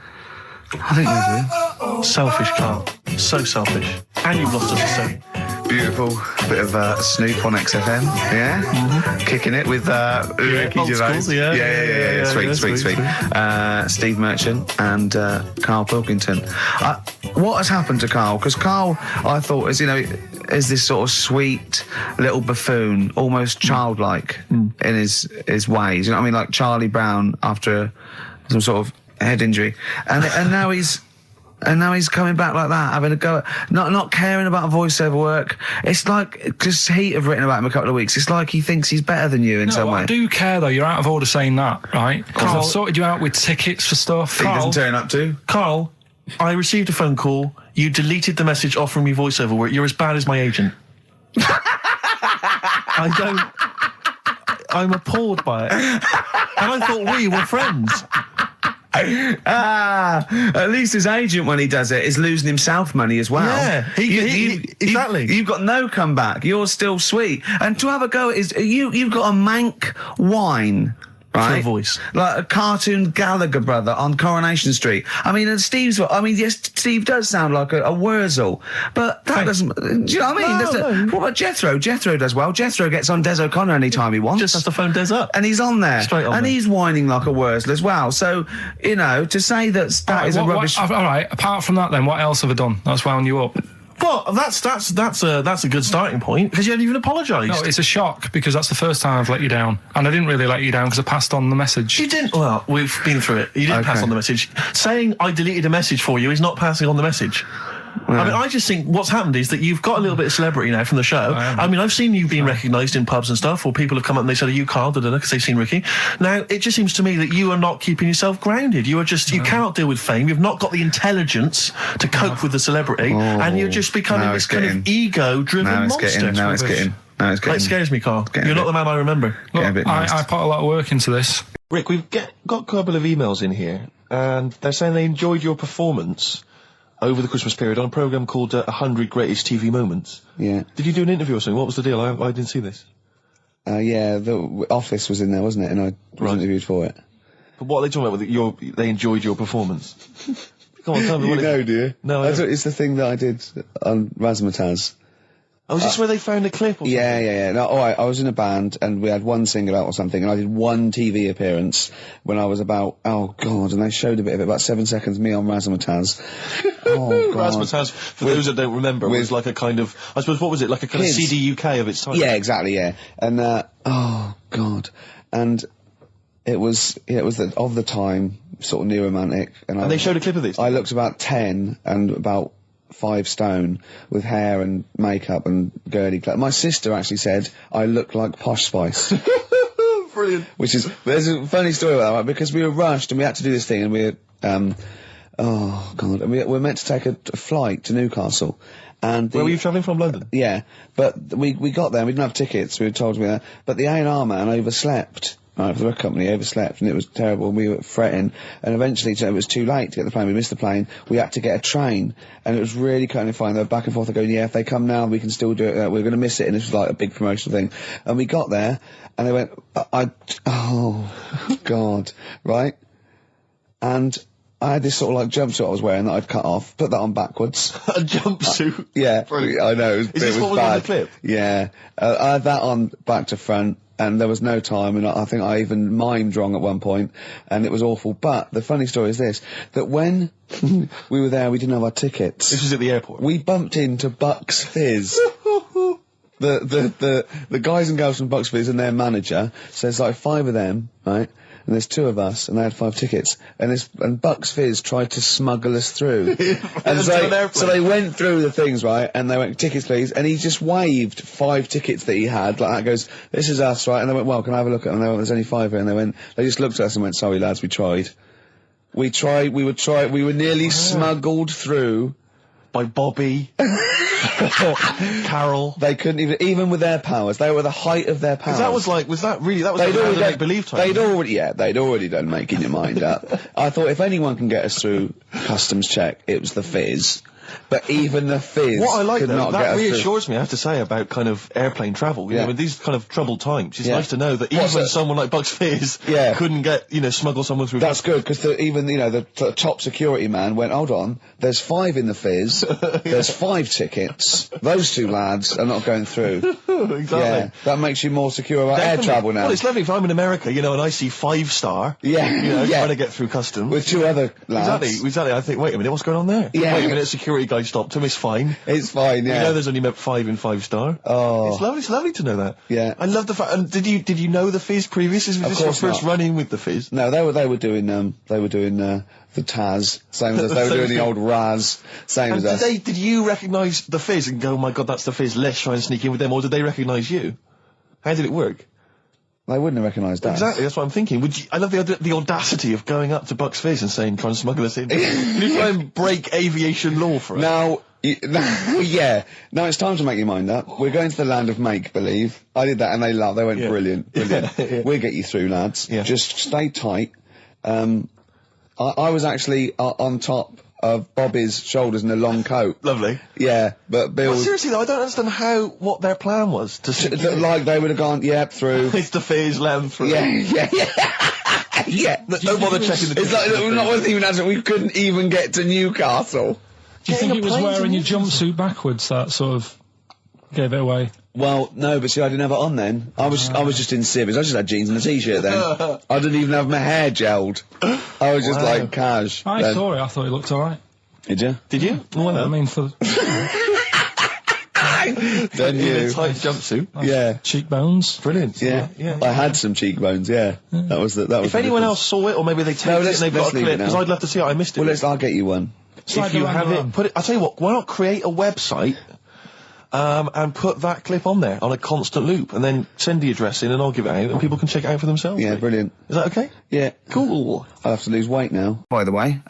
I think they do. Selfish, Carl. So selfish. And you've lost us a cent. Beautiful bit of Snoop on XFM, yeah? Mm-hmm. Kicking it with Ricky old Gervais. school, yeah. Sweet. Steve Merchant and Karl Pilkington. What has happened to Karl? Because Karl, I thought, is this sort of sweet little buffoon, almost childlike in his ways. You know what I mean? Like Charlie Brown after some sort of head injury, and now he's. And now he's coming back like that, having a go at not caring about voiceover work. It's like, because Heat have written about him a couple of weeks, it's like he thinks he's better than you in some way. I do care, though. You're out of order saying that, right? Carl, I've sorted you out with tickets for stuff. He doesn't turn up to. Carl, I received a phone call. You deleted the message offering me voiceover work. You're as bad as my agent. I'm appalled by it. And I thought we were friends. At least his agent, when he does it, is losing himself money as well. Yeah, exactly. You've got no comeback. You're still sweet. And to have a go at you've got a mank whine. Right? For a voice. Like a cartoon Gallagher brother on Coronation Street. I mean, and yes, Steve does sound like a Wurzel, but that doesn't, do you know what I mean? What about Jethro? Jethro does well. Jethro gets on Des O'Connor anytime he wants. Just has to phone Des up. And he's on there. Straight on and there. he's whining like a Wurzel as well. So, to say that is a rubbish... All right, apart from that then, what else have I done that's wound you up? Well, that's a good starting point, because you haven't even apologised. No, it's a shock, because that's the first time I've let you down. And I didn't really let you down because I passed on the message. You didn't. Well, we've been through it. You didn't pass on the message. Saying I deleted a message for you is not passing on the message. I mean, I just think what's happened is that you've got a little bit of celebrity now from the show. I mean, I've seen you being recognised in pubs and stuff, or people have come up and they said, "Are you Karl?" because they've seen Ricky. Now, it just seems to me that you are not keeping yourself grounded. You are just, you cannot deal with fame. You've not got the intelligence to cope with the celebrity, and you're just becoming this kind of ego-driven monster. Now it's getting. It scares me, Karl. You're not the man I remember. Look, I put a lot of work into this. Rick, we've got a couple of emails in here, and they're saying they enjoyed your performance over the Christmas period on a programme called 100 Greatest TV Moments. Yeah. Did you do an interview or something? What was the deal? I didn't see this. Yeah, the Office was in there, wasn't it? And I was interviewed for it. But what are they talking about with they enjoyed your performance? Come on, tell me what do you? No, I don't. It's the thing that I did on Razzmatazz. Oh, is this where they found a clip or something? Yeah. No, I was in a band, and we had one single out or something, and I did one TV appearance when I was about, oh God, and they showed a bit of it, about 7 seconds, me on Razzmatazz. Oh God. Razzmatazz, for those that don't remember, was like a kind of, I suppose, what was it, like a kind of CD UK of its time? Yeah, exactly, yeah. And, oh God. And it was of the time, sort of new romantic. And they showed a clip of this? I looked about 10 and about 5 stone with hair and makeup and girly clothes. My sister actually said I look like Posh Spice. Brilliant. There's a funny story about that, right? Because we were rushed and we had to do this thing, and we oh God, and we were meant to take a flight to Newcastle, And Where were you travelling from? London? Yeah, but we got there, we didn't have tickets, we were told to be there, but the A&R man overslept. Right, for the company, overslept, and it was terrible, and we were fretting, and eventually it was too late to get the plane, we missed the plane, we had to get a train, and it was really kind of fine, they were back and forth, they're going, yeah, if they come now, we can still do it, we're going to miss it, and this was like a big promotional thing, and we got there, and they went, oh, God, right, and I had this sort of like jumpsuit I was wearing that I'd cut off, put that on backwards. A jumpsuit? Yeah, Brilliant. I know, Is this what was bad. on the clip? Yeah, I had that on back to front, and there was no time, and I think I even mimed wrong at one point, and it was awful. But the funny story is this, that when we were there, we didn't have our tickets. This was at the airport? We bumped into Bucks Fizz. The guys and girls from Bucks Fizz and their manager, so there's like 5 of them, right? And there's 2 of us, and they had 5 tickets, and Bucks Fizz tried to smuggle us through. And so they went through the things, right, and they went, tickets please, and he just waved 5 tickets that he had, like that, goes, this is us, right, and they went, well, can I have a look at them? And they went, there's only 5 here, and they just looked at us and went, sorry lads, we tried. We were nearly smuggled through. By Bobby. Carol. They couldn't even with their powers, they were the height of their powers. That was like make-believe time. They'd already done making your mind up. I thought if anyone can get us through customs check, it was the Fizz. But even the Fizz what I like could though, not get that us reassures me, I have to say, about kind of airplane travel. You know, in these kind of troubled times, it's nice to know that even someone like Bucks Fizz couldn't get, smuggle someone through. That's good, because even, the top security man went, hold on, there's 5 in the Fizz, there's 5 tickets, those 2 lads are not going through. Exactly. Yeah, that makes you more secure about air travel now. Well, it's lovely if I'm in America, and I see 5-star, trying to get through customs. With 2 other lads. Exactly. I think, wait a minute, what's going on there? Yeah. Wait a minute, security guy stopped him, it's fine. It's fine, yeah. There's only 5 in 5-star. Oh. It's lovely to know that. Yeah. I love the fact, and did you know the Fizz previous? Was this your first run-in with the Fizz? No, they were doing the Taz, same as us. They were doing the old Raz, same as us. Did you recognise the Fizz and go, oh my god, that's the Fizz, let's try and sneak in with them, or did they recognise you? How did it work? They wouldn't have recognised us. Exactly, that's what I'm thinking. I love the audacity of going up to Bucks Fizz and saying, trying to smuggle us in. Can you try and break aviation law for us? Now, now it's time to make your mind up. We're going to the land of make-believe. I did that and they laughed. They went, brilliant. Yeah. We'll get you through, lads. Yeah. Just stay tight. I was actually on top of Bobby's shoulders in a long coat. Lovely. Yeah, but Bill... Well, seriously though, I don't understand what their plan was. Like they would have gone, through. It's the Fizz, land through. Yeah. Don't bother checking the It's like, wasn't even we couldn't even get to Newcastle. Do you think it was wearing your jumpsuit backwards that sort of gave it away? Well, no, but see, I didn't have it on then. I was just in civvies. I just had jeans and a t-shirt then. I didn't even have my hair gelled. I was just like cash. I saw it. I thought it looked all right. Did you? Did you? Well, I mean, for Then you. In a tight jumpsuit. Yeah. cheekbones. Brilliant. Yeah. I had some cheekbones. Yeah. That was the. If anyone else saw it, or maybe they taped it and they've got a clip, because I'd love to see it. I missed it. Well, I'll get you one. If you have it, put it. I'll tell you what. Why not create a website? And put that clip on there on a constant loop, and then send the address in, and I'll give it out, and people can check it out for themselves. Yeah, brilliant. Is that okay? Yeah. Cool. I'll have to lose weight now. By the way,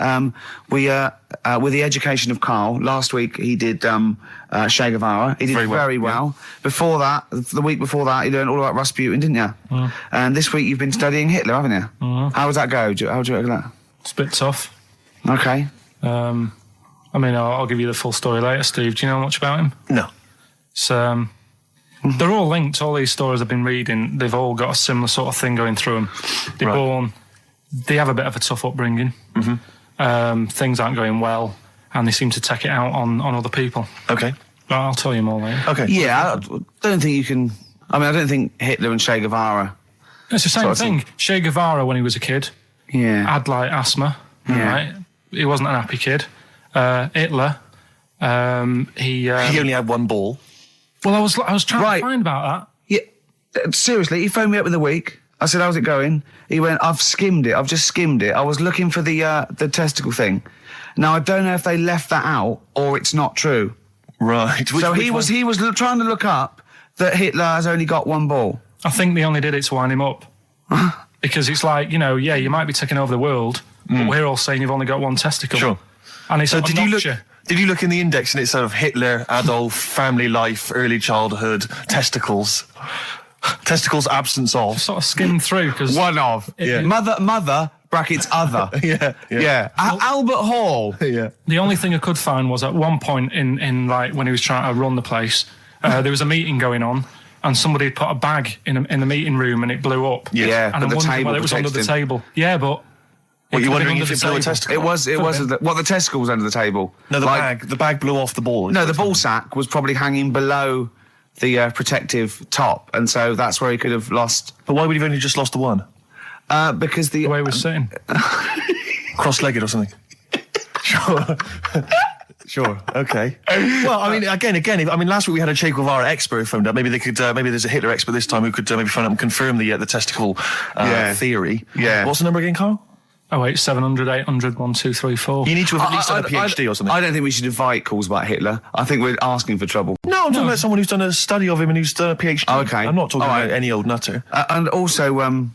with the education of Karl, last week he did Che Guevara. He did very well. Before that, the week before that, he learned all about Rasputin, didn't you? And this week you've been studying Hitler, haven't you? How does that go? How do you reckon that? It's a bit tough. Okay. I mean, I'll give you the full story later, Steve. Do you know much about him? No. So, they're all linked. All these stories I've been reading, they've all got a similar sort of thing going through them. They're born, they have a bit of a tough upbringing. Things aren't going well, and they seem to take it out on other people. Okay. But I'll tell you more later. Okay. Yeah, I don't think you can... I mean, I don't think Hitler and Che Guevara... It's the same thing. Che Guevara, when he was a kid, had, like, asthma, right? He wasn't an happy kid. Hitler, he only had one ball. Well, I was trying to find about that. Yeah, seriously, he phoned me up in the week. I said, how's it going? He went, I've skimmed it. I've just skimmed it. I was looking for the testicle thing. Now, I don't know if they left that out or it's not true. Right. He was trying to look up that Hitler has only got one ball. I think they only did it to wind him up. Because it's like, you know, you might be taking over the world, but we're all saying you've only got one testicle. Sure. And it's so did Did you look in the index and it's sort of Hitler, Adolf, family life, early childhood, testicles? Testicles, absence of. Sort of skimmed through, because... One of. Yeah. Mother, brackets other. Yeah. Albert Hall. Yeah. The only thing I could find was at one point in like, when he was trying to run the place, there was a meeting going on, and somebody had put a bag in the meeting room and it blew up. Yeah, And I'm but the wondering table whether it was under the protected him. table. Yeah, but... What, you're could have wondering been if under it the blew a table. testicle? The testicle was under the table. No, the bag blew off the ball. No, the ball sack was probably hanging below the protective top, and so that's where he could have lost. But why would he have only just lost the one? Because the way he was sitting. Cross-legged or something? Sure. Sure. Okay. Well, I mean, again. Last week we had a Che Guevara expert who phoned up. Maybe they could. Maybe there's a Hitler expert this time who could maybe phone up and confirm the testicle theory. Yeah. What's the number again, Carl? 08 700 800 1234. You need to have at least done a PhD or something. I don't think we should invite calls about Hitler. I think we're asking for trouble. No, I'm talking about someone who's done a study of him and who's done a PhD. Oh, okay. I'm not talking All right. about any old nutter. And also,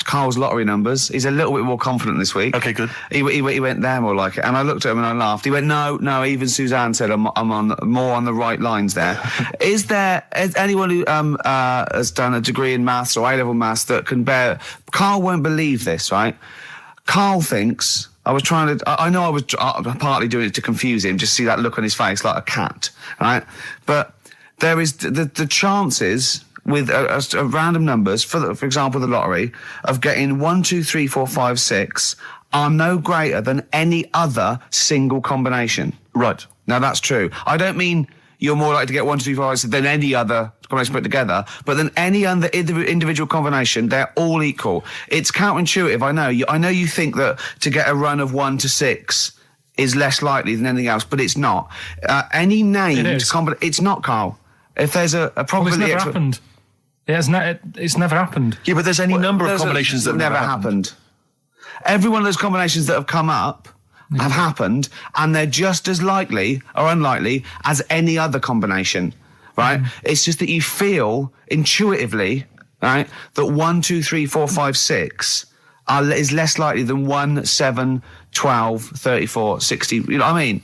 Carl's lottery numbers. He's a little bit more confident this week. Okay, good. He went there more like it. And I looked at him and I laughed. He went, no, even Suzanne said I'm on more on the right lines there. Is anyone who has done a degree in maths or A-level maths that can bear... Carl won't believe this, right? Carl thinks... I know I was partly doing it to confuse him, just see that look on his face like a cat, right? But there is the chances with random numbers, for example, the lottery, of getting 1, 2, 3, 4, 5, 6 are no greater than any other single combination. Right. Now, that's true. I don't mean you're more likely to get 1, 2, 3, 4, 5, 6 than any other combination put together, but than any other individual combination, they're all equal. It's counterintuitive, I know. I know you think that to get a run of 1 to 6 is less likely than anything else, but it's not. Any named combination... It's not, Carl. If there's a probability... Well, it's never happened. It's never happened. Yeah, but there's any number of combinations that have never happened. Every one of those combinations that have come up have happened, and they're just as likely or unlikely as any other combination, right? It's just that you feel intuitively, right, that 1, 2, 3, 4, 5, 6 is less likely than 1, 7, 12, 34, 60. You know what I mean?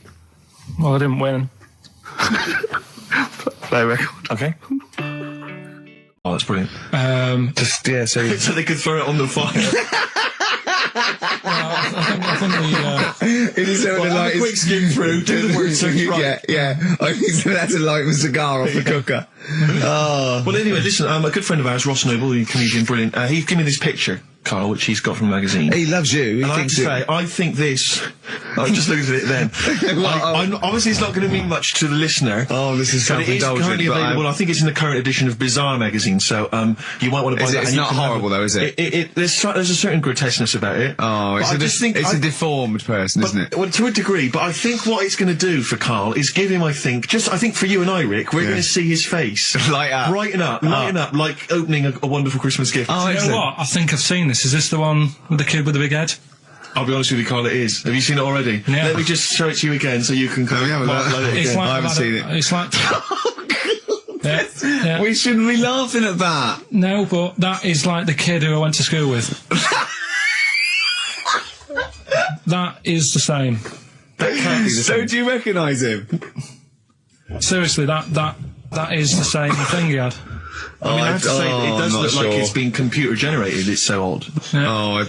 Well, I didn't win. Play record. Okay. Oh, that's brilliant. So they could throw it on the fire. I think It is so Have a quick skim through, do the word search right. Yeah. I think that's to light the cigar off the cooker. Oh. Well, anyway, listen, a good friend of ours, Ross Noble, the comedian, brilliant, he gave me this picture, Carl, which he's got from a magazine. He loves you. And I have to say, I think this... I just looked at it then. Obviously, it's not going to mean much to the listener. Oh, this is but it is currently available. I think it's in the current edition of Bizarre magazine, so you might want to buy that. It's not horrible, though, is it? There's a certain grotesqueness about it. Oh, it's a deformed person, isn't it? Well, to a degree, but I think what it's going to do for Carl is give him, I think for you and I, Rick, we're going to see his face. Light up. Brighten up, like opening a wonderful Christmas gift. Oh, you know what? I think I've seen this. Is this the one with the kid with the big head? I'll be honest with you, Carl, it is. Have you seen it already? Yeah. Let me just show it to you again so you can load it again. Like I haven't seen it. It's like... yeah. We shouldn't be laughing at that. No, but that is like the kid who I went to school with. That is the same. That can't be the So same. do you recognise him? Seriously, that is the same thing he had. I mean, I have to say, it does I'm look not like sure. it's been computer generated. It's so odd. Yeah.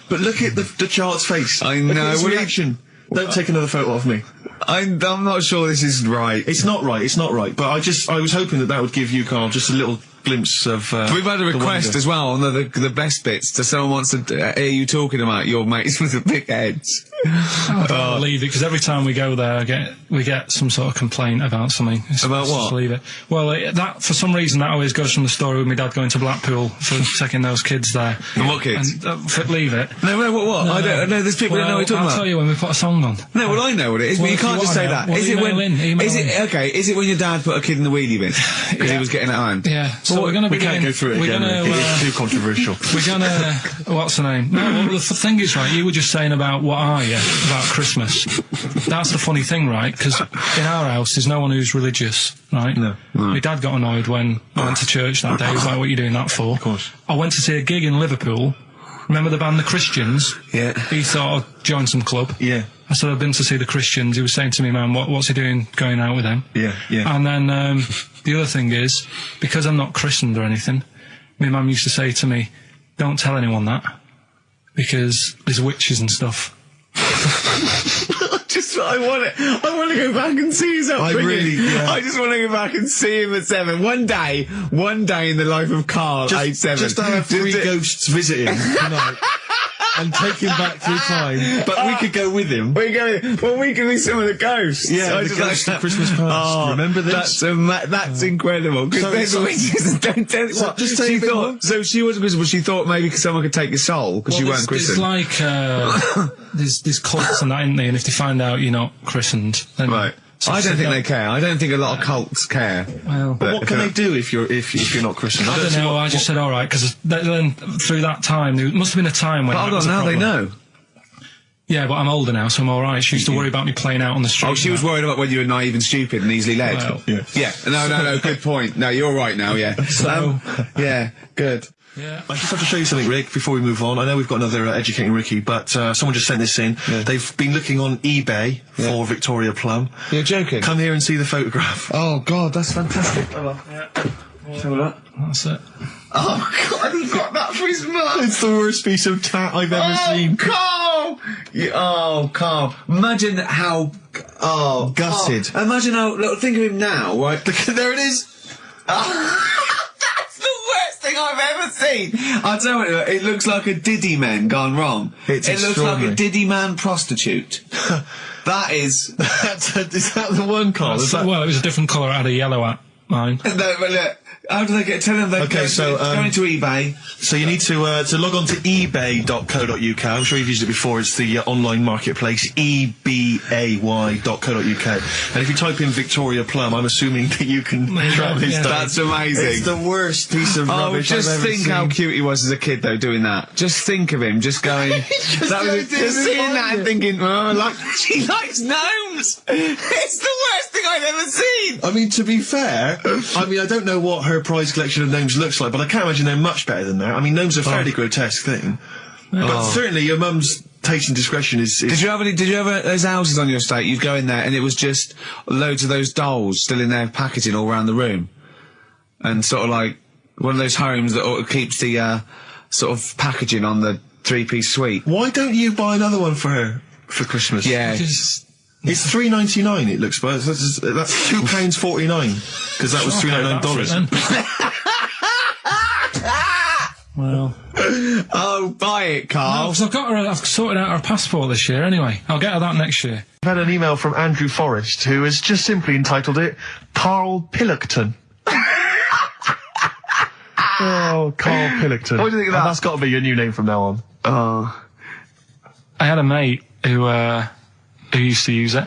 But look at the child's face. I Look know. at his Well, reaction. Don't take another photo of me. I'm not sure this is right. It's not right. It's not right. But I was hoping that would give you, Carl, just a little glimpse of. We've had a the request wonder. as well on the best bits. So someone wants to hear you talking about your mates with the big heads. I can't believe it, because every time we go there, we get some sort of complaint about something. About what? Just leave it. Well, that for some reason that always goes from the story with my dad going to Blackpool for taking those kids there. And what kids? And, leave it. No, what? I don't know. There's people that know what you're talking I'll about. tell you when we put a song on. No, well, I know what it is, but Well, you if can't you just say wanna that. know, well, Is it when? email Is in. it okay? Is it when your dad put a kid in the wheelie bin because he was getting it home? Yeah. So we're going to We can't go through it again. It's too controversial. We're gonna. What's the name? No, well, the thing is, right, you were just saying about what are you about Christmas. That's the funny thing, right? Because in our house, there's no one who's religious, right? No. My dad got annoyed when I went to church that day. He was like, "What are you doing that for?" Of course. I went to see a gig in Liverpool. Remember the band The Christians? Yeah. He thought I'd join some club. Yeah. I said, I've been to see the Christians. He was saying to me, man, what's he doing going out with them? Yeah, yeah. And then the other thing is, because I'm not christened or anything, my mum used to say to me, don't tell anyone that, because there's witches and stuff. I want to go back and see his upbringing. I just want to go back and see him at 7. One day in the life of Karl, age 7. Just to have 3 ghosts visiting tonight. And take him back through time. But we could go with him. We can be some of the ghosts. Yeah, the ghosts of Christmas past. Remember this? That's incredible. Because there's witches. Don't tell what. Just tell she you thought. So she wasn't christened, but she thought maybe someone could take your soul because you weren't christened. It's like there's cults and that, isn't there? And if they find out you're not christened, then right. I don't think they care. I don't think a lot of cults care. Well, but what can they do if you're not christened? I don't know. I just said all right because then through that time there must have been a time when. But hold on, now they know. Yeah, but I'm older now, so I'm all right. She used to worry about me playing out on the street. Oh, she was worried about when you were naive and stupid and easily led. Well, yeah. No. Good point. No, you're right now. Yeah. So yeah. Good. Yeah. I just have to show you something, Rick, before we move on. I know we've got another Educating Ricky, but someone just sent this in. Yeah. They've been looking on eBay for Victoria Plum. You're joking? Come here and see the photograph. Oh, God, that's fantastic. Yeah. Have a look. That's it. Oh, God, he got that for his mum. It's the worst piece of tat I've ever seen. Carl! Carl. Imagine how... Oh, gutted. Oh, imagine how... Look, think of him now, right? There it is. That's the worst thing I've ever seen. I tell you, it looks like a Diddy man gone wrong. It looks like a Diddy man prostitute. That is... Is that the one, Carl? Well, it was a different colour. It had a yellow at mine. No, but look, how do they get... Tell them they go into eBay. So you need to log on to ebay.co.uk. I'm sure you've used it before. It's the online marketplace, ebay.co.uk. And if you type in Victoria Plum, I'm assuming that you can track this down. That's amazing. It's the worst piece of rubbish I've ever just think seen. how cute he was as a kid, though, doing that. Just think of him, just going... just seeing that and thinking, she likes gnomes! It's the worst thing I've ever seen! I mean, to be fair, I don't know what her prize collection of gnomes looks like, but I can't imagine they're much better than that. I mean, gnomes are a fairly grotesque thing. But certainly your mum's taste and discretion is... Did you have those houses on your estate? You'd go in there and it was just loads of those dolls still in their packaging all around the room. And sort of like one of those homes that keeps the sort of packaging on the 3-piece suite. Why don't you buy another one for her for Christmas? Yeah. It's $3.99. It looks, but that's £2.49 because that was $3.99. Well, oh, buy it, Carl. No, because I've sorted out her passport this year anyway. I'll get her that next year. I've had an email from Andrew Forrest, who has just simply entitled it Karl Pilkington. Oh, Karl Pilkington. What do you think of that? That's got to be your new name from now on. Oh. I had a mate who used to use it.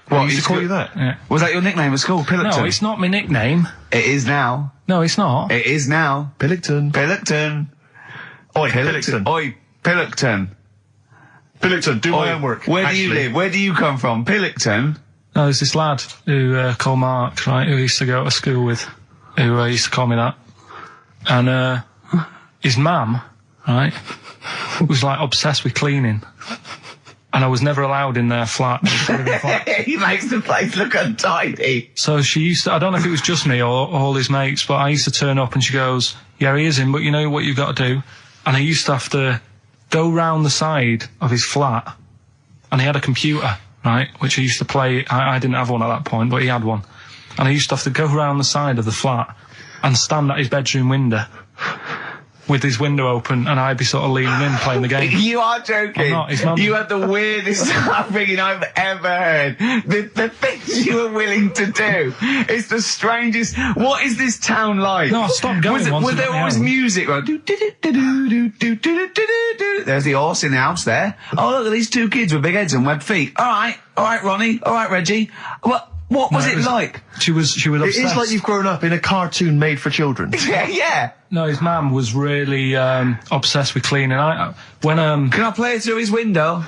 What, used to call you that? Yeah. Was that your nickname at school, Pilkington? No, it's not my nickname. It is now. No, it's not. It is now. Pilkington. Pilkington. Oi, Pilkington. Oi, Pilkington. Pilkington, do my homework. Where do you live? Where do you come from? Pilkington? No, there's this lad who called Mark, right, who I used to go to school with, who used to call me that. And his mum, right, was like obsessed with cleaning. And I was never allowed in their flat. He makes the place look untidy. So she used to, I don't know if it was just me or all his mates, but I used to turn up and she goes, yeah, he is in, but you know what you've got to do? And I used to have to go round the side of his flat, and he had a computer, right, which I used to play. I didn't have one at that point, but he had one. And I used to have to go round the side of the flat and stand at his bedroom window with his window open, and I'd be sort of leaning in playing the game. You are joking. I'm not. His mum... You had the weirdest upbringing I've ever heard. The things you were willing to do. It's the strangest. What is this town like? No, I stopped going once. Was there always music? Right? There's the horse in the house there. Oh, look at these two kids with big heads and webbed feet. All right, Ronnie. All right, Reggie. What was it like? She was obsessed. It is like you've grown up in a cartoon made for children. Yeah. No, his mum was really obsessed with cleaning. Can I play through his window?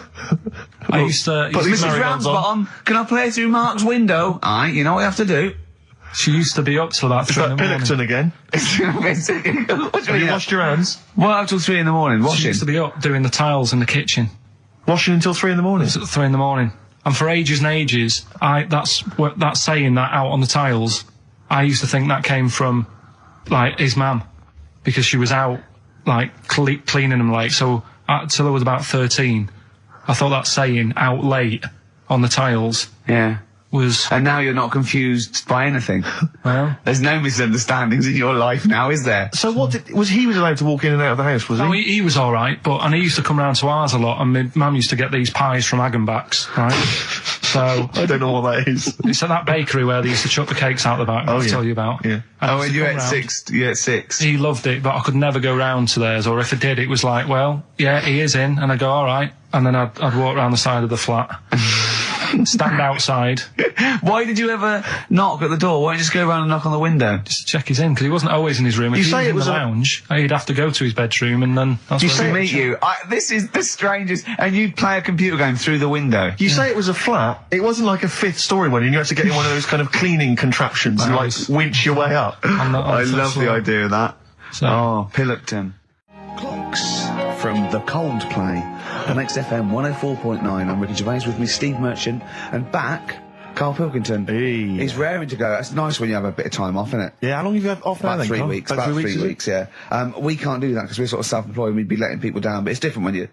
I used to... Mrs. Ramsbottom, can I play through Mark's window? Aye, you know what you have to do. She used to be up till about 3 in the morning. Pilkington again? Have you washed your hands? What, up till 3 in the morning, washing? She used to be up doing the tiles in the kitchen. Washing until 3 in the morning? It's at 3 in the morning. And for ages and ages, that saying that out on the tiles, I used to think that came from, like, his mum. Because she was out, like, cleaning them late. So, till I was about 13, I thought that saying, out late on the tiles, Yeah. was... And now you're not confused by anything. Well... There's no misunderstandings in your life now, is there? So he was allowed to walk in and out of the house, was he? No, he was alright, and he used to come round to ours a lot, and my mum used to get these pies from Hagenbach's, right? So... I don't know what that is. It's at that bakery where they used to chuck the cakes out the back, I'll tell you about. Yeah. And you ate six. He loved it, but I could never go round to theirs, or if I did, it was like, well, yeah, he is in, and I'd go, alright, and then I'd walk round the side of the flat. Stand outside. Why did you ever knock at the door? Why don't you just go around and knock on the window? Just to check he's in, because he wasn't always in his room. If he was in the lounge, he'd have to go to his bedroom, and then that's To meet you. This is the strangest. And you'd play a computer game through the window. You say it was a flat. It wasn't like a 5th story one, and you had to get in one of those kind of cleaning contraptions and, like, winch your way up. I love the idea of that. So. Oh, Pilkington. Clocks from The Cold Play on XFM 104.9. I'm Ricky Gervais, with me Steve Merchant, and back, Karl Pilkington. Hey. He's raring to go. It's nice when you have a bit of time off, isn't it? Yeah, how long have you had off now? About 3 weeks. About 3 weeks, yeah. We can't do that because we're sort of self-employed and we'd be letting people down, but it's different when you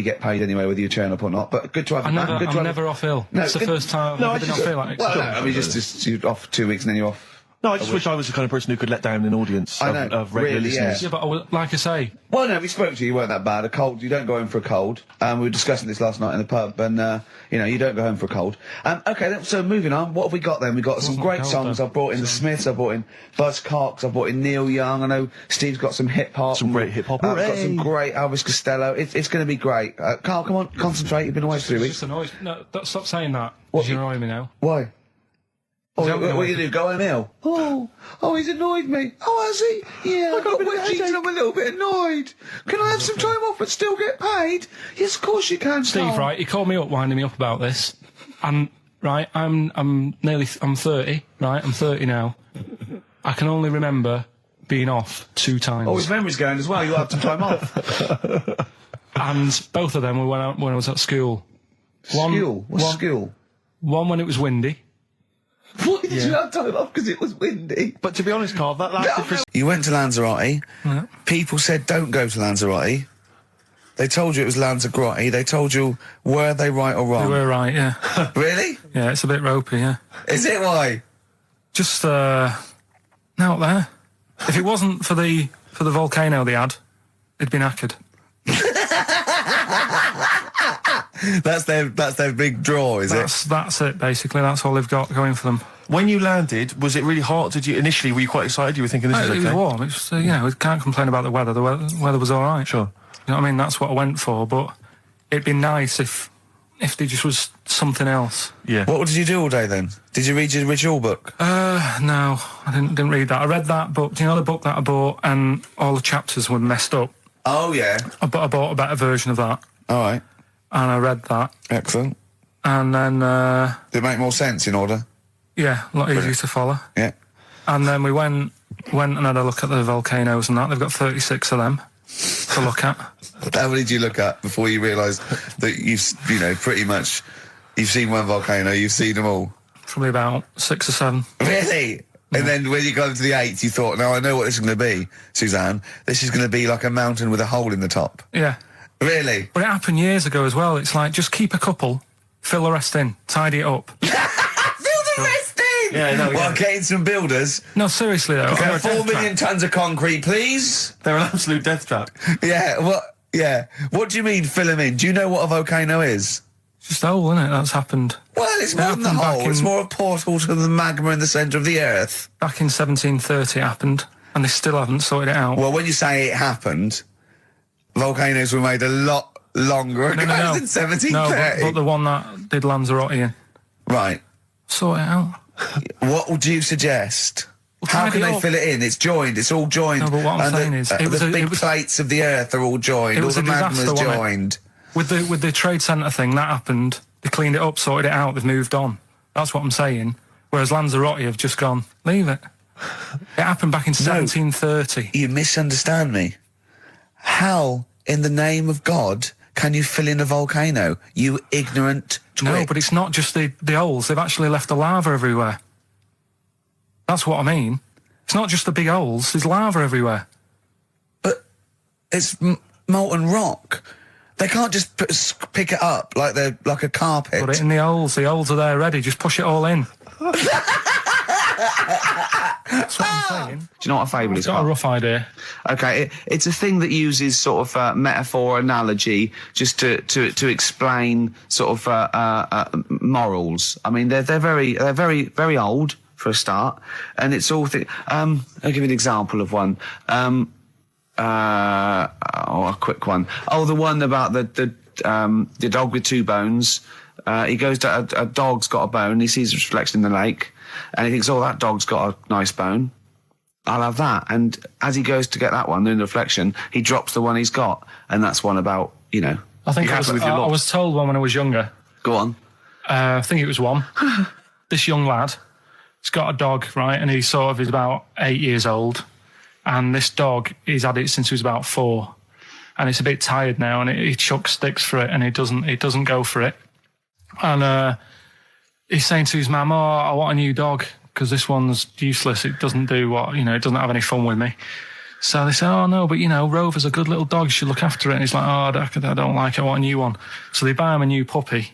get paid anyway whether you turn up or not. But good to have you back. I'm never off ill. No, it's the first time I've ever been off ill. Like, well, no, I mean, just you're off 2 weeks and then you're off. No, I just wish I was the kind of person who could let down an audience of regular listeners. Yeah, but like I say... Well, no, we spoke to you, you weren't that bad. A cold, you don't go home for a cold. We were discussing this last night in the pub, and, you don't go home for a cold. Okay, then, so moving on, what have we got then? We've got some great songs. I've brought in the Smiths, I've brought in Buzz Cox, I've brought in Neil Young, I know Steve's got some hip-hop. Some great hip-hop. I've got some great Elvis Costello. It's going to be great. Carl, come on, concentrate, you've been away for 3 weeks. Just annoyed. No, stop saying that. What? You're annoying me now. Why? Oh, what you do? Go home ill? Oh, he's annoyed me. Oh, has he? Yeah, I got I'm a little bit annoyed. Can I have some time off but still get paid? Yes, of course you can, Steve, Carl. right, he called me up, winding me up about this. And, right, I'm 30, right? I'm 30 now. I can only remember being off 2 times. Oh, his memory's going as well. You'll have some time off. And both of them were when I was at school. What's school? One when it was windy. Why did you have time off? Because it was windy. But to be honest, Carl, that lasted for... You went to Lanzarote. Yeah. People said don't go to Lanzarote. They told you it was Lanzarote. They told you, were they right or wrong? You were right, yeah. Really? Yeah, it's a bit ropey, yeah. Is it? Why? Just, out there. If it wasn't for the volcano they had, it'd been knackered. That's their big draw, is it? That's it, basically. That's all they've got going for them. When you landed, was it really hot? Initially, were you quite excited? You were thinking this is okay? It was warm. It's, we can't complain about the weather. The weather was all right. Sure. You know what I mean? That's what I went for, but it'd be nice if there just was something else. Yeah. What did you do all day then? Did you read your ritual book? No, I didn't read that. I read that book, the book that I bought, and all the chapters were messed up. Oh, yeah. I bought a better version of that. All right. And I read that. Excellent. And then... Did it make more sense in order? Yeah, a lot easier to follow. Yeah. And then we went and had a look at the volcanoes and that. They've got 36 of them to look at. How many did you look at before you realised that you've, pretty much, you've seen one volcano, you've seen them all? Probably about 6 or 7. Really? Yeah. And then when you got to the 8th, you thought, now I know what this is going to be, Suzanne. This is going to be like a mountain with a hole in the top. Yeah. Really? But it happened years ago as well. It's like, just keep a couple, fill the rest in, tidy it up. Fill the rest in! Yeah, no, Well, getting some builders. No, seriously though. Okay, 4 million tons of concrete, please. They're an absolute death trap. Yeah, what do you mean fill them in? Do you know what a volcano is? It's just a hole, isn't it? That's happened. Well, it's more than the hole. It's more a portal to the magma in the centre of the Earth. Back in 1730 it happened, and they still haven't sorted it out. Well, when you say it happened, volcanoes were made a lot longer ago than 1730. No, but the one that did Lanzarote in. Right. Sort it out. What would you suggest? Well, How tidy can it they up. fill it in? It's joined. It's all joined. No, but what I'm saying is, the big plates of the Earth are all joined. It All was the a disaster, magma's wasn't it? joined. With the trade centre thing, that happened. They cleaned it up, sorted it out, they've moved on. That's what I'm saying. Whereas Lanzarote have just gone, leave it. It happened back in 1730. You misunderstand me. How, in the name of God, can you fill in a volcano? You ignorant twit. No, but it's not just the holes. They've actually left the lava everywhere. That's what I mean. It's not just the big holes. There's lava everywhere. But it's molten rock. They can't just pick it up like they're like a carpet. Put it in the holes. The holes are there ready. Just push it all in. That's what I'm saying. Do you know what a fable is? I've got a rough idea. Okay, it's a thing that uses sort of metaphor, analogy, just to explain sort of morals. I mean, they're very old for a start, and it's all. I'll give you an example of one. A quick one. Oh, the one about the dog with two bones. He goes to a dog's got a bone. He sees a reflection in the lake, and he thinks, "Oh, that dog's got a nice bone. I'll have that." And as he goes to get that one in the reflection, he drops the one he's got, and that's one about I think I was told one when I was younger. Go on. I think it was one. This young lad, he's got a dog, right, and he sort of is about 8 years old, and this dog, he's had it since he was about 4, and it's a bit tired now, and he chucks sticks for it, and it doesn't go for it, and he's saying to his mum, "Oh, I want a new dog because this one's useless. It doesn't do what it doesn't have any fun with me." So they say, "Oh no, but Rover's a good little dog. You should look after it." And he's like, "Oh, I don't like it. I want a new one." So they buy him a new puppy,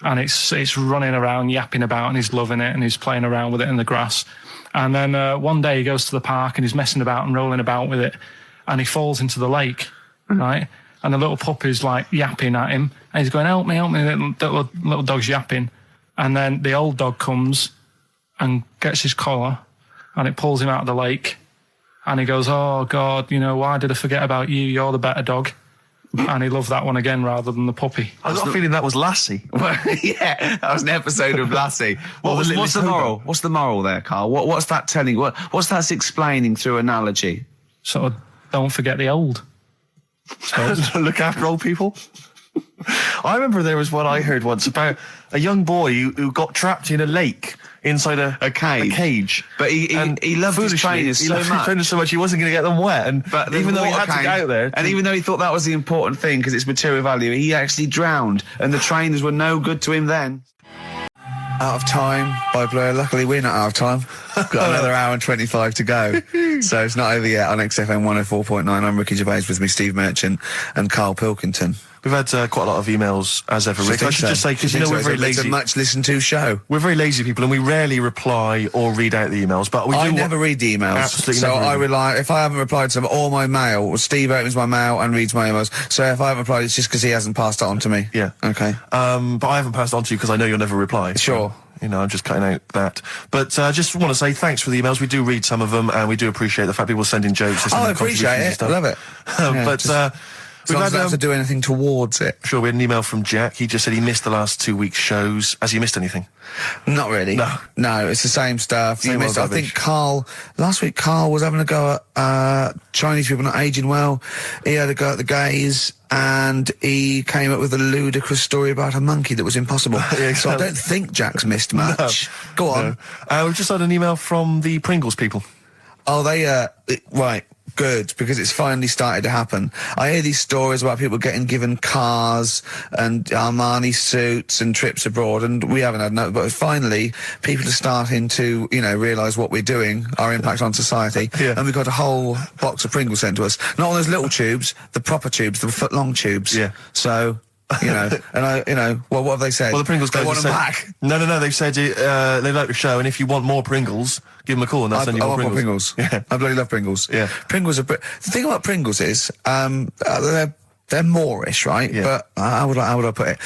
and it's running around, yapping about, and he's loving it, and he's playing around with it in the grass. And then one day he goes to the park and he's messing about and rolling about with it, and he falls into the lake, right? And the little puppy's like yapping at him, and he's going, help me, the little dog's yapping. And then the old dog comes and gets his collar, and it pulls him out of the lake, and he goes, "Oh God, why did I forget about you? You're the better dog." And he loved that one again rather than the puppy. I got a feeling that was Lassie. Well, yeah, that was an episode of Lassie. What's the moral? What's the moral there, Carl? What's that telling? What's that explaining through analogy? Sort of, don't forget the old. Look after old people. I remember there was one I heard once about a young boy who got trapped in a lake inside a cage. But he loved his trainers so much he wasn't going to get them wet. But even though he had to get out there, and even though he thought that was the important thing because it's material value, he actually drowned, and the trainers were no good to him then. Out of Time by Blur. Luckily, we're not out of time. Got another hour and 25 to go. So it's not over yet on XFM 104.9. I'm Ricky Gervais, with me Steve Merchant and Karl Pilkington. We've had quite a lot of emails as ever, Rick. I should just say, because we're very lazy. It's a much listened to show. We're very lazy people, and we rarely reply or read out the emails. But I never read the emails. Absolutely. So I rely, if I haven't replied to them, or my mail, Steve opens my mail and reads my emails. So if I haven't replied, it's just because he hasn't passed it on to me. Yeah. Okay. But I haven't passed it on to you because I know you'll never reply. Sure. So, I'm just cutting out that. But I just want to say thanks for the emails. We do read some of them, and we do appreciate the fact people send in jokes. I appreciate it. I love it. We've not have to do anything towards it. Sure, we had an email from Jack. He just said he missed the last 2 weeks' shows. Has he missed anything? Not really. No, it's the same stuff. Same I think last week Carl was having a go at Chinese people not aging well. He had a go at the gays, and he came up with a ludicrous story about a monkey that was impossible. So I don't think Jack's missed much. Go on. No. We've just had an email from the Pringles people. Oh, right. Good, because it's finally started to happen. I hear these stories about people getting given cars and Armani suits and trips abroad, and we haven't had no, but finally people are starting to, realise what we're doing, our impact on society, and we've got a whole box of Pringles sent to us. Not on those little tubes, the proper tubes, the foot-long tubes. Yeah. So... and what have they said? Well, the Pringles guys want them back. No, they've said they like the show, and if you want more Pringles, give them a call and they'll send you more Pringles. Yeah. I bloody love Pringles. Yeah. Pringles are... The thing about Pringles is, they're Moorish, right? Yeah. But how would I put it?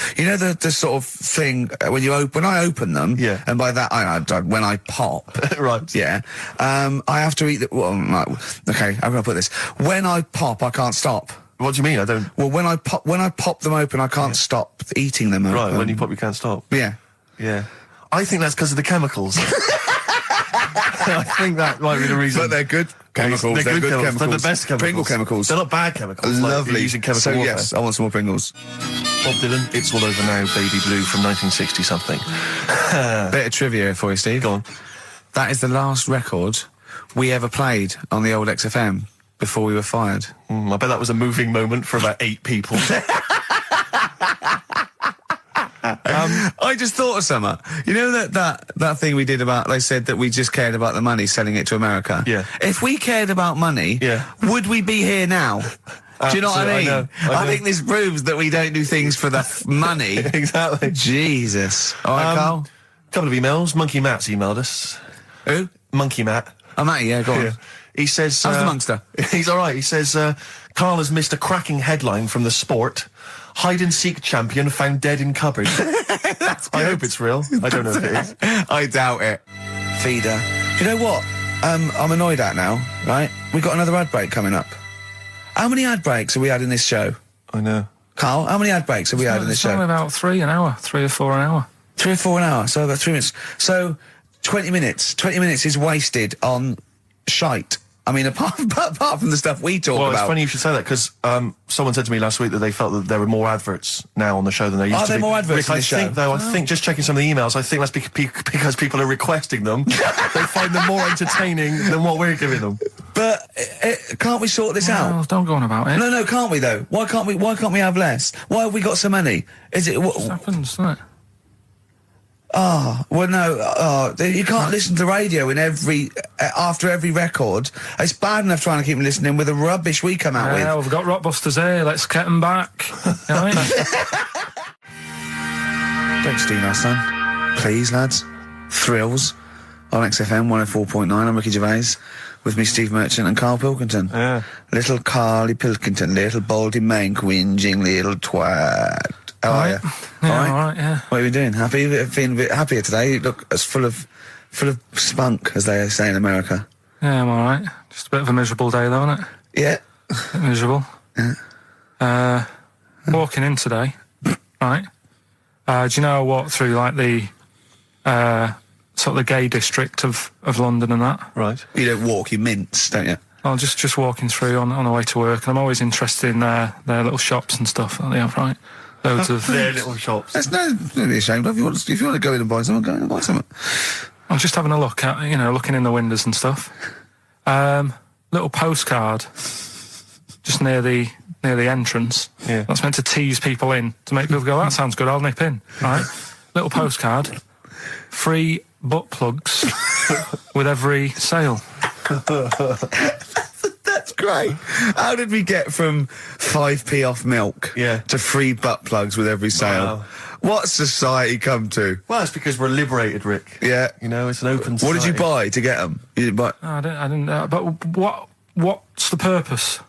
The sort of thing when I open them, and by that when I pop, right? Yeah, I have to eat the. Well, okay, how can I put this? When I pop, I can't stop. What do you mean? I don't. Well, when I pop them open, I can't stop eating them. Right, when you pop, you can't stop. Yeah. I think that's because of the chemicals. I think that might be the reason. But they're good chemicals. They're good chemicals. They're the best chemicals. Pringle chemicals. They're not bad chemicals. Lovely. Like using chemical warfare. Yes, I want some more Pringles. Bob Dylan, It's All Over Now, Baby Blue from 1960 something. Bit of trivia for you, Steve. Go on. That is the last record we ever played on the old XFM before we were fired. I bet that was a moving moment for about 8 people. I just thought of something. You know that thing we did about, they said that we just cared about the money, selling it to America? Yeah. If we cared about money, Yeah. would we be here now? Do you know what I mean? Absolutely, I know. think this proves that we don't do things for the money. Exactly. Jesus. All right, Carl? Couple of emails. Monkey Matt's emailed us. Who? Monkey Matt. Oh, Matty, yeah, go on. Yeah. He says... How's the monster? He's alright. He says, Carl has missed a cracking headline from The Sport. Hide-and-seek champion found dead in cupboard. I hope it's real. I don't know if it is. I doubt it. Feeder. You know what? I'm annoyed at now, right? We've got another ad break coming up. How many ad breaks have we had in this show? I know. Carl, how many ad breaks have we had in this It's show? only about 3 an hour, 3 or 4 an hour. 3 or 4 an hour, so about 3 minutes. So, 20 minutes. 20 minutes is wasted on shite. I mean, apart from the stuff we talk Well, about. it's funny you should say that, because someone said to me last week that they felt that there were more adverts now on the show than there used to be. Are there more adverts Rick, in this show? I think, though, I think, just checking some of the emails, I think that's because people are requesting them. They find them more entertaining than what we're giving them. But, can't we sort this out? Well, don't go on about it. No, can't we though? Why can't we have less? Why have we got so many? Is it... It happens, doesn't it? Well, no, you can't listen to radio in after every record. It's bad enough trying to keep them listening with the rubbish we come out Yeah, with. we've got Rockbusters here, let's get them back. You know what I mean? Don't steal our son. Please, lads. Thrills on XFM 104.9. I'm Ricky Gervais. With me, Steve Merchant and Karl Pilkington. Yeah. Little Carly Pilkington, little baldy mank whinging little twat. How are you? Yeah, all right, yeah. What are you doing? Happy? Feeling a bit happier today? You look as full of spunk, as they say in America. Yeah, I'm all right. Just a bit of a miserable day, though, isn't it? Yeah. A bit miserable. Yeah. Walking in today, right? Do you know I walked through, like, the sort of the gay district of London and that? Right. You don't walk, you mince, don't you? Well, just walking through on the way to work, and I'm always interested in their little shops and stuff that they have, right? Loads of... Their little shops. That's don't be ashamed of. If you want to go in and buy something, go in and buy something. I'm just having a look at, looking in the windows and stuff. Little postcard just near the entrance. Yeah. That's meant to tease people in, to make people go, that sounds good, I'll nip in. Right? Little postcard. Free butt plugs with every sale. That's great. How did we get from 5p off milk to free butt plugs with every sale? Wow. What's society come to? Well, it's because we're liberated, Rick. Yeah. You know, it's an open What society. did you buy to get them? You didn't buy... Oh, I didn't but what's the purpose?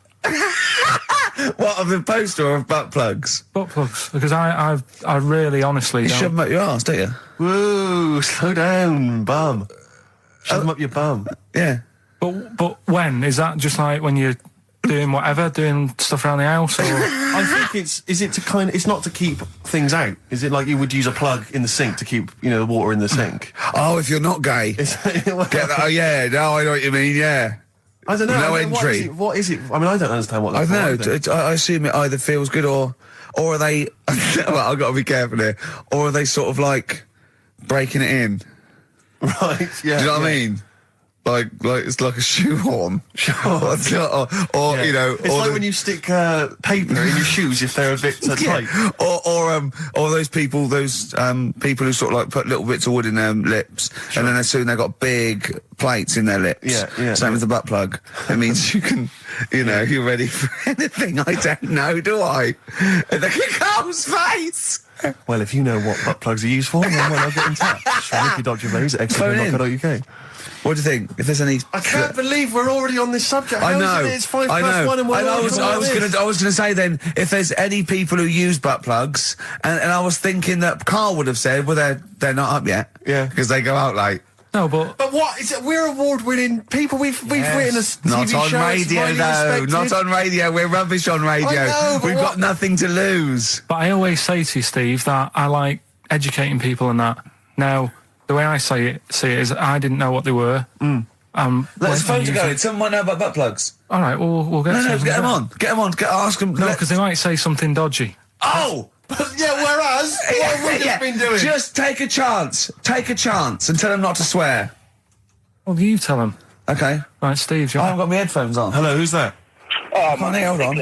What, of the poster or of butt plugs? Butt plugs. Because I really honestly You don't... shove them up your arse, don't you? Whoa, slow down, bum. Shove them up your bum. Yeah. But when? Is that just like when you're doing whatever, doing stuff around the house, or... I think it's not to keep things out. Is it like you would use a plug in the sink to keep, the water in the sink? Oh, if you're not gay. Get that, oh, yeah, no, I know what you mean, yeah. I don't know. No I mean, entry. What is it? I mean, I don't understand what I that's don't know. I assume it either feels good or are they... well, I've got to be careful here. Or are they sort of like breaking it in? Right, yeah. Do you know what I mean? Like it's like a shoehorn. Sure. or Yeah. It's like when you stick paper in your shoes if they're a bit tight. Or those people who sort of like put little bits of wood in their lips, and then as soon they've got big plates in their lips. Yeah. Same with the butt plug. It means you can, you're ready for anything. I don't know, do I? And look at Carl's face. Well, if you know what butt plugs are used for, then why not get in touch? Ricky.Gervais at XFM.co.uk. What do you think? If there's any... I can't believe we're already on this subject. I know. How is it? It's 1:05 and we're I was going to say then, if there's any people who use butt plugs, and I was thinking that Carl would have said, well, they're not up yet. Yeah. Because they go out late. No, but what is it? We're award-winning people. We've written a TV Not on show. It's radio, highly though. respected. Not on radio. We're rubbish on radio. I know, but We've got nothing to lose. But I always say to you, Steve, that I like educating people and that. Now, the way I see it is I didn't know what they were. Let's phone to go in. Someone might know about butt plugs. All right, we'll get No, get them on. Get them on. Ask them. No, because they might say something dodgy. Oh! Yeah, whereas, what have we just been doing? Just take a chance. Take a chance and tell them not to swear. Well, you tell them. Okay. Right, Steve, I haven't got my headphones on. Hello, who's that? Hold on.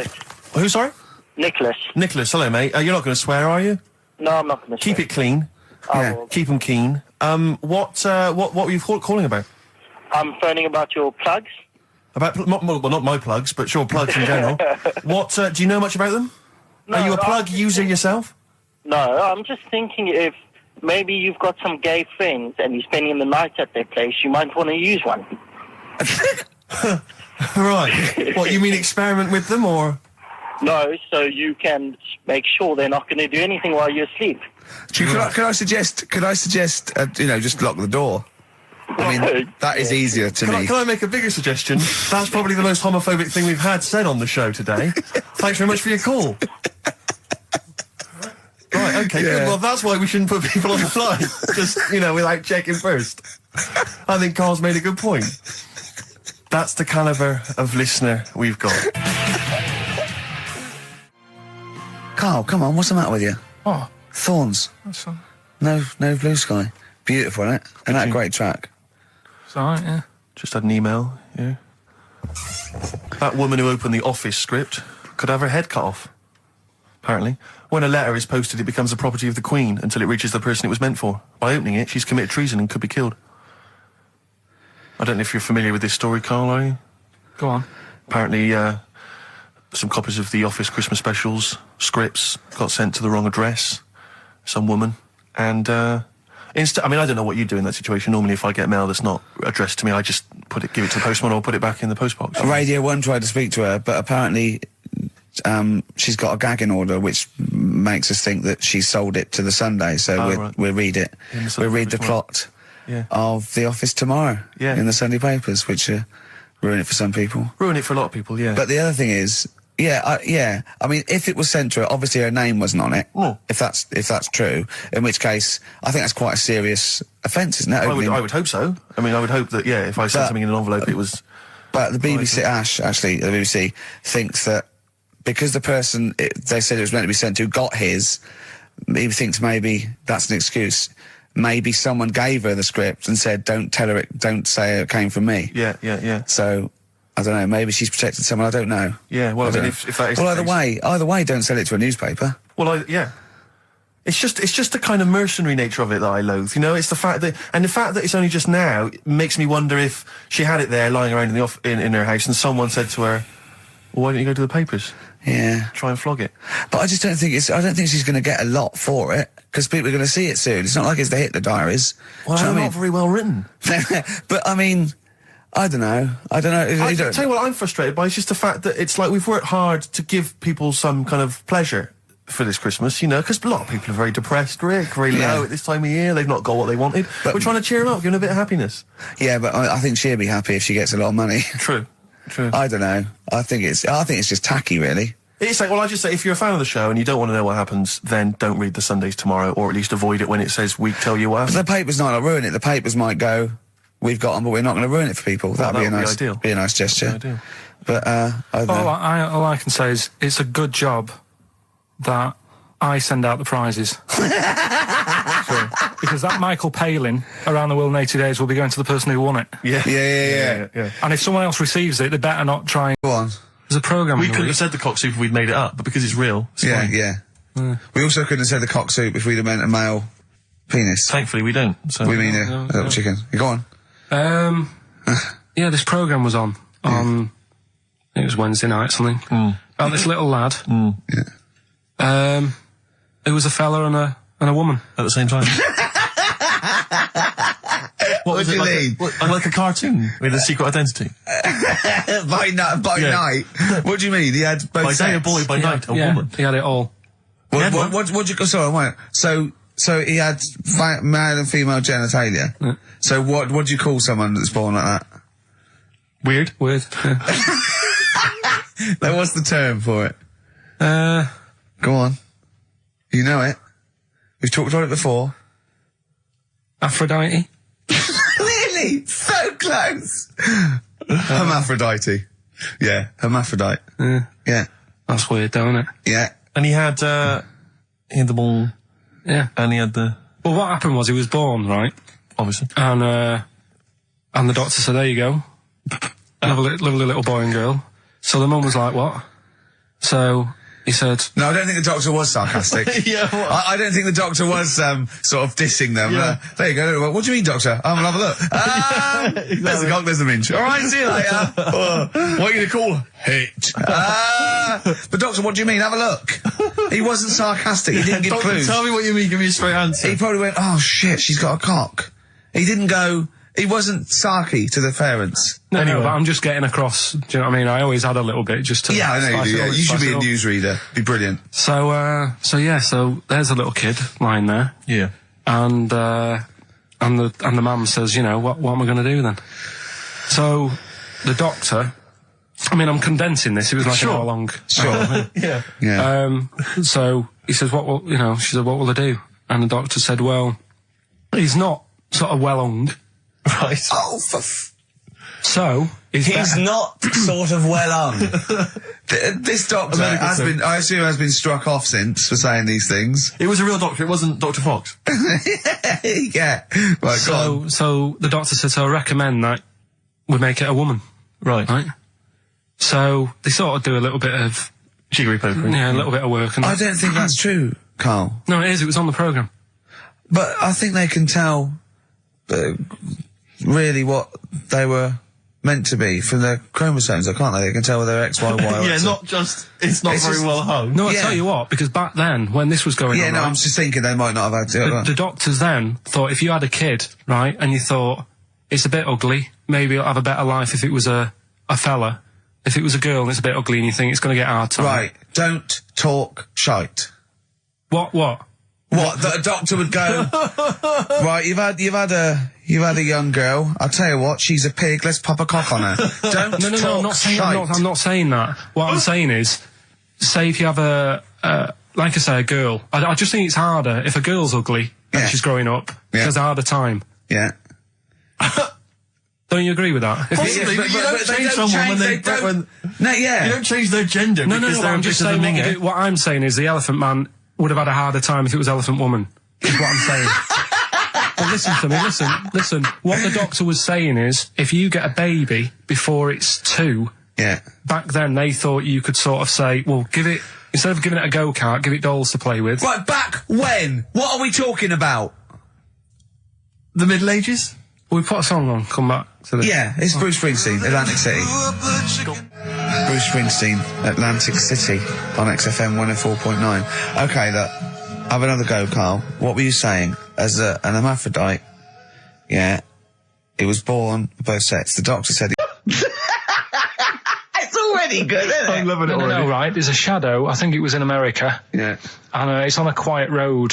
Who, sorry? Nicholas. Nicholas, hello, mate. You're not going to swear, are you? No, I'm not going to. Keep it clean. Yeah. Keep them keen. What were you calling about? I'm phoning about your plugs. About not my plugs, but sure, plugs in general. What do you know much about them? No, Are you a plug user yourself? No, I'm just thinking if maybe you've got some gay friends and you're spending the night at their place, you might want to use one. Right. What, you mean experiment with them, or? No, so you can make sure they're not going to do anything while you're asleep. Could I suggest, just lock the door? I mean, that is easier to me. Can I make a bigger suggestion? That's probably the most homophobic thing we've had said on the show today. Thanks very much for your call. Right, okay, good. Well, that's why we shouldn't put people on the line. Just, without checking first. I think Carl's made a good point. That's the calibre of listener we've got. Carl, come on, what's the matter with you? Oh, Thorns. that's No blue sky. Beautiful, isn't it? And that great track. it's alright, yeah. Just had an email, yeah. That woman who opened the Office script could have her head cut off. Apparently. When a letter is posted, it becomes the property of the Queen until it reaches the person it was meant for. By opening it, she's committed treason and could be killed. I don't know if you're familiar with this story, Carl, are you? Go on. Apparently, some copies of the Office Christmas specials scripts got sent to the wrong address. Some woman. And, I don't know what you do in that situation. Normally, if I get mail that's not addressed to me, I just give it to the postman or put it back in the postbox. Radio 1 tried to speak to her, but apparently she's got a gagging order, which makes us think that she sold it to the Sunday. So we'll read it. We'll read the plot of The Office tomorrow in the Sunday papers, which ruin it for some people. Ruin it for a lot of people, yeah. But the other thing is, I mean, if it was sent to her, obviously her name wasn't on it. Oh. If that's true, in which case, I think that's quite a serious offence, isn't it? I would hope so. I mean, I would hope that, if I sent something in an envelope, it was... But the BBC, the BBC, thinks that because the person they said it was meant to be sent to got his, he thinks maybe that's an excuse. Maybe someone gave her the script and said, don't say it came from me. Yeah. So, I don't know, maybe she's protected someone, I don't know. Yeah, well, if that is... Well, either way, don't sell it to a newspaper. Well, It's just the kind of mercenary nature of it that I loathe, It's the fact that it's only just now makes me wonder if she had it there lying around in her house and someone said to her, well, why don't you go to the papers? Yeah. Try and flog it. But I just don't think she's going to get a lot for it, because people are going to see it soon. It's not like it's the Hitler Diaries. Well, they're not very well written. But, I mean, I don't know. I tell you what I'm frustrated by, it's just the fact that it's like we've worked hard to give people some kind of pleasure for this Christmas, because a lot of people are very depressed, Rick, very low at this time of year. They've not got what they wanted. But we're trying to cheer them up, give them a bit of happiness. Yeah, but I think she'll be happy if she gets a lot of money. True. I don't know. I think it's just tacky, really. It's like, well, I just say, if you're a fan of the show and you don't want to know what happens, then don't read the Sundays tomorrow, or at least avoid it when it says we tell you what happens. The papers might not ruin it. The papers might go, we've got them, but we're not going to ruin it for people. That'd be a nice gesture. Ideal. But I don't know. All I can say is it's a good job that I send out the prizes. Because that Michael Palin around the world in 80 days will be going to the person who won it. Yeah. And if someone else receives it, they better not try and... Go on. There's a programme... We couldn't have said the cock soup if we'd made it up, but because it's real, it's fine. Yeah. We also couldn't have said the cock soup if we'd have meant a male penis. Thankfully, we don't. So. We mean a little chicken. You go on. Yeah, this programme was on. It was Wednesday night, something. About this little lad. It was a fella and a woman. At the same time. What do you mean? Like a cartoon with a secret identity. By night? What do you mean? He had both by day a sex? boy, by night a woman. He had it all. What you... Sorry, wait. So he had male and female genitalia. Yeah. So what do you call someone that's born like that? Weird. Yeah. What's the term for it? Go on. You know it. We've talked about it before. Aphrodite. Really? So close. Hermaphrodite. Yeah, hermaphrodite. Yeah. That's weird, though, isn't it? Yeah. And he had the ball. Yeah. And he had the... Well, what happened was he was born, right? Obviously. And the doctor said, there you go. Lovely little boy and girl. So the mum was like, what? So He said... No, I don't think the doctor was sarcastic. Yeah, what? I don't think the doctor was sort of dissing them. Yeah. There you go. What do you mean, doctor? I'm gonna have a look. There's the cock, there's the minge. All right, see you later. What are you going to call hate? But doctor, what do you mean? Have a look. He wasn't sarcastic. He didn't give Doctor, clues. tell me what you mean. Give me a straight answer. He probably went, oh shit, she's got a cock. He didn't go... He wasn't sarky to the parents. No, Anyway. but I'm just getting across. Do you know what I mean? I always had a little bit just to... Yeah, I know you spice do. it Yeah. up, You should spice be it a up. newsreader. Be brilliant. So there's a little kid lying there. Yeah. And the mum says, you know, what am I going to do then? So the doctor, I mean, I'm condensing this. It was like an hour long. Sure. Yeah. Yeah. So he says, she said, what will I do? And the doctor said, well, he's not sort of well hung. Right. Oh, So he's not sort of well on. This doctor has been, I assume, has been struck off since for saying these things. It was a real doctor. It wasn't Dr. Fox. Yeah. Right, go on. So the doctor said, so I recommend that we make it a woman. Right. Right? So they sort of do a little bit of, Jiggery pokery. a little bit of work. And I don't think that's true, Carl. No, it is. It was on the programme. But I think they can tell really what they were meant to be from their chromosomes, can't they? They can tell whether they're X, Y, Y, or Yeah, X. not just, it's not It's very just- well hung. No, I Yeah. tell you what, because back then, when this was going Yeah, on, no, right, I'm just thinking they might not have had to. the doctors then thought if you had a kid, right, and you thought, it's a bit ugly, maybe it'll have a better life if it was a fella. If it was a girl and it's a bit ugly and you think it's going to get a hard time. Right, don't talk shite. What? What, that a doctor would go, right, you've had a young girl, I'll tell you what, she's a pig, let's pop a cock on her. Don't No, talk I'm not saying, shite. I'm not saying that. What I'm saying is, say if you have like I say, a girl, I just think it's harder if a girl's ugly and Yeah. she's growing up, she Yeah. has a harder time. Yeah. Don't you agree with that? If Possibly, Yeah, but you don't they change someone when they they don't. No, yeah. You don't change their gender No, because but they're I'm a just bit of a saying minger. what I'm saying is the Elephant Man would have had a harder time if it was Elephant Woman. Is what I'm saying. But listen to me, listen. What the doctor was saying is, if you get a baby before it's 2, Yeah. back then they thought you could sort of say, well, instead of giving it a go-kart, give it dolls to play with. Right, back when? What are we talking about? The Middle Ages? We put a song on, come back to this. Yeah, it's Bruce Springsteen, Atlantic City. Bruce Springsteen, Atlantic City, on XFM 104.9. Okay, look, have another go, Carl. What were you saying? As an hermaphrodite, yeah, it was born both sets. The doctor said it's already good, isn't it? I'm loving it already. No, right, there's a shadow, I think it was in America, Yeah. and it's on a quiet road.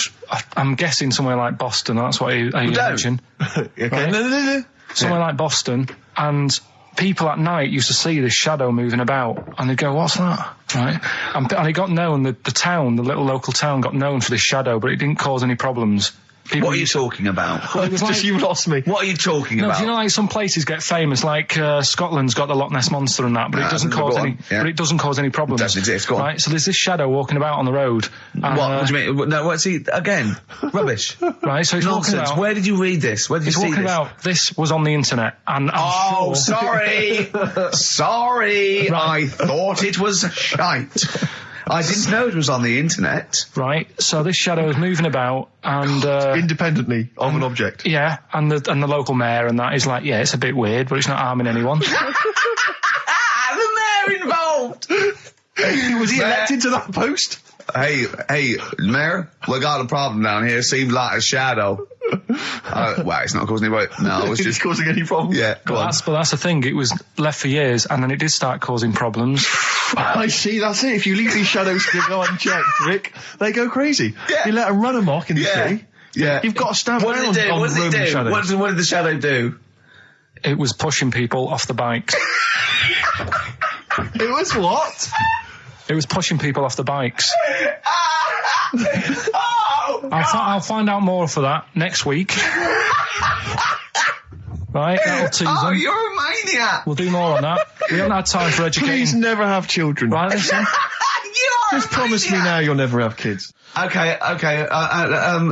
I'm guessing somewhere like Boston, that's what I imagine. Okay. Right. No. Somewhere like Boston, and people at night used to see this shadow moving about, and they'd go, what's that? Right? And it got known, the town, the little local town got known for this shadow, but it didn't cause any problems. People What are you used talking about? Well, it was like, You lost me. What are you talking no, about? do you know, like some places get famous, like Scotland's got the Loch Ness Monster and that, but No, it doesn't go cause on, any. yeah. But it doesn't cause any problems. Doesn't exist, go on. Right, so there's this shadow walking about on the road. What do you mean? No, what's he, again? Rubbish. Right, so he's walking Nonsense. about. Where did you read this? Where did you He's see walking this? about. This was on the internet, and I'm Oh, sure. sorry. Sorry. Right. I thought it was shite. I didn't know it was on the internet. Right, so this shadow is moving about, and Independently of an object. yeah, and the local mayor and that is like, yeah, it's a bit weird, but it's not harming anyone. The mayor involved. Was he elected to that post? Hey, mayor, we got a problem down here. Seems like a shadow. Well, it's not causing any. No, it was Is just it causing any problems? Yeah, go on. But that's the thing. It was left for years, and then it did start causing problems. I see, that's it. If you leave these shadows to go unchecked, Rick, they go crazy. Yeah. You let them run amok in the Yeah. city. Yeah. You've got to stand What did down it do? on What did it Roman do? shadows. What did the shadow do? It was pushing people off the bikes. It was what? It was pushing people off the bikes. Oh, I'll find out more for that next week. Right, that'll tease oh, them. you're a maniac. We'll do more on that. We haven't had time for Please educating. never have children. Right, listen. You are Just a promise me maniac. now you'll never have kids. Okay.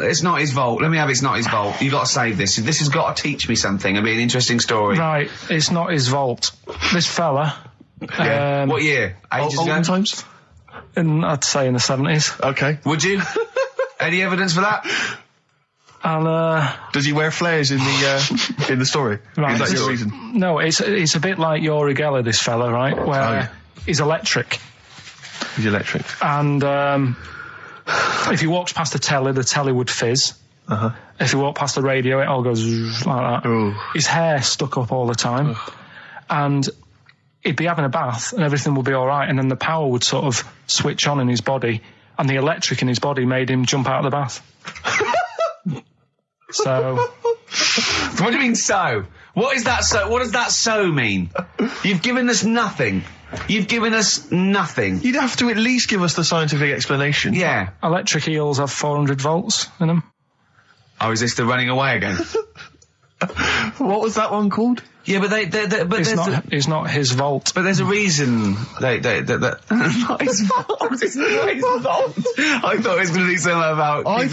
It's not his fault. Let me have it's not his fault. You got to save this. This has got to teach me something. It'll be an interesting story. Right, it's not his fault. This fella. Yeah. What year? Ages ago? Olden times? I'd say in the 70s. Okay. Would you? Any evidence for that? And, Does he wear flares in the story? Right, Is that it's- your reason? no, it's a bit like Yuri Geller, this fella, right? Where yeah. he's electric. He's electric. And, if he walks past the telly would fizz. Uh-huh. If he walked past the radio, it all goes like that. Ooh. His hair stuck up all the time. And he'd be having a bath and everything would be all right. And then the power would sort of switch on in his body. And the electric in his body made him jump out of the bath. So... What do you mean so? What is that so? What does that so mean? You've given us nothing. You've given us nothing. You'd have to at least give us the scientific explanation. Yeah. Electric eels have 400 volts in them. Oh, is this the running away again? What was that one called? Yeah, but It's not his vault. But there's a reason that not his fault. It's not his fault. I thought it was going to be something about. I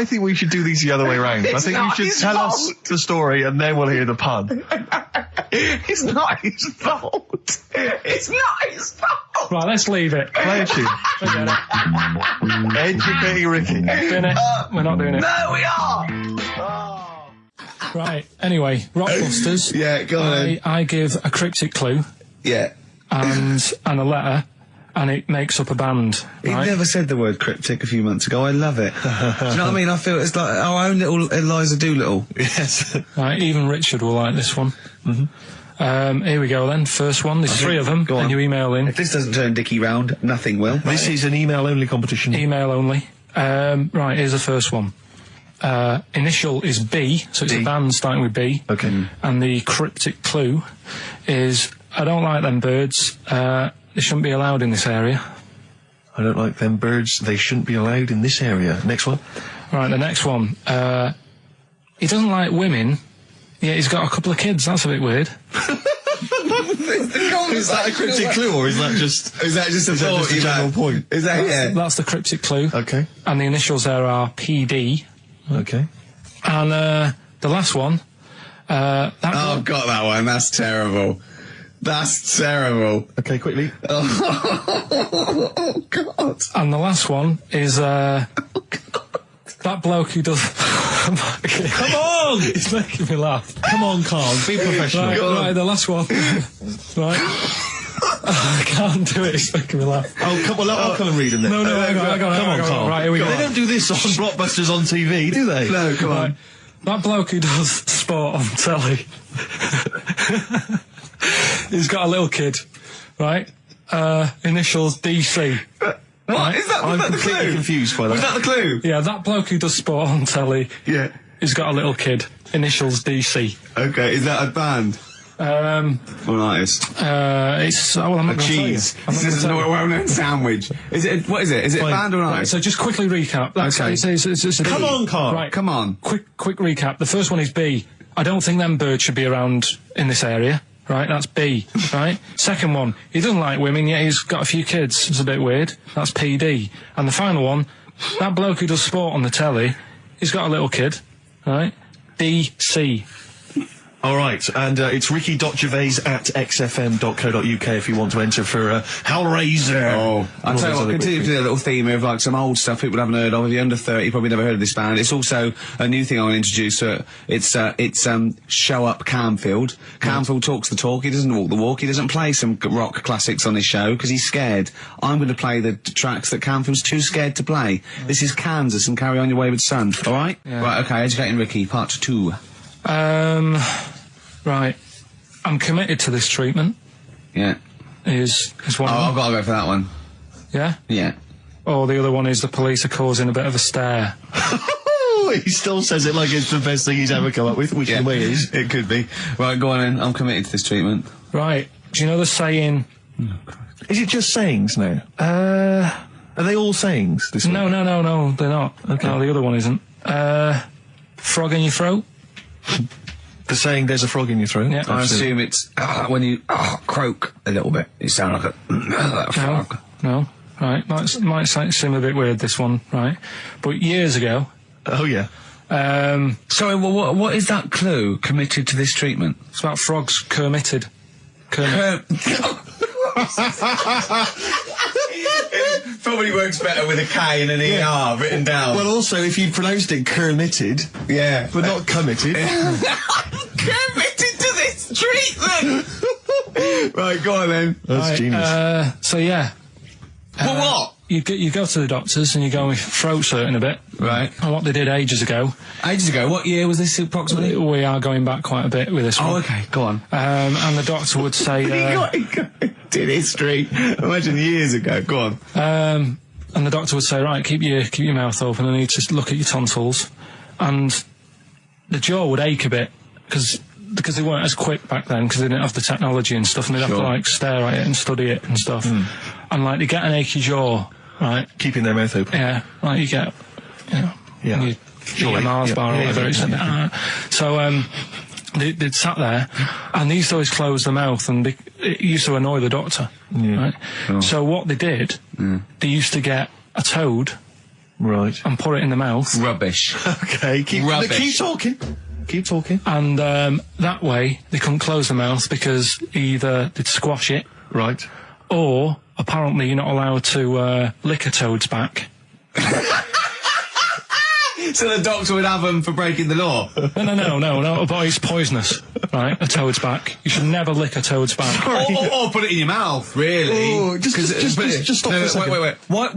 think we should do these the other way round. I think you not should his tell fault. us the story and then we'll hear the pun. It's not his fault. It's not his fault. Right, let's leave it. Play a tune. Forget it. Educating Ricky. Doing it. We're not doing it. No, we are. Right, anyway, Rockbusters. Yeah, go on then. I give a cryptic clue Yeah. and a letter, and it makes up a band. He Right? never said the word cryptic a few months ago. I love it. Do you know what I mean? I feel it's like our own little Eliza Doolittle. Yes. Right, even Richard will like this one. Here we go then. First one. There's three of them, Go on. and you email in. If this doesn't turn Dickie round, nothing will. This is an email-only competition. Email only. Right, here's the first one. Initial is B, so it's B. a band starting with B. Okay. And the cryptic clue is, I don't like them birds. They shouldn't be allowed in this area. I don't like them birds. They shouldn't be allowed in this area. Next one. Right, the next one. He doesn't like women, yet he's got a couple of kids. That's a bit weird. Is that a cryptic clue or is that just Is that just a just a general point? Is that That's the cryptic clue. Okay. And the initials there are PD. Okay. And the last one, Oh, got that one. That's terrible. That's terrible. Okay, quickly. Oh, God. and the last one is that bloke who does. Come on! He's making me laugh. Come on, Carl. Be professional. Right, the last one. Right. I can't do it. It's making me laugh. Oh, come on, I'll come and read them then. No, hang on. Come on, Carl. Right, here we go. They don't do this on Blockbusters on TV, do they? No, come on. Right. That bloke who does sport on telly. He's got a little kid, right? Initials DC. What? Is that, was I'm that the completely clue? confused by that. Was that the clue? Yeah, that bloke who does sport on telly. Yeah. He's got a little kid. Initials DC. Okay, is that a band? Or an artist? It's well, I'm not A gonna tell you. cheese. I'm not This is gonna a tell you. well-known sandwich. Is it? What is it? Is it a band or an Right, artist? so just quickly recap. That's, Okay. it's a Come B. on, Carl. Right, Come on. quick recap. The first one is B. I don't think them birds should be around in this area. Right, that's B. Right. Second one, he doesn't like women, yet he's got a few kids. It's a bit weird. That's PD. And the final one, that bloke who does sport on the telly, he's got a little kid. Right. DC. All right, and it's ricky.gervais@xfm.co.uk if you want to enter for Hellraiser. Oh, I'll tell you what, continue to do a little theme of like some old stuff people haven't heard of. If you're under 30, you probably never heard of this band. It's also a new thing I want to introduce. It's Show Up Camfield. Camfield talks the talk, he doesn't walk the walk. He doesn't play some rock classics on his show because he's scared. I'm going to play the tracks that Camfield's too scared to play. This is Kansas and Carry On Your Wayward Son, alright? Yeah. Right, okay, Educating Ricky, part 2. Right. I'm committed to this treatment. Yeah. Is one Oh, of I've them. got to go for that one. Yeah? Yeah. Or the other one is the police are causing a bit of a stir. He still says it like it's the best thing he's ever come up with, which in a way is. It could be. Right, go on then. I'm committed to this treatment. Right. Do you know the saying? Is it just sayings now? Are they all sayings? This No, week? no, they're not. Okay. No, the other one isn't. Frog in your throat? The saying "there's a frog in your throat." Yeah. I assume it's when you croak a little bit. You sound like a frog. No. Right. Might seem a bit weird, this one, right? But years ago, Oh yeah. Sorry, well, what is that clue? Committed to this treatment? it's about frogs kermitted. Kermit. It's probably works better with a K and an ER written down. Well, also, if you pronounced it committed, but not committed. Committed to this treatment! Right, go on then. That's genius. So yeah. What? You go to the doctors and you go with throat hurting a bit. Right. And what they did ages ago. Ages ago? What year was this approximately? We are going back quite a bit with this one. Oh, okay, go on. And the doctor would say... did history. Imagine years ago. Go on. and the doctor would say, right, keep your mouth open and I need to look at your tonsils. And the jaw would ache a bit because they weren't as quick back then because they didn't have the technology and stuff and they'd have to like stare at it and study it and stuff. And like they get an achy jaw, right? Keeping their mouth open. Yeah, like you get, when you eat a Mars bar or whatever. So they'd sat there and they used to always close their mouth and it used to annoy the doctor, right? So what they did, they used to get a toad, right, and put it in the mouth. Rubbish. Okay, keep talking. Keep talking. And that way they couldn't close the mouth because either they'd squash it, right, or apparently you're not allowed to lick a toad's back. So the doctor would have them for breaking the law? No, but it's poisonous, right? A toad's back. You should never lick a toad's back. Or put it in your mouth, really. Oh, just stop for a second. Wait. What?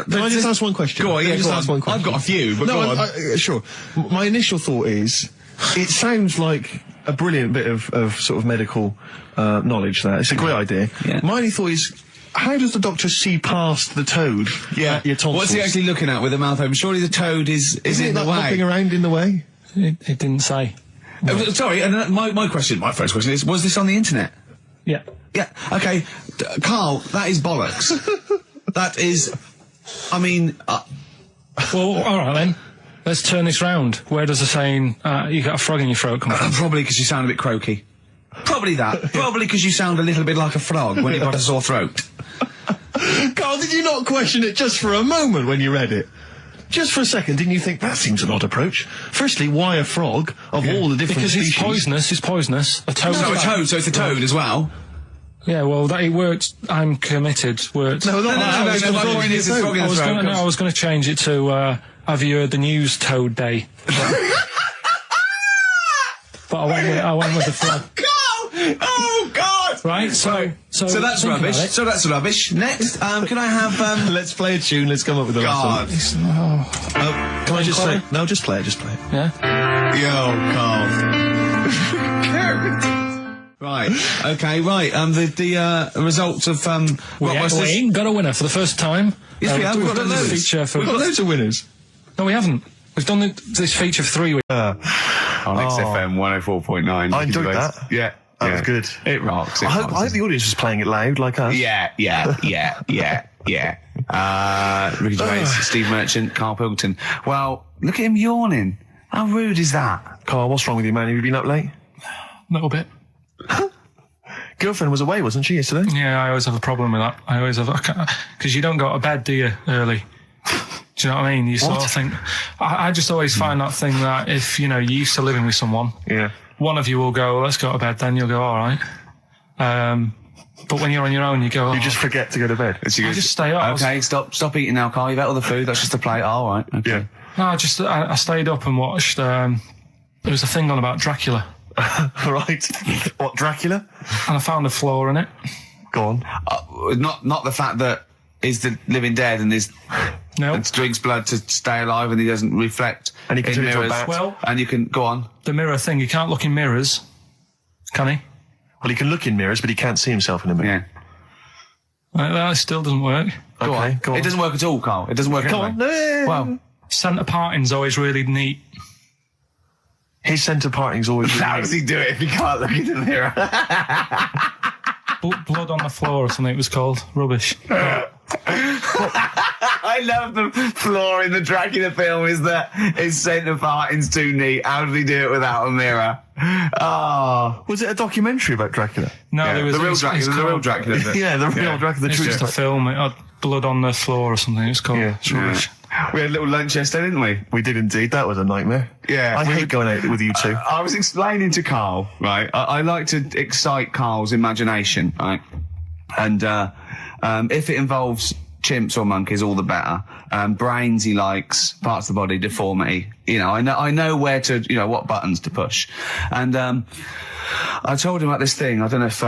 Can I just ask one question? Go on, Can I just go ask on. one question? I've got a few, but go on. Sure. My initial thought is, it sounds like a brilliant bit of sort of medical knowledge there. It's a great idea. Yeah. My only thought is, how does the doctor see past the toad? Your tonsils? What's he actually looking at with the mouth open? Surely the toad is in the way. Hopping around in the way? It didn't say. Sorry, and my first question is, was this on the internet? Yeah. Yeah, okay. Carl, that is bollocks. That is, I mean... Well, alright then. Let's turn this round. Where does the saying, you got a frog in your throat come from? Probably because you sound a bit croaky. Probably that. Probably because you sound a little bit like a frog when you've got a sore throat. Carl, did you not question it just for a moment when you read it? Just for a second, didn't you think, that seems an odd approach? Firstly, why a frog, of all the different species? Because it's poisonous. A toad. No, a toad, so it's a toad as well. Yeah, well, that it worked. I'm committed. Worked. No, my point is it's frog in the throat. I was going to change it to, have you heard the news Toad Day? But I went with the frog. Oh God! Right, so that's rubbish. So that's rubbish. Next, can I have Let's play a tune. Let's come up with the last one. Can I just say? No, just play it. Just play it. Yeah. Yo, Carl. Right. Okay. Right. The results of We ain't got a winner for the first time. Yes, we have. We've got loads. Feature for We've got loads of winners. No, we haven't. We've done this feature for 3 weeks. On XFM 104.9. I enjoyed that. Yeah. That was good. It rocks. I hope the audience was playing it loud like us. Yeah. Ricky Gervais, Steve Merchant, Karl Pilkington. Well, look at him yawning. How rude is that? Carl, what's wrong with you, man? Have you been up late? A little bit. Girlfriend was away, wasn't she, yesterday? Yeah, I always have a problem with that. I always have, because you don't go to bed, do you, early? Do you know what I mean? You sort of think, I just always find that thing that if, you're used to living with someone, one of you will go, let's go to bed, then you'll go, all right. But when you're on your own, you go, You just forget to go to bed. I just stay up. Okay, stop eating now, Carl. You've ate all the food. That's just a plate. All right. Okay. Yeah. No, I stayed up and watched, there was a thing on about Dracula. Right. What, Dracula? And I found a flaw in it. Go on. Not the fact that he's the living dead and and drinks blood to stay alive and he doesn't reflect and he can in turn into a mirrors. bat. Well, and you can go on. The mirror thing, you can't look in mirrors, can he? Well, he can look in mirrors, but he can't see himself in a mirror. Yeah. That still doesn't work. Go on. It doesn't work at all, Carl. It doesn't work Go anyway. on. No. Well, Centre parting's always really neat. His centre parting's always... how does he do it if he can't look in the mirror? Blood on the floor or something it was called. Rubbish. I love the flaw in the Dracula film is that his centre parting's too neat. How did he do it without a mirror? Oh. Was it a documentary about Dracula? No, Yeah, there was the real Dracula. The real Dracula. Yeah, the real Dracula, the It's true just a stuff. film. It had blood on the floor or something. It's called. Yeah. It's rubbish. We had a little lunch yesterday, didn't we? We did indeed. That was a nightmare. Yeah. I hate going out with you two. I was explaining to Carl, right? I like to excite Carl's imagination, right? And if it involves chimps or monkeys, all the better. Brains he likes, parts of the body, deformity. You know, I know where to, you know, what buttons to push. And I told him about this thing. I don't know if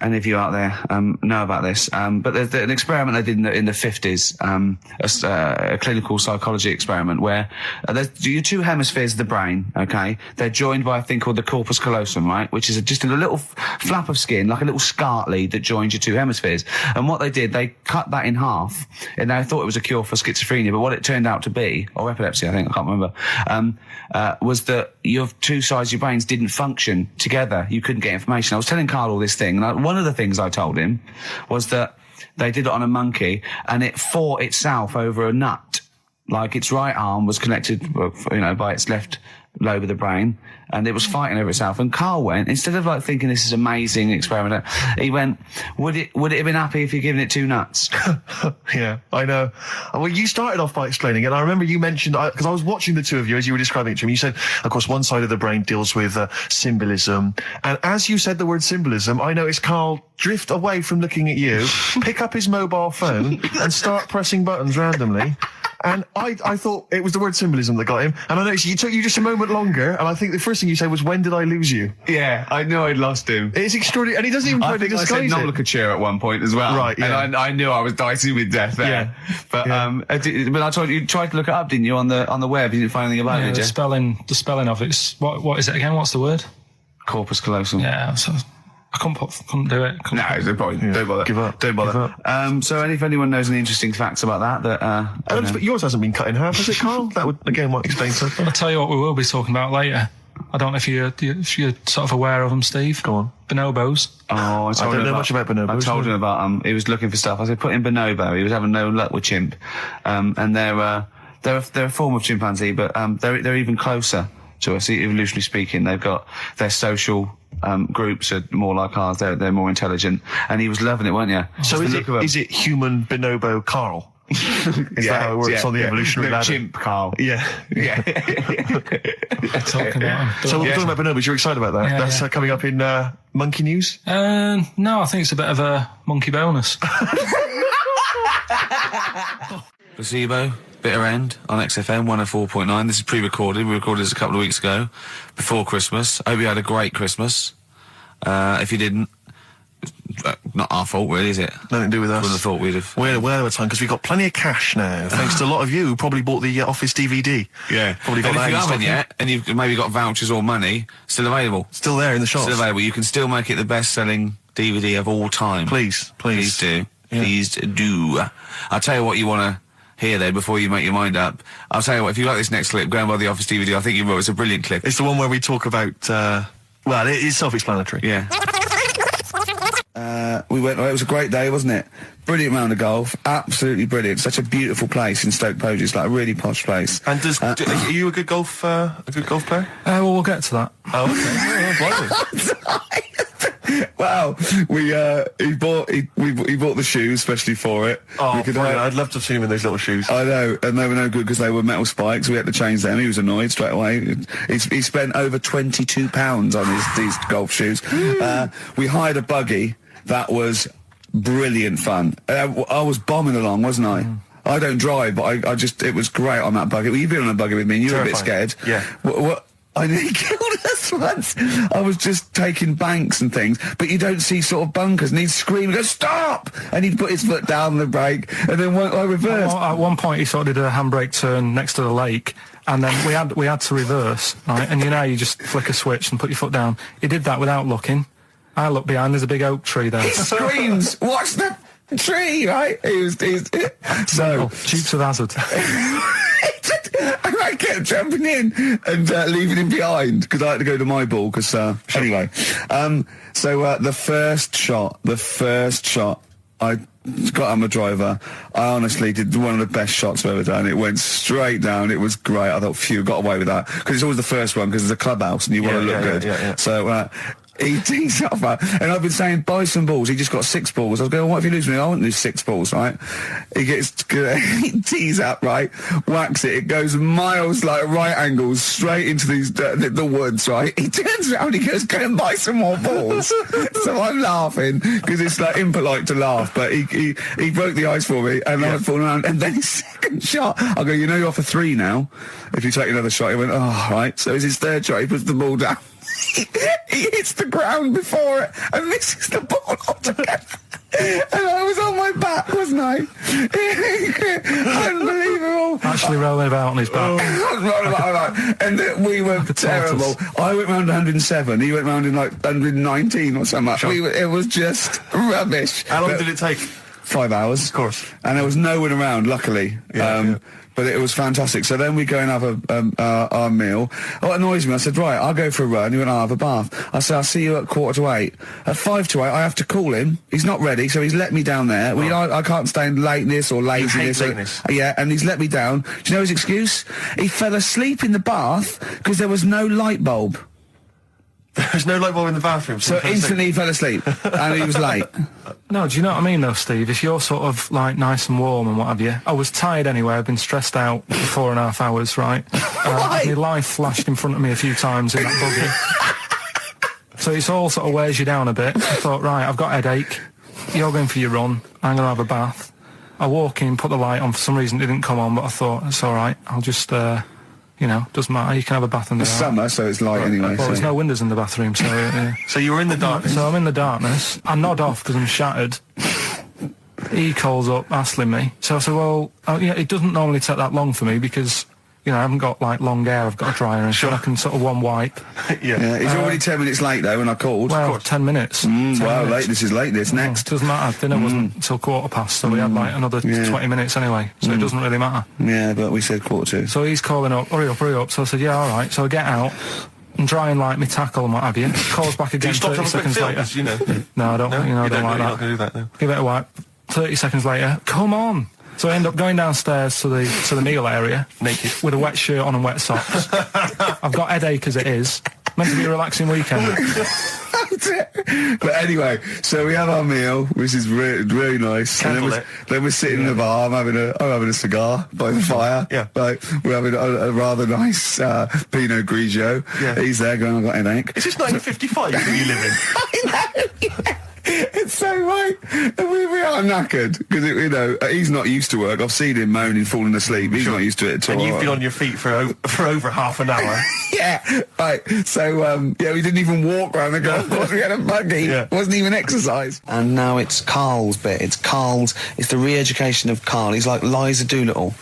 any of you out there know about this, but there's an experiment they did in the 50s, a clinical psychology experiment where your two hemispheres of the brain, okay, they're joined by a thing called the corpus callosum, right, which is just a little flap of skin, like a little scarlet lead that joins your two hemispheres. And what they did, they cut that in half, and they thought it was a cure for schizophrenia, but what it turned out to be, or epilepsy, I think, I can't remember, was that your two sides of your brains didn't function together. You couldn't get information. I was telling Karl all this thing, and one of the things I told him was that they did it on a monkey, and it fought itself over a nut. Like its right arm was connected, you know, by its left lobe of the brain, and it was fighting over itself. And Karl went, instead of like thinking this is amazing experiment, he went, would it have been happy if you'd given it two nuts? Yeah, I know. Well, you started off by explaining it. I remember you mentioned, because I was watching the two of you as you were describing it to me, you said, of course, one side of the brain deals with symbolism. And as you said the word symbolism, I noticed Karl drift away from looking at you, pick up his mobile phone, and start pressing buttons randomly. And I thought it was the word symbolism that got him. And I noticed it took you just a moment longer. And I think the first thing you said was, when did I lose you? Yeah, I knew I'd lost him. It's extraordinary. And he doesn't even try to disguise it. I said nomenclature at one point as well. Right, yeah. And I knew I was dicey with death there. Yeah. But, but I told you tried to look it up, didn't you, on the web? You didn't find anything about it, did you? The spelling of it's, what is it again? What's the word? Corpus callosum. Yeah, so I couldn't do it. No, there's no point. Yeah. Don't bother. Give up. Don't bother. Give up. So if anyone knows any interesting facts about that, but yours hasn't been cut in half, has it, Karl? That would, again, might explain something. I'll tell you what we will be talking about later. I don't know if you're sort of aware of them, Steve. Go on. Bonobos. Oh, I don't know much about bonobos. I told him about he was looking for stuff. I said, put in bonobo. He was having no luck with chimp. And they're a form of chimpanzee, but they're even closer to us, evolutionarily speaking. They've got their social groups are more like ours. They're more intelligent. And he was loving it, weren't you? So is it human bonobo Karl? Is that how it works on the evolutionary ladder? Chimp Karl. Yeah. Yeah. Talking about him. So we're talking about bonobos. You're excited about that? Yeah, That's coming up in monkey news? No, I think it's a bit of a monkey bonus. Placebo, Bitter End on XFM 104.9. This is pre-recorded. We recorded this a couple of weeks ago, before Christmas. I hope you had a great Christmas. If you didn't, not our fault, really, is it? Nothing to do with us. Wouldn't have thought we'd have. We're aware of time because we've got plenty of cash now, thanks to a lot of you who probably bought the Office DVD. Yeah. Probably got and that if you in haven't stock yet, and you've maybe got vouchers or money, still available. Still there in the shops. Still available. You can still make it the best-selling DVD of all time. Please do. Yeah. Please do. I'll tell you what you want to hear there before you make your mind up. I'll tell you what, if you like this next clip, go and buy the Office DVD. I think you will. It's a brilliant clip. It's the one where we talk about, well, it is self-explanatory. Yeah. We went, it was a great day, wasn't it? Brilliant round of golf. Absolutely brilliant. Such a beautiful place in Stoke Poges. It's like a really posh place. And are you a good golf player? Well, we'll get to that. Oh, okay. Wow. He bought the shoes especially for it. Oh, I'd love to have seen him in those little shoes. I know, and they were no good because they were metal spikes. We had to change them. He was annoyed straight away. He spent over £22 on these golf shoes. We hired a buggy that was brilliant fun. I was bombing along, wasn't I? I don't drive, but it was great on that buggy. Well, you've been on a buggy with me and you were a bit scared. Yeah. What? I nearly killed us once. I was just taking banks and things, but you don't see sort of bunkers, and he'd scream and go, stop! And he'd put his foot down on the brake, and then I reversed. At one point, he sort of did a handbrake turn next to the lake, and then we had to reverse, right? And you just flick a switch and put your foot down. He did that without looking. I looked behind, there's a big oak tree there. He screams, watch the tree, right? So Dukes of Hazzard. I kept jumping in and leaving him behind because I had to go to my ball. Because anyway, the first shot, I got on the driver. I honestly did one of the best shots I've ever done. It went straight down. It was great. I thought, phew, got away with that because it's always the first one because it's a clubhouse and you want to look good. Yeah. So He tees up, right? And I've been saying, buy some balls. He just got 6 balls. I was going, what if you lose me? I won't lose 6 balls, right? He tees up, right? Whacks it. It goes miles, like right angles, straight into these the woods, right? He turns around, he goes, go and buy some more balls. So I'm laughing, because it's like impolite to laugh, but he broke the ice for me, and I was falling around, and then his second shot, I go, you know you're off for 3 now. If you take another shot, he went, oh, right. So it's his third shot, he puts the ball down. He hits the ground before it and misses the ball altogether. And I was on my back, wasn't I? Unbelievable. Actually rolling about on his back. And we were terrible. I went round 107, he went round in like 119 or something. Sure. It was just rubbish. How long did it take? 5 hours. Of course. And there was no one around, luckily. But it was fantastic. So then we go and have our meal. What annoys me, I said, right, I'll go for a run. He went, I'll have a bath. I said, I'll see you at 7:45. At 7:55, I have to call him. He's not ready, so he's let me down there. I can't stand lateness or laziness. You hate lateness. Yeah, and he's let me down. Do you know his excuse? He fell asleep in the bath because there was no light bulb. There's no light bulb in the bathroom. So instantly he fell asleep, and he was late. No, do you know what I mean though, Steve? If you're sort of like nice and warm and what have you. I was tired anyway, I've been stressed out for 4.5 hours, right? My life flashed in front of me a few times in that buggy. So it's all sort of wears you down a bit. I thought, right, I've got a headache, you're going for your run, I'm going to have a bath. I walk in, put the light on, for some reason it didn't come on, but I thought, it's alright, I'll just, doesn't matter, you can have a bath in the It's summer, so it's light anyway. Well, there's no windows in the bathroom, so... So you were in the darkness? So I'm in the darkness. I nod off because I'm shattered. He calls up, hassling me. So I said, well, it doesn't normally take that long for me because, I haven't got, like, long hair. I've got a dryer and so I can sort of one wipe. Yeah, he's already 10 minutes late, though, when I called. Well, 10 minutes. 10 well, minutes. this is late, next. Doesn't matter. Dinner wasn't until 7:15, so we had, like, another 20 minutes anyway. So it doesn't really matter. Yeah, but we said 7:45. So he's calling up, hurry up. So I said, yeah, all right. So I get out and dry and like my tackle and what have you. Calls back again 30 seconds later. No, I don't. I don't like that. You're not going to do that, no. Give it a wipe. 30 seconds later, come on. So I end up going downstairs to the meal area, naked, with a wet shirt on and wet socks. I've got headache as it is. Meant to be a relaxing weekend. But anyway, so we have our meal, which is really nice. And then we're sitting in the bar. I'm having a cigar by the fire. Yeah. Like, we're having a rather nice Pinot Grigio. Yeah. He's there going, I've got an headache. Is this 1955 that you live in? I know. Yeah. It's so right. We are knackered because he's not used to work. I've seen him moaning, falling asleep. He's not used to it at all. And you've been on your feet for over half an hour. Yeah, right. So we didn't even walk around the golf course. We had a buggy. Yeah. It wasn't even exercise. And now it's Karl's bit. It's the re-education of Karl. He's like Liza Doolittle.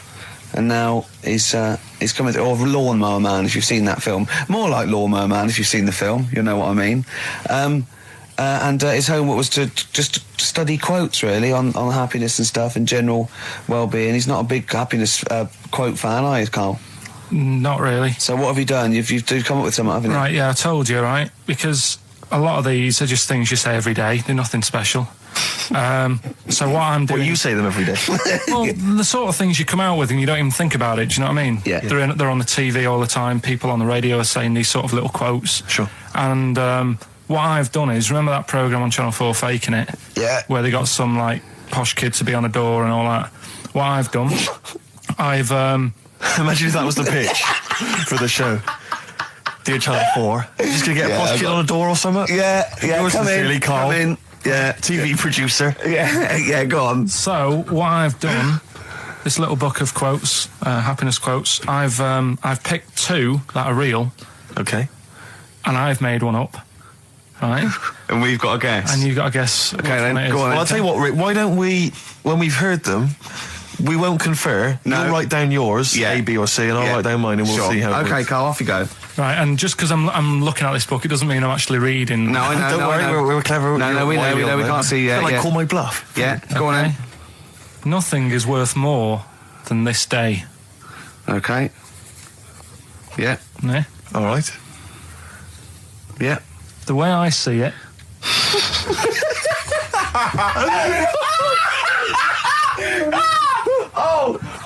And now he's coming to, or Lawnmower Man, if you've seen that film. More like Lawnmower Man, if you've seen the film. You'll know what I mean. And his homework was to just study quotes, really, on happiness and stuff and general well-being. He's not a big happiness quote fan, are you, Karl? Not really. So what have you done? You've come up with something, haven't you? Right, yeah, I told you, right? Because a lot of these are just things you say every day. They're nothing special. So what I'm doing... Well, you say them every day. Well, the sort of things you come out with and you don't even think about it, do you know what I mean? Yeah. They're on the TV all the time. People on the radio are saying these sort of little quotes. Sure. And what I've done is, remember that programme on Channel 4, Faking It? Yeah. Where they got some, like, posh kid to be on a door and all that. What I've done, I've... Imagine if that was the pitch for the show. Dear Channel 4, you're just going to get a posh kid on a door or something? Yeah, Yours sincerely, Karl. Come in. Yeah. TV producer. Yeah, go on. So, what I've done, this little book of quotes, happiness quotes, I've picked 2 that are real. Okay. And I've made one up. Right? And we've got to guess. And you've got to guess. Okay, then, go on. Well, I'll tell you what, Rick, why don't we, when we've heard them, we won't confer. No. You'll write down yours, A, B, or C, and I'll write down mine, and we'll see how it Okay, works. Karl, off you go. Right, and just because I'm looking at this book, it doesn't mean I'm actually reading. No, I know. Don't worry, we're clever. No, we know. We can't see yet. Like, call my bluff. Yeah, go on then. Nothing is worth more than this day. Okay. Yeah. Yeah? All right. Yeah. The way I see it...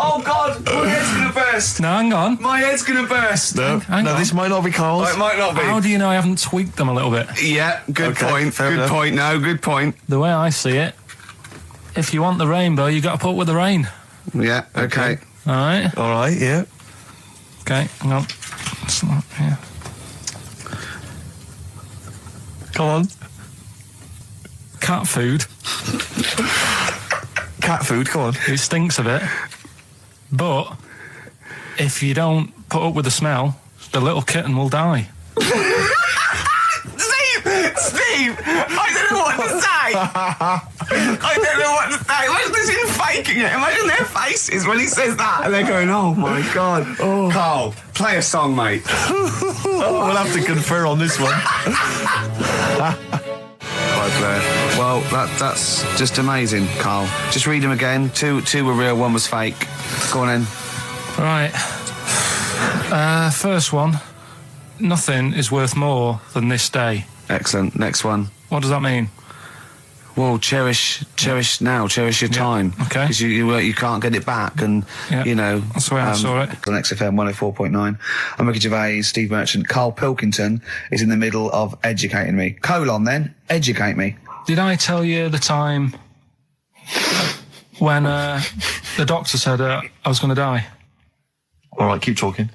Oh God! Put your heads in the bed. burst. No, hang on. My head's gonna burst. No, Hang on. this might not be Carl's. Oh, it might not be. How do you know I haven't tweaked them a little bit? Yeah, good Okay, point. fair Good enough. point. No, good point. The way I see it, if you want the rainbow, you got to put up with the rain. Yeah, okay. All right. All right, yeah. Okay, hang on. It's not, yeah. Come on. Cat food. Cat food, come on. It stinks a bit. But if you don't put up with the smell, the little kitten will die. Steve! I don't know what to say! I don't know what to say. Imagine this in faking it. Imagine their faces when he says that and they're going, oh my God. Oh. Carl, play a song, mate. We'll have to confer on this one. Right, Blair. Well, that's just amazing, Carl. Just read them again. Two were real, one was fake. Go on in. Right. First one. Nothing is worth more than this day. Excellent. Next one. What does that mean? Well, cherish now, cherish your time. Okay. Because you can't get it back, and Yeah, you know. that's the way I saw it. On XFM 104.9. I'm Ricky Gervais, Steve Merchant. Karl Pilkington is in the middle of educating me. Then, educate me. Did I tell you the time when the doctor said I was going to die? All right, keep talking.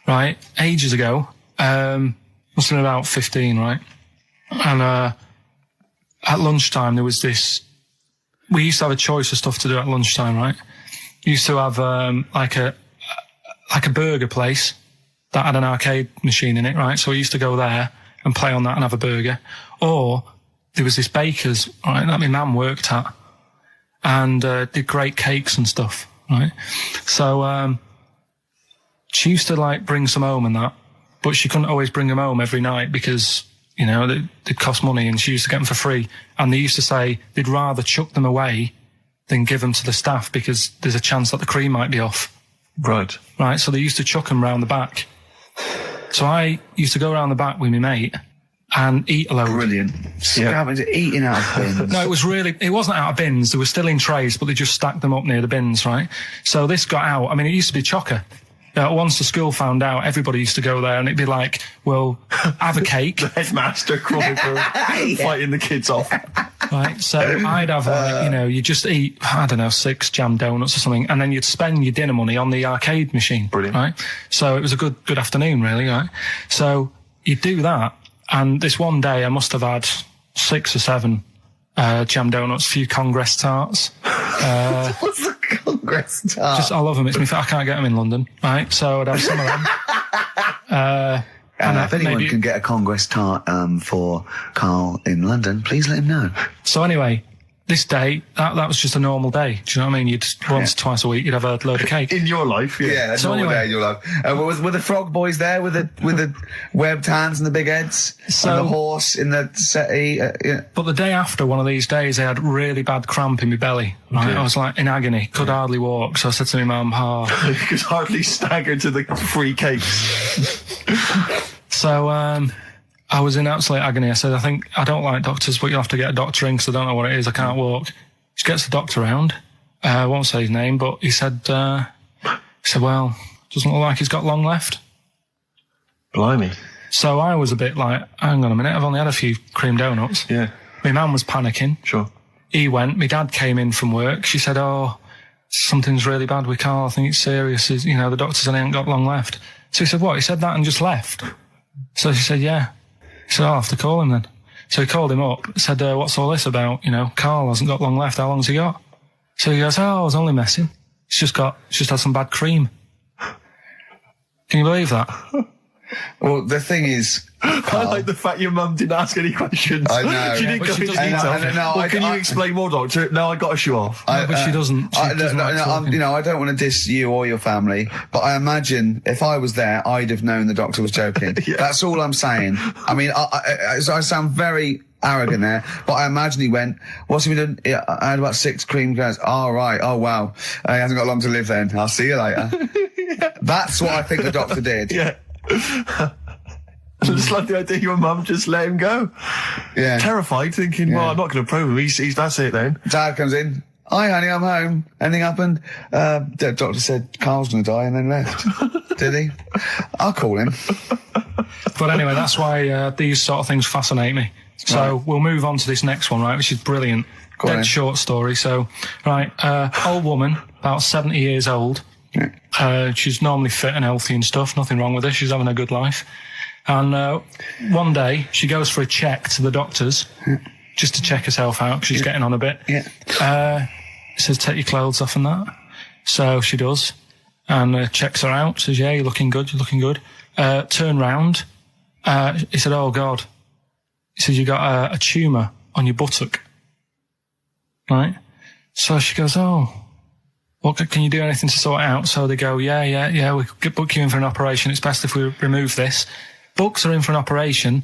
Right, ages ago. Must have been about 15, right? And at lunchtime there was this. We used to have a choice of stuff to do at lunchtime, right? Used to have like a burger place that had an arcade machine in it, right? So we used to go there and play on that and have a burger. Or there was this baker's, right, that my mum worked at, and did great cakes and stuff, right? So she used to like bring some home and that, but she couldn't always bring them home every night because, you know, they'd cost money, and she used to get them for free. And they used to say they'd rather chuck them away than give them to the staff because there's a chance that the cream might be off. Right. Right, so they used to chuck them round the back. So I used to go around the back with my mate and eat a load. Brilliant. Eating out of bins. No, it wasn't out of bins. They were still in trays, but they just stacked them up near the bins, right? So this got out. I mean, it used to be chocker. Once the school found out, everybody used to go there, and it'd be like, well, have a cake. The headmaster crawling through, fighting the kids off. Right, so I'd have, you just eat, I don't know, 6 jam donuts or something, and then you'd spend your dinner money on the arcade machine. Brilliant. Right? So it was a good afternoon, really, right? So you'd do that, and this one day I must have had 6 or 7 jam donuts, a few Congress tarts. What's the Congress tart? I love them. It's me. I can't get them in London, right? So I'd have some of them. And if anyone can get a Congress tart for Carl in London, please let him know. So anyway, this day, that was just a normal day. Do you know what I mean? You'd once, twice a week, you'd have a load of cake. In your life, yeah. Yeah, that's So normal anyway- day in your life. Were the frog boys there with the webbed hands and the big heads? So- and the horse in the settee? Yeah. But the day after one of these days, I had really bad cramp in my belly. Right? Okay. I was like in agony, could hardly walk. So I said to my mum, You could hardly stagger to the free cakes. So I was in absolute agony. I said, I don't like doctors, but you'll have to get a doctor in because I don't know what it is. I can't walk. She gets the doctor round. I won't say his name, but he said, well, doesn't look like he's got long left. Blimey. So I was a bit like, hang on a minute, I've only had a few cream donuts. Yeah, My mum was panicking. sure. He went. My dad came in from work. She said, something's really bad with Carl. I think it's serious. The doctor said he ain't got long left. So he said, what? He said that and just left. So she said, yeah. He said, I'll have to call him then. So he called him up, said, what's all this about? Carl hasn't got long left. How long's he got? So he goes, I was only messing. She's just had some bad cream. Can you believe that? Well, the thing is, I like the fact your mum didn't ask any questions. I know. She didn't but go she into doesn't detail. know. Can you explain more, doctor? No, I got a shoe off. But she doesn't. She doesn't like talking. I don't want to diss you or your family, but I imagine if I was there, I'd have known the doctor was joking. Yeah. That's all I'm saying. I mean, I sound very arrogant there, but I imagine he went, what's he been doing? I had about 6 cream cones. Oh, right. Oh, wow. He hasn't got long to live then. I'll see you later. That's what I think the doctor did. Yeah. I just like the idea your mum just let him go. Yeah. Terrified, thinking, well, Yeah. I'm not going to probe him. He's that's it then. Dad comes in. Hi, honey, I'm home. Anything happened? The doctor said Carl's gonna die and then left. Did he? I'll call him. But anyway, that's why these sort of things fascinate me. So we'll move on to this next one, right, which is brilliant. Go on then. Short story. So, right, old woman, about 70 years old. She's normally fit and healthy and stuff. Nothing wrong with her. She's having a good life. And one day, she goes for a check to the doctors, just to check herself out, because she's getting on a bit. Yeah. It says, take your clothes off and that. So she does. And checks her out. Says, yeah, you're looking good, you're looking good. Turn round. He said, oh, God. He said, you got a tumour on your buttock. Right? So she goes, oh, what, can you do anything to sort it out? So they go, yeah, we could book you in for an operation. It's best if we remove this. Books are in for an operation.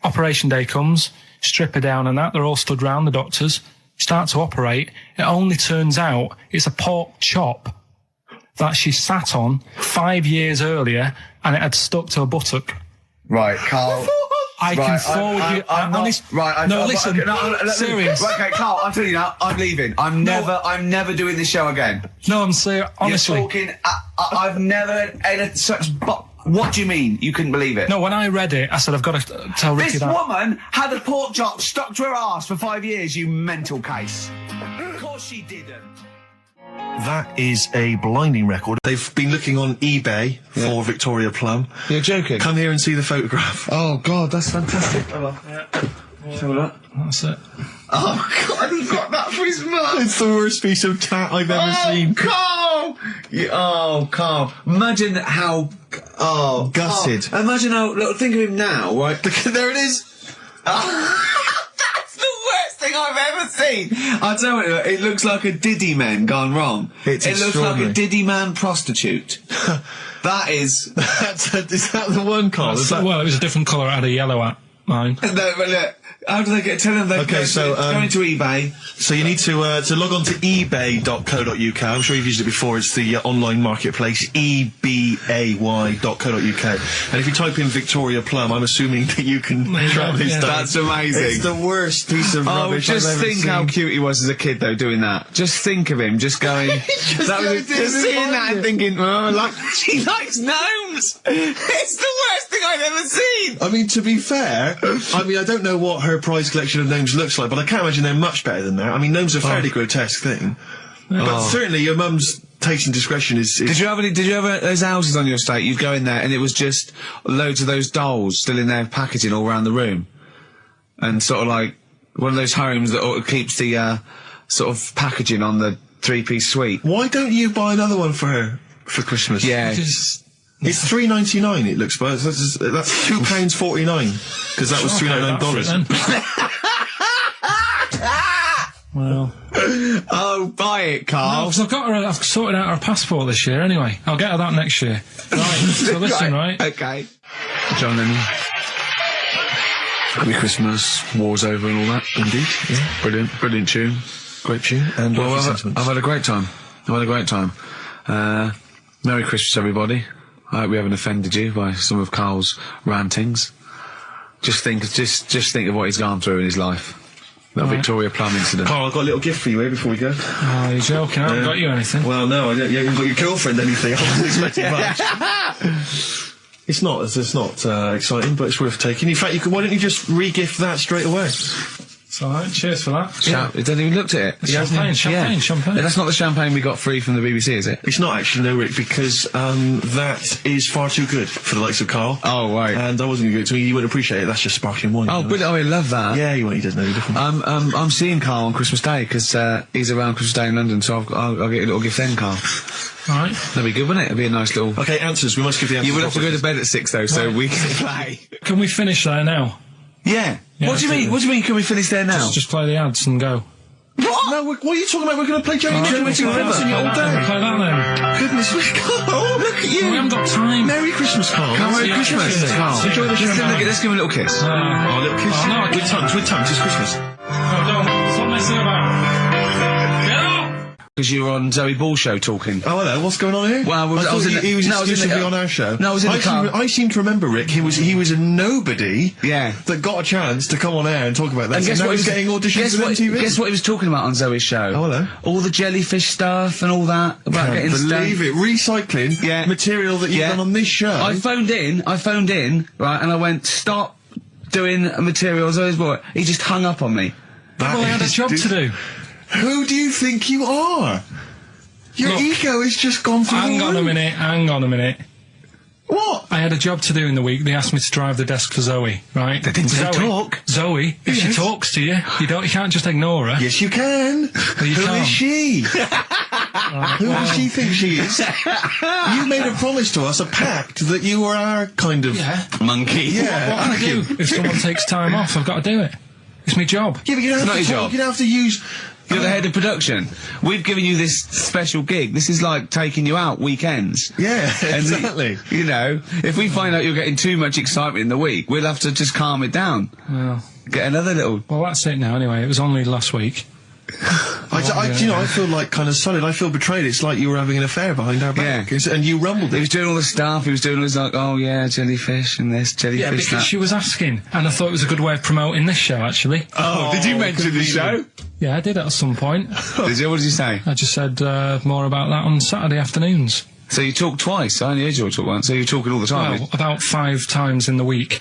Operation day comes, strip her down and that. They're all stood round, the doctors. Start to operate. It only turns out it's a pork chop that she sat on 5 years earlier and it had stuck to her buttock. Right, Carl. I can forward you. Serious. Right, okay, Carl, I'm telling you now, I'm leaving. I'm never doing this show again. No, I'm serious. Honestly. You're talking, I've never had such, what do you mean? You couldn't believe it? No, when I read it, I said, I've got to tell Ricky This that. woman had a pork chop stuck to her arse for 5 years, you mental case. Of course she didn't. That is a blinding record. They've been looking on eBay for Victoria Plum. You're joking? Come here and see the photograph. Oh, God, that's fantastic. Let's have a look. That's it. Oh, God, he got that for his mum. It's the worst piece of tat I've ever seen. Carl! Carl. Imagine how... Oh, gutted. Carl. Imagine how... Look, think of him now, right? There it is. That's the worst thing I've ever seen. I'll tell you, it looks like a Diddy man gone wrong. It looks like a Diddy man prostitute. That is... Is that the one, Carl? Well, it was a different colour. It had a yellow at mine. No, but look, how do they get... Tell them they Okay, so, go into eBay. So you need to log on to ebay.co.uk. I'm sure you've used it before. It's the online marketplace, ebay.co.uk. And if you type in Victoria Plum, I'm assuming that you can track this down. That's amazing. It's the worst piece of rubbish just I've ever think seen. how cute he was as a kid, though, doing that. Just think of him, just going... just seeing that and thinking, oh, she likes gnomes! It's the worst thing I've ever seen! I mean, to be fair, I don't know what her prize collection of gnomes looks like, but I can't imagine they're much better than that. I mean, gnomes are a fairly grotesque thing. But certainly your mum's taste and discretion is... Did you have those houses on your estate? You'd go in there and it was just loads of those dolls still in their packaging all around the room. And sort of like one of those homes that keeps the sort of packaging on the three-piece suite. Why don't you buy another one for her for Christmas? Yeah. It's $3.99 it looks, but that's £2.49 because that was $399. Well. Oh, buy it, Carl. No, because I've sorted out her passport this year anyway. I'll get her that next year. Right, so listen, right? Okay. John Lennon. Happy Christmas, war's over and all that. Indeed. Yeah. Brilliant tune. Great tune. And well, I've had a great time. Merry Christmas, everybody. I hope we haven't offended you by some of Carl's rantings. Just think of what he's gone through in his life. That Victoria Plum incident. Carl, I've got a little gift for you here before we go. Oh, you're joking. I haven't got you anything. Well, no, you haven't got your girlfriend anything. I wasn't expecting much. It's not exciting, but it's worth taking. In fact, why don't you just re-gift that straight away? It's alright, cheers for that. He hasn't even looked at it. Champagne. That's not the champagne we got free from the BBC, is it? It's not actually, no, Rick, because that is far too good for the likes of Carl. Oh, right. And I wasn't going to give it to me. You wouldn't appreciate it. That's just sparkling wine. Oh, brilliant. Oh, I love that. Yeah, he doesn't know the difference. I'm seeing Carl on Christmas Day, because he's around Christmas Day in London, so I'll get a little gift then, Carl. Alright. That'd be good, wouldn't it? It'd be a nice little... Okay, answers. We must give the answers. You would have to go to bed at 6, though, so we can play. Can we finish there now? Yeah. What do you mean? What do you mean? Can we finish there now? Just play the ads and go. What? No, what are you talking about? We're going to play Joey River all day. Play that then. Goodness me, Carl, look at you. We haven't got time. Merry Christmas, Carl. Merry Christmas, Carl. Enjoy the show. Let's give him a little kiss. A little kiss. No, with tongues. It's Christmas. No, don't. Stop messing about. Get out! because you were on Zoe Ball's show talking. Oh, hello. What's going on here? Well, I was in the- he was no, I was in the- exclusively on our show. No, I was in the car. I seem to remember, Rick, he was a nobody. Yeah. That got a chance to come on air and talk about that. And guess now what he's getting auditions for MTV. Guess what he was talking about on Zoe's show? Oh, hello. All the jellyfish stuff and all that about Can't getting believe it. Recycling Yeah. material that you've done on this show. I phoned in, right, and I went, stop doing a material Zoe's boy. He just hung up on me. That Well, I had a is- job to do. Who do you think you are? Your Look, ego has just gone through the Hang on a roof. minute. What? I had a job to do in the week. They asked me to drive the desk for Zoe, right? They didn't say talk. Zoe, if she Yes. talks to you, you can't just ignore her. Yes, you can. you Who can't. is she? Who does she think she is? You made a promise to us, a pact, that you were our kind of Yeah. Monkey. Yeah. What can I do? If someone takes time off, I've got to do it. It's my job. Yeah, but you don't It's have not to your talk. job. You don't have to use. You're the head of production. We've given you this special gig. This is like taking you out weekends. Yeah, And exactly. you know, if we find out you're getting too much excitement in the week, we'll have to just calm it down. Well, Get another little... well, that's it now. Anyway, it was only last week. You know, I feel like kind of solid. I feel betrayed. It's like you were having an affair behind our back. Yeah. And you rumbled He it. was doing all the stuff. He was doing all this like, oh yeah, jellyfish and this, Yeah, jellyfish because that. she was asking, and I thought it was a good way of promoting this show. Actually, Oh, did you mention the show? yeah, I did at some point. Did you? What did you say? I just said more about that on Saturday afternoons. So you talked twice. I only heard you talk once. So you're talking all the time. Well, about 5 times in the week,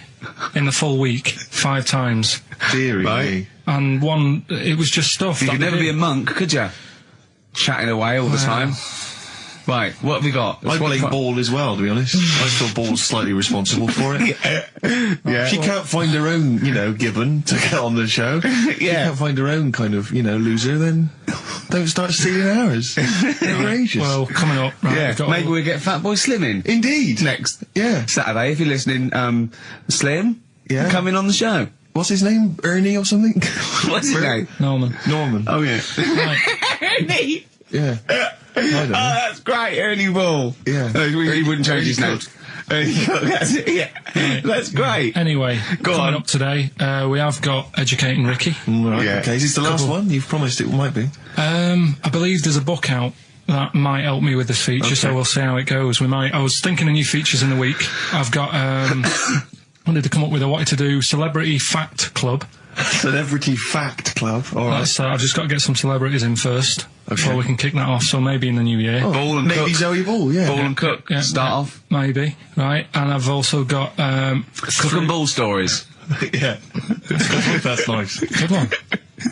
in the full week, 5 times, Deary Right. me. and one it was just stuff. You that could they never did. be a monk, could you? Chatting away all the time. Right, what have we got? I blame Ball as well, to be honest. I feel Ball's slightly responsible for it. Yeah. She can't find her own, gibbon to get on the show. She Yeah. can't find her own kind of, loser, then don't start stealing ours. Outrageous. Well, coming up, right? Yeah, we've got maybe all- we'll get Fat Boy Slim in. Indeed. Next Yeah. Saturday, if you're listening, Slim, Yeah. come in on the show. What's his name? Ernie or something? What's his name? Norman. Norman. Oh, yeah. Right. Ernie! Yeah. I don't know. that's great, Ernie Ball. Yeah. He wouldn't change his name. Ernie Ernie Cook, that's it, yeah. That's great. Anyway, Go coming on. up today, we have got Educating Ricky. Right, Yeah. okay. Is this the last one? You've promised it might be. I believe there's a book out that might help me with this feature, so we'll see how it goes. I was thinking of new features in the week. I've got, wanted to come up with, I wanted to do Celebrity Fact Club. Celebrity Fact Club. All right. That's, I've just got to get some celebrities in first before we can kick that off, so maybe in the new year. Ball and Maybe Cook. Zoe Ball, yeah. Ball and Cook. Yeah, Start yeah, off. Maybe, right? And I've also got, Cook and Ball stories. Yeah. That's nice. good one.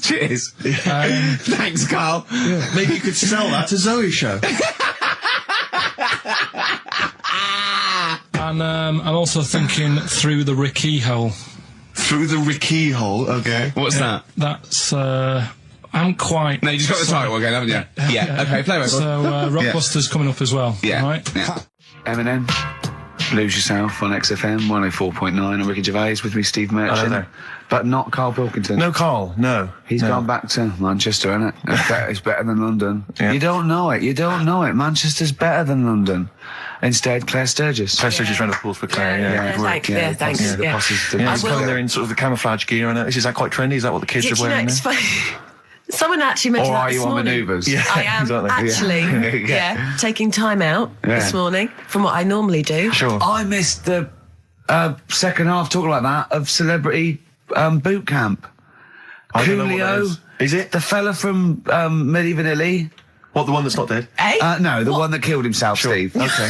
Cheers. Thanks, Carl. Maybe you could sell that to Zoe's show. And I'm also thinking Through the Ricky Hole. Through the Ricky hole, okay. What's that? That's, I'm quite... No, you just got the title again, haven't you? Yeah. Okay, play record. So, Rockbuster's coming up as well. Yeah. Right? Yeah. Eminem, Lose Yourself on XFM 104.9. I'm Ricky Gervais, with me Steve Merchant. Hello there. But not Karl Pilkington. No, Carl, no. He's no. gone back to Manchester, innit? It's better than London. Yeah. You don't know it. Manchester's better than London. Instead, Claire Sturgis. Claire Sturgis round of applause for Claire, yeah. Thanks, yeah, thanks. Yeah, the Yeah. posses. Yeah, I he's will- coming there in sort of the camouflage gear and is that quite trendy? Is that what the kids Do are you know, wearing it's now? funny. Someone actually mentioned Or that are this you on morning. manoeuvres? Yeah, I am exactly. actually, Yeah. taking time out this morning from what I normally do. Sure. I missed the second half, talking like that, of Celebrity Boot Camp. I don't know what that Coolio. is it? The fella from Milli Vanilli. What, the one that's not dead? Eh? No, the one that killed himself, Steve. Okay.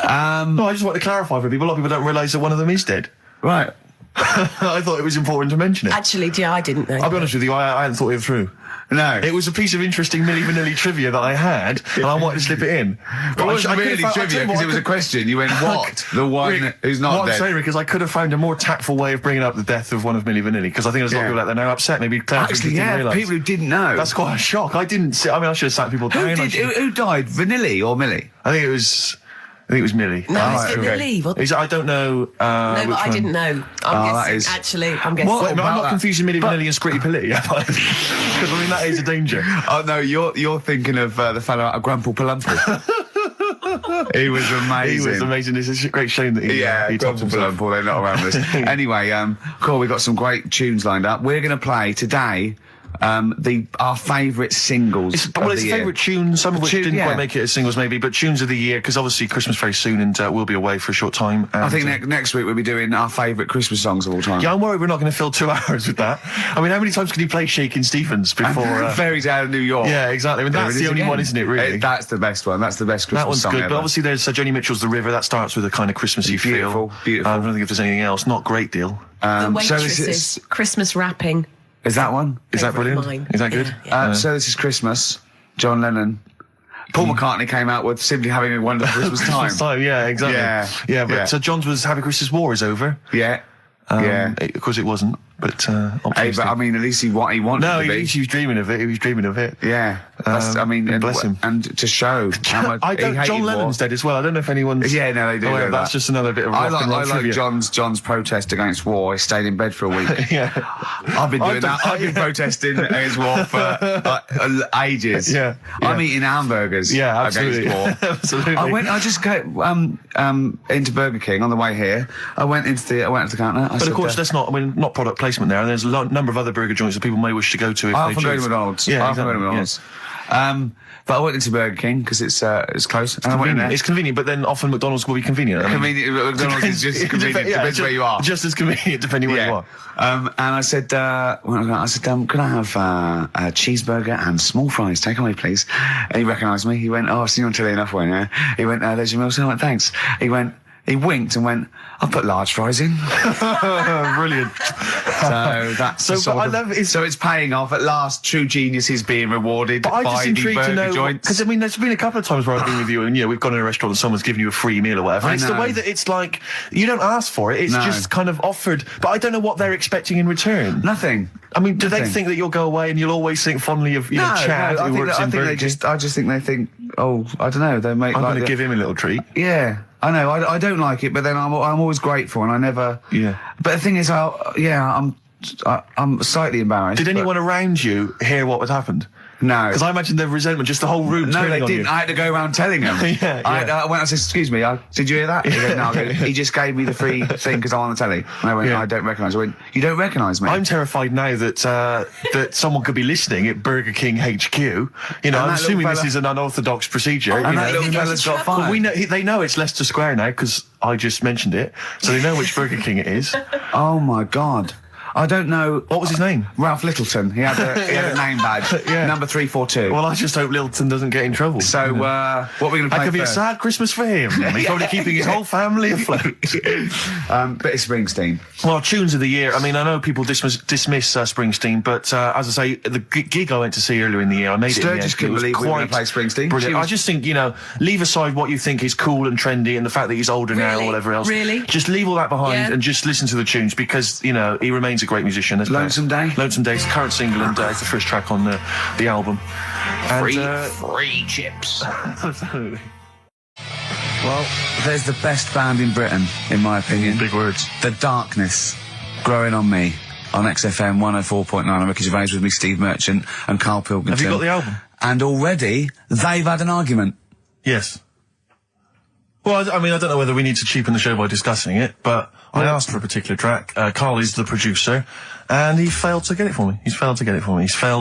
No, I just want to clarify for people. A lot of people don't realise that one of them is dead. Right. I thought it was important to mention it. Actually, yeah, I didn't know. I'll be honest with you, I hadn't thought it through. No. It was a piece of interesting Milli Vanilli trivia that I had, and I wanted to slip it in. It wasn't I could really have found- trivia, I tell you because what, it was a question. You went, what? The one Rick, who's not what dead. I'm saying, Rick, is I could have found a more tactful way of bringing up the death of one of Milli Vanilli, because I think there's a lot of Yeah. people out there now upset. Maybe Claire Actually, didn't yeah, realise. people who didn't know. That's quite a shock. I didn't see, I should have sat people down. Who died? Vanilli or Millie? I think it was Millie. No, Right, it's in okay. the leave. No, I don't know. but I one. didn't know. I'm that guessing. is- Actually, I'm guessing. What? Wait, no, I'm about not that? confusing Milli Vanilli and Scritti Politti, because I mean that is a danger. Oh, no, you're thinking of the fellow out of Grumple Palumple. He was amazing. He was amazing. It's a great shame that he Yeah, he topped Grumple himself. Palumple, they're not around this. Anyway, cool, we've got some great tunes lined up. We're going to play today our favourite singles. It's of the year. favourite tunes, some of which didn't yeah. quite make it as singles maybe, but tunes of the year, because obviously Christmas very soon and we'll be away for a short time. And, I think next week we'll be doing our favourite Christmas songs of all time. yeah, I'm worried we're not going to fill 2 hours with that. I mean, how many times can you play Shakin' Stevens before... Fairies Out of New York. Yeah, exactly. I mean, that's the only one, isn't it, really? That's the best one. That's the best Christmas That one's song good, ever. but obviously there's Joni Mitchell's The River. That starts with a kind of Christmassy Beautiful, feel. beautiful. I don't think if there's anything else. Not a great deal. The so Waitresses, this is Christmas wrapping. that one? Is that Favourite of brilliant? mine. Is that good? Yeah. So this is Christmas. John Lennon. Paul McCartney came out with Simply Having a Wonderful Christmas Time. Christmas time, yeah, exactly. Yeah, but yeah. So John's was Happy Christmas War is over. Yeah. Yeah. Of course it wasn't, but Hey, optimistic. but I mean, at least he wanted No, to be. he was dreaming of it. He was dreaming of it. Yeah. That's, I mean, and, bless him. and to show how much I he don't. hated John war. Lennon's dead as well. I don't know if anyone's. Yeah, no, they do. aware know of that. That's just another bit of rock and roll I like trivia. John's protest against war. He stayed in bed for a week. Yeah. I've been doing that. I've been protesting against war for ages. Yeah, I'm yeah. eating hamburgers. Yeah, absolutely. Against war. Absolutely. I just go into Burger King on the way here. I went to the counter. But of course, that's not. I mean, not product placement there. And there's a number of other burger joints that people may wish to go to. If I they often go to choose. McDonald's. Yeah, I often go exactly. to McDonald's. But I went into Burger King because it's close. And I went in there. It's convenient, but then often McDonald's will be convenient. I mean, Convenient. McDonald's is just convenient. Depends where you are. Just as convenient, depending where you are. And I said, can I have a cheeseburger and small fries? Take away, please. And he recognised me. He went, oh, I've seen you on telly enough, won't you? He went, there's your meal. So I went, thanks. He winked and went, I'll put large fries in. Brilliant. So that's so it's paying off. At last, true genius is being rewarded But I'm by just the intrigued to burger know, joints. because I mean, there's been a couple of times where I've been with you, and we've gone to a restaurant and someone's given you a free meal or whatever. I And it's the know. way that it's like you don't ask for it; it's No. just kind of offered. But I don't know what they're expecting in return. Nothing. I mean, do they Nothing. think that you'll go away and you'll always think fondly of Chad, who works in Burger King? I just think they think, oh, I don't know, they make I'm like going to give him a little treat. Yeah, I know. I don't like it, but then I'm always grateful, and I never. Yeah. But the thing is, I'm slightly embarrassed. Did but- anyone around you hear what had happened? No. Because I imagine the resentment, just the whole room No, turning they on didn't. you. I had to go around telling them. Yeah, I went. I said, "Excuse me, did you hear that?" He went, "No." I go, he just gave me the free thing because I'm on the telly. And I went, Yeah. "I don't recognise." I went, "You don't recognise me?" I'm terrified now that that someone could be listening at Burger King HQ. I'm that assuming little this fella- is an unorthodox procedure. and that they little think fella's it's got trouble. fired. We know they know it's Leicester Square now because I just mentioned it, so they know which Burger King it is. Oh my god. I don't know. What was his name? Ralph Littleton. He had a name badge. Yeah. Number 342. Well, I just hope Littleton doesn't get in trouble. So, what are we going to play that could be a first? sad Christmas for him. He's probably keeping his whole family afloat. Bit of Springsteen. Well, tunes of the year. I mean, I know people dismiss Springsteen, but as I say, the gig I went to see earlier in the year, I made it. in the Sturgis end. couldn't It was believe we were quite going to play Springsteen. Brilliant. She was- I just think, leave aside what you think is cool and trendy and the fact that he's older now or Really? whatever else. Really? Just leave all that behind Yeah. and just listen to the tunes because, he remains a great musician. Let's play it. Lonesome Day? Lonesome Day is the current single and it's the first track on the album. And, Free chips. absolutely. Well, there's the best band in Britain, in my opinion. Big words. The Darkness, Growing on Me, on XFM 104.9. I'm Ricky Gervais with me, Steve Merchant and Karl Pilkington. Have you got the album? And already, they've had an argument. Yes. Well, I mean, I don't know whether we need to cheapen the show by discussing it, but I asked for a particular track. Karl is the producer, and he failed to get it for me. He's failed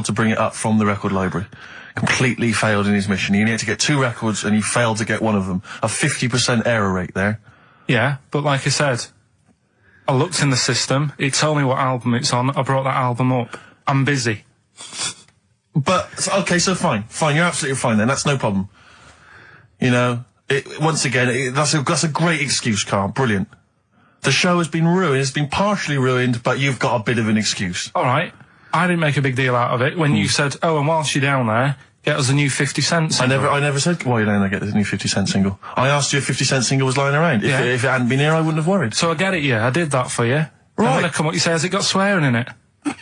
to bring it up from the record library. Completely failed in his mission. He needed to get 2 records, and he failed to get one of them. A 50% error rate there. Yeah, but like I said, I looked in the system, it told me what album it's on, I brought that album up. I'm busy. But, okay, so fine, you're absolutely fine then, that's no problem. Once again, that's a great excuse, Karl, brilliant. The show has been ruined, it's been partially ruined, but you've got a bit of an excuse. Alright, I didn't make a big deal out of it when you said, oh, and whilst you're down there, get us a new 50 Cent single. I never said, why don't I get the new 50 Cent single? I asked you if 50 Cent single was lying around. Yeah. If it hadn't been here, I wouldn't have worried. So I get it, yeah, I did that for you. Right. And when I come up, you say, has it got swearing in it?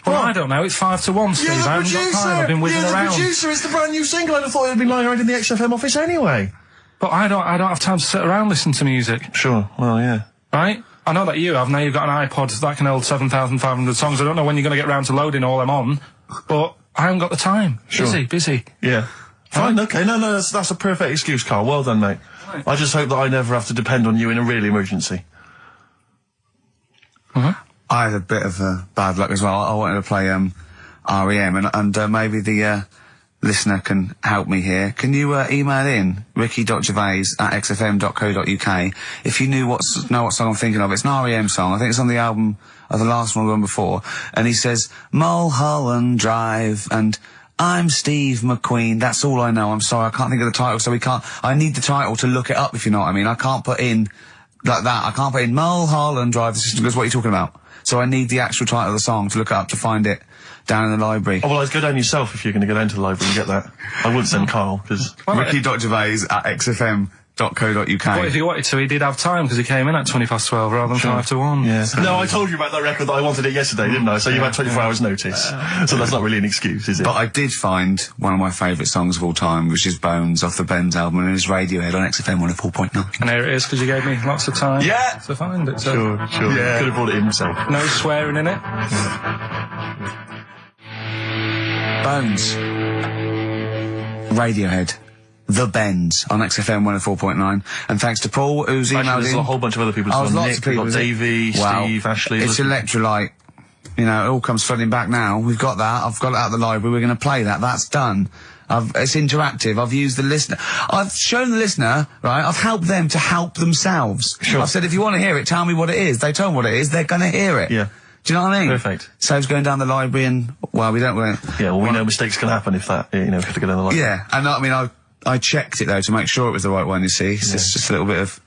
Well, I don't know, it's 5-1, Steve, I haven't got time, I've been whizzing around. producer, it's the brand new single. I'd have thought it had been lying around in the XFM office anyway. But I don't have time to sit around listening to music. Sure, well, yeah. Right? I know that you have. Now you've got an iPod that can hold 7,500 songs. I don't know when you're going to get round to loading all them on, but I haven't got the time. Sure. Busy. Yeah. Fine, okay. No, that's a perfect excuse, Karl. Well done, mate. Right. I just hope that I never have to depend on you in a real emergency. I had a bit of bad luck as well. I wanted to play REM, and maybe the listener can help me here. Can you email in ricky.gervais@xfm.co.uk if you know what song I'm thinking of? It's an REM song. I think it's on the album of the last one before. And he says Mulholland Drive and I'm Steve McQueen. That's all I know. I'm sorry, I can't think of the title, so I need the title to look it up, if you know what I mean. I can't put in like that. I can't put in Mulholland Drive. The system goes, what are you talking about? So I need the actual title of the song to look it up to find it down in the library. Oh, well, I'd go down yourself if you're going to go down to the library and get that. I wouldn't send Karl, because... Ricky.gervais@xfm.co.uk. What if he wanted to? He did have time because he came in at 12:20 rather than 5 to 1. Yeah. No, I told you about that record that I wanted it yesterday, didn't I? So you had 24 hours notice. So that's not really an excuse, is it? But I did find one of my favourite songs of all time, which is Bones off the Bends album, and it's Radiohead on XFM 104.9. And here it is, because you gave me lots of time Yeah. to find it. So Sure. Yeah. Could have brought it in himself. no swearing in it. Bones. Radiohead. The Bends on XFM 104.9. And thanks to Paul, who's emailed Actually, there's in. a whole bunch of other people. Oh, There's lots Nick, of people, we've got is it? Davey, Wow. Steve, Ashley. It's Electrolyte. You know, it all comes flooding back now. We've got that. I've got it out of the library. We're going to play that. That's done. It's interactive. I've used the listener. I've shown the listener, right? I've helped them to help themselves. Sure. I've said, if you want to hear it, tell me what it is. They tell me what it is. They're going to hear it. Yeah. Do you know what I mean? Perfect. Saves going down the library and, well, we don't... Yeah, well, we know mistakes can happen if that, you know, if you have to go down the line. Yeah, and I mean, I checked it, though, to make sure it was the right one, you see. It's just a little bit of...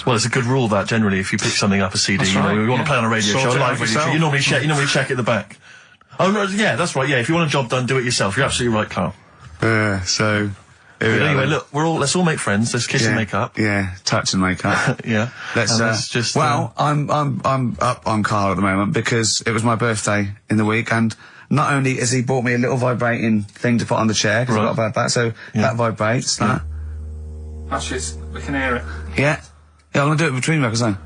Well, it's a good rule that generally, if you pick something up, a CD, That's you know, right, we want yeah. to play on a radio Sort show, it a live out radio yourself. show, you normally check at the back. Oh, no, yeah, that's right, yeah, if you want a job done, do it yourself. You're absolutely right, Karl. so... But anyway, look, let's all make friends, let's kiss and make up. Yeah, touch and make up. Yeah. Let's just... Well, I'm up on Karl at the moment because it was my birthday in the week, and not only has he bought me a little vibrating thing to put on the chair, because I've got about that, so that vibrates, that. Actually, we can hear it. Yeah. Yeah, I'm gonna do it between records, though.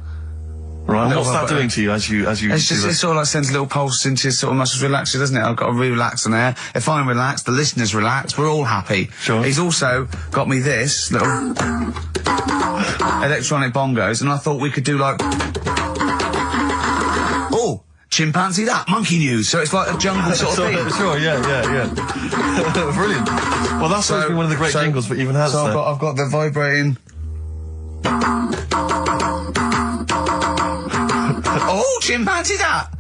Right, Little what's that vibrating. doing to you as you It's do just, that? it sort of like sends a little pulse into your sort of muscles, relaxes, doesn't it? I've got to relax on air. If I'm relaxed, the listener's relaxed, we're all happy. Sure. He's also got me this little electronic bongos, and I thought we could do like... Oh! Chimpanzee that, monkey news, so it's like a jungle sort of thing. Sure, yeah. Brilliant. Well, that's supposed to be one of the great jingles, but even has So that. I've got the vibrating... Oh, chimpanzee that!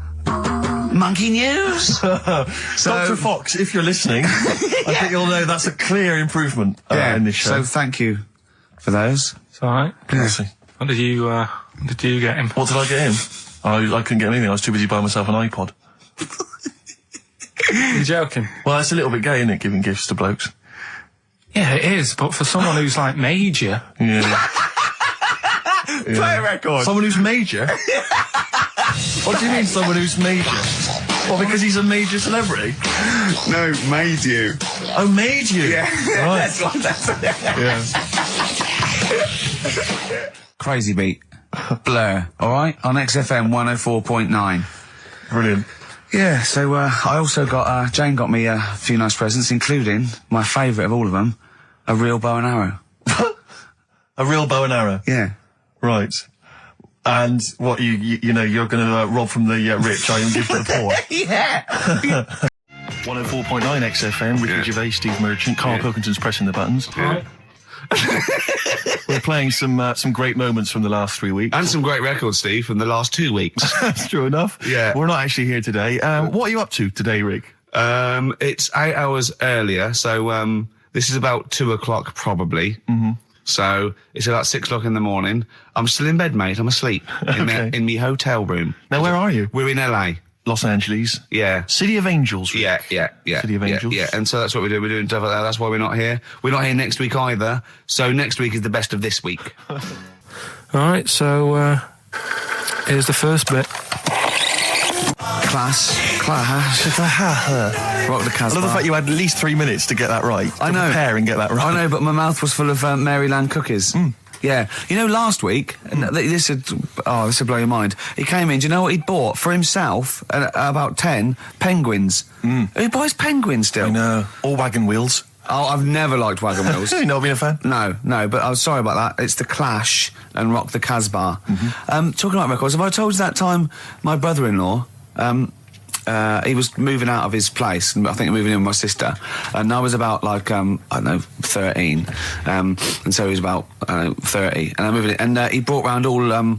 Monkey news! Dr. Fox, if you're listening, I think you'll know that's a clear improvement in this show. So thank you for those. It's alright. Honestly. What did you get him? What did I get him? I couldn't get anything, I was too busy buying myself an iPod. You're joking? Well, it's a little bit gay, isn't it, giving gifts to blokes? Yeah, it is, but for someone who's like major... Yeah. Play a record! Someone who's major? What do you mean, someone who's major? Well, because he's a major celebrity? No, made you. Oh, made you? Yeah. Right. That's Yeah. Crazy Beat. Blur, alright? On XFM 104.9. Brilliant. Yeah, so I also got, Jane got me a few nice presents, including my favourite of all of them, a real bow and arrow. A real bow and arrow? Yeah. Right. And what, you know, you're going to rob from the rich and give to the poor? Yeah! 104.9 XFM, Ricky Gervais, Steve Merchant, Karl Pilkington's pressing the buttons. Right. We're playing some great moments from the last 3 weeks. And some great records, Steve, from the last 2 weeks. That's true enough. Yeah. We're not actually here today. What are you up to today, Rick? It's 8 hours earlier, so this is about 2 o'clock probably. Mm-hmm. So it's about 6 o'clock in the morning. I'm still in bed, mate. I'm asleep in me hotel room. Now, where are you? We're in LA. Los Angeles. Yeah. City of Angels. Rick. Yeah. City of Angels. Yeah, and so that's what we do. We're doing stuff like that. That's why we're not here. We're not here next week either. So next week is the best of this week. Alright, so, here's the first bit. Class. Rock the Casbah. I love the fact you had at least 3 minutes to get that right. I know. To prepare and get that right. I know, but my mouth was full of Maryland cookies. Yeah. You know, last week, this would blow your mind. He came in, do you know what he'd bought? For himself, about 10 penguins. Who buys penguins still? I know. All wagon wheels. Oh, I've never liked wagon wheels. You've not been a fan? No, but I'm sorry about that. It's The Clash and Rock the Casbah. Talking about records, have I told you that time my brother-in-law, he was moving out of his place, I think moving in with my sister, and I was about like, I don't know, 13, and so he was about, I don't know, 30, and I moved in, and he brought round all,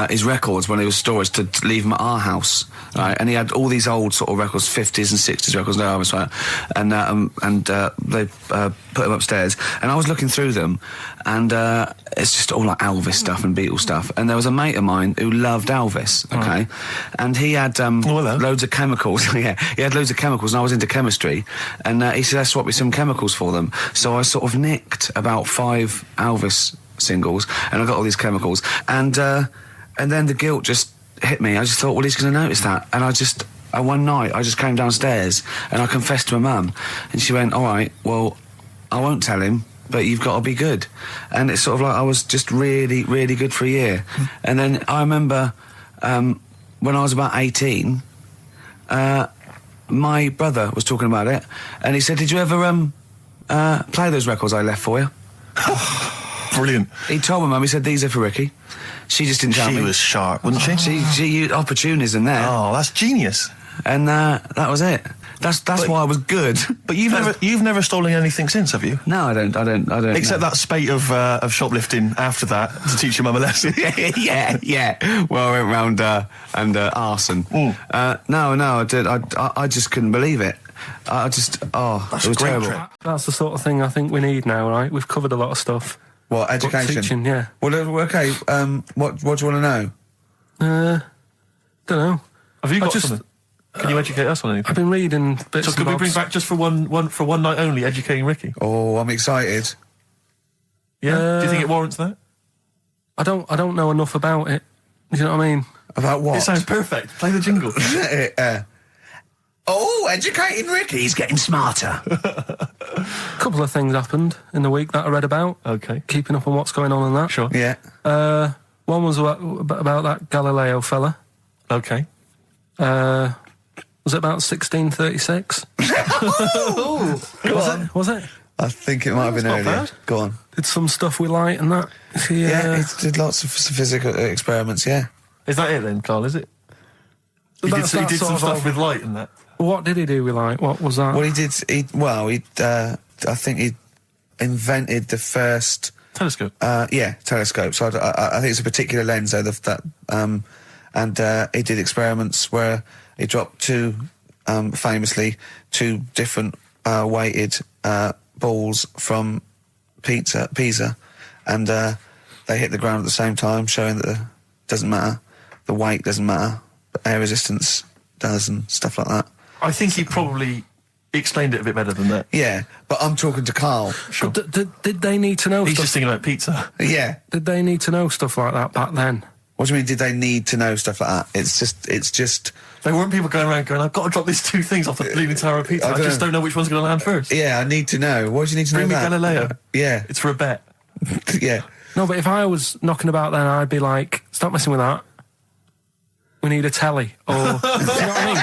his records when he was storage to leave them at our house, right? And he had all these old sort of records, 50s and 60s records, no, I was right, and they put them upstairs, and I was looking through them, and it's just all like Elvis stuff and Beatles stuff, and there was a mate of mine who loved Elvis, okay, and he had loads of chemicals, yeah, he had loads of chemicals, and I was into chemistry, and he said, "Let's swap me some chemicals for them," so I sort of nicked about 5 Elvis singles, and I got all these chemicals, and then the guilt just hit me. I just thought, well, he's going to notice that. And one night, I just came downstairs and I confessed to my mum. And she went, all right, well, I won't tell him, but you've got to be good. And it's sort of like I was just really, really good for a year. And then I remember when I was about 18, my brother was talking about it. And he said, did you ever play those records I left for you? Brilliant. He told my mum, he said, these are for Ricky. She just didn't tell me. She was sharp, wasn't she? She used opportunism there. Oh, that's genius. And that was it. That's why I was good. But you've never stolen anything since, have you? No, I don't. Except that spate of shoplifting after that to teach your mum a lesson. yeah. Well, I went round and arson. No, I did. I just couldn't believe it. That's it was terrible. That's the sort of thing I think we need now, right? We've covered a lot of stuff. What, education? Teaching, yeah. Well, okay, what do you want to know? Don't know. Have you got something? Can you educate us on anything? I've been reading bits. So could we bring back just for one night only, educating Ricky? Oh, I'm excited. Yeah? Do you think it warrants that? I don't know enough about it. You know what I mean? About what? It sounds perfect. Play the jingle. Educating Ricky, he's getting smarter. A couple of things happened in the week that I read about. Okay. Keeping up on what's going on in that. Sure. Yeah. One was about that Galileo fella. Okay. Was it about 1636? Was it? I think it might have been earlier. Bad. Go on. Did some stuff with light and that. He did lots of physical experiments, yeah. Is that it then, Carl, is it? He did some stuff with light and that. What did he do with light? What was that? Well, I think he invented the first telescope. Telescope. So I think it's a particular lens though. And he did experiments where he dropped famously two different weighted balls from Pisa, and they hit the ground at the same time, showing that doesn't matter, the weight doesn't matter, but air resistance does and stuff like that. I think he probably explained it a bit better than that. Yeah, but I'm talking to Carl. Sure. Did they need to know He's stuff? just thinking about pizza. Yeah. Did they need to know stuff like that back then? What do you mean, did they need to know stuff like that? It's just... There weren't people going around going, I've got to drop these two things off the bleeding tower of pizza. I just don't know which one's going to land first. Yeah, I need to know. Why do you need to Bring know me that? Galileo. Yeah. It's for a bet. Yeah. No, but if I was knocking about then, I'd be like, stop messing with that. We need a telly. Or, do you know what I mean?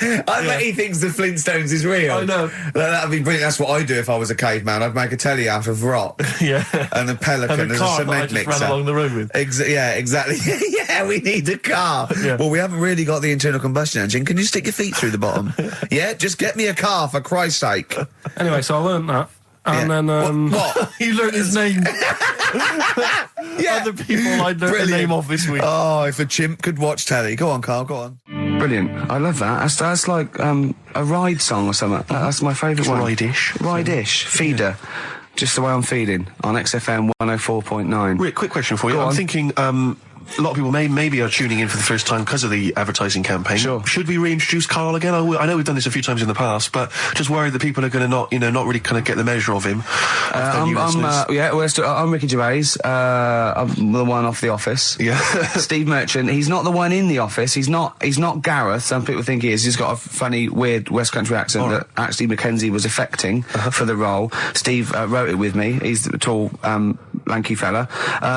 I bet he thinks the Flintstones is real. I know. That'd be brilliant. That's what I'd do if I was a caveman. I'd make a telly out of rock. Yeah. And a pelican and a as car a cement that I just mixer. ran along the road with. Yeah, exactly. Yeah, we need a car. Yeah. Well, we haven't really got the internal combustion engine. Can you stick your feet through the bottom? Yeah, just get me a car, for Christ's sake. Anyway, so I learned that. And then, What? You learned his name. Yeah. Other people I learned the name of this week. Oh, if a chimp could watch telly. Go on, Carl, go on. Brilliant. I love that. That's like a ride song or something. That's my favourite one. Ride-ish. Ride-ish. Feeder. Just the way I'm feeding on XFM 104.9. Rick, quick question for you. Go I'm on. thinking a lot of people maybe are tuning in for the first time because of the advertising campaign. Sure. Should we reintroduce Carl again? I know we've done this a few times in the past, but just worried that people are going to not really kind of get the measure of him. I'm Ricky Gervais. I'm the one off The Office. Yeah. Steve Merchant. He's not the one in The Office. He's not Gareth. Some people think he is. He's got a funny, weird West Country accent that actually Mackenzie was affecting for the role. Steve wrote it with me. He's the tall, lanky fella.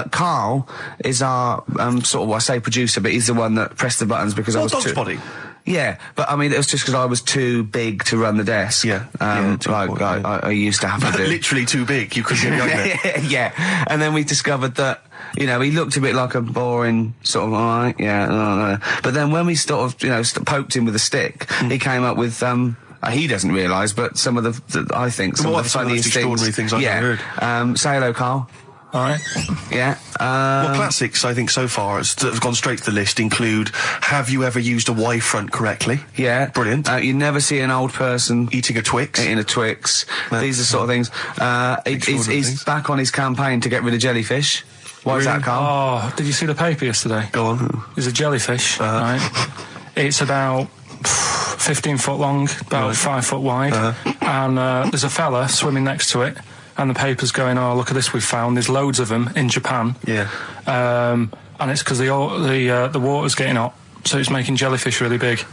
Carl is our sort of, I say producer, but he's the one that pressed the buttons because I was Dog's too... body. Yeah, but I mean, it was just because I was too big to run the desk. Yeah. I used to have to do. Literally too big. You couldn't get behind there. Yeah. And then we discovered that you know, he looked a bit like a boring sort of, alright, yeah, but then when we sort of, you know, poked him with a stick, he came up with, he doesn't realise, but some of I think, some of the funniest extraordinary things I've ever heard. Say hello, Carl. Alright. Yeah. Well, classics, I think, so far, that have gone straight to the list include, have you ever used a Y front correctly? Yeah. Brilliant. You never see an old person eating a Twix. Eating a Twix. These are sort of things. He's back on his campaign to get rid of jellyfish. Why is that, Carl? Oh, did you see the paper yesterday? Go on. There's a jellyfish, right? It's about 15 foot long, about 5 foot wide, and there's a fella swimming next to it. And the paper's going, oh, look at this we've found. There's loads of them in Japan. Yeah. And it's because the water's getting hot, so it's making jellyfish really big.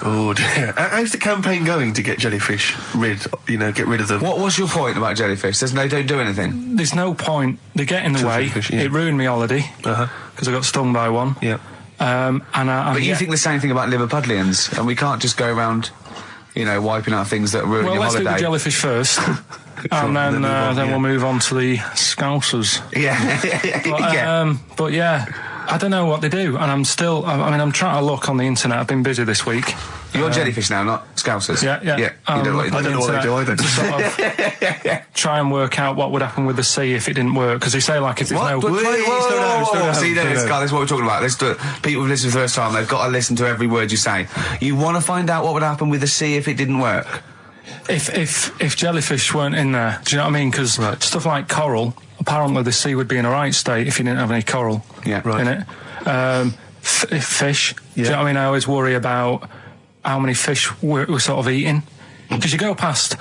Oh, dear. How's the campaign going to get jellyfish get rid of them? What was your point about jellyfish? They don't do anything? There's no point. They get in the way. Fish, yeah. It ruined my holiday, because I got stung by one. Yeah. But you think the same thing about Liverpudlians, and we can't just go around, you know, wiping out things that ruin your holiday. Well, let's do the jellyfish first. And then we'll move on to the Scousers. Yeah. But yeah, I don't know what they do, and I'm trying to look on the internet. I've been busy this week. You're jellyfish now, not Scousers. Yeah. I don't know what they do either. To sort of try and work out what would happen with the sea if it didn't work, because they say, like, if there's no... See, this is what we're talking about. People who've listened for the first time, they've got to listen to every word you say. You want to find out what would happen with the sea if it didn't work? If jellyfish weren't in there, do you know what I mean? Because stuff like coral, apparently the sea would be in a right state if you didn't have any coral in it. Fish, do you know what I mean? I always worry about how many fish we're sort of eating. Because you go past...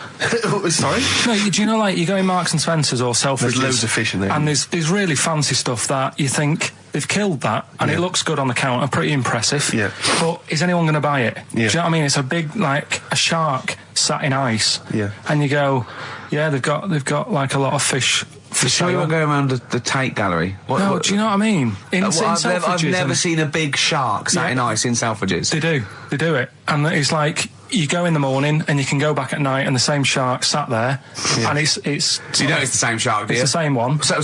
Sorry? No, do you know, like, you go in Marks and Spencer's or Selfridges... There's loads of fish in there. And there's really fancy stuff that you think they've killed that, and it looks good on the counter, pretty impressive. Yeah. But is anyone going to buy it? Yeah. Do you know what I mean? It's a big, like, a shark sat in ice. Yeah. And you go, yeah, they've got like, a lot of fish... So you won't go around the Tate Gallery? Do you know what I mean? I've never seen a big shark sat in ice in Selfridges. They do it. And it's like, you go in the morning and you can go back at night and the same shark sat there. Yeah. And it's... So you know it's the same shark, do you? It's the same one. So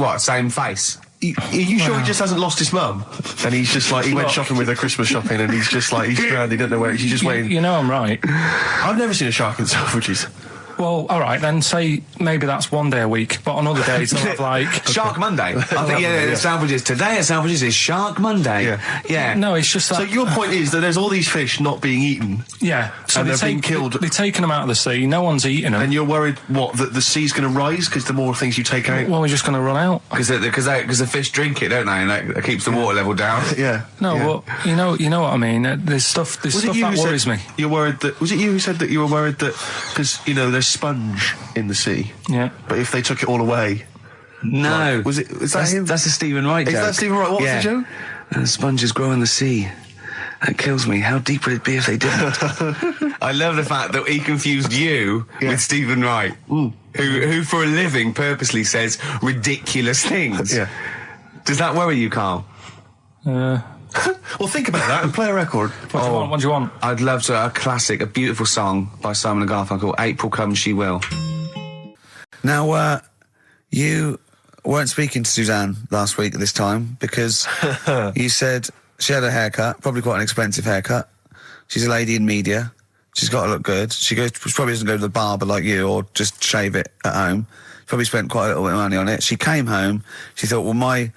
what, same face? Are you sure he just hasn't lost his mum? And he's just like, he went shopping with her Christmas shopping, and he's just like, he's stranded, he doesn't know where, he's just waiting. You know I'm right. I've never seen a shark in Selfridges. Well, all right, then say maybe that's one day a week, but on other days they'll have like... Shark Monday. I think, Selfridges. Today at Selfridges is Shark Monday. Yeah. No, it's just that... So your point is that there's all these fish not being eaten. Yeah. So and they're being killed. They've taken them out of the sea, no one's eating them. And you're worried, that the sea's going to rise because the more things you take out? Well, we're just going to run out. Because the fish drink it, don't they? And that keeps the water level down. Yeah. No, well, you know what I mean. There's stuff that worries me. You're worried that... Was it you who said that you were worried that... Because, there's sponge in the sea. Yeah. But if they took it all away... No. Is that him? That's a Stephen Wright joke. Is that Stephen Wright? What was the joke? Sponges grow in the sea. That kills me. How deep would it be if they didn't? I love the fact that he confused you with Stephen Wright, who for a living purposely says ridiculous things. Yeah. Does that worry you, Carl? Well, think about that and play a record. What do you want? I'd love to. A classic, a beautiful song by Simon & Garfunkel, April Comes She Will. Now, you weren't speaking to Suzanne last week at this time because you said she had a haircut, probably quite an expensive haircut. She's a lady in media. She's got to look good. She probably doesn't go to the barber like you or just shave it at home. She probably spent quite a little bit of money on it. She came home. She thought, well, my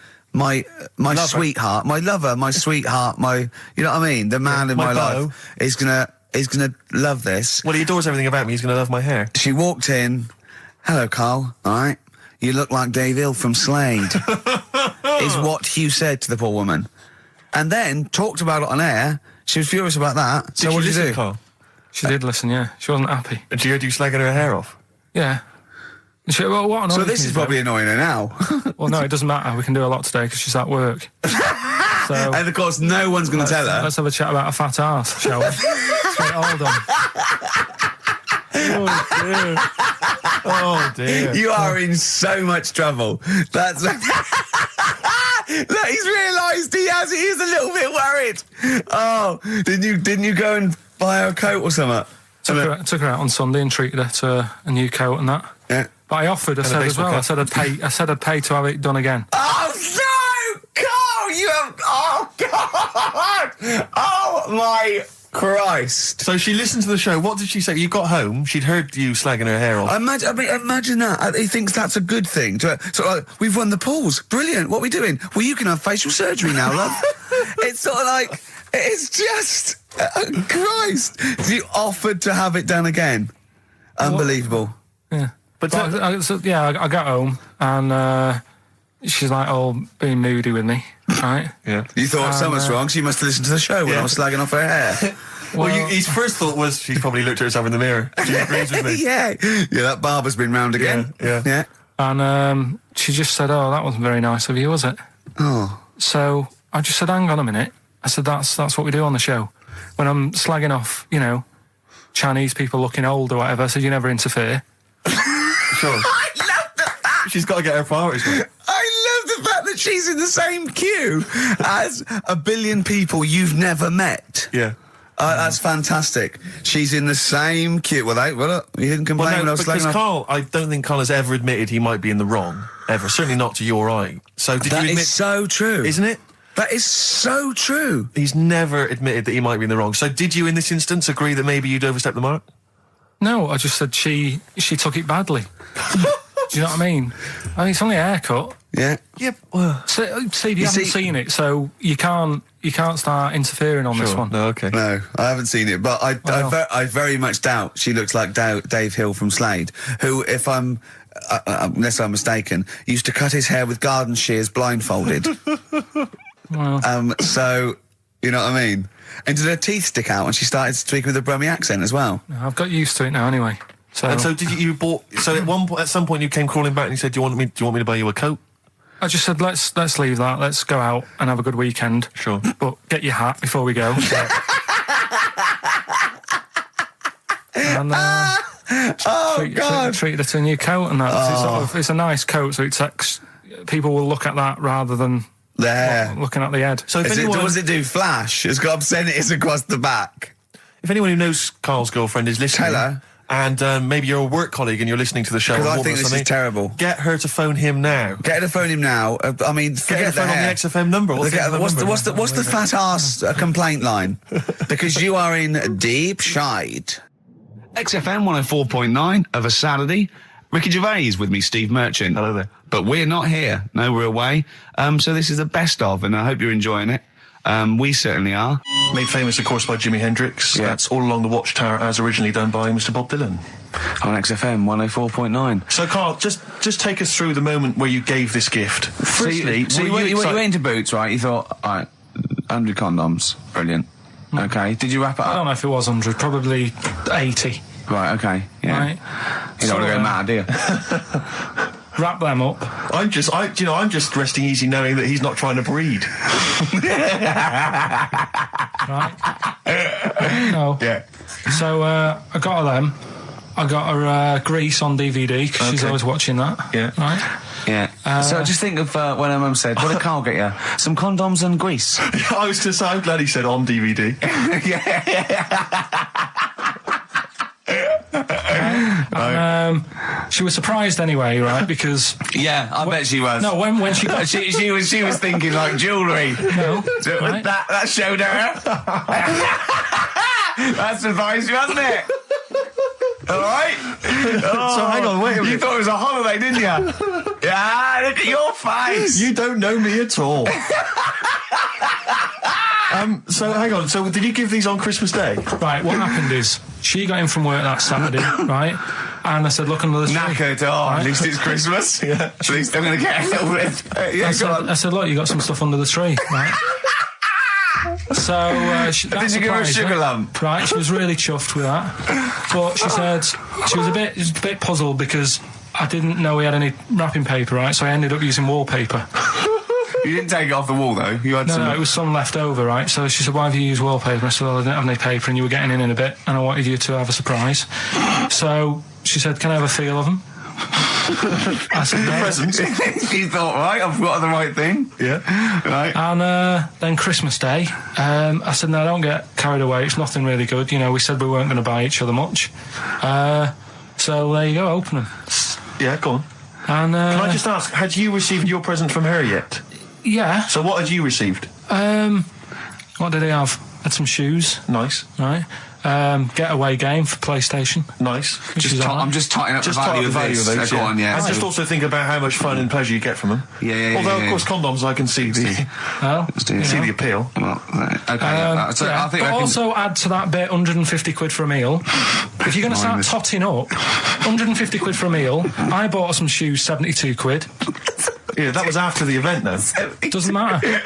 sweetheart, my lover, my sweetheart, you know what I mean? The man in my life is gonna love this. Well, he adores everything about me. He's gonna love my hair. She walked in. Hello, Carl. All right. You look like Dave Hill from Slade. Is what Hugh said to the poor woman. And then talked about it on air. She was furious about that. So what did you do? Carl? She did listen, yeah. She wasn't happy. And she heard you slagging her hair off? Yeah. So this is probably annoying her now. Well, no, it doesn't matter. We can do a lot today because she's at work. And of course, no one's going to tell her. Let's have a chat about a fat arse, shall we? Let's get it all done. Oh dear. You are in so much trouble. That's... Look, he's realised he is a little bit worried. Oh, didn't you go and buy her a coat or something? Took her out on Sunday and treated her to a new coat and that. Yeah. But I offered, I And a said as baseball well, cap. I said I'd pay to have it done again. Oh no, Carl! You have. Oh God! Oh my Christ! So she listened to the show. What did she say? You got home. She'd heard you slagging her hair off. Imagine that. He thinks that's a good thing. We've won the pools. Brilliant. What are we doing? Well, you can have facial surgery now, love. It's sort of like, it's just, Christ. You offered to have it done again. Unbelievable. Yeah. But I got home and she's like all being moody with me, right? Yeah. You thought something's wrong, so you must have listened to the show when I was slagging off her hair. Well, his first thought was she's probably looked at herself in the mirror. She agrees with me. Yeah, that barber's been round again. Yeah. And she just said, "Oh, that wasn't very nice of you, was it?" Oh. So I just said, "Hang on a minute." I said, "That's what we do on the show. When I'm slagging off, Chinese people looking old or whatever, I said, you never interfere." Sure. I love the fact. She's got to get her priorities right. I love the fact that she's in the same queue as a billion people you've never met. Yeah. That's fantastic. She's in the same queue. Well, you didn't complain when I was because slagging off. Carl, I don't think Carl has ever admitted he might be in the wrong, ever. Certainly not to you or I. So did you admit... That is so true. Isn't it? That is so true. He's never admitted that he might be in the wrong. So did you, in this instance, agree that maybe you'd overstepped the mark? No, I just said she took it badly. Do you know what I mean? It's only a haircut. Yeah. Yep. Well, Steve, you haven't seen it, so you can't start interfering on this one. No, okay. No, I haven't seen it, but I very much doubt she looks like Dave Hill from Slade, who, if I'm, unless I'm mistaken, used to cut his hair with garden shears blindfolded. Well. So, you know what I mean? And did her teeth stick out and she started speaking with a Brummie accent as well? I've got used to it now anyway. So, and so did you bought? So at some point you came crawling back and you said, "Do you want me to buy you a coat?" I just said, let's leave that. Let's go out and have a good weekend. Sure. But get your hat before we go. And treated her to a new coat and that. It's a nice coat, so people will look at that rather than looking at the head. So if what does it do? Flash? It's got obscenities across the back. If anyone who knows Carl's girlfriend is listening, tell her. And maybe you're a work colleague and you're listening to the show. Because I think this is terrible. Get her to phone him now. Get her to phone him now. I mean, forget the phone on the XFM number. What's the fat ass complaint line? Because you are in deep shite. XFM 104.9 of a Saturday. Ricky Gervais with me, Steve Merchant. Hello there. But we're not here. No, we're away. So this is the best of, and I hope you're enjoying it. We certainly are. Made famous, of course, by Jimi Hendrix. Yeah. That's All Along the Watchtower, as originally done by Mr. Bob Dylan. On XFM 104.9. So, Carl, just take us through the moment where you gave this gift. Firstly, so you went into Boots, right? You thought, all right, 100 condoms. Brilliant. Okay. Did you wrap it up? I don't know if it was 100, probably 80. Right, okay. Yeah. Right. You don't want to go mad, do you? Wrap them up. I'm just resting easy knowing that he's not trying to breed. Right. No. Yeah. So I got her them. I got her Grease on DVD because she's always watching that. Yeah. Right. Yeah. So just think of when her mum said, "What did Carl get you? Some condoms and grease." I was just. I'm glad he said on DVD. She was surprised anyway, right? Because I bet she was. No, when she got she was thinking like jewellery. No, right? that showed her. That surprised you, hasn't it? All right. So hang on, wait a minute. You thought it was a holiday, didn't you? Yeah. Look at your face. You don't know me at all. So hang on. So did you give these on Christmas Day? Right. What happened is she got in from work that Saturday, right? And I said, "Look under the tree." Knackered. Oh, right? At least it's Christmas. Yeah. At least I'm going to get a little bit. I said, "Look, you got some stuff under the tree, right?" So did you give her a sugar lump? Right. She was really chuffed with that, but she said she was a bit puzzled because I didn't know we had any wrapping paper, right? So I ended up using wallpaper. You didn't take it off the wall, though. You had No, it was some left over, right? So she said, "Why have you used wallpaper?" I said, "Well, I didn't have any paper and you were getting in a bit and I wanted you to have a surprise." So she said, "Can I have a feel of them?" I said, "No." Presents. You thought, right, I've got the right thing. Yeah. Right. And then Christmas Day, I said, "No, don't get carried away. It's nothing really good. You know, we said we weren't going to buy each other much. So there you go, open them." Yeah, go on. And Can I just ask, had you received your present from her yet? yeah. So what had you received? What did he have? Had some shoes, Nice. right? Getaway game for PlayStation. Nice. Which is all right. I'm just totting up Just the talk value the of value this. of those, Go on, yeah. And So- just also think about how much fun and pleasure you get from them. Yeah. Although, of course, condoms, I can see the Well, do it. see the appeal. Well, right, okay. So yeah, I think but I can... also add to that bit 150 quid for a meal. If you're going to start Minus. totting up, 150 quid for a meal. I bought her some shoes, 72 quid. Yeah, that was after the event, though. Doesn't matter.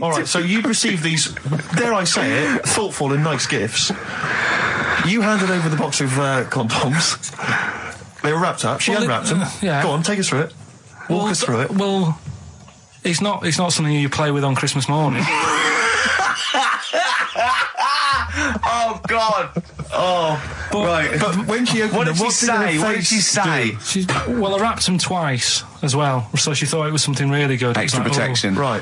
All right, so you received these, dare I say it, thoughtful and nice gifts. You handed over the box of condoms. They were wrapped up. She Well, unwrapped them. yeah. Go on, take us through it. Walk us through it. Well, it's not something you play with on Christmas morning. Oh, God! Oh, right. But when she opened What them, did she say? What did she say? Well, I wrapped them twice as well, so she thought it was something really good. It was Extra like, protection. Right.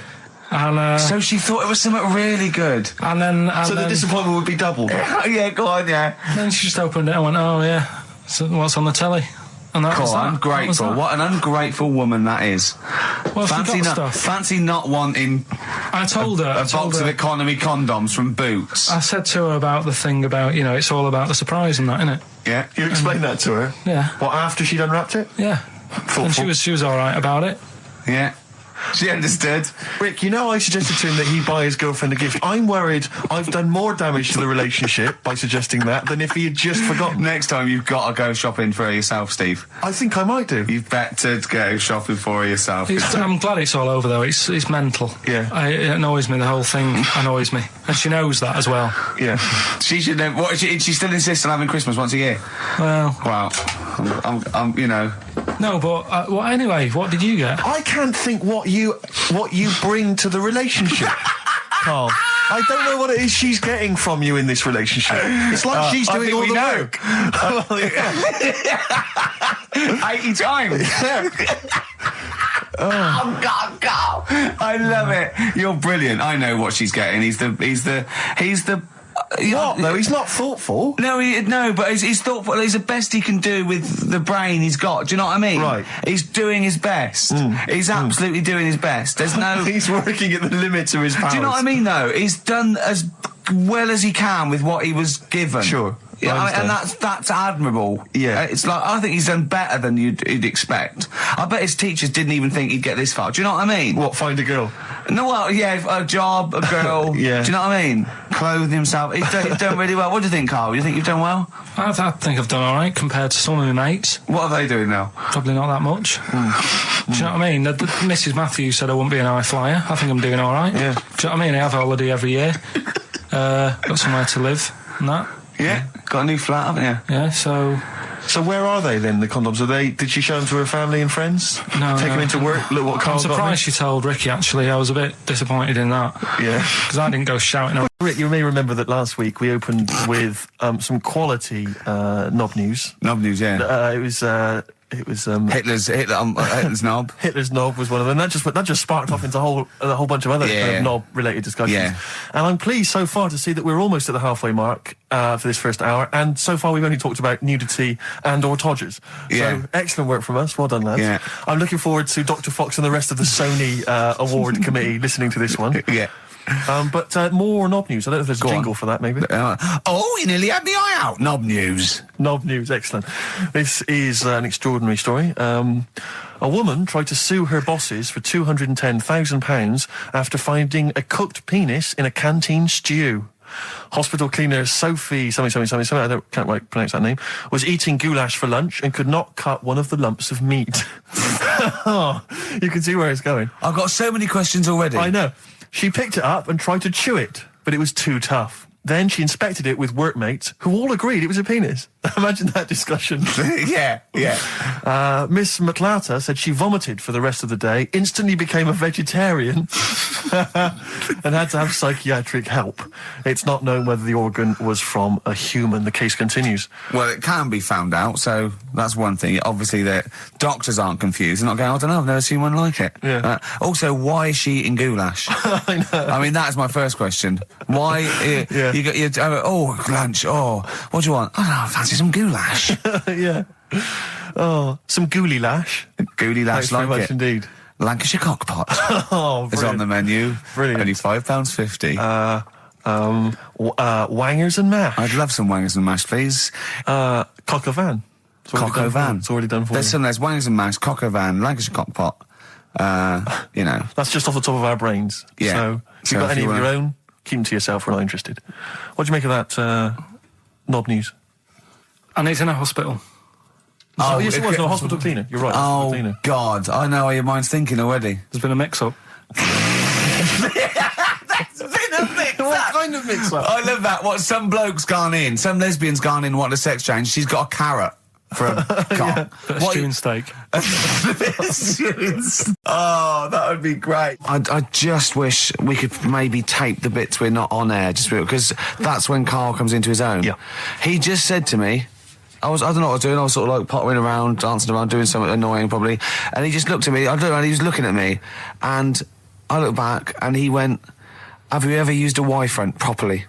And, So she thought it was something really good. and then So the disappointment would be doubled. Yeah, go on, yeah. then she just opened it and went, oh yeah, so what's on the telly? And that was God, that. ungrateful. That was What an ungrateful woman that is. that. Well, Fancy she got not, stuff. fancy not wanting I told her. a I told box her- of economy condoms from Boots. I said to her about the thing about, it's all about the surprise and that, innit? Yeah. You explained that to her? Yeah. What, after she'd unwrapped it? Yeah. And she was all right about it. Yeah. She understood. Rick, I suggested to him that he buy his girlfriend a gift. I'm worried I've done more damage to the relationship by suggesting that than if he had just forgotten. Next time you've got to go shopping for her yourself, Steve. I think I might do. You've better go shopping for her yourself. I'm glad it's all over though. It's mental. Yeah. It annoys me. The whole thing annoys me, and she knows that as well. Yeah. She should know. What, she still insists on having Christmas once a year? Well, Wow. I'm no, but well, anyway, what did you get? I can't think what you bring to the relationship, Carl. I don't know what it is she's getting from you in this relationship. It's like she's doing all the work. 80 times. Oh God, God! I love it. You're brilliant. I know what she's getting. He's the. What? No, he's not thoughtful. No, but he's thoughtful. He's the best he can do with the brain he's got. Do you know what I mean? Right. He's doing his best. He's absolutely doing his best. There's no. He's working at the limits of his powers. Do you know what I mean? Though he's done as well as he can with what he was given. Sure. Yeah, I and understand. that's admirable. Yeah. It's like, I think he's done better than you'd expect. I bet his teachers didn't even think he'd get this far. Do you know what I mean? What, find a girl? No, well, yeah, a job, a girl. Yeah. Do you know what I mean? Clothe himself. He's done really well. What do you think, Carl? You think you've done well? I think I've done all right compared to some of my mates. What are they doing now? Probably not that much. Do you know what I mean? The Mrs. Matthews said I wouldn't be an high flyer. I think I'm doing all right. Yeah. Do you know what I mean? I have a holiday every year. Got somewhere to live and that. Yeah. Got a new flat, haven't you? Yeah, so... So where are they then, the condoms? Did she show them to her family and friends? No, Take them into work? Look what I'm Carl got me? surprised she told Ricky, actually. I was a bit disappointed in that. Yeah. Because I didn't go shouting around. Rick, you may remember that last week we opened with some quality knob news. Knob news, yeah. It was Hitler's knob. Hitler's knob was one of them. That just sparked off into a whole bunch of other kind of knob-related discussions. Yeah. And I'm pleased so far to see that we're almost at the halfway mark for this first hour. And so far we've only talked about nudity and/or todgers. Yeah. So excellent work from us. Well done, lads. Yeah. I'm looking forward to Dr. Fox and the rest of the Sony award committee listening to this one. Yeah. But more knob news. I don't know if there's a jingle for that, maybe. You nearly had the eye out. Knob news. Knob news, excellent. This is an extraordinary story. A woman tried to sue her bosses for £210,000 after finding a cooked penis in a canteen stew. Hospital cleaner Sophie, something, I can't quite pronounce that name, was eating goulash for lunch and could not cut one of the lumps of meat. You can see where it's going. I've got so many questions already. I know. She picked it up and tried to chew it, but it was too tough. Then she inspected it with workmates, who all agreed it was a penis. Imagine that discussion. Yeah. Miss McLarter said she vomited for the rest of the day, instantly became a vegetarian, and had to have psychiatric help. It's not known whether the organ was from a human. The case continues. Well, it can be found out, so that's one thing. Obviously, the doctors aren't confused. They're not going, I don't know, I've never seen one like it. Yeah. Also, why is she eating goulash? I know. I mean, that's my first question. Why? Yeah. You got lunch. Oh, what do you want? I don't know, I fancy some goulash. Yeah. Oh, some gooly lash. Gooly lash, Thanks very like much it. indeed. Lancashire cockpot Oh, is on the menu. Brilliant. Only £5.50. Wangers and mash. I'd love some wangers and mash, please. Coq au vin. Coq au vin. It's already done for There's you. there's wangers and mash, coq au vin, Lancashire cockpot. You know. That's just off the top of our brains. Yeah. So, if So you've got if any you of your wanna- own, keep them to yourself. We're not interested. What do you make of that knob news? And he's in a hospital. Oh, yes, it was. No, hospital cleaner. You're right. Hospital Oh, cleaner. God. I know how your mind's thinking already. There's been a mix-up. What kind of mix-up? I love that. What, some bloke's gone in, some lesbian's gone in, wanting a sex change. She's got a carrot for a cock. Bit of stew and steak. Oh, that would be great. I just wish we could maybe tape the bits we're not on air, just because that's when Karl comes into his own. Yeah. He just said to me, I don't know what I was doing, I was sort of like pottering around, dancing around, doing something annoying probably, and he just looked at me, I don't know, and he was looking at me, and I looked back, and he went, have you ever used a Y-front properly?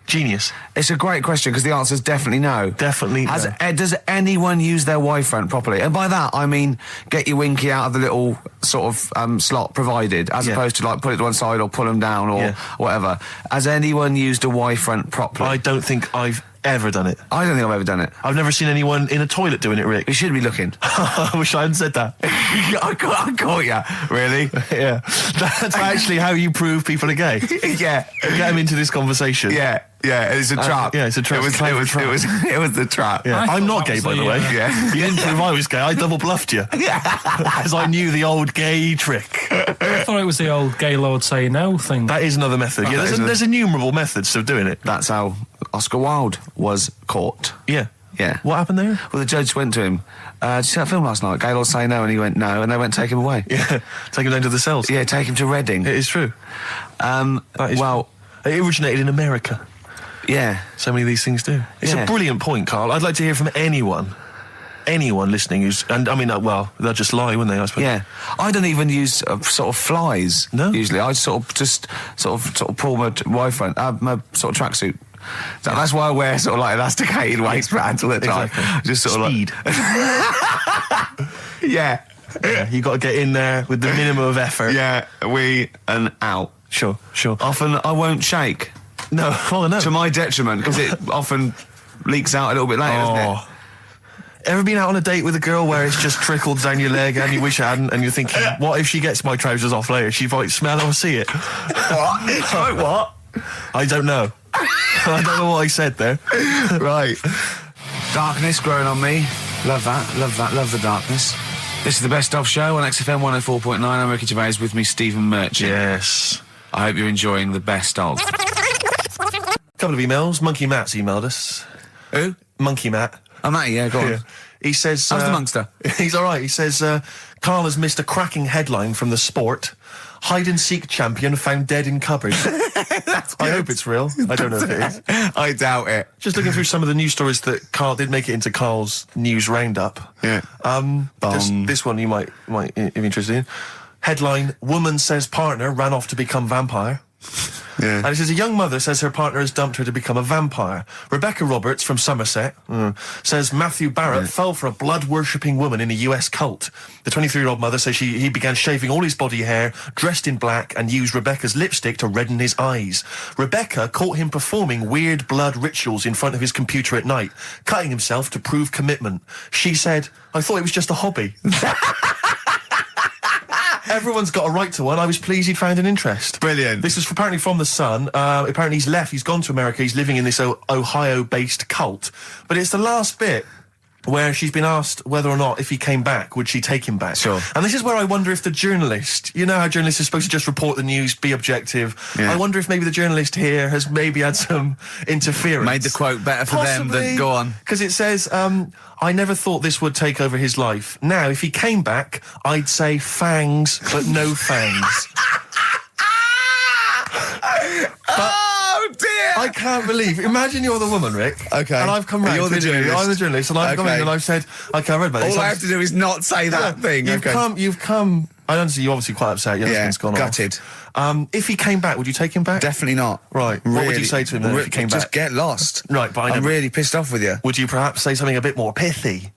Genius. It's a great question, because the answer is definitely no. Definitely no. Does anyone use their Y-front properly? And by that, I mean, get your winky out of the little sort of slot provided, as Yeah. opposed to like put it to one side or pull them down or Yeah. whatever. Has anyone used a Y-front properly? I don't think I've ever done it. I don't think I've ever done it. I've never seen anyone in a toilet doing it, Rick. We should be looking. I wish I hadn't said that. I caught ya. Really? Yeah. That's actually how you prove people are gay. Yeah. Get them into this conversation. Yeah. Yeah. It's a trap. yeah, it's a trap. It was the trap. Yeah. I I'm thought not that gay, was by the the, way. Yeah. You didn't prove I was gay. I double bluffed you. As I knew the old gay trick. I thought it was the old Gaylord say no thing. That is another method. Oh, Yeah, that is there's innumerable methods of doing it. That's how Oscar Wilde was caught. Yeah. Yeah. What happened there? Well, the judge went to him, did you see that film last night? Gaylord say no, and he went no, and they went take him away. Yeah. Take him down to the cells. Yeah, take him to Reading. It is true. That is well, It originated in America. yeah. So many of these things do. It's Yeah. a brilliant point, Karl. I'd like to hear from anyone listening who's, and I mean, well, they'll just lie, wouldn't they? I suppose. Yeah, I don't even use sort of flies. No? Usually, I sort of pull my Y-front, my sort of tracksuit. So that's why I wear sort of like elasticated waistbands all the time. Exactly. Just sort Speed. of like. Yeah. Yeah, you got to get in there with the minimum of effort. Yeah, we and out. Sure. Often I won't shake, No, well, no. to my detriment, because it often leaks out a little bit later, doesn't it? Ever been out on a date with a girl where it's just trickled down your leg and you wish it hadn't, and you're thinking, what if she gets my trousers off later? She might smell or see it. What? What? I don't know. I don't know what I said there. Right. Darkness growing on me. Love that. Love the darkness. This is the Best Of Show on XFM 104.9. I'm Ricky Gervais, with me Stephen Merchant. Yes. I hope you're enjoying the Best Of. Couple of emails. Monkey Matt's emailed us. Who? Monkey Matt. Oh, Matty, yeah, go on. Yeah. He says... How's the Monkster? He's all right. He says, Karl has missed a cracking headline from The Sport. Hide-and-seek champion found dead in cupboard. I hope it's real. I don't know if it is. I doubt it. Just looking through some of the news stories that Karl did make it into Karl's news roundup. Yeah. This one you might be interested in. Headline: Woman says partner ran off to become vampire. Yeah. And it says a young mother says her partner has dumped her to become a vampire. Rebecca Roberts from Somerset says Matthew Barrett fell for a blood-worshipping woman in a US cult. The 23-year-old mother says he began shaving all his body hair, dressed in black, and used Rebecca's lipstick to redden his eyes. Rebecca caught him performing weird blood rituals in front of his computer at night, cutting himself to prove commitment. She said, I thought it was just a hobby. Everyone's got a right to one. I was pleased he'd found an interest. Brilliant. This is apparently from The Sun. Apparently he's left. He's gone to America. He's living in this Ohio-based cult. But it's the last bit where she's been asked whether or not, if he came back, would she take him back? Sure. And this is where I wonder if the journalist, you know how journalists are supposed to just report the news, be objective. Yeah. I wonder if maybe the journalist here has maybe had some interference. Made the quote better for them than go on. Because it says, I never thought this would take over his life. Now, if he came back, I'd say fangs, but no fangs. Oh, dear! I can't believe. Imagine you're the woman, Rick. Okay. And I've come round. You're the to interview you. journalist. I'm the journalist, and I've come Okay. in and I've said, okay, I read about this. All I have to do is not say that thing. You've Okay. come I understand you're obviously quite upset. Your husband's gone gutted. off. If he came back, would you take him back? Definitely not. Right. What would you say to him then if he came just back? get lost. Right, but I'm really pissed off with you. Would you perhaps say something a bit more pithy?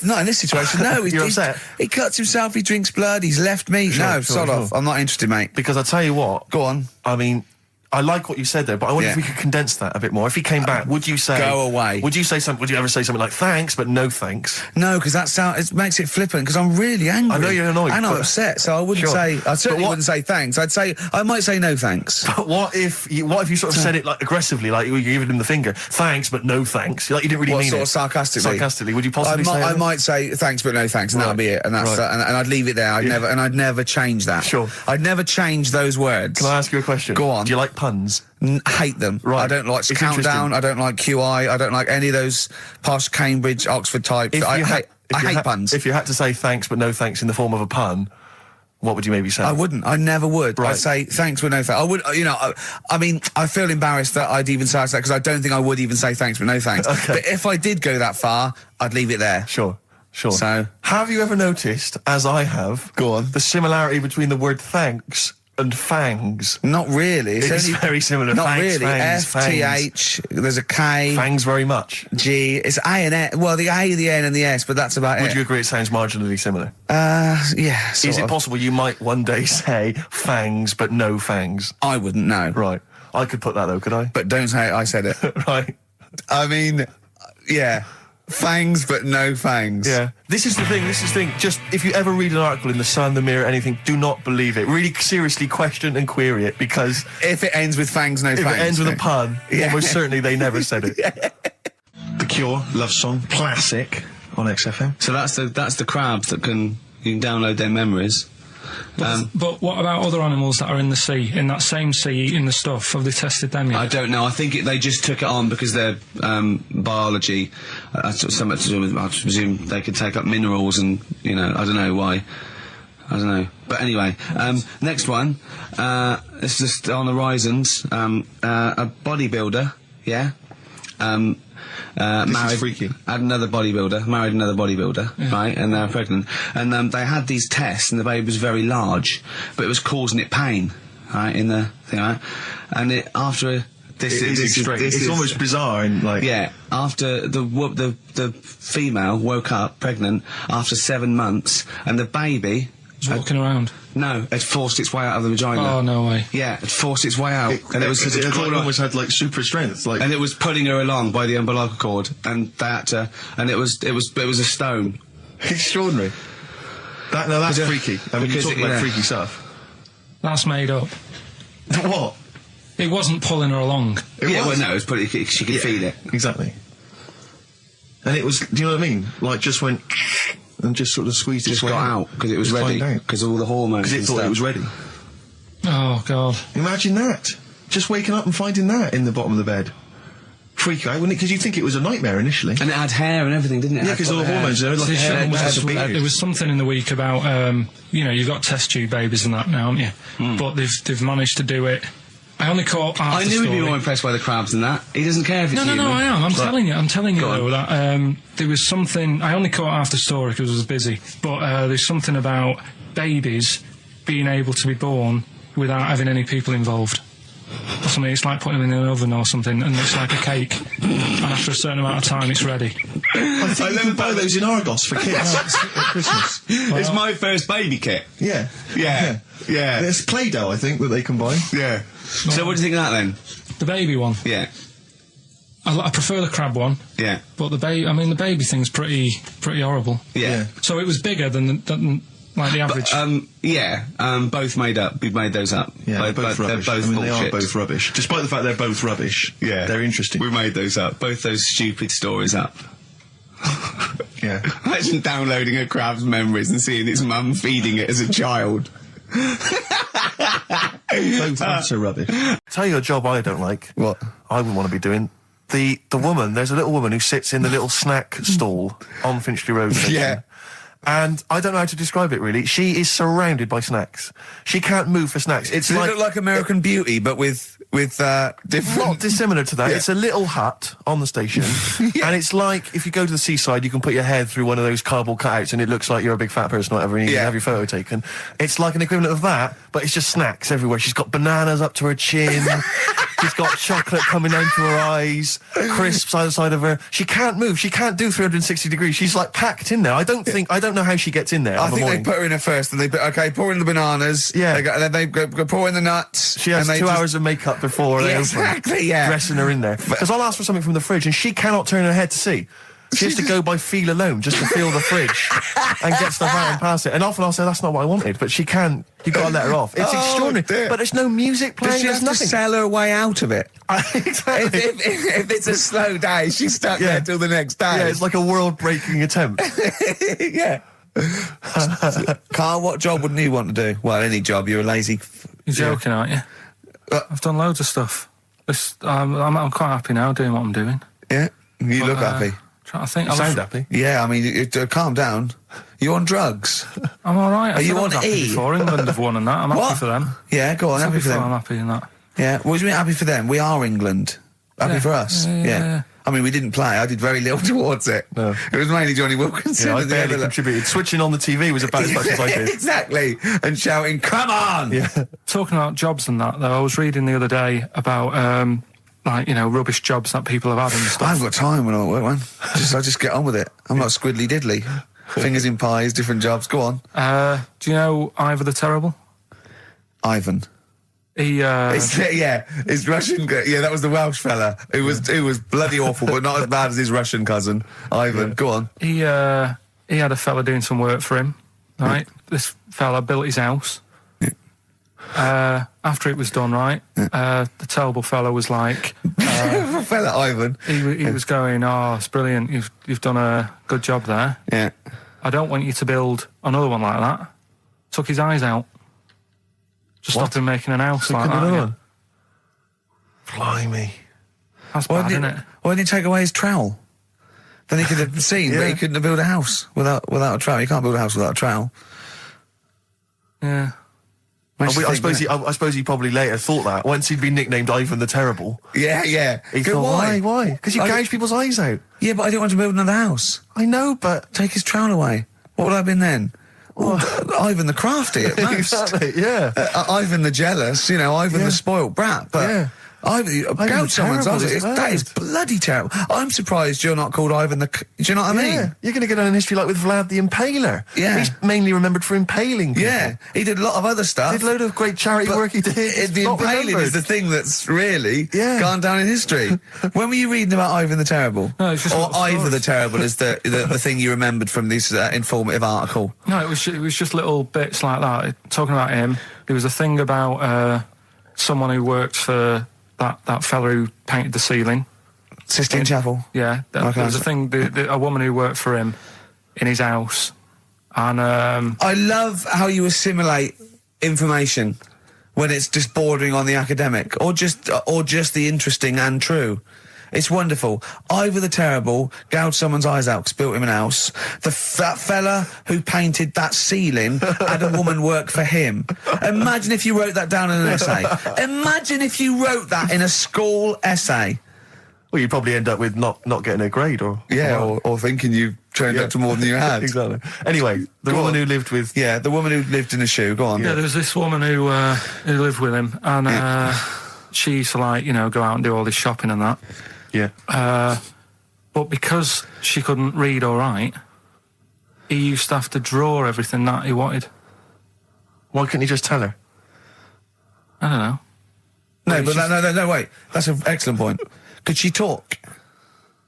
Not in this situation, no. You're upset? He cuts himself, he drinks blood, he's left me. Sod off. I'm not interested, mate. Because I'll tell you what. Go on. I mean, I like what you said there, but I wonder if we could condense that a bit more. If he came back, would you say... Go away. Would you ever say something like, thanks, but no thanks? No, because it makes it flippant, because I'm really angry. I know you're annoyed. And I'm upset, so I wouldn't say... I certainly wouldn't say thanks. I might say no thanks. But what if you sort of said it like aggressively, like you were giving him the finger, thanks, but no thanks? Like you didn't really mean sort it. of sarcastically? Sarcastically, would you possibly say I might say thanks, but no thanks, and that'll be it. And that's and I'd leave it there. I'd never change that. Sure. I'd never change those words. Can I ask you a question? Go on. Do you like puns? Hate them. Right. I don't like Countdown. I don't like QI. I don't like any of those posh Cambridge, Oxford types. I hate puns. If you had to say thanks but no thanks in the form of a pun, what would you maybe say? I wouldn't. I never would. Right. I'd say thanks but no thanks. I would. I mean, I feel embarrassed that I'd even say that because I don't think I would even say thanks but no thanks. Okay. But if I did go that far, I'd leave it there. Sure. So, have you ever noticed, as I have, go on, the similarity between the word thanks and fangs? Not really. It's very similar. Not thanks, really. Fangs, F-T-H, there's a K. Fangs very much. G, it's A and S. Well, the A, the N and the S, but that's about it. Would you agree it sounds marginally similar? Yeah, Is it possible you might one day say fangs but no fangs? I wouldn't know. Right. I could put that though, could I? But don't say I said it. Right. I mean, yeah. Fangs, but no fangs. Yeah. This is the thing. Just, if you ever read an article in The Sun, The Mirror, anything, do not believe it. Really seriously question and query it, because... If it ends with fangs, no fangs. If it ends with a pun, almost certainly they never said it. The Cure, Love Song, classic on XFM. So that's the crabs that you can download their memories. But what about other animals that are in the sea, in that same sea, eating the stuff? Have they tested them yet? I don't know. I think they just took it on because their biology, something to do with, I presume they could take up minerals and, I don't know why. I don't know. But anyway, next one, it's just on the horizons, a bodybuilder, yeah? Married, freaky. married another bodybuilder, right, and they're pregnant, and they had these tests, and the baby was very large, but it was causing it pain, right, in the thing, right, and it's almost bizarre and like after the female woke up pregnant after 7 months, and the baby was walking around. No, it forced its way out of the vagina. Oh, no way. Yeah, it forced its way out. And it almost had like super strength, like, and it was pulling her along by the umbilical cord, and they had to, and it was a stone. Extraordinary. That's freaky. I mean, you're talking about freaky stuff. That's made up. What? It wasn't pulling her along. It was pretty, she could feel it. Exactly. And it was, do you know what I mean? Like, just went and just sort of squeezed its way out because it was ready, because all the hormones. Because it thought it was ready. Oh, God. Imagine that. Just waking up and finding that in the bottom of the bed. Freak out, wouldn't it? Because you'd think it was a nightmare initially. And it had hair and everything, didn't it? Yeah, because all the hormones, there was something in the week about, you've got test tube babies and that now, haven't you? But they've managed to do it. I only caught half the story. I knew he'd be more impressed by the crabs than that. He doesn't care if it's human. No, I am. I'm telling you though, that there was something... I only caught half the story because I was busy, but there's something about babies being able to be born without having any people involved. Or something. It's like putting them in an oven or something, and it's like a cake. And after a certain amount of time, it's ready. I think you can buy those in Argos for kids at Christmas. It's my first baby kit. Yeah. There's Play-Doh, I think, that they can buy. Yeah. So what do you think of that then? The baby one? Yeah. I prefer the crab one. Yeah. But the baby thing's pretty horrible. Yeah. So it was bigger than like the average. Both made up. We made those up. Yeah, they're both rubbish. They're both they bullshit. are both rubbish. Despite the fact they're both rubbish. Yeah. They're interesting. We made those up. Both those stupid stories up. Yeah. Imagine downloading a crab's memories and seeing its mum feeding it as a child. Both utter rubbish. Tell you a job I don't like. What? I wouldn't want to be doing. The woman, there's a little woman who sits in the little snack stall on Finchley Road. Yeah. And I don't know how to describe it really. She is surrounded by snacks. She can't move for snacks. It's Does it look like American Beauty, but with different. Not dissimilar to that. Yeah. It's a little hut on the station, and it's like if you go to the seaside, you can put your head through one of those cardboard cutouts, and it looks like you're a big fat person, whatever, and you can have your photo taken. It's like an equivalent of that, but it's just snacks everywhere. She's got bananas up to her chin. She's got chocolate coming down to her eyes, crisps either side of her. She can't move. She can't do 360 degrees. She's like packed in there. I don't know how she gets in there. I think they put her in there first, and pour in the bananas. Yeah. And then they go pour in the nuts. She has 2 hours of makeup before they open. Exactly, yeah. Dressing her in there. Because I'll ask for something from the fridge, and she cannot turn her head to see. She has to go by feel alone, just to feel the fridge and get stuff out and pass it. And often I'll say, that's not what I wanted, but she can't. You've got to let her off. It's extraordinary. Dear. But there's no music playing. Does she have nothing. to sell her way out of it? Exactly. If it's a slow day, she's stuck there till the next day. Yeah, it's like a world-breaking attempt. Yeah. Carl, what job wouldn't you want to do? Well, any job. You're a lazy... You're joking, aren't you? I've done loads of stuff. I'm quite happy now doing what I'm doing. Yeah? You look happy. Trying to think. You sound happy. Yeah, I mean, calm down. You on drugs? I'm all right. Are you on happy E? before England have won and that. I'm happy for them. Yeah, go on, happy for them. I'm happy in that. Yeah, what do you mean happy for them? We are England. Happy for us. Yeah. I mean, we didn't play. I did very little towards it. No. It was mainly Johnny Wilkinson. Yeah, I barely contributed. Switching on the TV was about as much as I did. Exactly. And shouting, come on! Yeah. Talking about jobs and that, though, I was reading the other day about, rubbish jobs that people have had and stuff. I haven't got time when I'm at work, man. I just get on with it. I'm not squiddly diddly. Fingers in pies, different jobs. Go on. Do you know Ivor the Terrible? Ivan. He, his Russian, that was the Welsh fella who was bloody awful, but not as bad as his Russian cousin, Ivan. Go on. He had a fella doing some work for him, right? This fella built his house. After it was done, right, the terrible fella was like... fella Ivan. He was going, it's brilliant, you've done a good job there. Yeah. I don't want you to build another one like that. Took his eyes out. Just stopped him making an house like that. One? Blimey. That's bad, isn't it? Why didn't he take away his trowel? Then he could have seen, but he couldn't have built a house without a trowel. You can't build a house without a trowel. Yeah. I suppose he probably later thought that once he'd been nicknamed Ivan the Terrible. Yeah. He thought, why? Because you gouge people's eyes out. Yeah, but I didn't want to build another house. I know, but take his trowel away. What would I have been then? Ivan the Crafty at most. Exactly, yeah. Ivan the Jealous, Ivan the spoilt brat. But Ivan, gouge someone's eyes. That is bloody terrible. I'm surprised you're not called Ivan the... Do you know what I mean? You're going to go down in history like with Vlad the Impaler. Yeah. He's mainly remembered for impaling people. Yeah, he did a lot of other stuff. Did a load of great charity work he did. The impaling is the thing that's really gone down in history. When were you reading about Ivan the Terrible? No, it's just or Ivor the Terrible is the thing you remembered from this informative article? No, it was just little bits like that. Talking about him, there was a thing about someone who worked for that fella who painted the ceiling. Sistine Chapel? Yeah. There was a thing, a woman who worked for him in his house. And I love how you assimilate information when it's just bordering on the academic or just the interesting and true. It's wonderful. Ivor the Terrible gouged someone's eyes out 'cause built him an house. That fella who painted that ceiling had a woman work for him. Imagine if you wrote that down in an essay. Imagine if you wrote that in a school essay. Well, you'd probably end up with not getting a grade or thinking you turned up to more than you had. Exactly. Anyway, the woman who lived with... Yeah, the woman who lived in a shoe. Go on. Yeah, there was this woman who lived with him, and she used to, go out and do all this shopping and that. Yeah. But because she couldn't read or write, he used to have to draw everything that he wanted. Why couldn't he just tell her? I don't know. No, wait. That's an excellent point. Could she talk?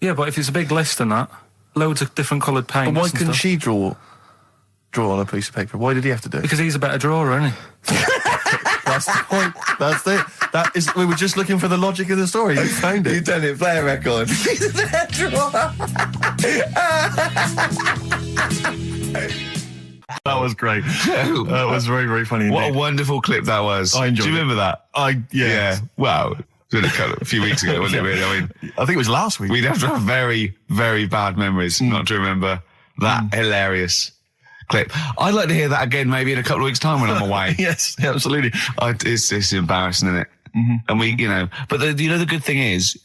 Yeah, but if it's a big list and that, loads of different coloured paints. But why couldn't she draw on a piece of paper? Why did he have to do it? Because he's a better drawer, isn't he? That's the point. That's it. We were just looking for the logic of the story. You found it. You've done it. Play a record. He's a better drawer. That was great. That was very, very funny. What a wonderful clip that was. I enjoyed it. Do you remember that? Yeah. Wow. It was a few weeks ago, wasn't it? Really? I mean, I think it was last week. We'd have to have very, very bad memories not to remember that hilarious clip. I'd like to hear that again maybe in a couple of weeks' time when I'm away. Yes, absolutely. It's embarrassing, isn't it? And we, but the good thing is,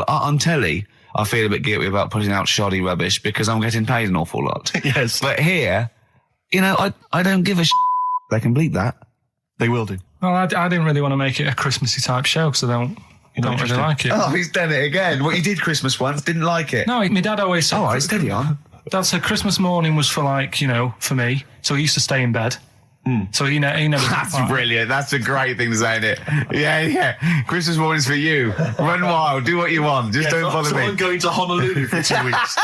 on telly, I feel a bit guilty about putting out shoddy rubbish because I'm getting paid an awful lot. Yes. But here, I don't give a They can bleep that. They will do. Well, I didn't really want to make it a Christmassy type show because I don't really like it. Oh, he's done it again. Well, you did Christmas once, didn't like it. No, my dad always said... All right, steady on. Dad said Christmas morning was for for me. So he used to stay in bed. So he never... That's brilliant. That's a great thing to say, isn't it? Yeah. Christmas morning's for you. Run wild. Do what you want. Just don't bother me. I'm going to Honolulu for 2 weeks.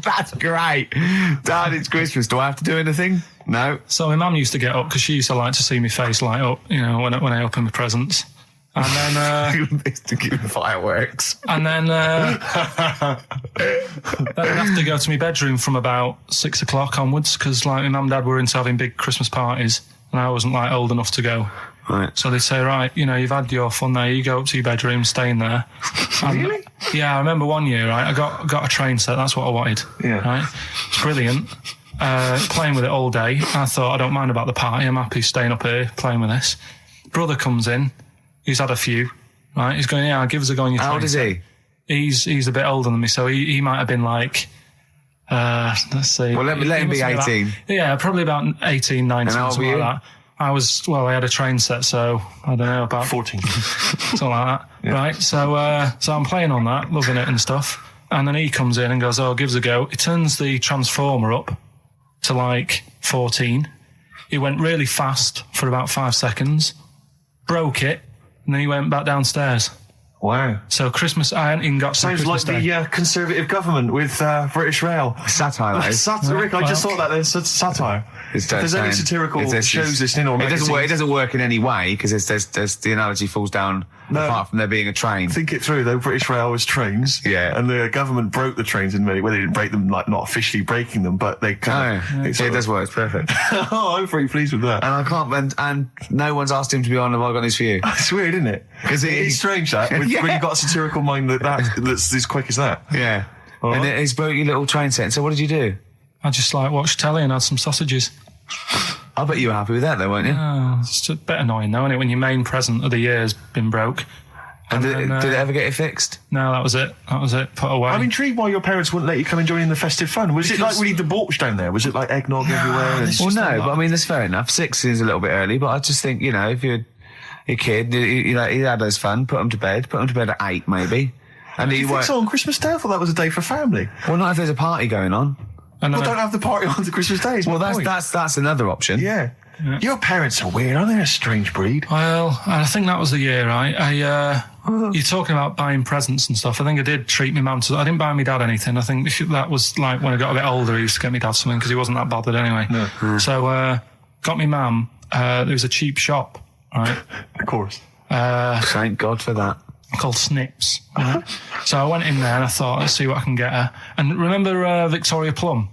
That's great. Dad, it's Christmas. Do I have to do anything? No. So my mum used to get up because she used to like to see my face light up, when I open my presents. And then... to give fireworks. And then... then I'd have to go to my bedroom from about 6 o'clock onwards because, my mum and dad were into having big Christmas parties and I wasn't, old enough to go. Right. So they'd say, right, you've had your fun there, you go up to your bedroom, stay in there. Really? Yeah, I remember one year, right, I got a train set, that's what I wanted. Yeah. Right? It's brilliant. Playing with it all day. I thought, I don't mind about the party, I'm happy staying up here playing with this. Brother comes in, he's had a few, right? He's going, yeah, give us a go on your How old is he? He's a bit older than me, so he might have been like, let's see. Well, let him be 18. Probably about 18, 19, And how old something were like you? that. I had a train set, so I don't know, about 14. something like that. Yeah. Right, so I'm playing on that, loving it and stuff. And then he comes in and goes, give us a go. He turns the transformer up to 14. He went really fast for about 5 seconds, broke it, and then he went back downstairs. Wow. So Christmas, I hadn't even got to Sounds Christmas like Day. the Conservative government with British Rail. Satire, though. Satire, Rick, I just thought that there's satire. If there's any satirical shows listening or magazines... It doesn't work in any way because there's the analogy falls down apart from there being a train. Think it through, though. British Rail was trains. Yeah. And the government broke the trains in many... Well, they didn't break them, not officially breaking them, but they kind of... It does work. It's perfect. Oh, I'm pretty pleased with that. And I can't... And no one's asked him to be on Have I Got News For You? It's weird, isn't it? Because it's strange, that. When you've got a satirical mind that's as quick as that. Yeah. All and right. he's broke your little train set. So what did you do? I just watched telly and had some sausages. I bet you were happy with that, though, weren't you? Oh, it's a bit annoying, though, isn't it, when your main present of the year has been broke. And did it ever get it fixed? No, that was it. Put away. I'm intrigued why your parents wouldn't let you come and join in the festive fun. Was it really debauched down there? Was it like eggnog everywhere? Well, no, but I mean, that's fair enough. 6 is a little bit early, but I just think, if you're a kid, he had his fun, put him to bed at 8, maybe. And Do you think so on Christmas Day? I thought that was a day for family. Well, not if there's a party going on. And Well, don't have the party on the Christmas Day. Well, that's another option. Yeah. Your parents are weird, aren't they? A strange breed. Well, I think that was the year, right? You're talking about buying presents and stuff. I think I did treat my mum to... I didn't buy my dad anything. I think that was when I got a bit older, he used to get my dad something because he wasn't that bothered anyway. No. So, got my mum, there was a cheap shop, right? Of course. Thank God for that. Called Snips. Right? So I went in there and I thought, let's see what I can get her. And remember Victoria Plum?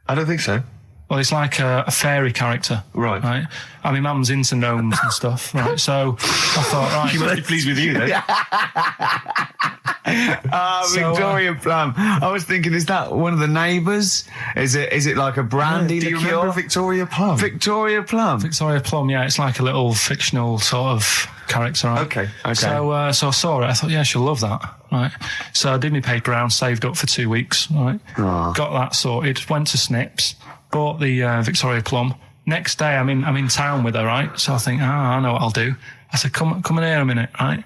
I don't think so. Well, it's like a fairy character. Right. I mean, Mum's into gnomes and stuff, right? So I thought, right. She must be pleased with you, then. Victoria Plum. I was thinking, is that one of the neighbours? Is it like a brandy Do you liqueur? remember Victoria Plum? Victoria Plum. Victoria Plum, yeah, it's like a little fictional sort of character, right? Okay. So I saw it, I thought, yeah, she'll love that, right? So I did my paper round, saved up for 2 weeks, right? Aww. Got that sorted, went to Snips, bought the Victoria Plum. Next day, I'm in town with her, right? So I think, I know what I'll do. I said, come in here a minute, right?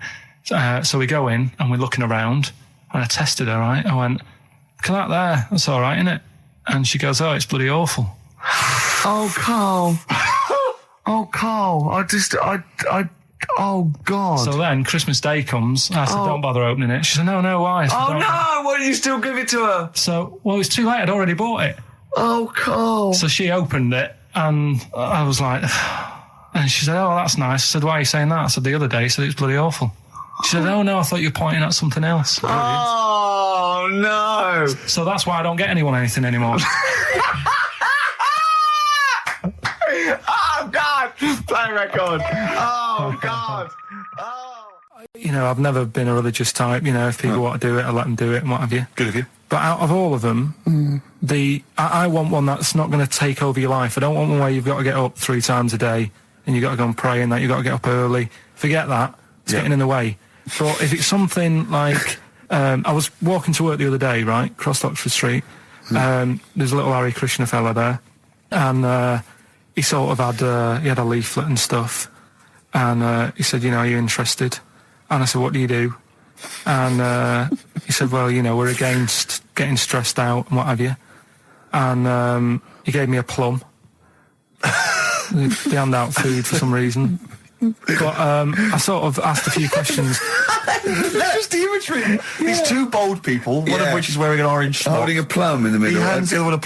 So we go in and we're looking around and I tested her, right? I went, look at that there, that's all right, isn't it? And she goes, oh, it's bloody awful. Oh, Carl. Oh, Carl. Oh, God. So then Christmas Day comes. I said, don't bother opening it. She said, no, why? I said, Oh, "Don't." no. Why didn't you still give it to her? So, well, it's too late. I'd already bought it. Oh, Carl. So she opened it and I was like, and she said, oh, that's nice. I said, why are you saying that? I said, the other day, she said, it's bloody awful. She said, oh, no, I thought you were pointing at something else. Oh, no. So that's why I don't get anyone anything anymore. Oh, God. Play record. Oh, God. Oh. I've never been a religious type. If people want to do it, I let them do it and what have you. Good of you. But out of all of them, I want one that's not going to take over your life. I don't want one where you've got to get up 3 times a day and you got to go and pray and that, you got to get up early. Forget that. It's getting in the way. But if it's something like, I was walking to work the other day, right, across Oxford Street. There's a little Hare Krishna fella there, and he sort of had he had a leaflet and stuff, and he said, are you interested? And I said, what do you do? And he said, well, we're against getting stressed out and what have you. And he gave me a plum. They hand out food for some reason. But I sort of asked a few questions. Just the imagery. These two bold people, one of which is wearing an orange smock, holding a plum in the middle. He hands the other one a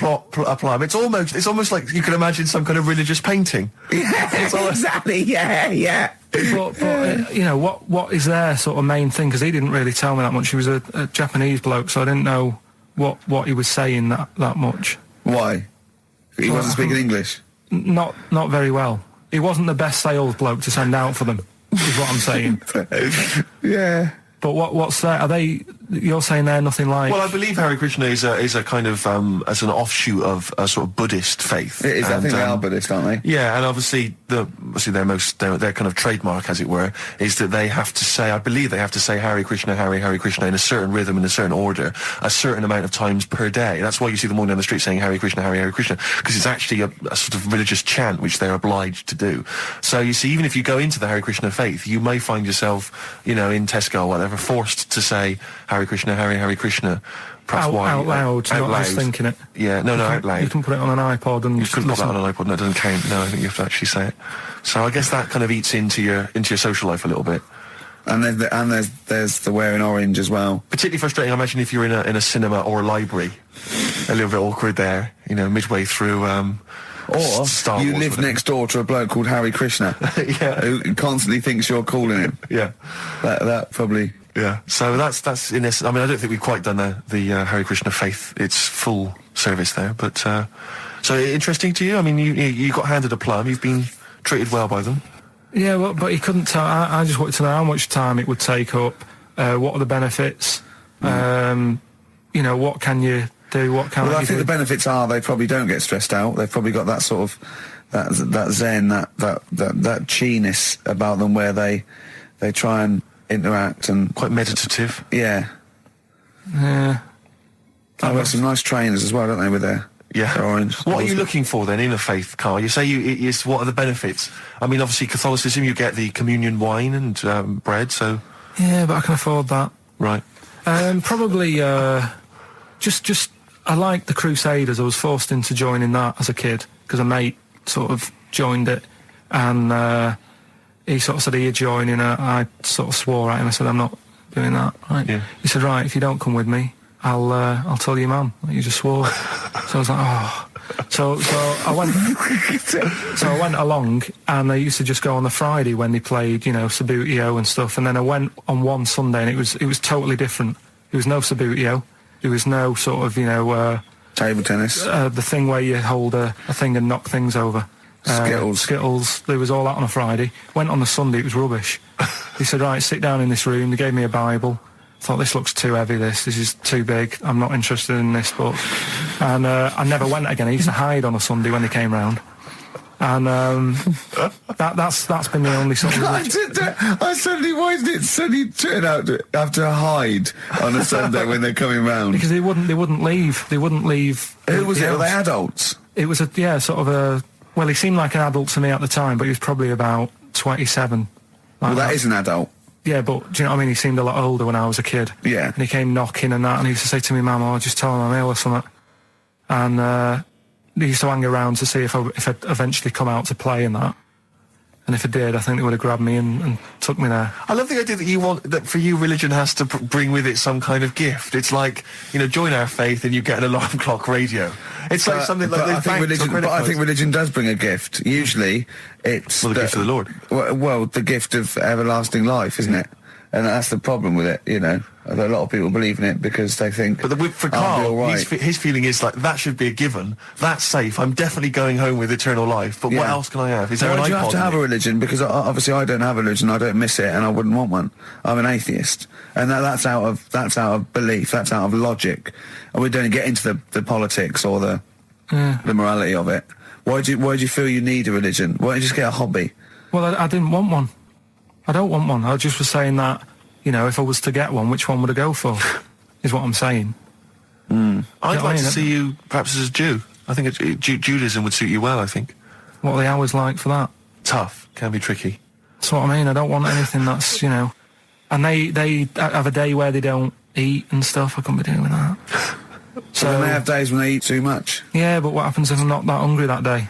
plum. It's almost like you can imagine some kind of religious painting. Exactly. Yeah. But what is their sort of main thing? Because he didn't really tell me that much. He was a Japanese bloke, so I didn't know what he was saying that much. Why? He wasn't speaking English. Not very well. He wasn't the best sales bloke to send out for them, is what I'm saying. Yeah. But what's that? Are they? You're saying they're nothing like? Well, I believe Hare Krishna is a kind of as an offshoot of a sort of Buddhist faith. It is. I think they are Buddhist, aren't they? Yeah, and obviously their kind of trademark, as it were, is that they have to say. I believe they have to say Hare Krishna, Hare Krishna in a certain rhythm, in a certain order, a certain amount of times per day. That's why you see them walking down the street saying Hare Krishna, Hare Krishna, because it's actually a sort of religious chant which they're obliged to do. So you see, even if you go into the Hare Krishna faith, you may find yourself, in Tesco or whatever, forced to say Hare Krishna, Hare Krishna. Out loud, not just thinking it. Yeah, no, out loud. You can put it on an iPod and you couldn't put that on an iPod. No, it doesn't count. No, I think you have to actually say it. So I guess that kind of eats into your social life a little bit. And there's the wearing orange as well. Particularly frustrating, I imagine, if you're in a cinema or a library. A little bit awkward there, midway through. Or Star you Wars, live next door to a bloke called Hare Krishna, who constantly thinks you're calling him. Yeah, that probably. Yeah, so that's in this. I mean, I don't think we've quite done the Hare Krishna faith its full service there, but so interesting to you. I mean, you got handed a plum. You've been treated well by them. Yeah, but he couldn't tell. I just wanted to know how much time it would take up. What are the benefits? What can you do? What can I think the benefits are they probably don't get stressed out. They've probably got that sort of that zen, that chi-ness about them where they try and interact and quite meditative. Yeah. Yeah. I've got some nice trainers as well, don't they, with their orange. What are you looking for then in a faith, Karl? You say what are the benefits? I mean, obviously Catholicism, you get the communion wine and bread, so. Yeah, but I can afford that. Right. Probably just I like the Crusaders. I was forced into joining that as a kid because a mate sort of joined it, and he sort of said, "Are you joining?" I sort of swore at him. I said, "I'm not doing that." Right? Yeah. He said, "Right, if you don't come with me, I'll tell your mum that you just swore." So I was like, "Oh." So I went. So I went along, and they used to just go on the Friday when they played, Sabutio and stuff. And then I went on one Sunday, and it was totally different. There was no Sabutio. There was no sort of table tennis. The thing where you hold a thing and knock things over. Skittles. There was all that on a Friday. Went on the Sunday. It was rubbish. He said, "Right, sit down in this room." They gave me a Bible. Thought, this looks too heavy, this is too big, I'm not interested in this book. And I never went again. I used to hide on a Sunday when they came round. And that's been the only sort of... I suddenly, why did it suddenly turn out to have to hide on a Sunday when they're coming round? Because they wouldn't leave. They wouldn't leave. Who was it? Were they adults? It was well, he seemed like an adult to me at the time, but he was probably about 27. Well, that is an adult. Yeah, but do you know what I mean? He seemed a lot older when I was a kid. Yeah. And he came knocking and that, and he used to say to me, "Mum, just tell him I'm ill or something." And he used to hang around to see if I'd eventually come out to play and that. And if I did, I think they would have grabbed me and took me there. I love the idea that for you, religion has to bring with it some kind of gift. It's like, join our faith and you get an alarm clock radio. It's like something like I think religion does bring a gift. Usually, it's the gift of the Lord. Well, the gift of everlasting life, isn't it? And that's the problem with it, A lot of people believe in it because they think. But for Karl, right. his feeling is like that should be a given. That's safe. I'm definitely going home with eternal life. But what else can I have? Is there an iPod? You have to have a religion because obviously I don't have a religion. I don't miss it, and I wouldn't want one. I'm an atheist, and that's out of belief. That's out of logic, and we don't get into the politics or the morality of it. Why do you feel you need a religion? Why don't you just get a hobby? Well, I didn't want one. I don't want one. I just was saying that, you know, if I was to get one, which one would I go for? Is what I'm saying. I'd like to see you perhaps as a Jew. I think Judaism would suit you well, I think. What are the hours like for that? Tough. Can be tricky. That's what I mean. I don't want anything that's, you know... And they have a day where they don't eat and stuff. I couldn't be doing with that. So they have days when they eat too much. Yeah, but what happens if I'm not that hungry that day?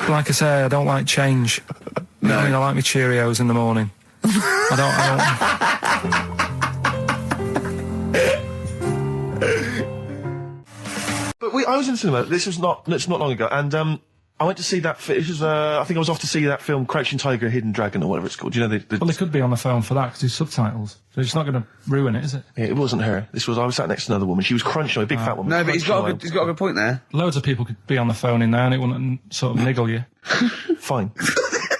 Like I say, I don't like change. No. I mean, I like my Cheerios in the morning. But I was in the cinema. This was not long ago, and I went to see that. It was, I think I was off to see that film, Crouching Tiger, Hidden Dragon, or whatever it's called. You know, well, they could be on the phone for that because it's subtitles. So it's not going to ruin it, is it? Yeah, it wasn't her. I was sat next to another woman. She was crunching, a big fat woman. No, but he's got a good point there. Loads of people could be on the phone in there, and it wouldn't sort of niggle you. Fine.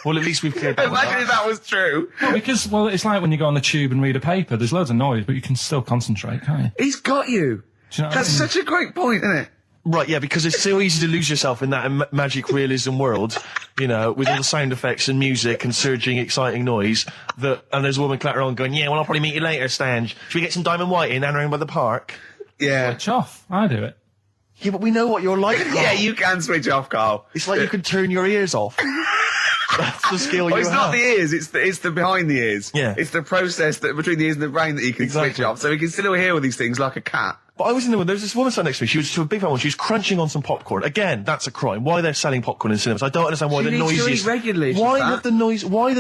Well, at least we've cleared that. Imagine if that was true. Well, because it's like when you go on the tube and read a paper. There's loads of noise, but you can still concentrate, can't you? He's got you. Do you know what That's I mean? such a great point, isn't it? Right, yeah, because it's so easy to lose yourself in that magic realism world, you know, with all the sound effects and music and surging, exciting noise, and there's a woman clattering on going, yeah, well, I'll probably meet you later, Stange. Should we get some Diamond White in and around by the park? Yeah. Switch off. I do it. Yeah, but we know what you're like, Carl. Yeah, you can switch off, Carl. It's like you can turn your ears off. That's the skill you have. It's not the ears, it's the behind the ears. Yeah. It's the process between the ears and the brain that you can switch off, so we can still hear all these things like a cat. But I was in there with, there was this woman sat next to me, she was a big fat one, she was crunching on some popcorn. Again, that's a crime. Why they're selling popcorn in cinemas? I don't understand why She the needs to noisiest... eat regularly, she's why fat. the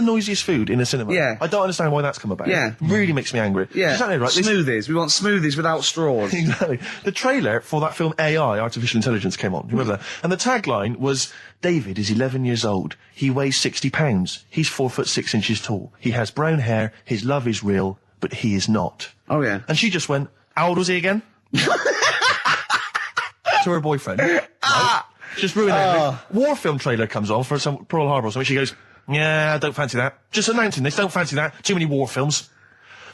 noisiest food in a cinema? Yeah. I don't understand why that's come about. Yeah. Really makes me angry. Yeah. She's sat there, right? Smoothies. We want smoothies without straws. Exactly. The trailer for that film AI, Artificial Intelligence, came on. Do you remember that? And the tagline was, David is 11 years old. He weighs 60 pounds. He's 4'6" tall. He has brown hair. His love is real, but he is not. Oh, yeah. And she just went, how old was he again? To her boyfriend. Right? Just ruined everything. War film trailer comes on for some Pearl Harbor or something. She goes, yeah, I don't fancy that. Just announcing this, don't fancy that. Too many war films.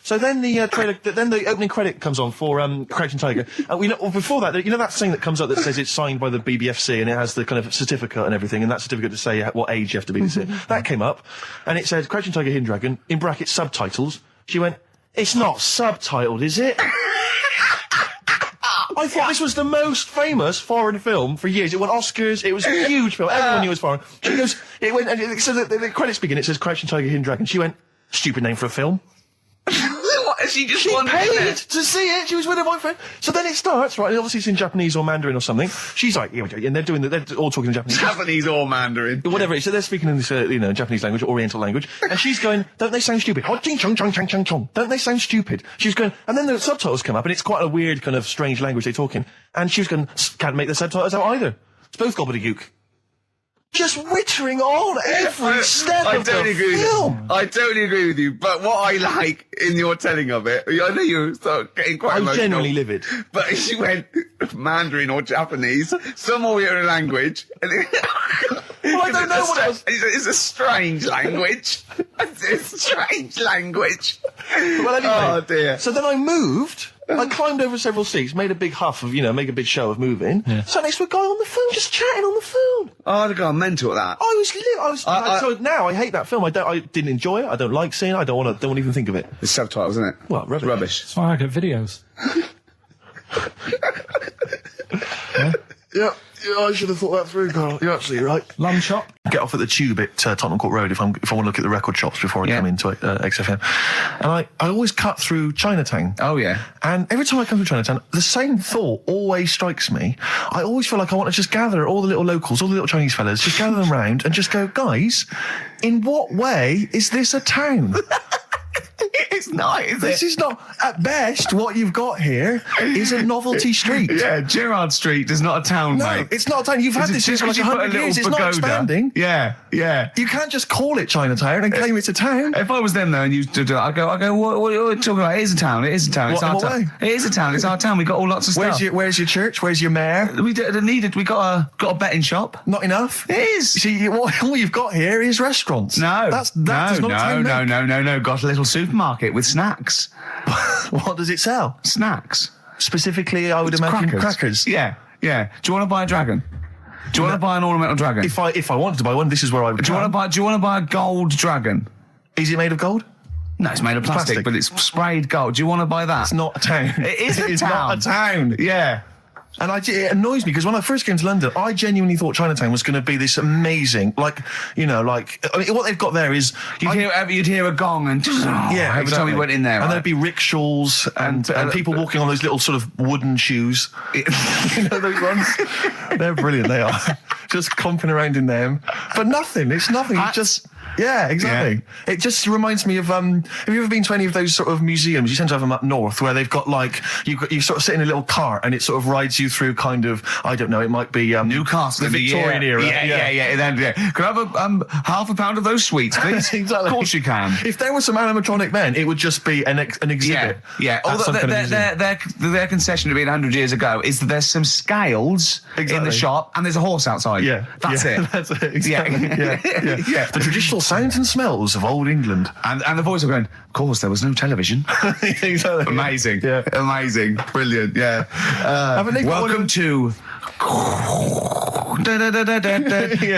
So then the trailer, then the opening credit comes on for Crouching Tiger. And before that, you know that thing that comes up that says it's signed by the BBFC and it has the kind of certificate and everything, and that certificate to say what age you have to be to see it. That came up, and it said Crouching Tiger, Hidden Dragon, in brackets subtitles. She went, it's not subtitled, is it? I thought this was the most famous foreign film for years. It won Oscars. It was a huge film. Everyone knew it was foreign. She goes, it went, and so the credits begin. It says Crouching Tiger, Hidden Dragon. She went, stupid name for a film. What? She just She wanted paid it. to see it. She was with her boyfriend. So then it starts, right? And obviously it's in Japanese or Mandarin or something. She's like, yeah, and they're all talking in Japanese. Japanese or Mandarin. Whatever. So they're speaking in this, Japanese language, Oriental language, and she's going, don't they sound stupid? Don't they sound stupid? She's going, and then the subtitles come up, and it's quite a weird kind of strange language they're talking, and she was going, can't make the subtitles out either. It's both gobbledygook. Just wittering on every step of the film. I totally agree with you, but what I like in your telling of it, I know you're sort of getting quite I'm emotional. genuinely livid. But she went Mandarin or Japanese, some Oriental language. And Well, I don't know what else. It's a strange language. It's a strange language. Well, anyway. Oh, dear. So then I moved. I climbed over several seats, made a big huff of, make a big show of moving. Yeah. Sat next to a guy on the phone, just chatting on the phone. Oh, I'd have gone mental at that. So now I hate that film. I didn't enjoy it. I don't like seeing it. I don't want to even think of it. It's subtitles, isn't it? Well, rubbish. Rubbish. That's why I get videos. Yeah, I should have thought that through, Carl. You're absolutely right. Lamb chop. Get off at the Tube at Tottenham Court Road if I want to look at the record shops before I come into XFM. And I always cut through Chinatown. Oh, yeah. And every time I come through Chinatown, the same thought always strikes me. I always feel like I want to just gather all the little locals, all the little Chinese fellas, just gather them round and just go, guys, in what way is this a town? It's not, is This is not, at best, what you've got here is a novelty street. Yeah, Gerrard Street is not a town, No, mate. it's not a town. You've had this here for like 100 years. It's not expanding. Yeah, yeah. You can't just call it Chinatown and claim it's a town. If I was them though and you stood I go, what are you talking about? It is a town, it is a town, it's What, our in what town. way? It is a town, it's our town, we got all lots of stuff. Where's your church? Where's your mayor? We got a betting shop. Not enough. It is. See, all you've got here is restaurants. No. That does not a town make. No. Got a little supermarket with snacks. What does it sell? Snacks. Specifically, I would imagine crackers. Yeah. Do you want to buy a dragon? Do you want to buy an ornamental dragon? If I wanted to buy one, this is where I would. Do you want to buy a gold dragon? Is it made of gold? No, it's made of plastic, but it's sprayed gold. Do you want to buy that? It's not a town. It is a town. It's not a town. Yeah. And it annoys me because when I first came to London, I genuinely thought Chinatown was going to be this amazing, what they've got there is you'd hear a gong and every time we went in there, and right? there'd be rickshaws and people walking on those little sort of wooden shoes. You know those ones? They're brilliant. They are just comping around in them, but nothing. It's nothing. It's just. Yeah, exactly. Yeah. It just reminds me of, have you ever been to any of those sort of museums? You tend to have them up north where they've got you sort of sit in a little cart and it sort of rides you through kind of, I don't know, it might be, Newcastle, the Victorian era. Yeah. Can I have half a pound of those sweets, please? Exactly. Of course you can. If there were some animatronic men, it would just be an exhibit. Yeah. Their concession to being 100 years ago is that there's some scales in the shop and there's a horse outside. Yeah. That's it. That's it. Exactly. Yeah. The traditional sounds and smells of old England. And the voice are going, of course, there was no television. Exactly. Amazing. Yeah. Amazing. Brilliant. Yeah. Welcome to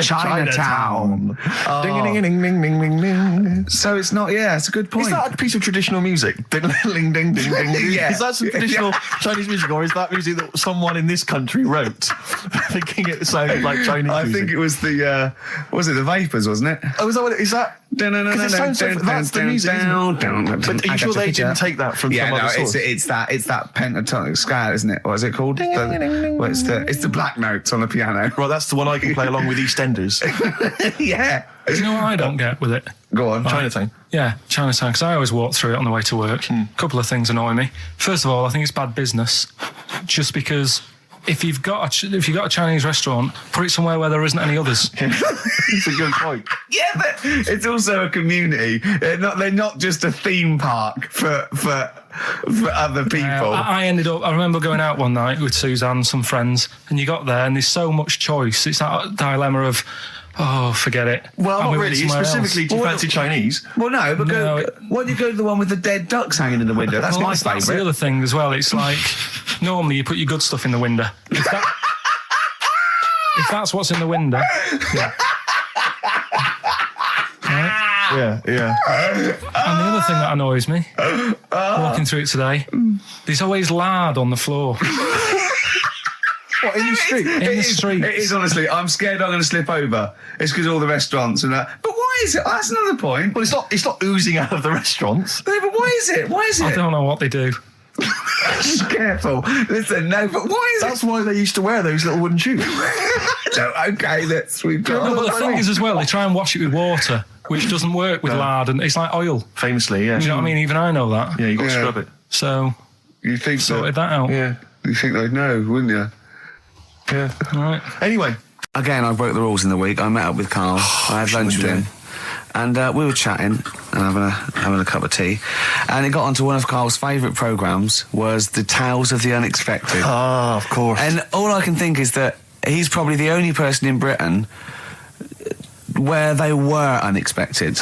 Chinatown. Ding, ding, ding, ding, ding, ding. So it's not, it's a good point. Is that a piece of traditional music? Ding, ding, ding, ding, ding. Yeah. Is that some traditional Chinese music, or is that music that someone in this country wrote, thinking it sounded like Chinese music? I think it was the Vapors, wasn't it? Oh, is that what it is? That? That's the music, isn't it? But are you sure they didn't take that from some other source? It's that pentatonic scale, isn't it? What is it called? It's the black notes on the piano. Right, that's the one I can play along with EastEnders. Yeah. Do you know what I don't get with it? Go on. Chinatown. Yeah, Chinatown, because I always walk through it on the way to work. A couple of things annoy me. First of all, I think it's bad business, just because if you've got a Chinese restaurant, put it somewhere where there isn't any others. It's a good point. Yeah, but it's also a community. They're not just a theme park for other people. I remember going out one night with Suzanne, some friends, and you got there and there's so much choice. It's that dilemma of, forget it. Well, not really. Specifically, do you fancy Chinese? Well, no, but why don't you go to the one with the dead ducks hanging in the window? That's my favourite. That's the other thing as well. It's like, normally you put your good stuff in the window. If that's what's in the window, yeah. Right? Yeah. And the other thing that annoys me, walking through it today, there's always lard on the floor. What, in the street? In the street. It is, honestly. I'm scared I'm going to slip over. It's because all the restaurants and that. But why is it? That's another point. Well, it's not oozing out of the restaurants. No, but why is it? I don't know what they do. Careful. Listen, no, but why is That's why they used to wear those little wooden shoes. No, okay, we've got... No, but the thing is as well, they try and wash it with water, which doesn't work with lard, and it's like oil. Famously, yeah. You know what I mean? Even I know that. Yeah, you've got to scrub it. So, you think sorted that out. Yeah. You think they'd know, wouldn't you? Yeah. Right. Anyway. Again, I broke the rules in the week. I met up with Karl. I had lunch with him. And we were chatting and having a cup of tea. And it got onto one of Karl's favourite programmes, was the Tales of the Unexpected. Ah, of course. And all I can think is that he's probably the only person in Britain where they were unexpected.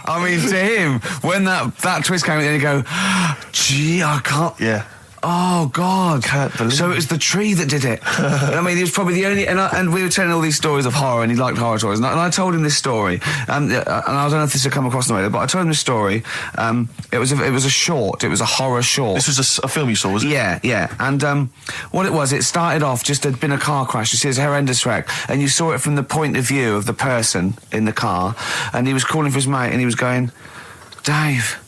I mean, to him, when that twist came in, he'd go, gee, I can't... Yeah. Oh, God. Can't believe so it was the tree that did it. I mean, he was probably the only... And we were telling all these stories of horror, and he liked horror stories. And I told him this story. And I don't know if this will come across in the way, but I told him this story. It was a short. It was a horror short. This was a film you saw, was it? Yeah. And what it was, it started off just there'd been a car crash. You see, it's a horrendous wreck. And you saw it from the point of view of the person in the car. And he was calling for his mate, and he was going, Dave...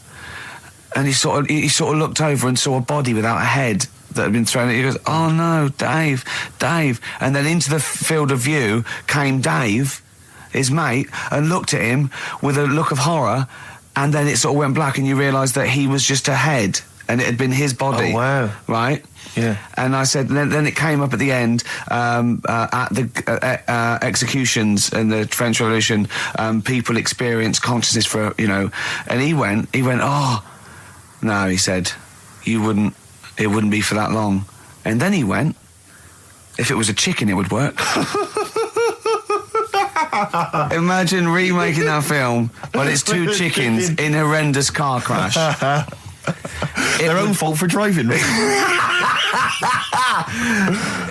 And he sort of looked over and saw a body without a head that had been thrown at. He goes, oh no, Dave. And then into the field of view came Dave, his mate, and looked at him with a look of horror, and then it sort of went black and you realised that he was just a head and it had been his body. Oh, wow. Right? Yeah. And I said, then it came up at the end, at the executions in the French Revolution, people experience consciousness for, and he went, oh, no, he said, it wouldn't be for that long. And then he went, if it was a chicken, it would work. Imagine remaking that film, but it's two chickens in a horrendous car crash. Their own fault for driving.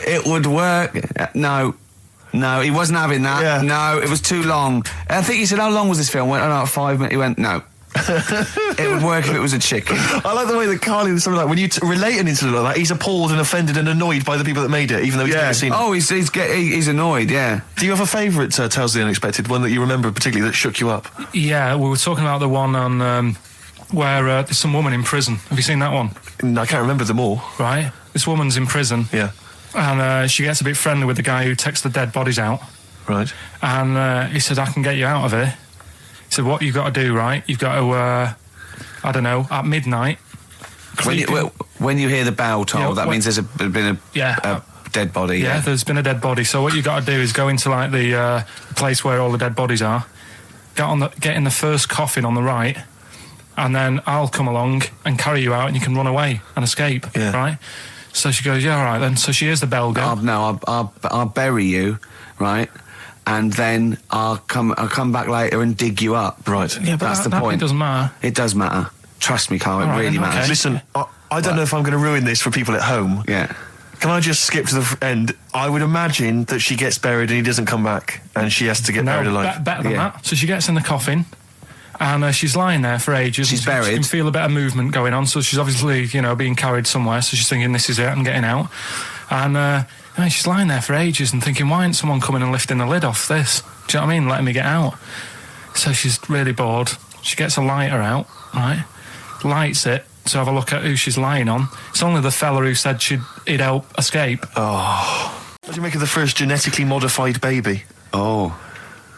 It would work. No, he wasn't having that. Yeah. No, it was too long. I think he said, how long was this film? I went, oh, no, 5 minutes. He went, no. It would work if it was a chicken. I like the way that Carly was something like, when you relate an incident like that, he's appalled and offended and annoyed by the people that made it, even though he's never seen it. Oh, he's annoyed, yeah. Do you have a favourite Tales of the Unexpected, one that you remember particularly that shook you up? Yeah, we were talking about the one on where there's some woman in prison. Have you seen that one? I can't remember them all. Right. This woman's in prison. Yeah. And she gets a bit friendly with the guy who takes the dead bodies out. Right. And he said, I can get you out of here. He said, what you've got to do, right? You've got to, I don't know, at midnight. When you hear the bell toll, that means there's been a dead body. Yeah, there's been a dead body. So what you got to do is go into like the place where all the dead bodies are. Get in the first coffin on the right, and then I'll come along and carry you out, and you can run away and escape. Yeah. Right. So she goes, yeah, all right then. So she hears the bell go. I'll bury you, right? And then I'll come back later and dig you up. Right. Yeah, but that's the point. It doesn't matter. It does matter. Trust me, Carl. It really matters. Okay. Listen, I don't know if I'm going to ruin this for people at home. Yeah. Can I just skip to the end? I would imagine that she gets buried and he doesn't come back, and she has to get buried alive. Better than that. So she gets in the coffin, and she's lying there for ages. She's buried. She can feel a bit of movement going on, so she's obviously, being carried somewhere, so she's thinking, this is it, I'm getting out. And she's lying there for ages and thinking, why isn't someone coming and lifting the lid off this? Do you know what I mean? Letting me get out. So she's really bored. She gets a lighter out, right? Lights it to have a look at who she's lying on. It's only the fella who said he'd help escape. Oh. What do you make of the first genetically modified baby? Oh.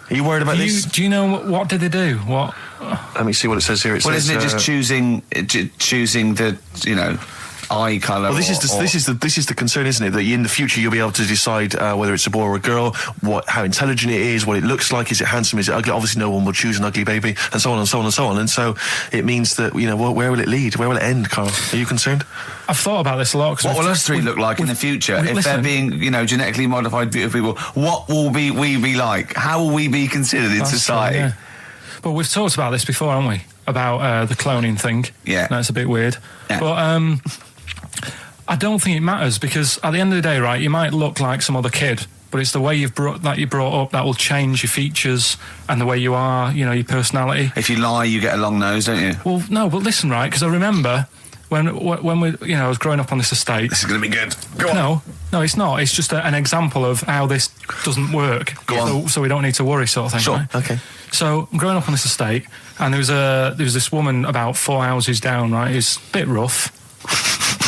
Are you worried about this? Do you know what did they do? What? Let me see what it says here. Isn't it just choosing the, eye colour? Well, this is the concern, isn't it? That in the future you'll be able to decide whether it's a boy or a girl, how intelligent it is, what it looks like, is it handsome, is it ugly? Obviously, no one will choose an ugly baby, and so on and so on and so on. And so it means that where will it lead? Where will it end, Carl? Are you concerned? I've thought about this a lot. What will us three look like in the future if they're being, genetically modified beautiful people? What will we be like? How will we be considered in society? True, yeah. But we've talked about this before, haven't we? About the cloning thing. Yeah. That's a bit weird. Yeah. But I don't think it matters, because at the end of the day, right, you might look like some other kid, but it's the way you're brought up that will change your features and the way you are, your personality. If you lie, you get a long nose, don't you? Well, no, but listen, right, because I remember when we, I was growing up on this estate. This is going to be good. Go on. No, it's not. It's just an example of how this doesn't work. Go on. So we don't need to worry, sort of thing. Sure. Right? Okay. So I'm growing up on this estate, and there was this woman about 4 houses down, right, who's a bit rough.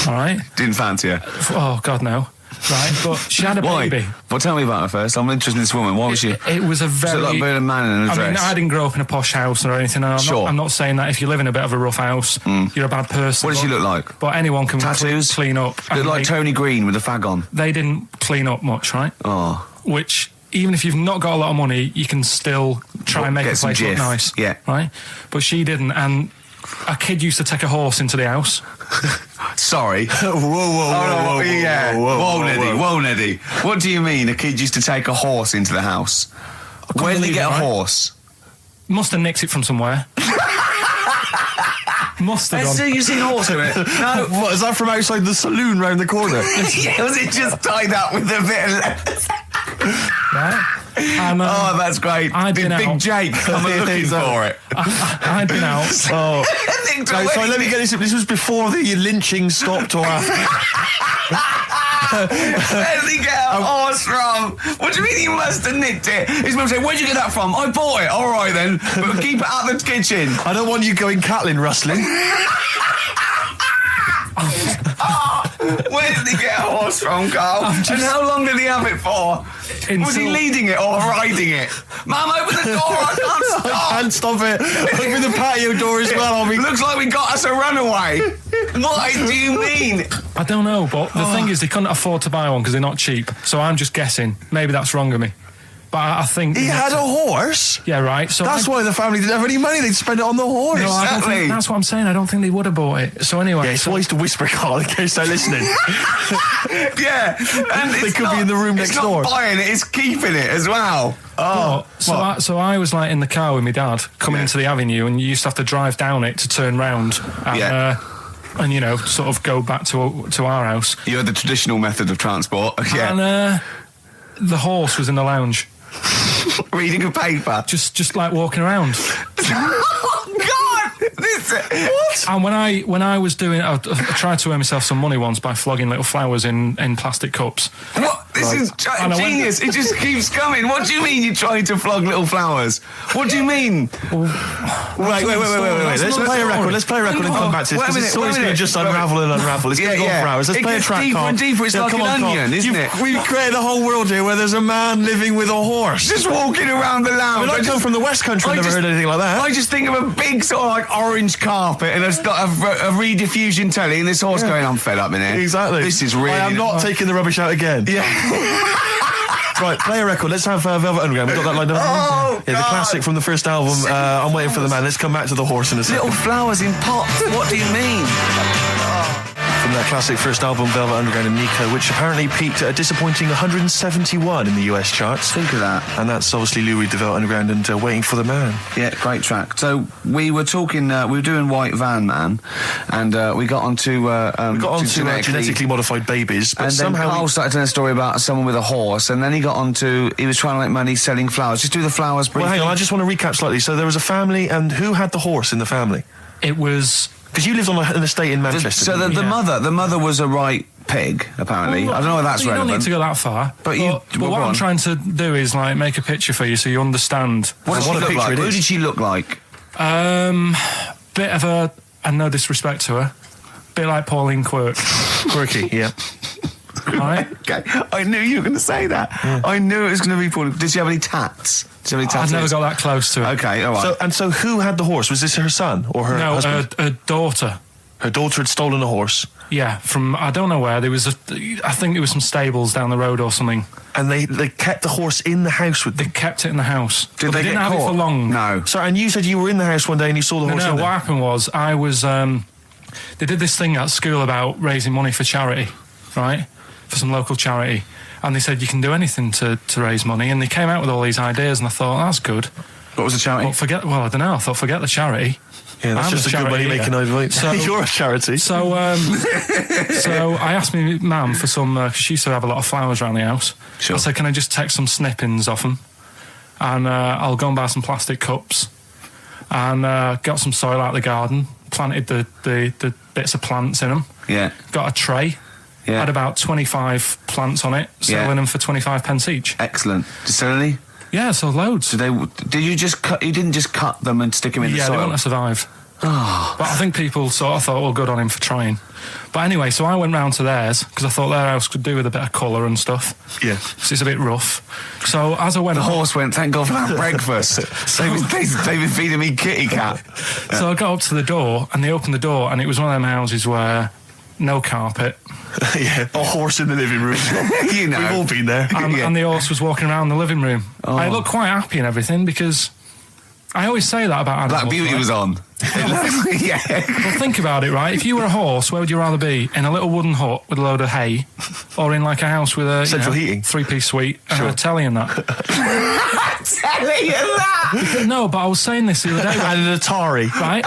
All right. Didn't fancy her. Oh God, no. Right, but she had a baby. Well, tell me about her first. I'm interested in this woman. What was she? It was a very. Was it like a man in a dress? I mean, I didn't grow up in a posh house or anything. And I'm not saying that if you live in a bit of a rough house, you're a bad person. What did she look like? But anyone can tattoos, clean up. Looked like Tony Green with a fag on. They didn't clean up much, right? Oh. Which, even if you've not got a lot of money, you can still try and make a place look nice. Yeah. Right. But she didn't, and a kid used to take a horse into the house. Sorry. Whoa, Neddy. What do you mean a kid used to take a horse into the house? Where did they get a horse? Must have nicked it from somewhere. Must have done. You seen a horse in it? No. What, is that from outside the saloon round the corner? Yeah, was it just tied up with a bit of leather? Right. And, oh, that's great. Big Jake. I'm looking for it. I'd been out. Oh. Sorry, let me get this. This was before the lynching stopped or after. Where did he get a horse from? What do you mean he must have nicked it? His mum said, where'd you get that from? I bought it. All right then, but keep it out of the kitchen. I don't want you going cattling rustling. Where did he get a horse from, Carl? And how long did he have it for? Was he leading it or riding it? Mum, open the door, I can't stop. I can't stop it. Open the patio door as well. Looks like we got us a runaway. What do you mean? I don't know, but the thing is they couldn't afford to buy one because they're not cheap. So I'm just guessing. Maybe that's wrong of me. But I think... He had a horse? Yeah, right. So that's why the family didn't have any money. They'd spend it on the horse. No, I don't think, that's what I'm saying. I don't think they would have bought it. So anyway... Yeah, it's wise to whisper, Carl, in case they're listening. Yeah. And they could be in the room next door. It's not buying it, it's keeping it as well. Oh. So I was like in the car with my dad coming into the avenue, and you used to have to drive down it to turn round. And, and sort of go back to our house. You had the traditional method of transport. Yeah. And the horse was in the lounge. Reading a paper. Just like walking around. Oh, God! What? And when I was doing I tried to earn myself some money once by flogging little flowers in plastic cups. What? This is genius. It just keeps coming. What do you mean you're trying to flog little flowers? What do you mean? Wait. Let's play a record. Let's play a record and come back to this. Because it's always going to just unravel and unravel. It's going to go for hours. Let's play a track, deeper Carl. and deeper. It's like an onion, isn't it? We've created a whole world here where there's a man living with a horse. Just walking around the lounge. I come from the West Country. I've never heard anything like that. I just think of a big sort of like orange carpet and a rediffusion telly and this horse going, I'm fed up in here. Exactly. This is really... I am not taking the rubbish out again. Yeah. Right, play a record. Let's have Velvet Underground. We've got that lined up. Oh, yeah, the classic from the first album. I'm Waiting for the Man. Let's come back to the horse in a second. Little flowers in pots. What do you mean? From that classic first album, Velvet Underground and Nico, which apparently peaked at a disappointing 171 in the US charts. Think of that. And that's obviously Lou Reed, the Velvet Underground, and Waiting for the Man. Yeah, great track. So we were talking, we were doing White Van Man, and we got onto genetically modified babies, but and then somehow Carl started telling a story about someone with a horse, and then he got onto, he was trying to make money selling flowers. Just do the flowers briefly. Well, hang on, I just want to recap slightly. So there was a family, and who had the horse in the family? It was... Because you lived on an estate in Manchester. So the mother was a right pig, apparently. I don't know if that's relevant. You don't need to go that far. But what I'm trying to do is like make a picture for you so you understand what a picture like? it is. Who did she look like? Bit of a, and no disrespect to her, bit like Pauline Quirk. Quirky, yeah. Right? Okay, I knew you were going to say that. Yeah. I knew it was going to be Pauline. Did she have any tats? I've never got that close to it. Okay, all right. So who had the horse? Was this her son or her husband? No, her daughter. Her daughter had stolen a horse. Yeah, from I don't know where. There was I think there was some stables down the road or something. And they kept the horse in the house with them. They kept it in the house. Did they didn't get have caught? it for long. No. Sorry, and you said you were in the house one day and you saw the horse. No, what happened was I was. They did this thing at school about raising money for charity, right? For some local charity. And they said you can do anything to raise money, and they came out with all these ideas, and I thought that's good. What was the charity? Well, I don't know. I thought forget the charity. Yeah, that's just a good money making idea. So you're a charity. So, so I asked my mum for some because she used to have a lot of flowers around the house. Sure. I said, can I just take some snippings off them, and I'll go and buy some plastic cups, and got some soil out of the garden, planted the bits of plants in them. Yeah. Got a tray. Yeah. Had about 25 plants on it, selling them for 25 pence each. Excellent. Did you sell any? Yeah, so loads. Did you just cut? You didn't just cut them and stick them in the soil? Yeah, they wouldn't have survived. Oh. But I think people sort of thought, well, good on him for trying. But anyway, so I went round to theirs because I thought their house could do with a bit of colour and stuff. Yeah. Because it's a bit rough. So as I went... The horse went, thank God for that breakfast. They've been feeding me kitty cat. So I got up to the door and they opened the door and it was one of them houses where no carpet. Yeah, a horse in the living room. You know. We've all been there. And the horse was walking around the living room. Oh. I looked quite happy and everything because I always say that about animals. Black Beauty was on. Yeah. Well, think about it, right? If you were a horse, where would you rather be? In a little wooden hut with a load of hay, or in like a house with a central heating, 3-piece suite, and a telly and that? Telly and that? No, but I was saying this the other day. And an Atari, right?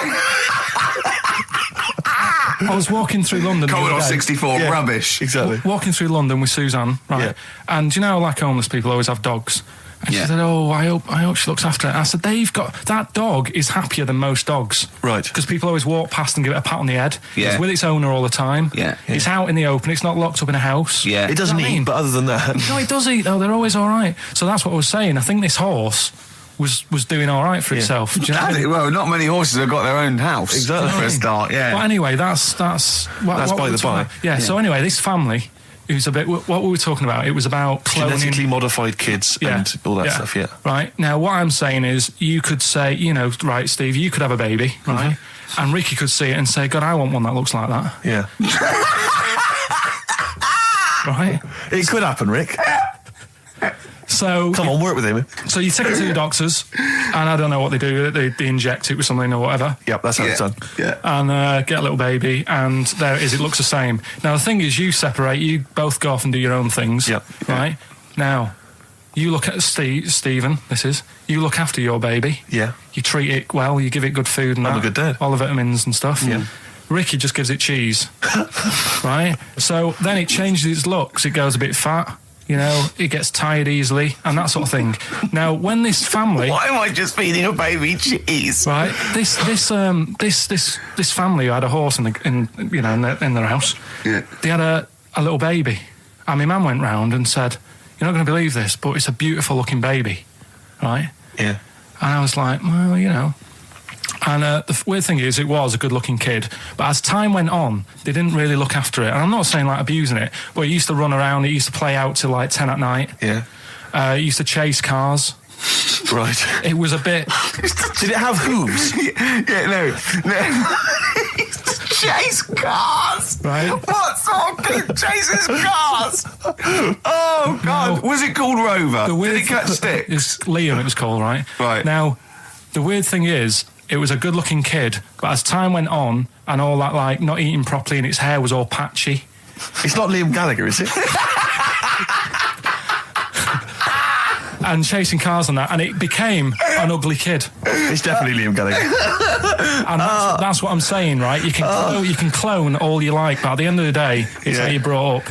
I was walking through London. Commodore 64, rubbish. Exactly. Walking through London with Suzanne, right? Yeah. And you know, like homeless people always have dogs. And she said, "Oh, I hope she looks after it." I said, "They've got that dog is happier than most dogs, right? Because people always walk past and give it a pat on the head. Yeah. It's with its owner all the time. Yeah. It's out in the open. It's not locked up in a house. Yeah. It doesn't eat, but other than that, no, it does eat though. They're always all right. So that's what I was saying. I think this horse was doing all right for itself. Do you know what I mean? Well, not many horses have got their own house. Exactly. For a start, yeah. But anyway, that's by the by. Yeah. So anyway, this family. Who's a bit... What were we talking about? It was about cloning... Genetically modified kids and all that stuff, yeah. Right. Now, what I'm saying is you could say, you know, right, Steve, you could have a baby, right? Mm-hmm. And Ricky could see it and say, God, I want one that looks like that. Yeah. Right? It could happen, Rick. So... Come on, work with him. So you take it to the doctors, and I don't know what they do. They inject it with something or whatever. Yep, that's how it's done. Yeah. And get a little baby, and there it is. It looks the same. Now, the thing is, you separate. You both go off and do your own things. Yep. Right? Now, you look at Stephen, you look after your baby. Yeah. You treat it well, you give it good food and I'm a good dad. all the vitamins and stuff. Yeah. Ricky just gives it cheese. Right? So then it changes its looks. It goes a bit fat. You know, it gets tired easily and that sort of thing. Now, when this family... Why am I just feeding a baby cheese? Right, this family who had a horse in their house. Yeah. They had a little baby, and my mum went round and said, "You're not going to believe this, but it's a beautiful looking baby," right? Yeah. And I was like, well, you know. And the weird thing is, it was a good-looking kid. But as time went on, they didn't really look after it. And I'm not saying, like, abusing it, but it used to run around. It used to play out till, like, 10 at night. Yeah. It used to chase cars. Right. It was a bit... Did it have hooves? No. Chase cars! Right. What sort of kid chases cars? Oh, God. No. Was it called Rover? Did it catch sticks? It's Liam, it was called, right? Right. Now, the weird thing is, it was a good-looking kid, but as time went on, and all that, like, not eating properly and its hair was all patchy... It's not Liam Gallagher, is it? and chasing cars and that, and it became an ugly kid. It's definitely Liam Gallagher. And that's what I'm saying, right? You can clone all you like, but at the end of the day, it's how you brought up.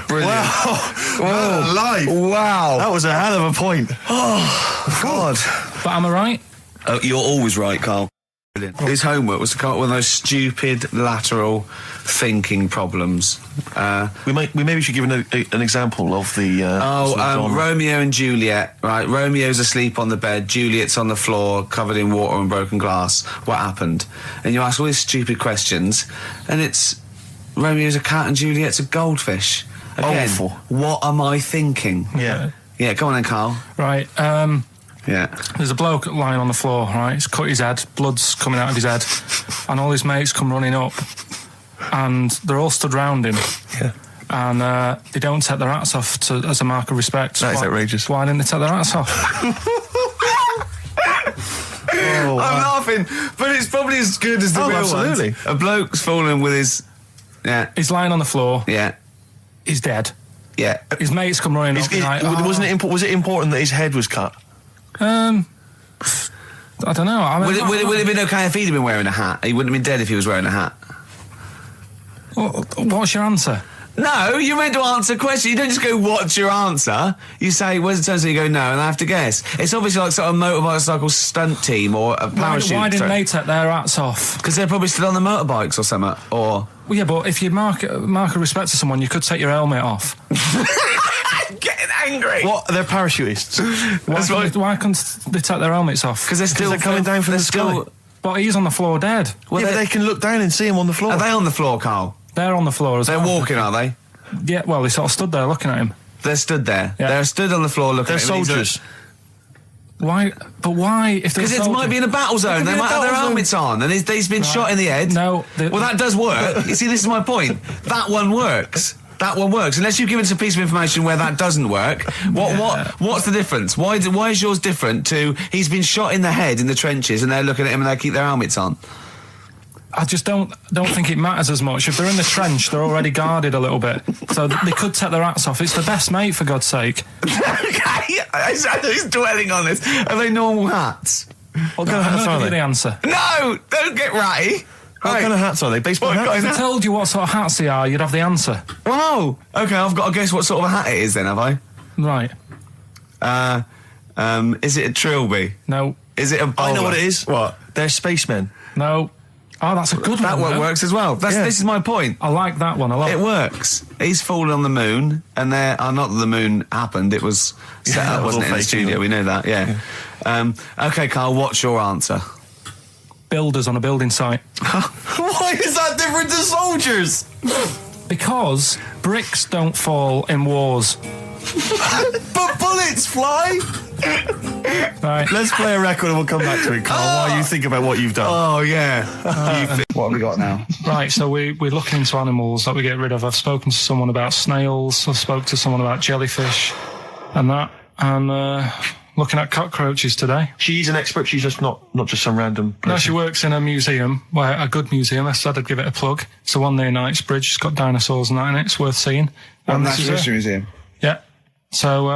Brilliant. Wow. Life. Wow. That was a hell of a point. Oh, God. But am I right? Oh, you're always right, Carl. Brilliant. His homework was to come up with one of those stupid lateral thinking problems. We maybe should give an example of the. Romeo and Juliet. Right, Romeo's asleep on the bed, Juliet's on the floor, covered in water and broken glass. What happened? And you ask all these stupid questions, and it's Romeo's a cat and Juliet's a goldfish. Again, awful. What am I thinking? Yeah. Yeah, come on then, Carl. Right. Yeah. There's a bloke lying on the floor, right? He's cut his head, blood's coming out of his head, and all his mates come running up, and they're all stood round him. Yeah. And they don't take their hats off as a mark of respect. That is outrageous. Why didn't they take their hats off? I'm laughing, but it's probably as good as the real absolutely. ones. A bloke's fallen with his... Yeah. He's lying on the floor. Yeah. He's dead. Yeah. His mates come running up. Was it important that his head was cut? I don't know. I mean, Would it have been okay if he'd have been wearing a hat? He wouldn't have been dead if he was wearing a hat. What's your answer? No, you're meant to answer questions. You don't just go, what's your answer? You say, where's the turn? So you go, no, and I have to guess. It's obviously like sort of motorcycle stunt team or a parachute. Why didn't they take their hats off? Because they're probably still on the motorbikes or something, or... Well, yeah, but if you mark a respect to someone, you could take your helmet off. Getting angry. What? They're parachutists. Why couldn't they take their helmets off? Because they're coming down from the sky. But he's on the floor dead. Well, yeah, but they can look down and see him on the floor. Are they on the floor, Carl? They're on the floor as well. They're walking, are they? Yeah, well, they sort of stood there looking at him. They're stood there. Yeah. They're stood on the floor looking at him. They're soldiers. Why? But why? Because it might be in a battle zone. They might have their helmets on, and he's been shot in the head. No. Well, that does work. You see, this is my point. That one works. That one works. Unless you give us a piece of information where that doesn't work. What's the difference? Why is yours different to he's been shot in the head in the trenches, and they're looking at him and they keep their helmets on? I just don't think it matters as much. If they're in the trench, they're already guarded a little bit, so they could take their hats off. It's the best mate, for God's sake. Okay, he's dwelling on this. Are they normal hats? What kind of hats are they? The answer. No, don't get ratty. What kind of hats are they? Baseball hats? If I told you what sort of hats they are, you'd have the answer. Wow. Okay, I've got to guess what sort of a hat it is then, have I? Right. Is it a trilby? No. Is it a bowler? I know what it is. What? They're spacemen. No. Oh, that's a good one. That one works as well. This is my point. I like that one a lot. It works. He's fallen on the moon, and not that the moon happened, it was set up, wasn't it, in the studio? We know that, yeah. Okay, Carl, what's your answer? Builders on a building site. Why is that different to soldiers? Because bricks don't fall in wars. But bullets fly! Right. Let's play a record and we'll come back to it, Carl, while you think about what you've done. Oh, yeah. What have we got now? Right, so we're looking into animals that we get rid of. I've spoken to someone about snails, I've spoken to someone about jellyfish and that, and looking at cockroaches today. She's an expert, she's just not just some random person. No, she works in a museum, a good museum. I said I'd give it a plug. It's the one near Knightsbridge. It's got dinosaurs and that in it. It's worth seeing. Natural History Museum? Yeah. So,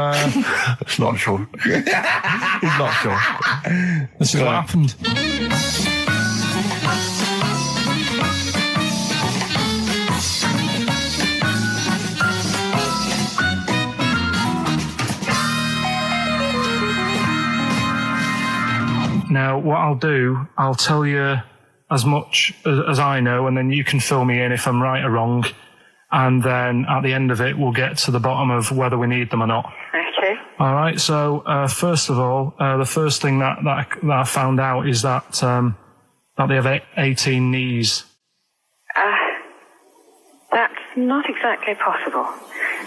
It's not sure. He's not sure. This is what happened. what I'll do, I'll tell you as much as I know, and then you can fill me in if I'm right or wrong. And then at the end of it, we'll get to the bottom of whether we need them or not. Okay. All right. So first of all, the first thing that I found out is that they have 18 knees. That's not exactly possible.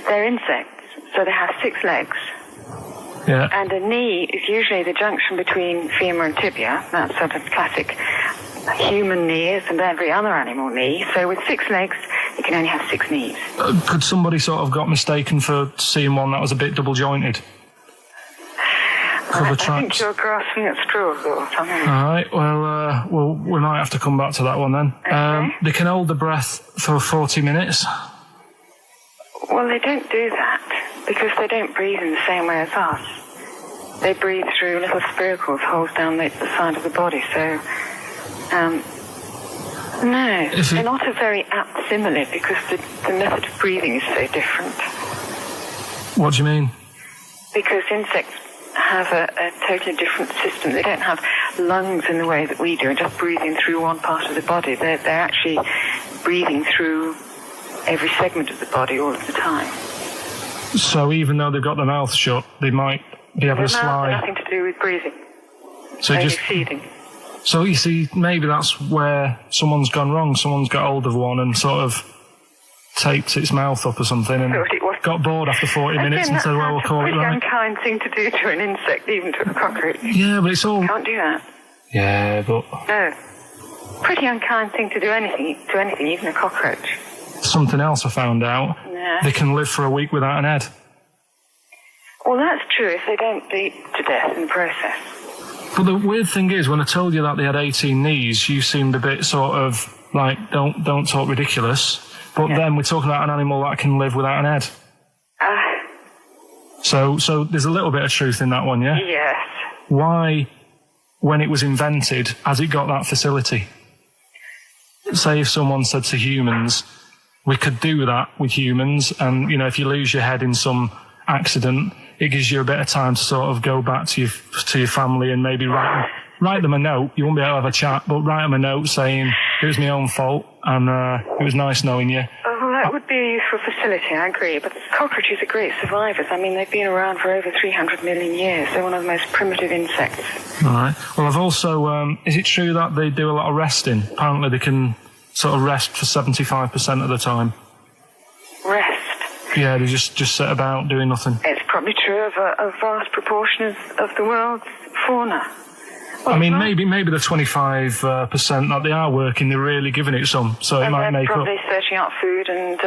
They're insects, so they have 6 legs. Yeah. And a knee is usually the junction between femur and tibia. That's sort of classic human knee, as and every other animal knee. So with 6 legs, you can only have 6 knees. Could somebody sort of got mistaken for seeing one that was a bit double jointed? I think you're grasping at straws or something. All right. Well, we might have to come back to that one then. Okay. They can hold the breath for 40 minutes. Well, they don't do that because they don't breathe in the same way as us. They breathe through little spiracles, holes down the side of the body. So, no, they're not a very apt simile because the method of breathing is so different. What do you mean? Because insects have a totally different system. They don't have lungs in the way that we do and just breathing through one part of the body. They're actually breathing through every segment of the body all of the time. So even though they've got their mouth shut, they might be able to slide. Nothing to do with breathing. So only just feeding. So you see, maybe that's where someone's gone wrong. Someone's got hold of one and sort of taped its mouth up or something and got bored after 40 minutes and said, well, we'll call it right. It's a unkind thing to do to an insect, even to a cockroach. Yeah, but it's all... You can't do that. Yeah, but... No. Pretty unkind thing to do to anything, even a cockroach. Something else I found out. Yeah. They can live for a week without an head. Well, that's true if they don't bleed to death in the process. But the weird thing is, when I told you that they had 18 knees, you seemed a bit sort of like, don't talk ridiculous. But then we're talking about an animal that can live without an head. So there's a little bit of truth in that one, yeah? Yes. Why, when it was invented, has it got that facility? Say if someone said to humans, we could do that with humans, and, you know, if you lose your head in some accident, it gives you a bit of time to sort of go back to your family and maybe write them a note. You won't be able to have a chat, but write them a note saying it was my own fault and it was nice knowing you. Oh, well, that would be a useful facility, I agree. But cockroaches are great survivors. I mean, they've been around for over 300 million years. They're one of the most primitive insects. All right. Well, I've also... is it true that they do a lot of resting? Apparently they can sort of rest for 75% of the time. Rest? Yeah, they just sit about doing nothing. It's probably true of a vast proportion of the world's fauna. Well, I mean, maybe the 25% that they are working, they're really giving it some, so it might make up. They're probably searching out food and,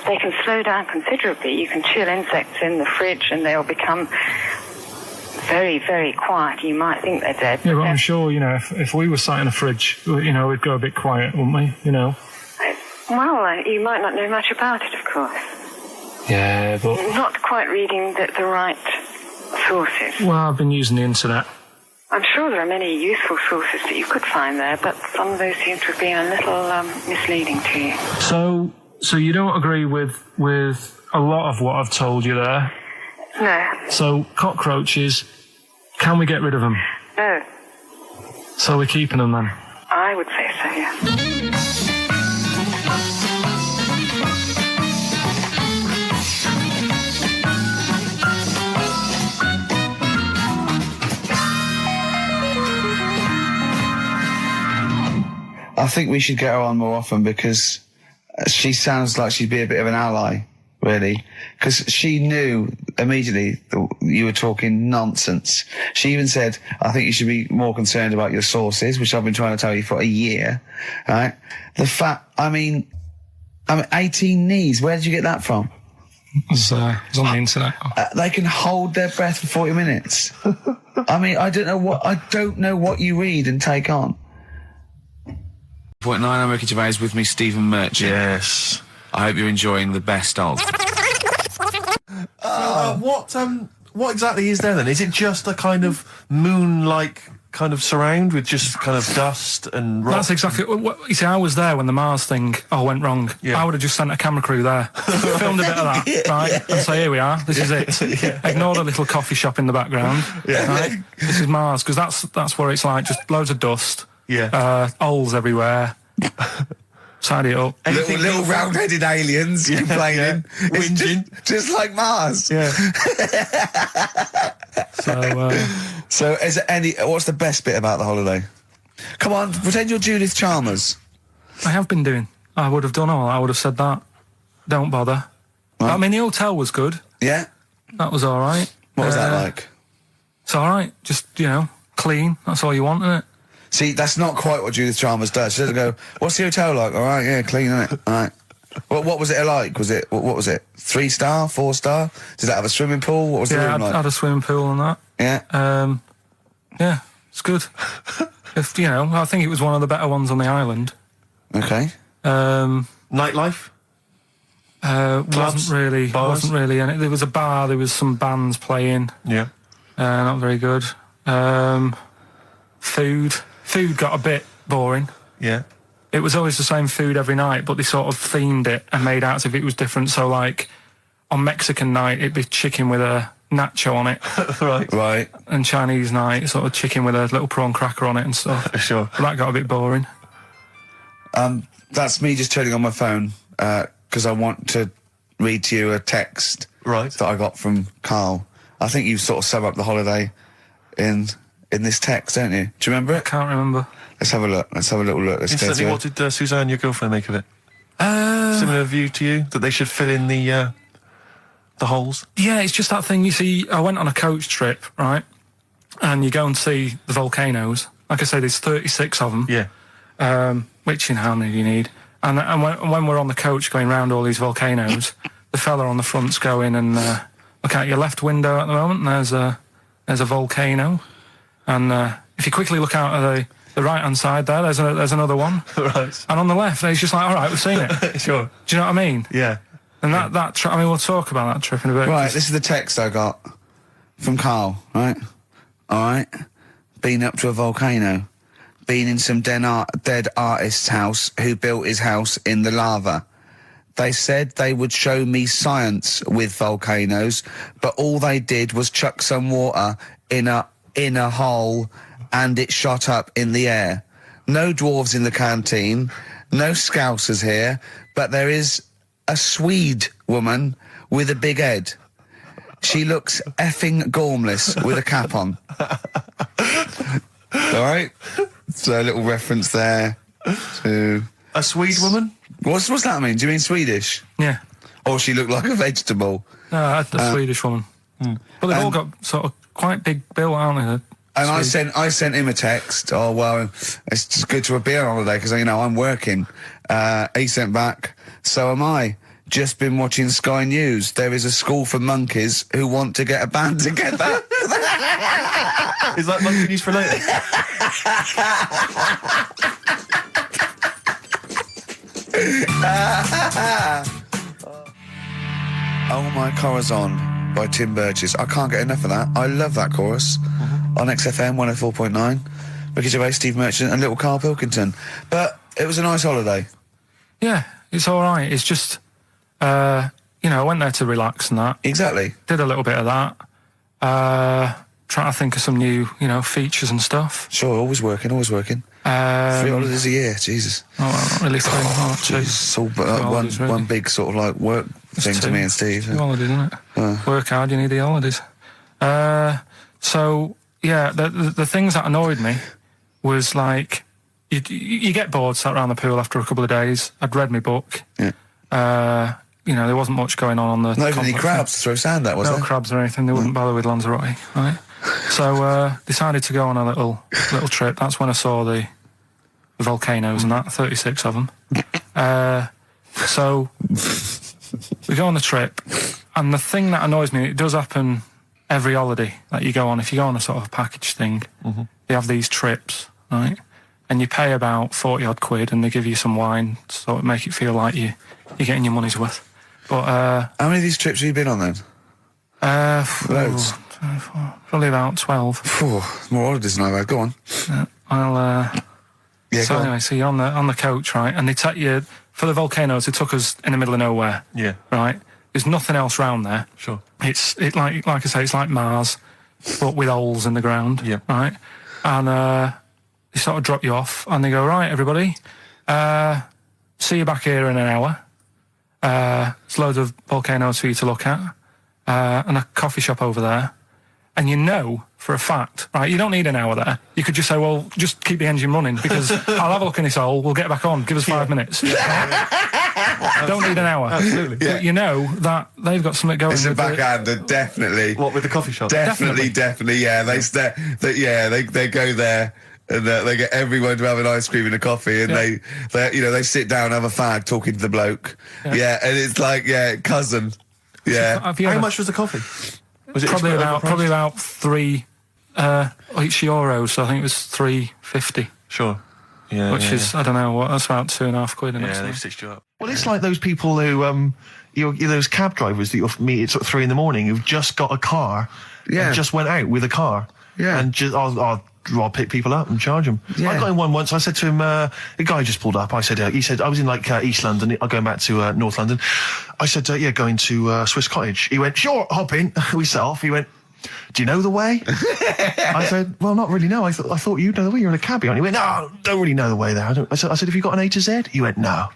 they can slow down considerably. You can chill insects in the fridge and they'll become very, very quiet. You might think they're dead. Yeah, but I'm sure, you know, if we were sat in a fridge, you know, we'd go a bit quiet, wouldn't we, you know? Well, you might not know much about it, of course. Yeah, but... Not quite reading the right sources. Well, I've been using the internet. I'm sure there are many useful sources that you could find there, but some of those seem to have been a little misleading to you. So you don't agree with a lot of what I've told you there? No. So cockroaches, can we get rid of them? No. So we're keeping them then? I would say so, yeah. I think we should get her on more often because she sounds like she'd be a bit of an ally, really. Because she knew immediately that you were talking nonsense. She even said, I think you should be more concerned about your sources, which I've been trying to tell you for a year, right? The fact, I mean, 18 knees, where did you get that from? It was on the internet. They can hold their breath for 40 minutes. I mean, I don't know what you read and take on. 0.9, I'm Ricky Gervais, with me, Stephen Merchant. Yes. I hope you're enjoying the best of. What exactly is there then? Is it just a kind of moon-like kind of surround with just kind of dust and rock. That's exactly what you see. I was there when the Mars thing went wrong. Yeah. I would have just sent a camera crew there, filmed a bit of that, right, and say, here we are, this is it. Ignore the little coffee shop in the background. Right? This is Mars, because that's where it's like just loads of dust. Holes everywhere. Tidy it up. Little round-headed aliens complaining. It's just like Mars. So is there what's the best bit about the holiday? Come on, pretend you're Judith Chalmers. I have been doing. I would have done all. I would have said that. Don't bother. Right. I mean, the hotel was good. Yeah? That was all right. What was that like? It's all right. Just, clean. That's all you want, isn't it? See, that's not quite what Judith Chalmers does. She doesn't go, what's the hotel like? All right, yeah, clean, isn't it? All right. What was it like? What was it? 3-star, 4-star? Did it have a swimming pool? What was the room like? Had a swimming pool and that. Yeah. Yeah, it's good. I think it was one of the better ones on the island. Okay. Nightlife? Wasn't really. And there was a bar. There was some bands playing. Yeah. Not very good. Food got a bit boring. Yeah. It was always the same food every night, but they sort of themed it and made out as if it was different. So, like, on Mexican night, it'd be chicken with a nacho on it. Right. And Chinese night, sort of chicken with a little prawn cracker on it and stuff. Sure. But that got a bit boring. That's me just turning on my phone, because I want to read to you a text that I got from Karl. I think you sort of sum up the holiday in this text, don't you? Do you remember it? I can't remember. Let's have a look. Let's have a little look. Instantly, what did Suzanne, your girlfriend, make of it? Similar view to you, that they should fill in the holes? Yeah, it's just that thing, you see, I went on a coach trip, right? And you go and see the volcanoes. Like I say, there's 36 of them. Yeah. Which, how many do you need? And when we're on the coach going round all these volcanoes, the fella on the front's going and look out your left window at the moment, and there's a volcano. And if you quickly look out at the right-hand side there, there's another one. Right. And on the left, it's just like, all right, we've seen it. Sure. Do you know what I mean? Yeah. And that trip, we'll talk about that trip in a bit. Right, this is the text I got from Karl, right? All right. Been up to a volcano. Been in some dead artist's house who built his house in the lava. They said they would show me science with volcanoes, but all they did was chuck some water in a hole and it shot up in the air. No dwarves in the canteen, no scousers here, but there is a Swede woman with a big head. She looks effing gormless with a cap on. All right? So a little reference there to... A Swede woman? What's that mean? Do you mean Swedish? Yeah. Or she looked like a vegetable? No, a Swedish woman. But they've all got sort of quite big bill, aren't they? And I sent him a text. Oh, well, it's just good to be on holiday because, I'm working. He sent back, so am I. Just been watching Sky News. There is a school for monkeys who want to get a band together. Is that monkey news for later? Oh My Corazon by Tim Burgess. I can't get enough of that. I love that chorus. On XFM 104.9. Ricky Gervais, Steve Merchant and little Karl Pilkington. But it was a nice holiday. Yeah, it's all right. It's just, I went there to relax and that. Exactly. Did a little bit of that. Trying to think of some new, features and stuff. Sure, always working. 3 holidays a year, Jesus. Oh, not really 3 2. It's all one big sort of like work thing to me and Steve. 2 holidays, isn't it? Work hard, you need the holidays. So, yeah, the things that annoyed me was like, you get bored sat around the pool after a couple of days. I'd read my book. Yeah. There wasn't much going on the... Not even any crabs to throw sand at, was there? No crabs or anything. They wouldn't bother with Lanzarote, right? So, decided to go on a little trip. That's when I saw the volcanoes and that, 36 of them. So, we go on the trip, and the thing that annoys me, it does happen every holiday that you go on. If you go on a sort of package thing, they have these trips, right? And you pay about 40 odd quid, and they give you some wine to sort of make it feel like you're getting your money's worth. But how many of these trips have you been on then? Loads. Probably about 12. Phew, more holidays than I've had. Go on. So go on. anyway, so you're on the coach, right? And they take you for the volcanoes. They took us in the middle of nowhere. Yeah. Right. There's nothing else round there. Sure. It's like I say, it's like Mars, but with holes in the ground. Yeah. Right. And they sort of drop you off, and they go, right, everybody, see you back here in an hour. There's loads of volcanoes for you to look at, and a coffee shop over there. And you know for a fact, right, you don't need an hour there. You could just say, well, just keep the engine running, because I'll have a look in this hole, we'll get back on, give us 5 minutes. Don't need an hour. Absolutely. Yeah. But you know that they've got something going. It's a with the- backhander, definitely. What, with the coffee shop? Definitely, yeah. They go there and they get everyone to have an ice cream and a coffee, and they sit down, have a fag, talking to the bloke. Yeah, and it's like, cousin. Yeah. Have you How ever- much was the coffee? Was it Probably overpriced? about €3 euros. So I think it was $3.50, Sure. Yeah. which is I don't know what. That's about £2.50. Yeah, they've stitched you up. Well, it's like those people who, those cab drivers that you'll meet at sort of 3 a.m. who've just got a car, and just went out with a car, and just I'll pick people up and charge them. Yeah. I got in one once. I said to him, a guy just pulled up. I said, he said I was in like East London. I'm going back to North London. I said, going to Swiss Cottage. He went, sure, hop in. We set off. He went, do you know the way? I said, well, not really, no. I thought you'd know the way. You're in a cabbie. And he went, no, don't really know the way there. I said, have you got an A to Z? He went, no.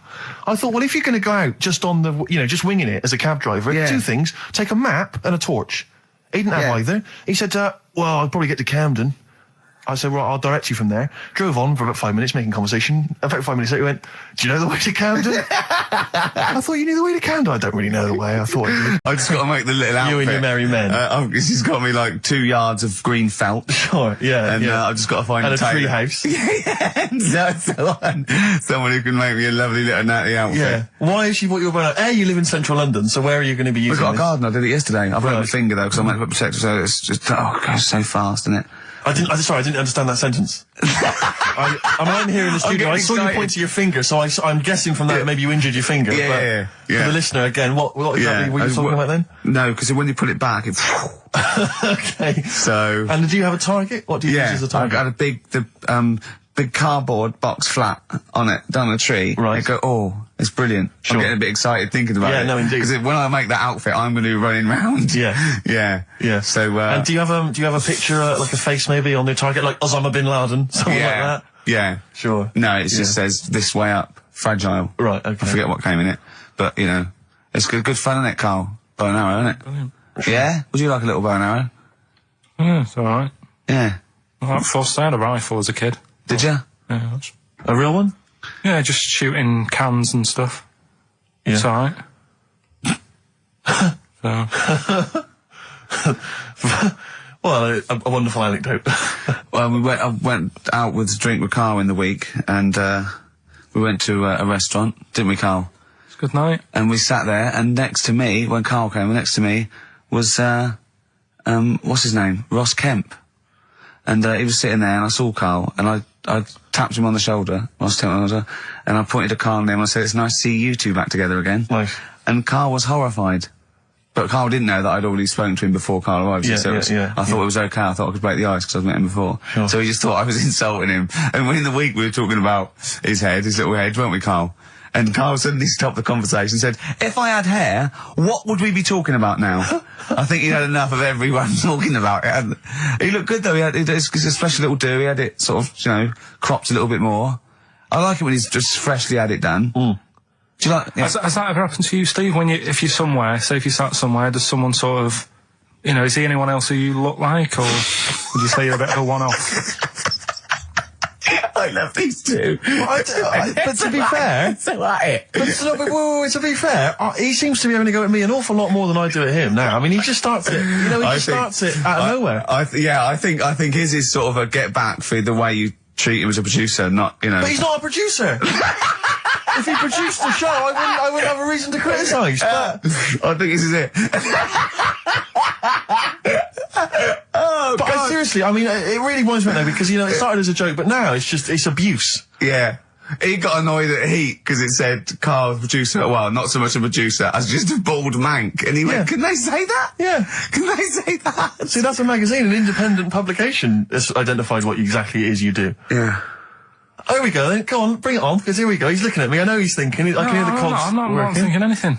I thought, well, if you're going to go out just on the, just winging it as a cab driver, 2 things. Take a map and a torch. He didn't have either. He said, well, I'll probably get to Camden. I said, right, I'll direct you from there. Drove on for about 5 minutes, making conversation. About 5 minutes later, he went, do you know the way to Camden? I thought you knew the way to Camden. I don't really know the way. I thought I did. I just got to make the little outfit. You and your merry men. She's got me like 2 yards of green felt. Sure, yeah. And I've just got to find and a tailor. tree house. Someone who can make me a lovely little natty outfit. Yeah. Why is she what you're about? You live in central London, so where are you going to be using We've got a this? garden. I did it yesterday. I've got my finger though, because I'm a protector, so it's just, it goes so fast, isn't it? I didn't understand that sentence. I'm here in the studio. I saw you point to your finger, so I'm guessing from that maybe you injured your finger. Yeah. For the listener, again, what exactly were you talking about then? No, because when you put it back, it's... Okay. So... And do you have a target? What do you use as a target? I've got a big cardboard box flat on it, down a tree. Right. I go, it's brilliant. Sure. I'm getting a bit excited thinking about it. Yeah, no, indeed. Because when I make that outfit, I'm going to be running around. Yeah. Yeah. So, and do you have a picture, like a face maybe on the target, like Osama bin Laden, something like that? Yeah. Sure. No, it just says this way up, fragile. Right, okay. I forget what came in it. But, it's good fun, isn't it, Carl? Bow and arrow, isn't it? Brilliant. Yeah? Would you like a little bow and arrow? Yeah, it's all right. Yeah. I had a rifle as a kid. Did you? Yeah, that's- A real one? yeah, just shooting cans and stuff. Yeah. It's all right. So. Well, a wonderful anecdote. Well, I went out with a drink with Carl in the week, and we went to a restaurant, didn't we, Carl? It's a good night. And we sat there, and next to me, when Carl came, next to me was what's his name? Ross Kemp. And he was sitting there, and I saw Carl, and I tapped him on the shoulder, Ross Kemp on the shoulder, and I pointed to Carl and him, and I said, it's nice to see you two back together again. Nice. And Carl was horrified. But Carl didn't know that I'd already spoken to him before Carl arrived. Yeah, so I thought it was okay. I thought I could break the ice because I'd met him before. Sure. So he just thought I was insulting him. And when in the week we were talking about his little head, weren't we, Carl? And Carl suddenly stopped the conversation and said, if I had hair, what would we be talking about now? I think he'd had enough of everyone talking about it. And he looked good though. It's a special little do. He had it sort of, cropped a little bit more. I like it when he's just freshly had it done. Mm. Do you like? Yeah. Has that ever happened to you, Steve? If you're somewhere, say if you sat somewhere, does someone sort of, is he anyone else who you look like, or would you say you're a bit of a one-off? I love these two. But to be fair, to be fair, he seems to be having a go at me an awful lot more than I do at him now. I mean, he just starts it. He starts it out of nowhere. I think his is sort of a get back for the way you treat him as a producer, not But he's not a producer. If he produced the show, I wouldn't have a reason to criticise. But I think this is it. Seriously, I mean, it really winds me up though, because it started as a joke, but now it's abuse. Yeah. He got annoyed at Heat because it said Karl, producer, well, not so much a producer, as just a bald mank. And he went, can they say that? Yeah. Can they say that? See, that's a magazine, an independent publication that's identified what exactly it is you do. Yeah. Oh, here we go then. Go on, bring it on, because here we go. He's looking at me. I know he's thinking. I can hear the cogs I'm not thinking anything.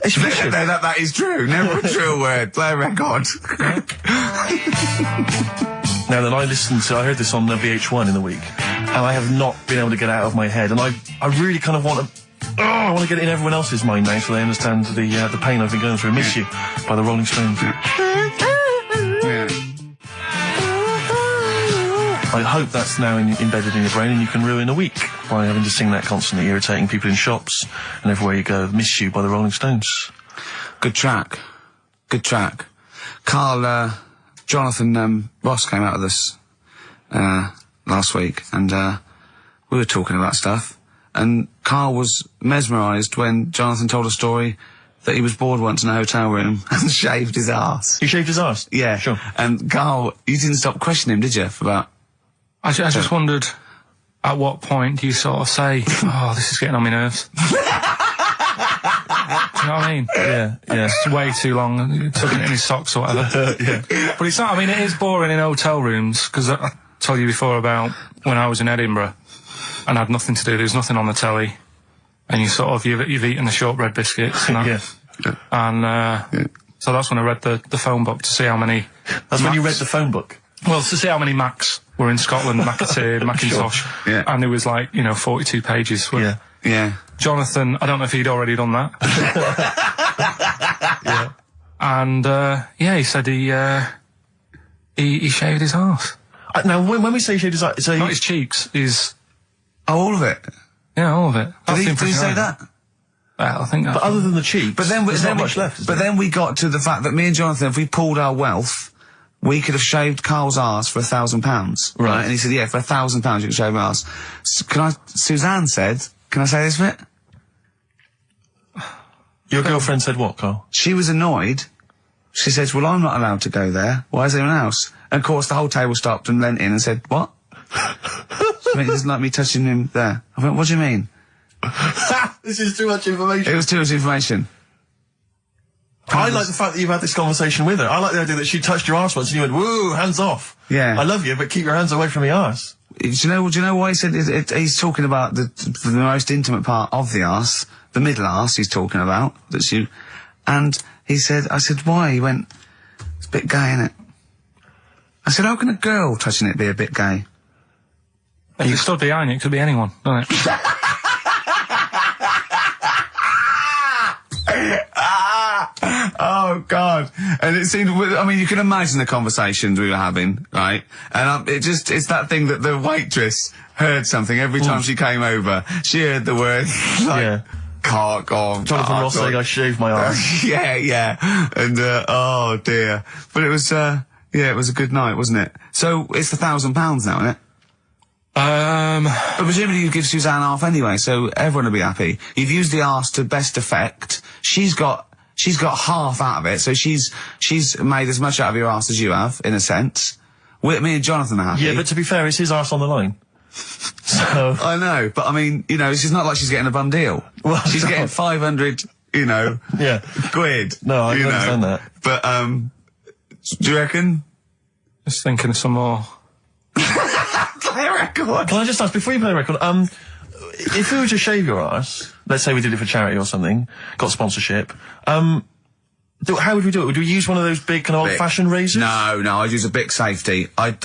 It's vicious. No, that is true. Never a true word. Play a record. Now then, I heard this on VH1 in the week, and I have not been able to get it out of my head, and I really kind of want to, I want to get it in everyone else's mind now so they understand the pain I've been going through. Miss You by the Rolling Stones. Yeah. I hope that's now embedded in your brain and you can ruin a week by having to sing that constantly, irritating people in shops and everywhere you go. Miss You by the Rolling Stones. Good track. Good track. Karl, Jonathan Ross came out with us last week, and we were talking about stuff, and Karl was mesmerised when Jonathan told a story that he was bored once in a hotel room and shaved his arse. He shaved his arse? Yeah. Sure. And Karl, you didn't stop questioning him, did you, for about... I just wondered, at what point do you sort of say, oh, this is getting on my nerves? Do you know what I mean? Yeah. It's way too long, tucking it in his socks or whatever. Yeah. But it's not, I mean, it is boring in hotel rooms, because I told you before about when I was in Edinburgh and I had nothing to do, there was nothing on the telly, and you sort of, you've eaten the shortbread biscuits, you know? Yeah. And, so that's when I read the phone book to see how many... That's when you read the phone book? Well, to see how many Macs were in Scotland, McAteer, Macintosh, Yeah. and it was like, 42 pages. Yeah. Yeah. Jonathan, I don't know if he'd already done that. Yeah. And, he said he shaved his arse. Now, when we say shaved his arse... So Not his cheeks, his... Oh, all of it? Yeah, all of it. That's the Did he impression say I had. that? Well, I think that's... But other than the cheeks, But then, there's not much left, is But there? then we got to the fact that me and Jonathan, if we pooled our wealth, we could have shaved Karl's arse for £1,000. Right. And he said, yeah, for £1,000 you can shave my arse. Suzanne said, can I say this bit? Your girlfriend said what, Karl? She was annoyed. She says, well, I'm not allowed to go there. Why is anyone else? And of course, the whole table stopped and leant in and said, what? She went, he doesn't like me touching him there. I went, what do you mean? This is too much information. It was too much information. I like the fact that you've had this conversation with her. I like the idea that she touched your arse once and you went, woo, hands off. Yeah. I love you, but keep your hands away from the arse. Do you know why he said he's talking about the most intimate part of the arse, the middle arse he's talking about, and he said, I said, why? He went, it's a bit gay, innit? I said, how can a girl touching it be a bit gay? If you stood behind it, it could be anyone, doesn't it? Oh, God. And it seemed, I mean, you can imagine the conversations we were having, right? And it's that thing that the waitress heard something every time she came over. She heard the word, like, Yeah. cock or... Jonathan Ross saying I shaved my arse. yeah. And, oh, dear. But it was, it was a good night, wasn't it? So, it's the £1,000 now, isn't it? But presumably you give Suzanne half anyway, so everyone will be happy. You've used the arse to best effect. She's got half out of it, so she's made as much out of your arse as you have, in a sense. Me and Jonathan are happy. Yeah, but to be fair, it's his arse on the line. So... I know, but I mean, it's not like she's getting a bum deal. Well, she's getting 500, Yeah. quid. No, I understand that. But, do you reckon? Just thinking of some more. Play a record. Can I just ask, before you play the record, if we were to shave your arse, let's say we did it for charity or something, got sponsorship, how would we do it? Would we use one of those big kind of old-fashioned razors? No, I'd use a Bic Safety. I'd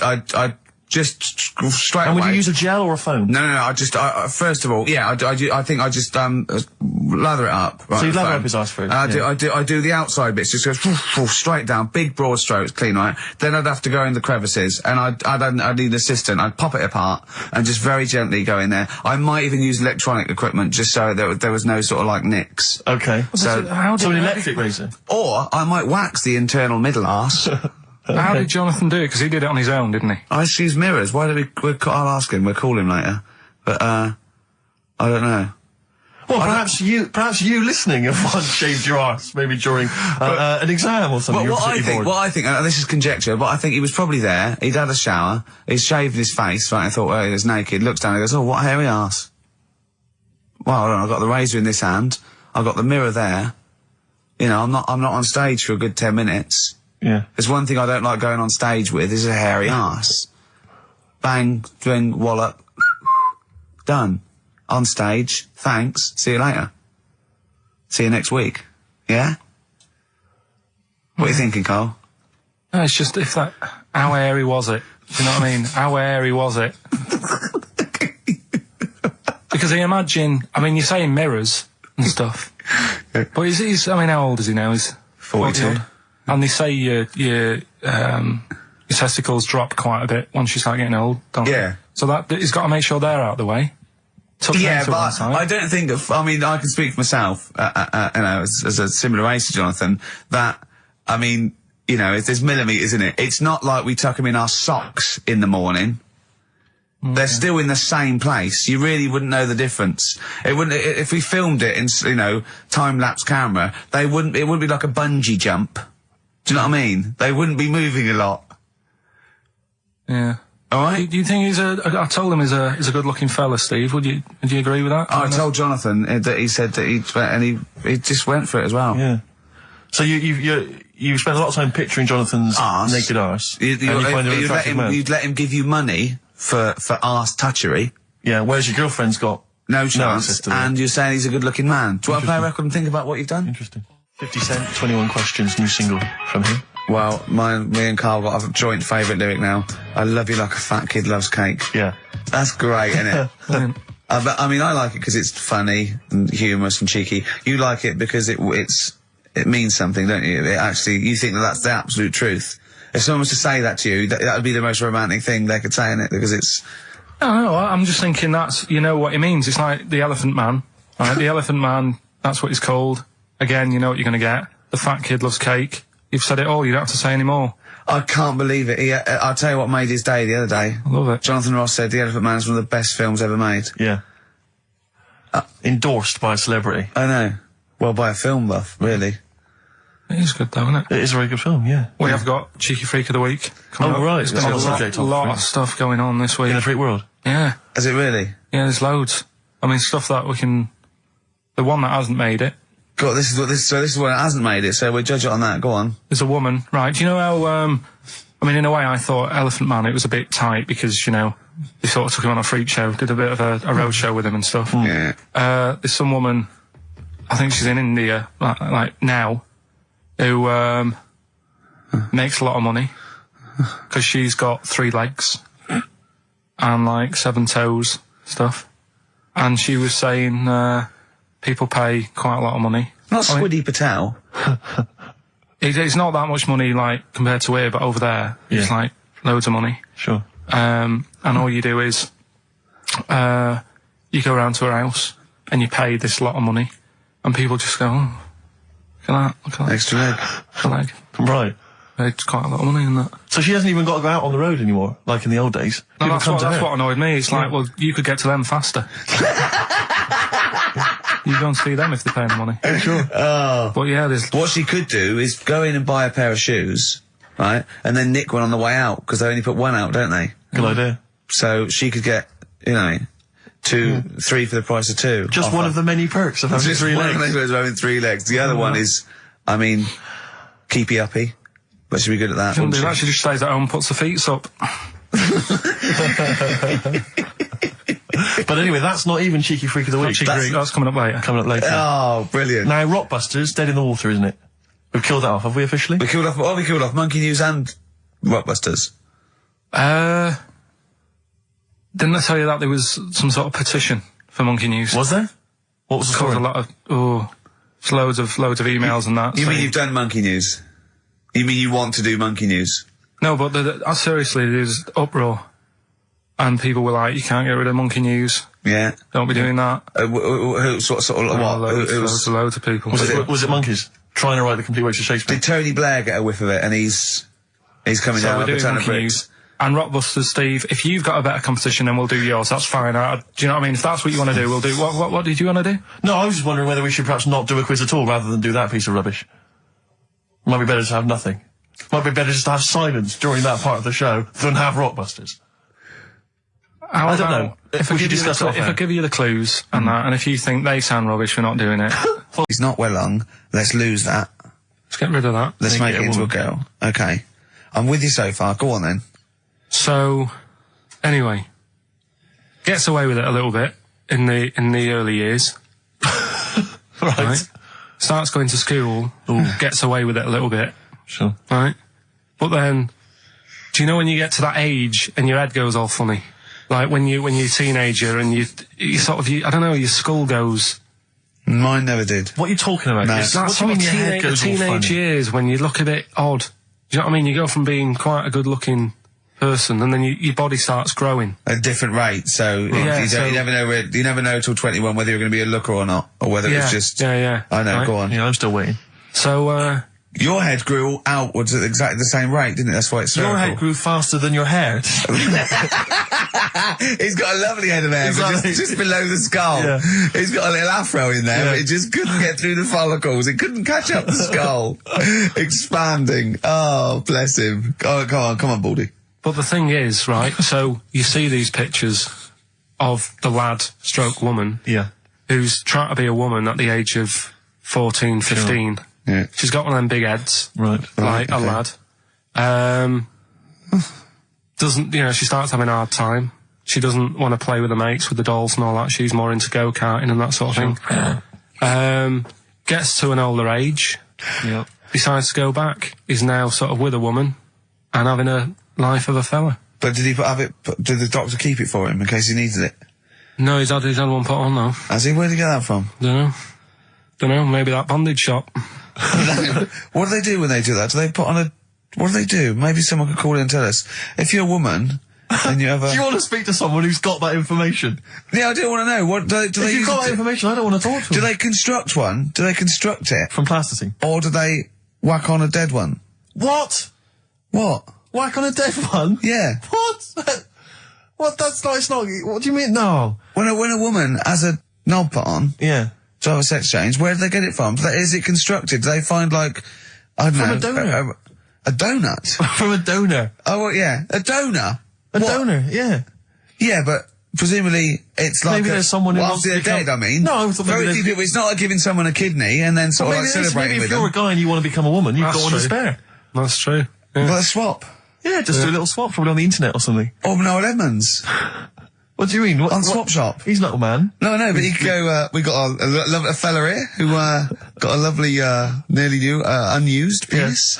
just straight away. And would you use a gel or a foam? No, I first of all, I think I just, lather it up. Right, So you lather up his arse first? I do the outside bits, just goes straight down, big broad strokes, clean, right? Then I'd have to go in the crevices, and I'd need an assistant. I'd pop it apart, and just very gently go in there. I might even use electronic equipment, just so there was no sort of, like, nicks. Okay. So an electric razor? Or I might wax the internal middle arse. How did Jonathan do it? Because he did it on his own, didn't he? I just use mirrors. Why do I'll ask him. We'll call him later. But, I don't know. Well, perhaps you listening have once shaved your arse, maybe during an exam or something. What I think, and this is conjecture, but I think he was probably there, he'd had a shower, he'd shaved his face, right, I thought, he was naked, looks down and goes, oh, what a hairy arse. well, I don't know, I've got the razor in this hand, I've got the mirror there. You know, I'm not on stage for a good 10 minutes. Yeah. There's one thing I don't like going on stage with is a hairy ass. Bang, drink, wallop, done. On stage, thanks, see you later. See you next week. Yeah? What are you thinking, Carl? No, it's just if that. How hairy was it? Do you know what I mean? How hairy was it? Because I imagine. I mean, you're saying mirrors and stuff, but he's. I mean, how old is he now? He's 42. And they say your testicles drop quite a bit once you start getting old, don't they? Yeah. So that he's got to make sure they're out of the way. Yeah, but I don't think. I mean, I can speak for myself. You know, as a similar age to Jonathan, that I mean, you know, there's millimetres in it. It's not like we tuck them in our socks in the morning. They're still in the same place. You really wouldn't know the difference. It wouldn't if we filmed it in, you know, time-lapse camera. It wouldn't be like a bungee jump. Do you know what I mean? They wouldn't be moving a lot. Yeah. All right. Do you think he's I told him he's a good-looking fella, Steve. Would you agree with that? I told Jonathan that he said that he just went for it as well. Yeah. So you spent a lot of time picturing Jonathan's naked arse. You'd let him give you money for arse touchery. Yeah, whereas your girlfriend's got no chance, and you're saying he's a good-looking man. Do you want to play a record and think about what you've done? Interesting. 50 Cent, 21 Questions, new single from him. Well, me and Carl got a joint favourite lyric now. I love you like a fat kid loves cake. Yeah. That's great, isn't it? But, I mean, I like it because it's funny and humorous and cheeky. You like it because it means something, don't you? You think that's the absolute truth. If someone was to say that to you, that would be the most romantic thing they could say in it, because it's... No, I'm just thinking you know what it means. It's like the Elephant Man, right? The Elephant Man, that's what he's called. Again, you know what you're going to get. The fat kid loves cake. You've said it all, you don't have to say any more. I can't believe it. I'll tell you what made his day the other day. I love it. Jonathan Ross said The Elephant Man is one of the best films ever made. Yeah. Endorsed by a celebrity. I know. Well, by a film buff, really. It is good though, isn't it? It is a very good film, yeah. We have got Cheeky Freak of the Week. Right. There's been a lot of stuff going on this week. In the freak world? Yeah. Is it really? Yeah, there's loads. I mean, stuff that we can... The one that hasn't made it. God, this is what hasn't made it, so we'll judge it on that. Go on. There's a woman, right? Do you know how, I mean, in a way I thought Elephant Man, it was a bit tight because, you know, they sort of took him on a freak show, did a bit of a road show with him and stuff. Yeah. There's some woman, I think she's in India, like now, who, makes a lot of money because she's got 3 legs and like 7 toes, stuff. And she was saying, people pay quite a lot of money. Not Squiddy Patel. It's not that much money, like, compared to here, but over there, it's like loads of money. Sure. And all you do is, you go around to her house and you pay this lot of money, and people just go, oh, look at that. Extra leg. Extra leg. Right. It's quite a lot of money in that. So she hasn't even got to go out on the road anymore, like in the old days? No, that's what annoyed me. It's like, well, you could get to them faster. You go and see them if they're paying the money. Sure. Oh. But yeah, there's... What she could do is go in and buy a pair of shoes, right, and then nick one on the way out, because they only put one out, don't they? Good idea. So she could get, you know, 2, 3 for the price of 2. Just one of the many perks of having 3 legs. One of those having 3 legs. The other one is, I mean, keepy uppy. But she'd be good at that. Shouldn't do that. She just stays at home and puts the feet up. But anyway, that's not even Cheeky Freak of the Week. That's coming up later. Oh, brilliant. Now, Rockbusters, Dead in the Water, isn't it? We've killed that off, have we officially? We killed off Monkey News and Rockbusters. Didn't I tell you that there was some sort of petition for Monkey News? Was there? What was the story? A lot of, it's loads of emails and that. You mean you've done Monkey News? You mean you want to do Monkey News? No, but seriously, there's uproar. And people were like, you can't get rid of Monkey News. Yeah. Don't be doing that. Loads of people. Was it monkeys trying to write the complete works of Shakespeare? Did Tony Blair get a whiff of it, and he's coming down with a ton of bricks? And Rockbusters, Steve, if you've got a better competition, then we'll do yours. That's fine. Do you know what I mean? If that's what you want to do, we'll do. What did you want to do? No, I was just wondering whether we should perhaps not do a quiz at all rather than do that piece of rubbish. Might be better to have nothing. Might be better just to have silence during that part of the show than have Rockbusters. How I don't about know. If We should discuss it off if I air. give you the clues and that, and if you think they sound rubbish, we're not doing it. He's not well long. Let's lose that. Let's get rid of that. Let's make it into a girl. Okay. I'm with you so far. Go on then. So, anyway, gets away with it a little bit in the early years. Right. Starts going to school. Gets away with it a little bit. Sure. Right. But then, do you know when you get to that age and your head goes all funny? Like when you're a teenager and you sort of, I don't know, your skull goes. Mine never did. What are you talking about? No. Yes. That What do you sort mean of your head goes all teenage funny? years when you look a bit odd. Do you know what I mean? You go from being quite a good-looking person, and then your body starts growing. At a different rate, so, you never know you never know till 21 whether you're going to be a looker or not, or whether it's just. Yeah. I know. Right. Go on. Yeah, I'm still waiting. So, Your head grew outwards at exactly the same rate, didn't it? That's why it's circle. Your head grew faster than your hair. He's got a lovely head of hair, but Exactly. just below the skull. Yeah. He's got a little afro in there, Yeah. but it just couldn't get through the follicles. It couldn't catch up the skull. Expanding. Oh, bless him. Oh, come on, Baldy. but the thing is, right, so you see these pictures of the lad stroke woman Yeah. who's trying to be a woman at the age of 14, 15. Yeah. She's got one of them big heads. Right. Like a okay. lad. Doesn't, she starts having a hard time. She doesn't want to play with the mates, with the dolls and all that. She's more into go-karting and that sort of thing. Gets to an older age. Yep. Decides to go back. Is now sort of with a woman and having a life of a fella. But did did the doctor keep it for him in case he needed it? No, he's had one put on though. Has he? Where'd he get that from? Dunno, maybe that bondage shop. What do they do when they do that? Do they put on what do they do? Maybe someone could call in and tell us. If you're a woman, and you have a... Do you want to speak to someone who's got that information? Yeah, I do want to know. What do they If you've got that information, I don't want to talk to Do them. they construct one? Do they construct it? From plasticine. Or do they whack on a dead one? What? What? Whack on a dead one? Yeah. What? What? That's not, it's not, what do you mean? No. When a woman has a knob put on Yeah. to have a sex change, where do they get it from? Is it constructed? Do they find, like, I don't From know... a donor. A donut? From a donor. Oh, well, yeah. A donor? A donor, yeah. Yeah, but presumably it's like... Maybe there's someone who well, wants after to they're become- dead, I mean. No, I thought maybe Very there's- few people. It's not like giving someone a kidney and then sort of like celebrating maybe with if you're them. a guy and you want to become a woman, you've That's got one to true. spare. That's true. Yeah. Well, a swap. Yeah, just do a little swap, probably on the internet or something. Or Noel Edmonds. What do you mean? On Swap Shop. He's not a man. No, but he could go, we got a fella here who, got a lovely, nearly new, unused penis.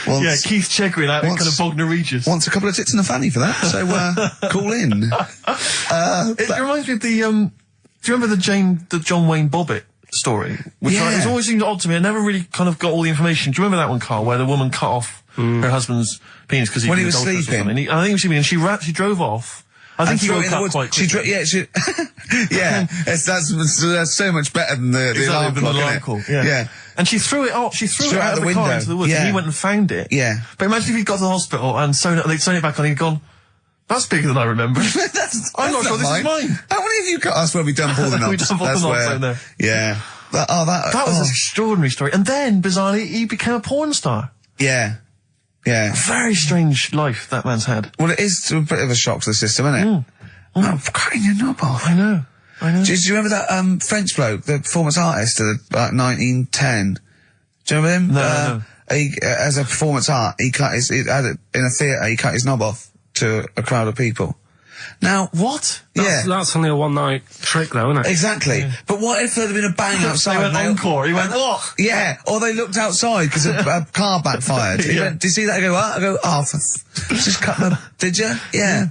Wants, Yeah, Keith Chegrin out in kind of Bognor Regis. wants a couple of tits and a fanny for that, so, call in. It reminds me of the, do you remember the John Wayne Bobbitt story? Which Yeah. it's always seemed odd to me. I never really kind of got all the information. Do you remember that one, Carl, where the woman cut off her husband's penis because When he was was adulterous or sleeping. something? I think he was sleeping, and she drove off. I think he threw it woke in the up woods. quite She quickly. that's so much better than the alarm Exactly, clock, the isn't alarm it? call. Yeah. And she threw it out. She threw it out of the car window. into the woods, Yeah. and he went and found it. Yeah. But imagine if he'd got to the hospital and they'd sewn it back on, and he'd gone, "That's bigger than I remember." I'm not sure this is mine. How many of you cut us when we dump all the knobs? We dump all the That's knobs where- down there. Yeah. That was an extraordinary story. And then, bizarrely, he became a porn star. Yeah. Yeah. Very strange life that man's had. Well, it is a bit of a shock to the system, isn't it? Oh, cutting your knob off. I know. Do you remember that French bloke, the performance artist of about 1910? Do you remember him? No. He, as a performance art, he cut in a theatre, he cut his knob off to a crowd of people. Now, what? That's only a one-night trick, though, isn't it? Exactly. Yeah. But what if there's been a bang outside? They went and encore. He went, what? Yeah, or they looked outside because a car backfired. He Yeah. went, did you see that? I go, what? I go, oh, just cut the... Did you? Yeah.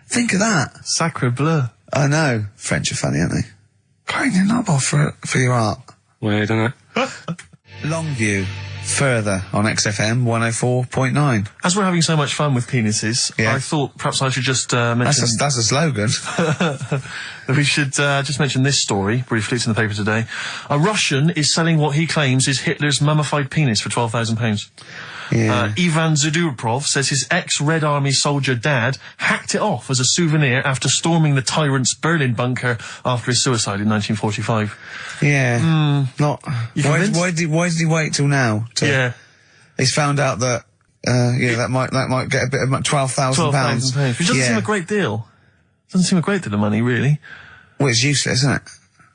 Think of that. Sacre bleu. I know. French are funny, aren't they? Cutting your knob off for your art. Weird, isn't it? Longview. Further on XFM 104.9. As we're having so much fun with penises, Yeah. I thought perhaps I should just mention... That's a slogan. We should just mention this story, briefly. It's in the paper today. A Russian is selling what he claims is Hitler's mummified penis for £12,000. Yeah. Ivan Zadurprov says his ex-Red Army soldier dad hacked it off as a souvenir after storming the tyrant's Berlin bunker after his suicide in 1945. Yeah. Not... You Why convinced? did he wait till now? Yeah. He's found out that, that might get a bit of £12,000. £12,000. Which doesn't seem a great deal. Doesn't seem a great deal of money, really. Well, it's useless, isn't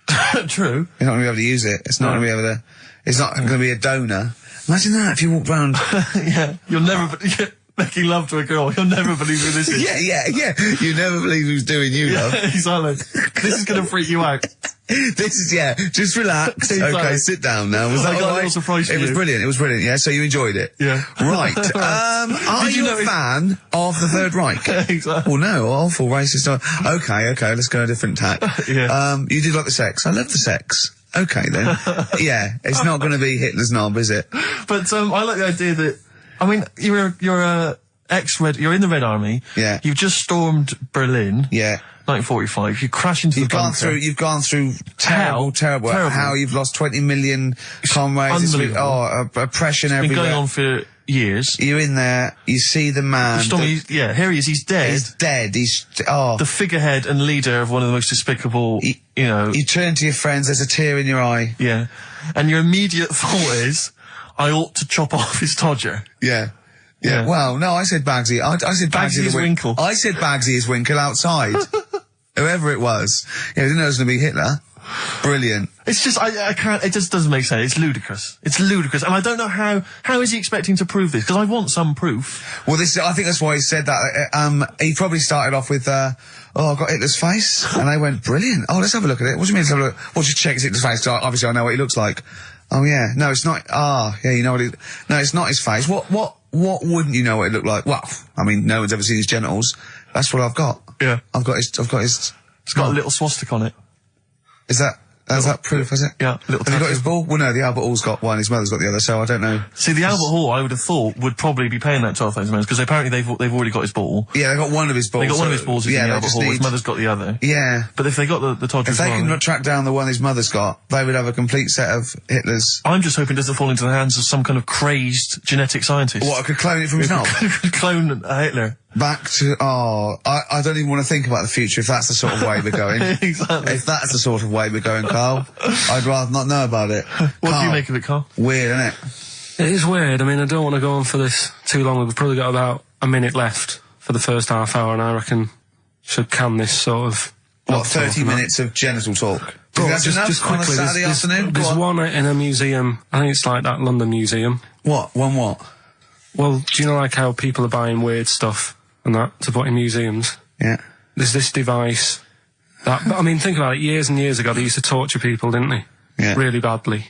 it? True. You're not going to be able to use it. It's not going to be able to... It's not going to be a donor. Imagine that if you walked round... Yeah, you'll never... making love to a girl, you'll never believe who this is. Yeah. You never believe who's doing you, love. Exactly. This is going to freak you out. Just relax. Exactly. Okay, sit down now. Was that I got a all right? little surprise for It was you. brilliant, yeah, so you enjoyed it? Yeah. Right, are you a fan of the Third Reich? Exactly. Well, no, awful racist. Okay, let's go a different tack. Yeah. You did like the sex. I love the sex. Okay, then. Yeah, it's not going to be Hitler's knob, is it? But, I like the idea that, I mean, you're a ex-Red, you're in the Red Army. Yeah. You've just stormed Berlin. Yeah. 1945. You crash into the bunker. You've gone through terrible. How you've lost 20 million comrades. Unbelievable. Oppression It's been everywhere. going on for years. You're in there, you see the man. Here he is, he's dead. He's dead, The figurehead and leader of one of the most despicable, You turn to your friends, there's a tear in your eye. Yeah. And your immediate thought is, I ought to chop off his todger. Yeah. Well, no, I said Bagsy. I said Bagsy is Winkle. I said Bagsy is Winkle outside. Whoever it was. Yeah, I didn't know it was going to be Hitler. Brilliant. It's just, I can't, it just doesn't make sense. It's ludicrous. And I don't know how is he expecting to prove this? Because I want some proof. Well, I think that's why he said that. He probably started off with, I've got Hitler's face. And they went, brilliant. Oh, let's have a look at it. What do you mean let's have a look? Well, just check his Hitler's face. Obviously I know what he looks like. Oh, yeah. No, it's not. Yeah, you know what no, it's not his face. What wouldn't you know what it looked like? Well, I mean, no one's ever seen his genitals. That's what I've got. Yeah. I've got his. It's got a little swastika on it. Is that proof, is it? Yeah, little Have you got his ball? Well, no, the Albert Hall's got one, his mother's got the other, so I don't know. See, the Albert Hall, I would have thought, would probably be paying that £12,000, because apparently they've already got his ball. Yeah, they got one of his balls. They got one of his balls in the Albert Hall, his mother's got the other. Yeah. But if they got the Todger as well... If they can track down the one his mother's got, they would have a complete set of Hitler's... I'm just hoping it doesn't fall into the hands of some kind of crazed genetic scientist. What, I could clone it from his knob? Could clone Hitler. Back to, I don't even want to think about the future if that's the sort of way we're going. Exactly. If that's the sort of way we're going, Carl, I'd rather not know about it. What do you make of it, Carl? Weird, isn't it? It is weird. I mean, I don't want to go on for this too long. We've probably got about a minute left for the first half hour, and I reckon should can this sort of... What, 30 minutes of genital talk? Just quickly, on a Saturday afternoon? There's one in a museum, I think it's like that London Museum. What? What? Well, do you know like how people are buying weird stuff and that to put in museums? Yeah. There's this device that, I mean, think about it, years and years ago they used to torture people, didn't they? Yeah. Really badly.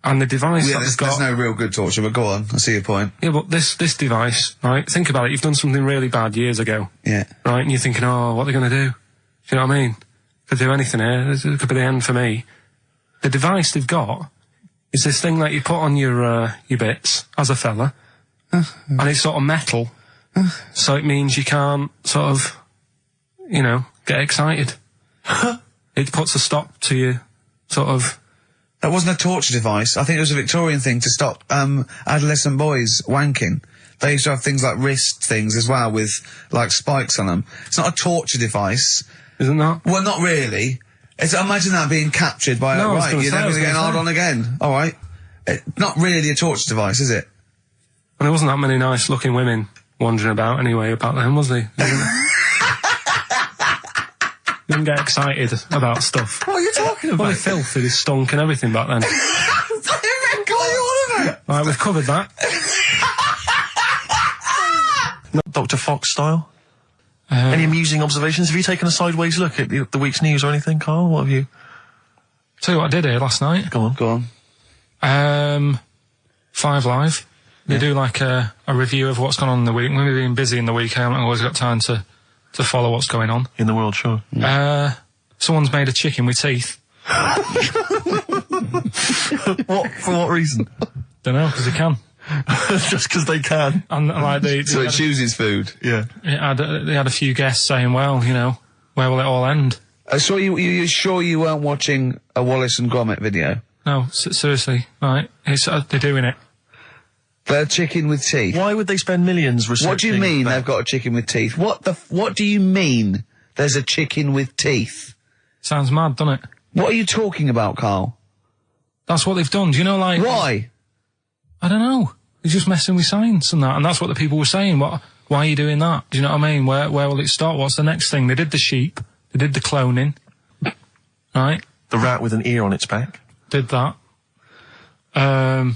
And the device that there's they've got... no real good torture, but go on, I see your point. Yeah, but this device, right, think about it, you've done something really bad years ago. Yeah. Right, and you're thinking, oh, what are they going to do? Do you know what I mean? Could do anything here, it could be the end for me. The device they've got is this thing that you put on your bits, as a fella, and it's sort of metal, so it means you can't sort of, you know, get excited. It puts a stop to you, sort of... That wasn't a torture device. I think it was a Victorian thing to stop adolescent boys wanking. They used to have things like wrist things as well with, like, spikes on them. It's not a torture device. Is it not? Well, not really. Imagine that being captured by no, right, you're never going to get hard on again. All right. Not really a torture device, is it? And there wasn't that many nice-looking women wandering about anyway about them, was there? Didn't get excited about stuff. What are you talking about? Well, they filthy, they stunk and everything back then. What are you on about? Right, we've covered that. Dr. Fox style? Any amusing observations? Have you taken a sideways look at the week's news or anything, Carl? What have you... Tell you what I did here last night. Go on. 5 Live. They do like a review of what's gone on in the week. When we've been busy in the week, I haven't always got time to follow what's going on. In the world, sure. Someone's made a chicken with teeth. What? For what reason? Don't know, because they can. Just because they can. And like so it chooses food. Yeah. They had a few guests saying, well, you know, where will it all end? So you're sure you weren't watching a Wallace and Gromit video? No, seriously, right? They're doing it. They're chicken with teeth. Why would they spend millions researching? What do you mean they've got a chicken with teeth? What do you mean there's a chicken with teeth? Sounds mad, doesn't it? What are you talking about, Carl? That's what they've done. Do you know, like... Why? I don't know. They're just messing with science and that, and that's what the people were saying. What Why are you doing that? Do you know what I mean? Where will it stop? What's the next thing? They did the sheep. They did the cloning. Right? The rat with an ear on its back. Did that. Can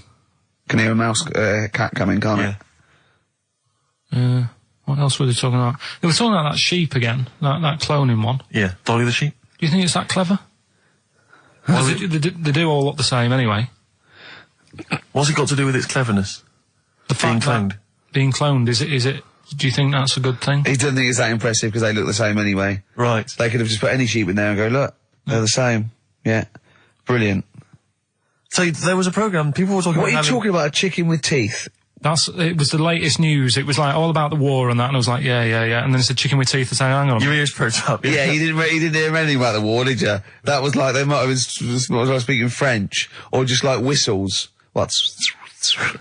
hear a cat coming, can't it? What else were they talking about? They were talking about that sheep again, that cloning one. Yeah, Dolly the sheep. Do you think it's that clever? Well, they do all look the same anyway. What's it got to do with its cleverness? The fact that being cloned, is it, do you think that's a good thing? He doesn't think it's that impressive because they look the same anyway. Right. They could have just put any sheep in there and go, look, they're the same. Yeah. Brilliant. So there was a programme, people were talking about What are you talking about, a chicken with teeth? It was the latest news. It was like all about the war and that, and I was like, yeah. And then it's a chicken with teeth and saying, hang on. Your ears perked up. Yeah, you didn't hear anything about the war, did you? That was like, they might have been speaking French, or just like whistles.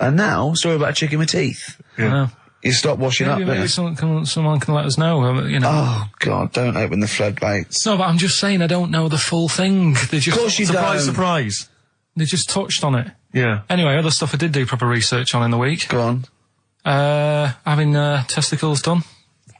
And now, story about a chicken with teeth. Yeah. You stop washing up, maybe someone can let us know, you know. Oh, God, don't open the floodgates. No, but I'm just saying I don't know the full thing. They just, of course you don't. Surprise. They just touched on it. Yeah. Anyway, other stuff I did do proper research on in the week. Go on. Having testicles done.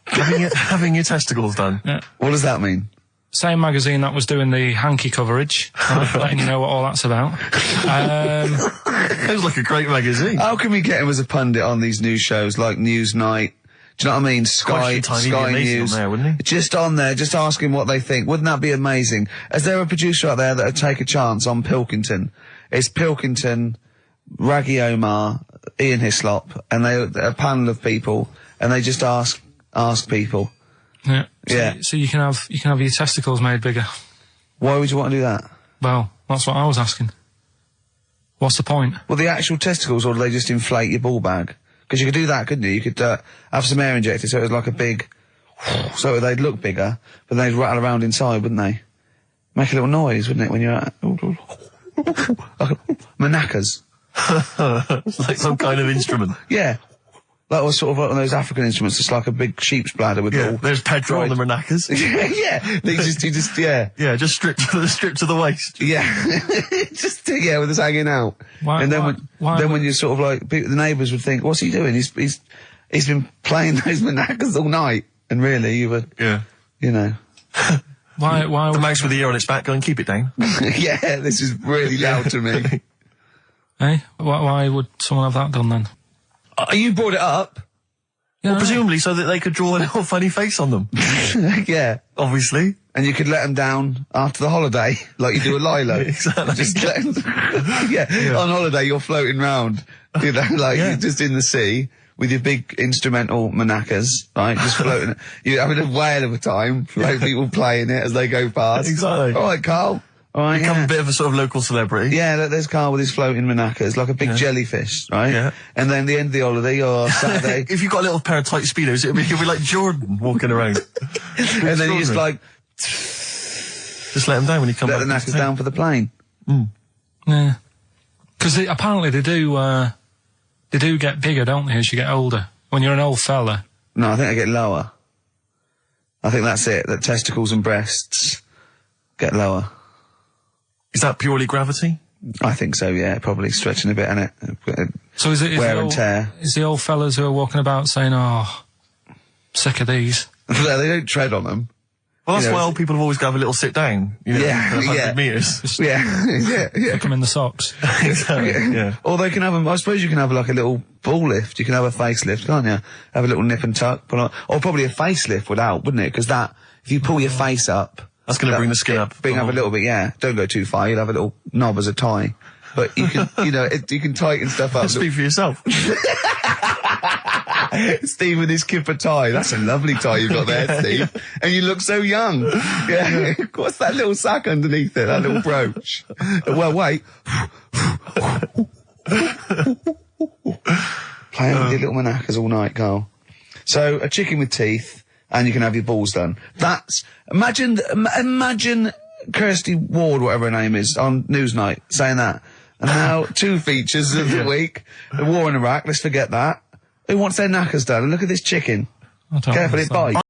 having your testicles done? Yeah. What does that mean? Same magazine that was doing the hanky coverage, letting you know what all that's about. It was like a great magazine. How can we get him as a pundit on these news shows like Newsnight? Do you know what I mean? Sky News. On there, wouldn't he? Just on there, just ask him what they think. Wouldn't that be amazing? Is there a producer out there that would take a chance on Pilkington? It's Pilkington, Raggy Omar, Ian Hislop, and they're a panel of people, and they just ask people. Yeah. Yeah. So you can have your testicles made bigger. Why would you want to do that? Well, that's what I was asking. What's the point? Well, the actual testicles, or do they just inflate your ball bag? Because you could do that, couldn't you? You could have some air injected so it was like a big... so they'd look bigger, but they'd rattle around inside, wouldn't they? Make a little noise, wouldn't it, when you're at... like manacas. Like some kind of instrument. Yeah. That was sort of like one of those African instruments, just like a big sheep's bladder with all... There's Pedro on the maracas. Yeah. They just, yeah. Yeah, just stripped to the waist. Yeah. Just, yeah, with us hanging out. Why, and then when you're sort of like, the neighbours would think, what's he doing? He's been playing those maracas all night. And really, you were... Yeah. You know. Why the mouse with the ear on its back, go and keep it down. Yeah, this is really loud to me. Hey, why would someone have that done then? You brought it up. Yeah, well, presumably so that they could draw a little funny face on them. Yeah. Obviously. And you could let them down after the holiday, like you do a Lilo. Exactly. Just let them, yeah. On holiday, you're floating round, you know, like you're just in the sea with your big instrumental manacas, right? Just floating. You're having a whale of a time, like people playing it as they go past. Exactly. All right, Carl. All right, become a bit of a sort of local celebrity. Yeah, look, there's Carl with his floating manacas, like a big jellyfish, right? Yeah. And then the end of the holiday, or Saturday. If you've got a little pair of tight Speedos, it'll be like Jordan walking around. And then you just like... Just let them down when you come back. Let the knackers down for the plane. Mm. Yeah. Because apparently they do get bigger, don't they, as you get older? When you're an old fella. No, I think they get lower. I think that's it, that testicles and breasts get lower. Is that purely gravity? I think so, yeah. Probably stretching a bit, innit? So is it wear and tear? Is the old fellas who are walking about saying, "Oh, sick of these"? They don't tread on them. Well, that's why old people have always got to have a little sit down. You know, 100 metres. Just yeah. Stick them in the socks. Exactly. Yeah. Or they can have them. I suppose you can have like a little ball lift. You can have a facelift, can't you? Have a little nip and tuck. Or probably a facelift would help, wouldn't it? Because if you pull your face up. That's going to bring the skin up. Bring up a little bit, yeah. Don't go too far. You'll have a little knob as a tie. But you can, you can tighten stuff up. Speak for yourself. Steve with his kipper tie. That's a lovely tie you've got there, Steve. And you look so young. Yeah. What's that little sack underneath it? That little brooch. Well, wait. Playing with your little manacas all night, Carl. So, a chicken with teeth. And you can have your balls done. Imagine Kirsty Ward, whatever her name is, on Newsnight, saying that. And now, 2 features of the week. The war in Iraq, let's forget that. Who wants their knackers done? And look at this chicken. Careful, it bites.